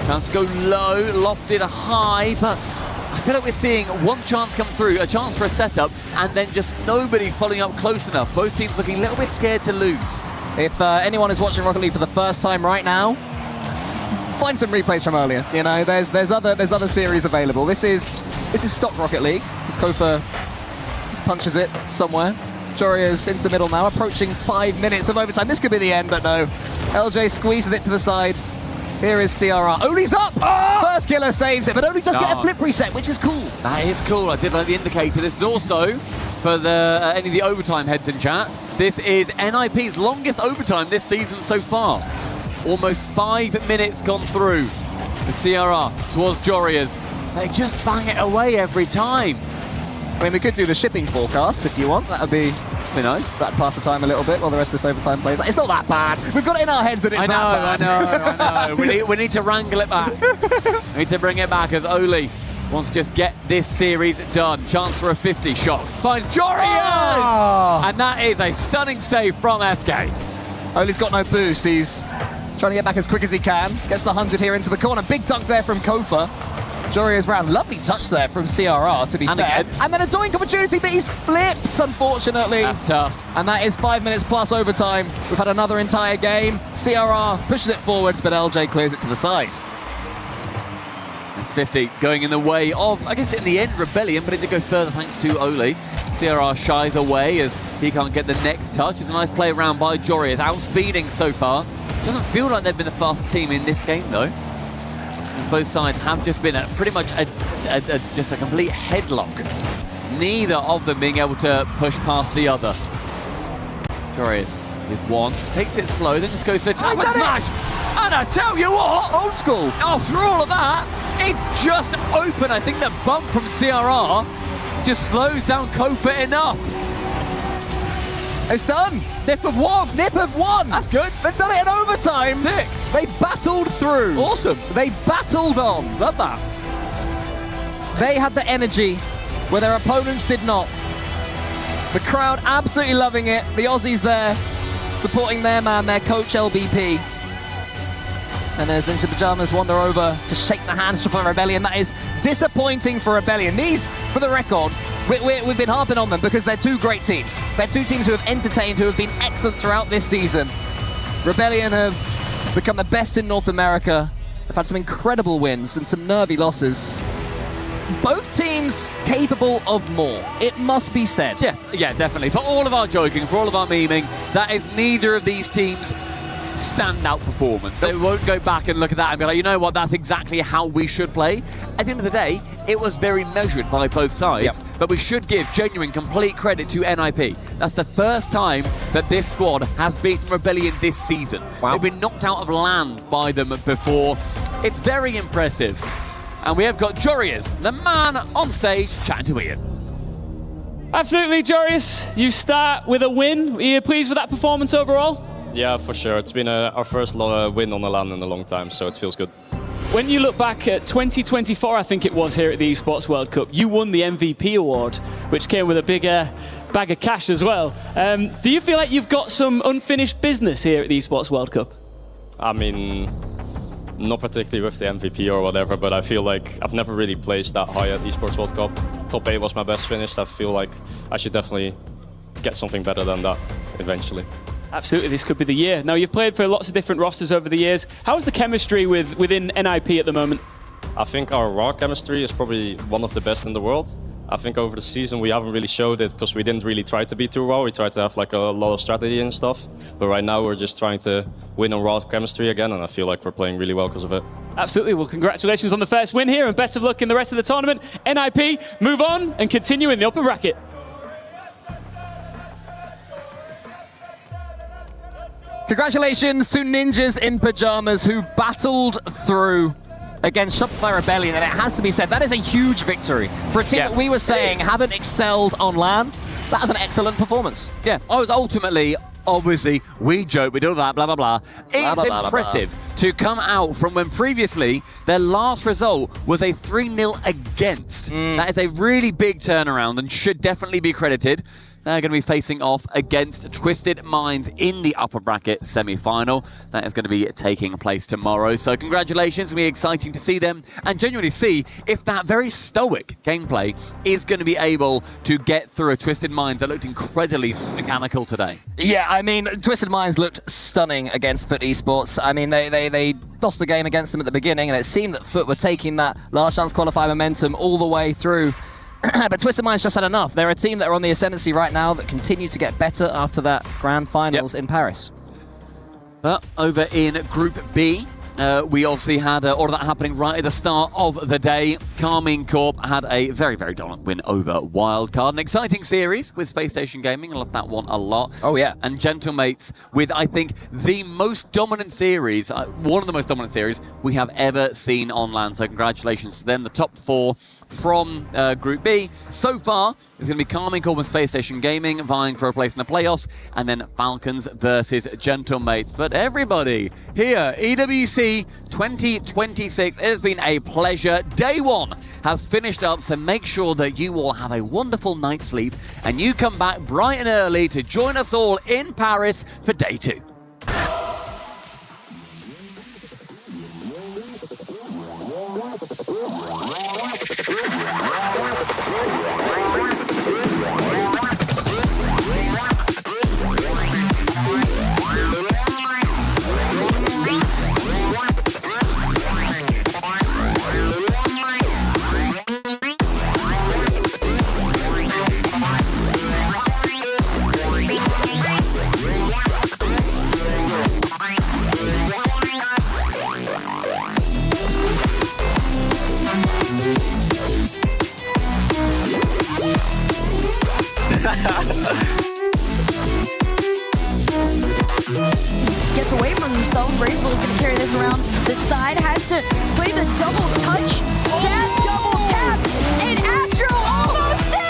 Chance to go low, lofted high, but I feel like we're seeing one chance come through, a chance for a setup, and then just nobody following up close enough. Both teams looking a little bit scared to lose. If anyone is watching Rocket League for the first time right now, find some replays from earlier. You know, there's other series available. This is stock Rocket League. This Kofa just punches it somewhere. Jorius into the middle now, approaching 5 minutes of overtime. This could be the end, but no. LJ squeezes it to the side. Here is CRR. Oli's up! First killer saves it, but Oli does get a flip reset, which is cool. That is cool. I did like the indicator. This is also, for the any of the overtime heads in chat, this is NIP's longest overtime this season so far. Almost 5 minutes gone through. The CRR towards Jorias. They just bang it away every time. I mean, we could do the shipping forecast if you want. That would be nice. That'd pass the time a little bit while the rest of this overtime plays. It's not that bad. We've got it in our heads that it's I that bad. know. we need to wrangle it back. We need to bring it back as Oli wants to just get this series done. Chance for a 50 shot. Finds Jorias! And that is a stunning save from FK. Oli's got no boost. He's trying to get back as quick as he can. Gets the 100 here into the corner. Big dunk there from Kofa. Jorias round. Lovely touch there from CRR, to be fair. And then a doink opportunity, but he's flipped, unfortunately. That's tough. And that is 5 minutes plus overtime. We've had another entire game. CRR pushes it forwards, but LJ clears it to the side. That's 50 going in the way of, I guess in the end, Rebellion, but it did go further thanks to Oli. CRR shies away as he can't get the next touch. It's a nice play around by Jorias, outspeeding so far. Doesn't feel like they've been the fastest team in this game, though. Both sides have just been pretty much just a complete headlock. Neither of them being able to push past the other. Jorias with one, takes it slow, then just goes to tap and smash. And I tell you what, old school. After all of that, it's just open. I think the bump from CRR just slows down Kofa enough. It's done. Nip of one. Nip of one. That's good. They've done it in overtime. Sick. They battled through. Awesome. They battled on. Love that. They had the energy where their opponents did not. The crowd absolutely loving it. The Aussies there supporting their man, their coach LBP. And as Ninja Pajamas wander over to shake the hands for Rebellion. That is disappointing for Rebellion. These, for the record, we've been harping on them because they're two great teams. They're two teams who have entertained, who have been excellent throughout this season. Rebellion have become the best in North America. They've had some incredible wins and some nervy losses. Both teams capable of more, it must be said. Yes, yeah, definitely. For all of our joking, for all of our memeing, that is neither of these teams' standout performance. They won't go back and look at that and be like, you know what, that's exactly how we should play. At the end of the day, it was very measured by both sides, but we should give genuine, complete credit to NIP. That's the first time that this squad has beaten Rebellion this season. They've been knocked out of land by them before. It's very impressive. And we have got Jorias, the man on stage, chatting to Ian. Absolutely, Jorias. You start with a win. Are you pleased with that performance overall? Yeah, for sure. It's been our first win on the land in a long time, so it feels good. When you look back at 2024, I think it was here at the Esports World Cup, you won the MVP award, which came with a bigger bag of cash as well. Do you feel like you've got some unfinished business here at the Esports World Cup? I mean, not particularly with the MVP or whatever, but I feel like I've never really placed that high at Esports World Cup. Top 8 was my best finish. I feel like I should definitely get something better than that eventually. Absolutely, this could be the year. Now, you've played for lots of different rosters over the years. How's the chemistry within NIP at the moment? I think our raw chemistry is probably one of the best in the world. I think over the season we haven't really showed it because we didn't really try to be too raw. We tried to have like a lot of strategy and stuff. But right now we're just trying to win on raw chemistry again, and I feel like we're playing really well because of it. Absolutely. Well, congratulations on the first win here, and best of luck in the rest of the tournament. NIP, move on and continue in the upper bracket. Congratulations to Ninjas in Pajamas who battled through against Shopify Rebellion, and it has to be said, that is a huge victory. For a team that we were saying haven't excelled on land, that was an excellent performance. Yeah, I was ultimately, obviously, we joke, we do that, blah, blah, blah. It's impressive to come out from when previously their last result was a 3-0 against. That is a really big turnaround and should definitely be credited. They're going to be facing off against Twisted Minds in the upper bracket semi-final. That is going to be taking place tomorrow. So congratulations. It's going to be exciting to see them and genuinely see if that very stoic gameplay is going to be able to get through a Twisted Minds that looked incredibly mechanical today. Yeah, I mean, Twisted Minds looked stunning against Foot Esports. I mean, they lost the game against them at the beginning, and it seemed that Foot were taking that last chance qualifier momentum all the way through. But Twisted Minds just had enough. They're a team that are on the ascendancy right now that continue to get better after that grand finals in Paris. But over in Group B, we obviously had all of that happening right at the start of the day. Carmine Corp had a very, very dominant win over Wildcard. An exciting series with Space Station Gaming. I love that one a lot. Oh, yeah. And Gentlemates with, I think, the most dominant series, one of the most dominant series we have ever seen on LAN. So congratulations to them. The top 4 from Group B so far is going to be Carmine Corp and Space Station Gaming vying for a place in the playoffs, and then Falcons versus Gentlemates. But everybody here, EWC 2026, it has been a pleasure. Day 1 has finished up, so make sure that you all have a wonderful night's sleep and you come back bright and early to join us all in Paris for Day 2. Gets away from themselves. Bracewell is going to carry this around. The side has to play the double touch. Sad double tap. And Astro almost in!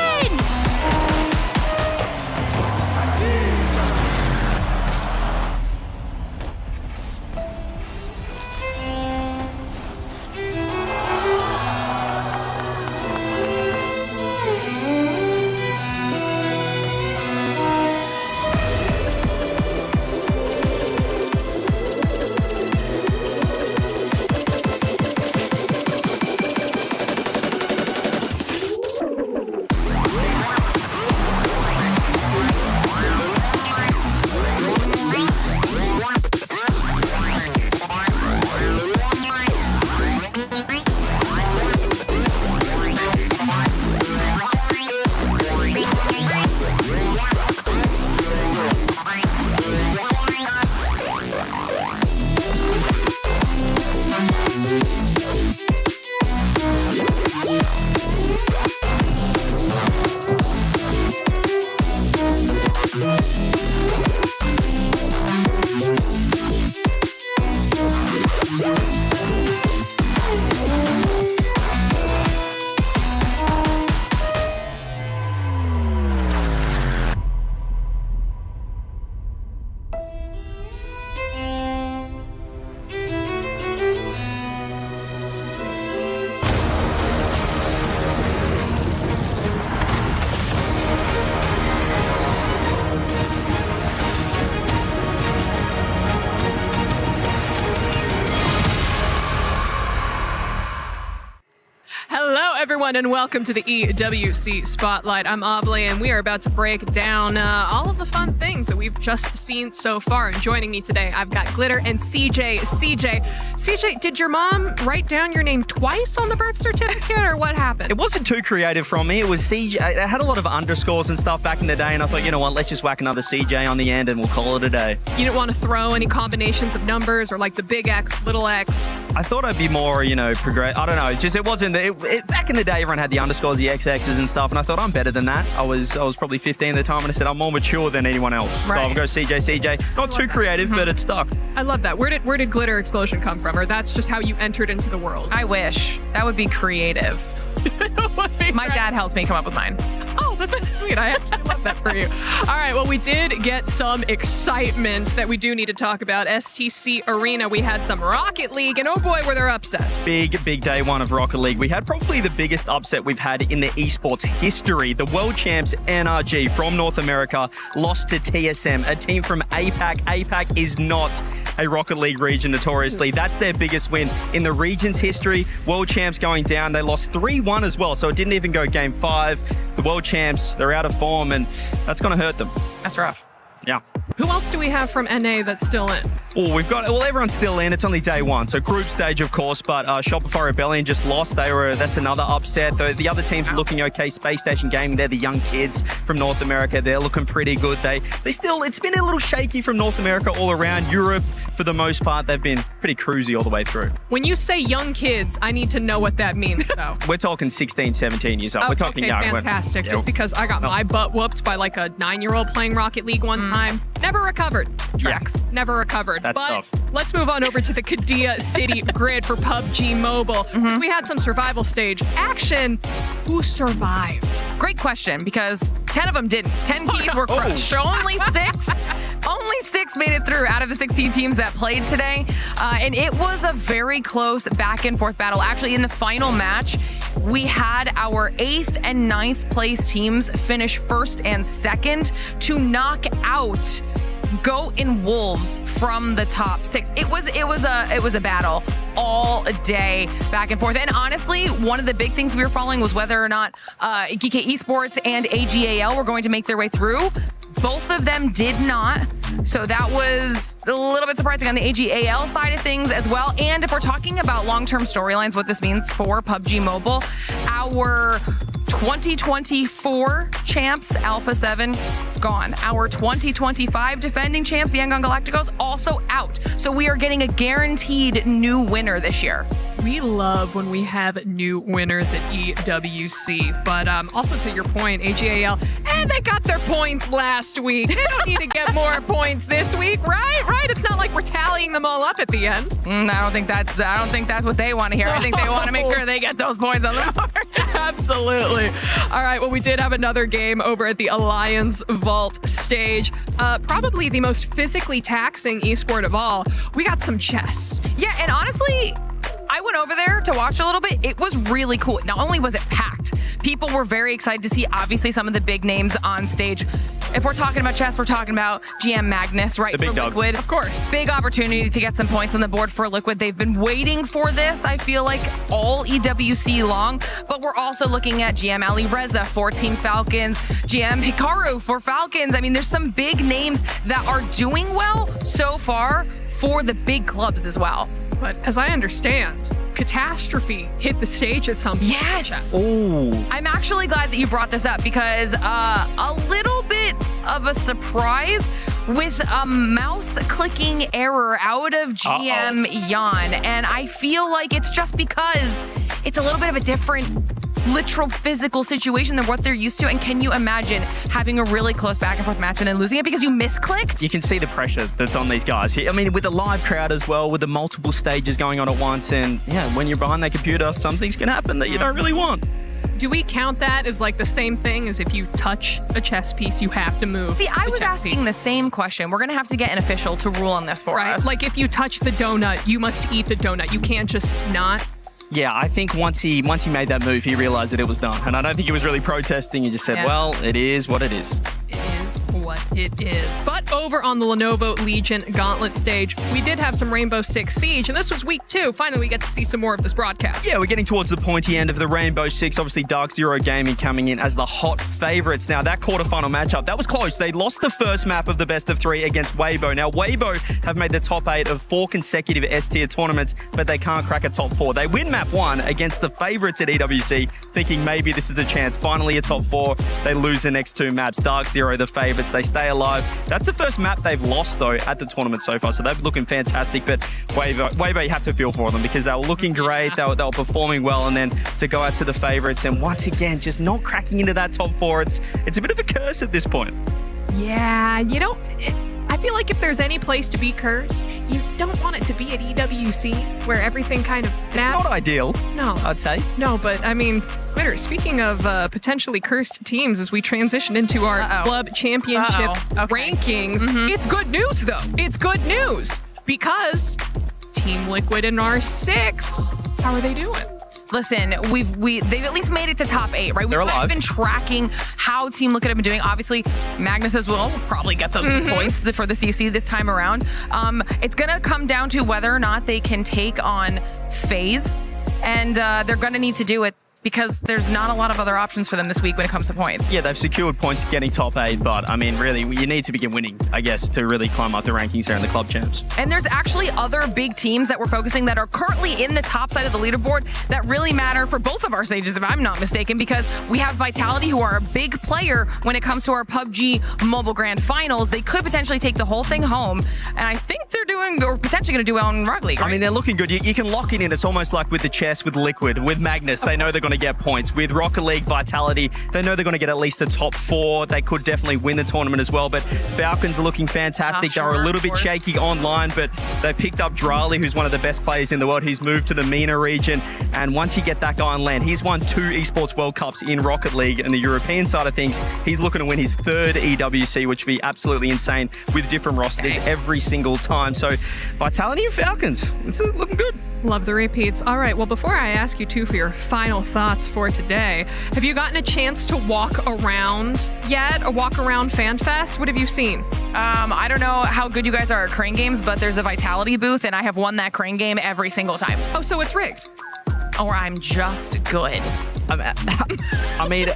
everyone, and welcome to the EWC Spotlight. I'm Obley, and we are about to break down all of the fun things that we've just seen so far. And joining me today, I've got Glitter and CJ. CJ, did your mom write down your name twice on the birth certificate, or what happened? It wasn't too creative from me. It was CJ. I had a lot of underscores and stuff back in the day, and I thought, you know what, let's just whack another CJ on the end, and we'll call it a day. You didn't want to throw any combinations of numbers, or like the big X, little X? I thought I'd be more, progress. I don't know. It's just, it wasn't. Back in the day, everyone had the underscores, the XXs and stuff, and I thought I'm better than that. I was probably 15 at the time, and I said I'm more mature than anyone else. Right. So I'll go CJ. Not too creative, but it stuck. I love that. Where did Glitter Explosion come from? Or that's just how you entered into the world? I wish. That would be creative. My dad helped me come up with mine. Oh, that's so sweet. I actually love that for you. All right, well, we did get some excitement that we do need to talk about. STC Arena, we had some Rocket League, and oh boy, were there upsets. Big day one of Rocket League. We had probably the biggest upset we've had in the esports history. The world champs NRG from North America lost to TSM, a team from APAC. APAC is not a Rocket League region notoriously. That's their biggest win in the region's history. World champs going down. They lost 3-1 as well, so it didn't even go game 5. The world champs, they're out of form, and that's going to hurt them. That's rough. Yeah. Who else do we have from NA that's still in? Oh, everyone's still in. It's only day one. So group stage, of course, but Shopify Rebellion just lost. That's another upset. The other teams are looking okay. Space Station Gaming, they're the young kids from North America. They're looking pretty good. It's been a little shaky from North America all around. Europe, for the most part, they've been pretty cruisy all the way through. When you say young kids, I need to know what that means, though. We're talking 16, 17 years old. We're talking young. Fantastic. Just because I got my butt whooped by like a 9-year-old playing Rocket League one time. Never recovered. Drex. Never recovered. That's tough. Let's move on over to the Qiddiya City grid for PUBG Mobile. We had some survival stage action. Who survived? Great question, because 10 of them didn't. 10 keys were crushed. So only 6 made it through out of the 16 teams that played today. And it was a very close back and forth battle. Actually, in the final match, we had our 8th and 9th place teams finish 1st and 2nd to knock out Goat and Wolves from the top 6. It was a battle all day, back and forth. And honestly, one of the big things we were following was whether or not GK Esports and AGAL were going to make their way through. Both of them did not. So that was a little bit surprising on the AGAL side of things as well. And if we're talking about long-term storylines, what this means for PUBG Mobile, our 2024 champs, Alpha 7, gone. Our 2025 defending champs, Yangon Galacticos, also out. So we are getting a guaranteed new winner this year. We love when we have new winners at EWC. But also to your point, AGAL, they got their points last week. They don't need to get more points this week, right? Right? It's not like we're tallying them all up at the end. I don't think that's what they want to hear. I think they want to make sure they get those points on the board. Absolutely. All right, well, we did have another game over at the Alliance Vault stage. Probably the most physically taxing esport of all. We got some chess. Yeah, and honestly, I went over there to watch a little bit. It was really cool. Not only was it packed, people were very excited to see, obviously, some of the big names on stage. If we're talking about chess, we're talking about GM Magnus, right, for Liquid. Of course. Big opportunity to get some points on the board for Liquid. They've been waiting for this, I feel like, all EWC long. But we're also looking at GM Ali Reza for Team Falcons, GM Hikaru for Falcons. I mean, there's some big names that are doing well so far for the big clubs as well. But as I understand, Catastrophe hit the stage at some point. Yes. I'm actually glad that you brought this up because a little bit of a surprise with a mouse clicking error out of GM Yan. And I feel like it's just because it's a little bit of a different literal physical situation than what they're used to. And can you imagine having a really close back and forth match and then losing it because you misclicked? You can see the pressure that's on these guys. I mean, with the live crowd as well, with the multiple stages going on at once, and yeah, when you're behind that computer, something's gonna happen that you don't really want. Do we count that as like the same thing as if you touch a chess piece, you have to move? See, I was asking the same question. We're gonna have to get an official to rule on this for us. Like if you touch the donut, you must eat the donut. You can't just not. Yeah, I think once he made that move, he realized that it was done. And I don't think he was really protesting. He just said, well, it is what it is. It is what it is. But over on the Lenovo Legion Gauntlet stage, we did have some Rainbow Six Siege, and this was week 2. Finally, we get to see some more of this broadcast. Yeah, we're getting towards the pointy end of the Rainbow Six. Obviously, Dark Zero Gaming coming in as the hot favorites. Now, that quarterfinal matchup, that was close. They lost the first map of the best of 3 against Weibo. Now, Weibo have made the top 8 of 4 consecutive S-tier tournaments, but they can't crack a top 4. They win map 1 against the favorites at EWC, thinking maybe this is a chance. Finally, a top 4. They lose the next 2 maps. Dark Zero, the favorites, they stay alive. That's the first map they've lost, though, at the tournament so far, so they're looking fantastic. But Weibo, you have to feel for them because they were looking great, they were performing well, and then to go out to the favorites and once again, just not cracking into that top 4, it's a bit of a curse at this point. Yeah, you know, I feel like if there's any place to be cursed, you don't want it to be at EWC, where everything kind of maps. It's not ideal, no, I'd say. No, but I mean, Glitter, speaking of potentially cursed teams, as we transition into our club championship rankings, it's good news, though. It's good news because Team Liquid and R6, how are they doing? Listen, they've at least made it to top 8, right? We've kind of been tracking how Team Liquid have been doing. Obviously, Magnus as well will probably get those points for the CC this time around. It's going to come down to whether or not they can take on FaZe, and they're going to need to do it because there's not a lot of other options for them this week when it comes to points. Yeah, they've secured points getting top 8, but I mean, really, you need to begin winning, I guess, to really climb up the rankings there in the club champs. And there's actually other big teams that we're focusing that are currently in the top side of the leaderboard that really matter for both of our stages, if I'm not mistaken, because we have Vitality, who are a big player when it comes to our PUBG Mobile Grand Finals. They could potentially take the whole thing home, and I think they're doing, or potentially going to do well in Rocket League, right? I mean, they're looking good. You can lock it in. It's almost like with the chess, with Liquid, with Magnus, they know they're going to get points. With Rocket League, Vitality, they know they're going to get at least a top 4. They could definitely win the tournament as well, but Falcons are looking fantastic. They were a little bit shaky online, but they picked up Drali, who's one of the best players in the world. He's moved to the MENA region, and once you get that guy on land, he's won 2 Esports World Cups in Rocket League. And the European side of things, he's looking to win his 3rd EWC, which would be absolutely insane with different rosters every single time. So Vitality and Falcons, it's looking good. Love the repeats. All right, well, before I ask you two for your final thoughts for today, have you gotten a chance to walk around yet? A walk around FanFest? What have you seen? I don't know how good you guys are at crane games, but there's a Vitality booth, and I have won that crane game every single time. Oh, so it's rigged? Or I'm just good. I mean,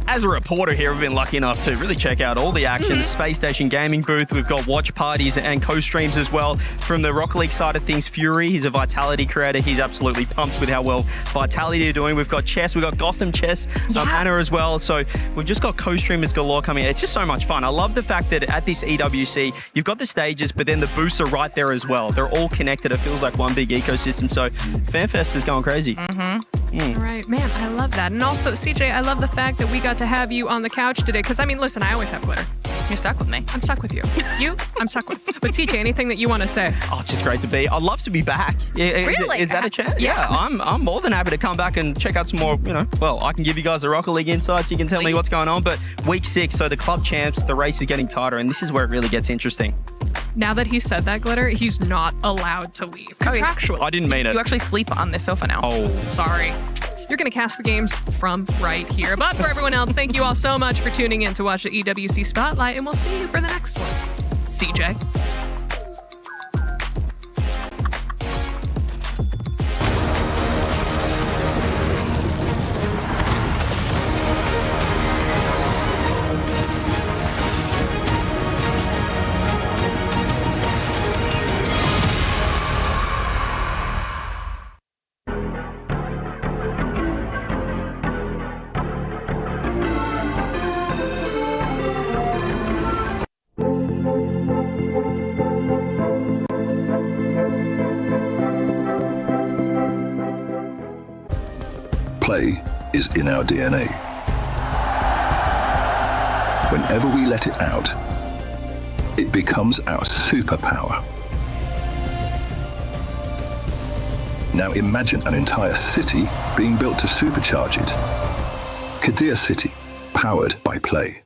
as a reporter here, we've been lucky enough to really check out all the action. Space Station Gaming booth. We've got watch parties and co-streams as well. From the Rocket League side of things, Fury, he's a Vitality creator. He's absolutely pumped with how well Vitality are doing. We've got chess. We've got Gotham chess. Anna as well. So we've just got co-streamers galore coming in. It's just so much fun. I love the fact that at this EWC, you've got the stages, but then the booths are right there as well. They're all connected. It feels like one big ecosystem. So FanFest is going crazy. All right, man, I love that. And also, CJ, I love the fact that we got to have you on the couch today. Because, I mean, listen, I always have glitter. You're stuck with me. I'm stuck with you. You? I'm stuck with. But CJ, anything that you want to say? Oh, it's just great to be. I'd love to be back. Really? Is that a chance? Yeah, I'm more than happy to come back and check out some more, well, I can give you guys the Rocket League insights. You can tell me what's going on. But week 6, so the club champs, the race is getting tighter, and this is where it really gets interesting. Now that he said that, Glitter, he's not allowed to leave. Contractually. I didn't mean it. You actually sleep on this sofa now. Oh. Sorry. You're going to cast the games from right here. But for everyone else, thank you all so much for tuning in to watch the EWC Spotlight, and we'll see you for the next one. CJ. Play is in our DNA. Whenever we let it out, it becomes our superpower. Now imagine an entire city being built to supercharge it. Kadir City, powered by Play.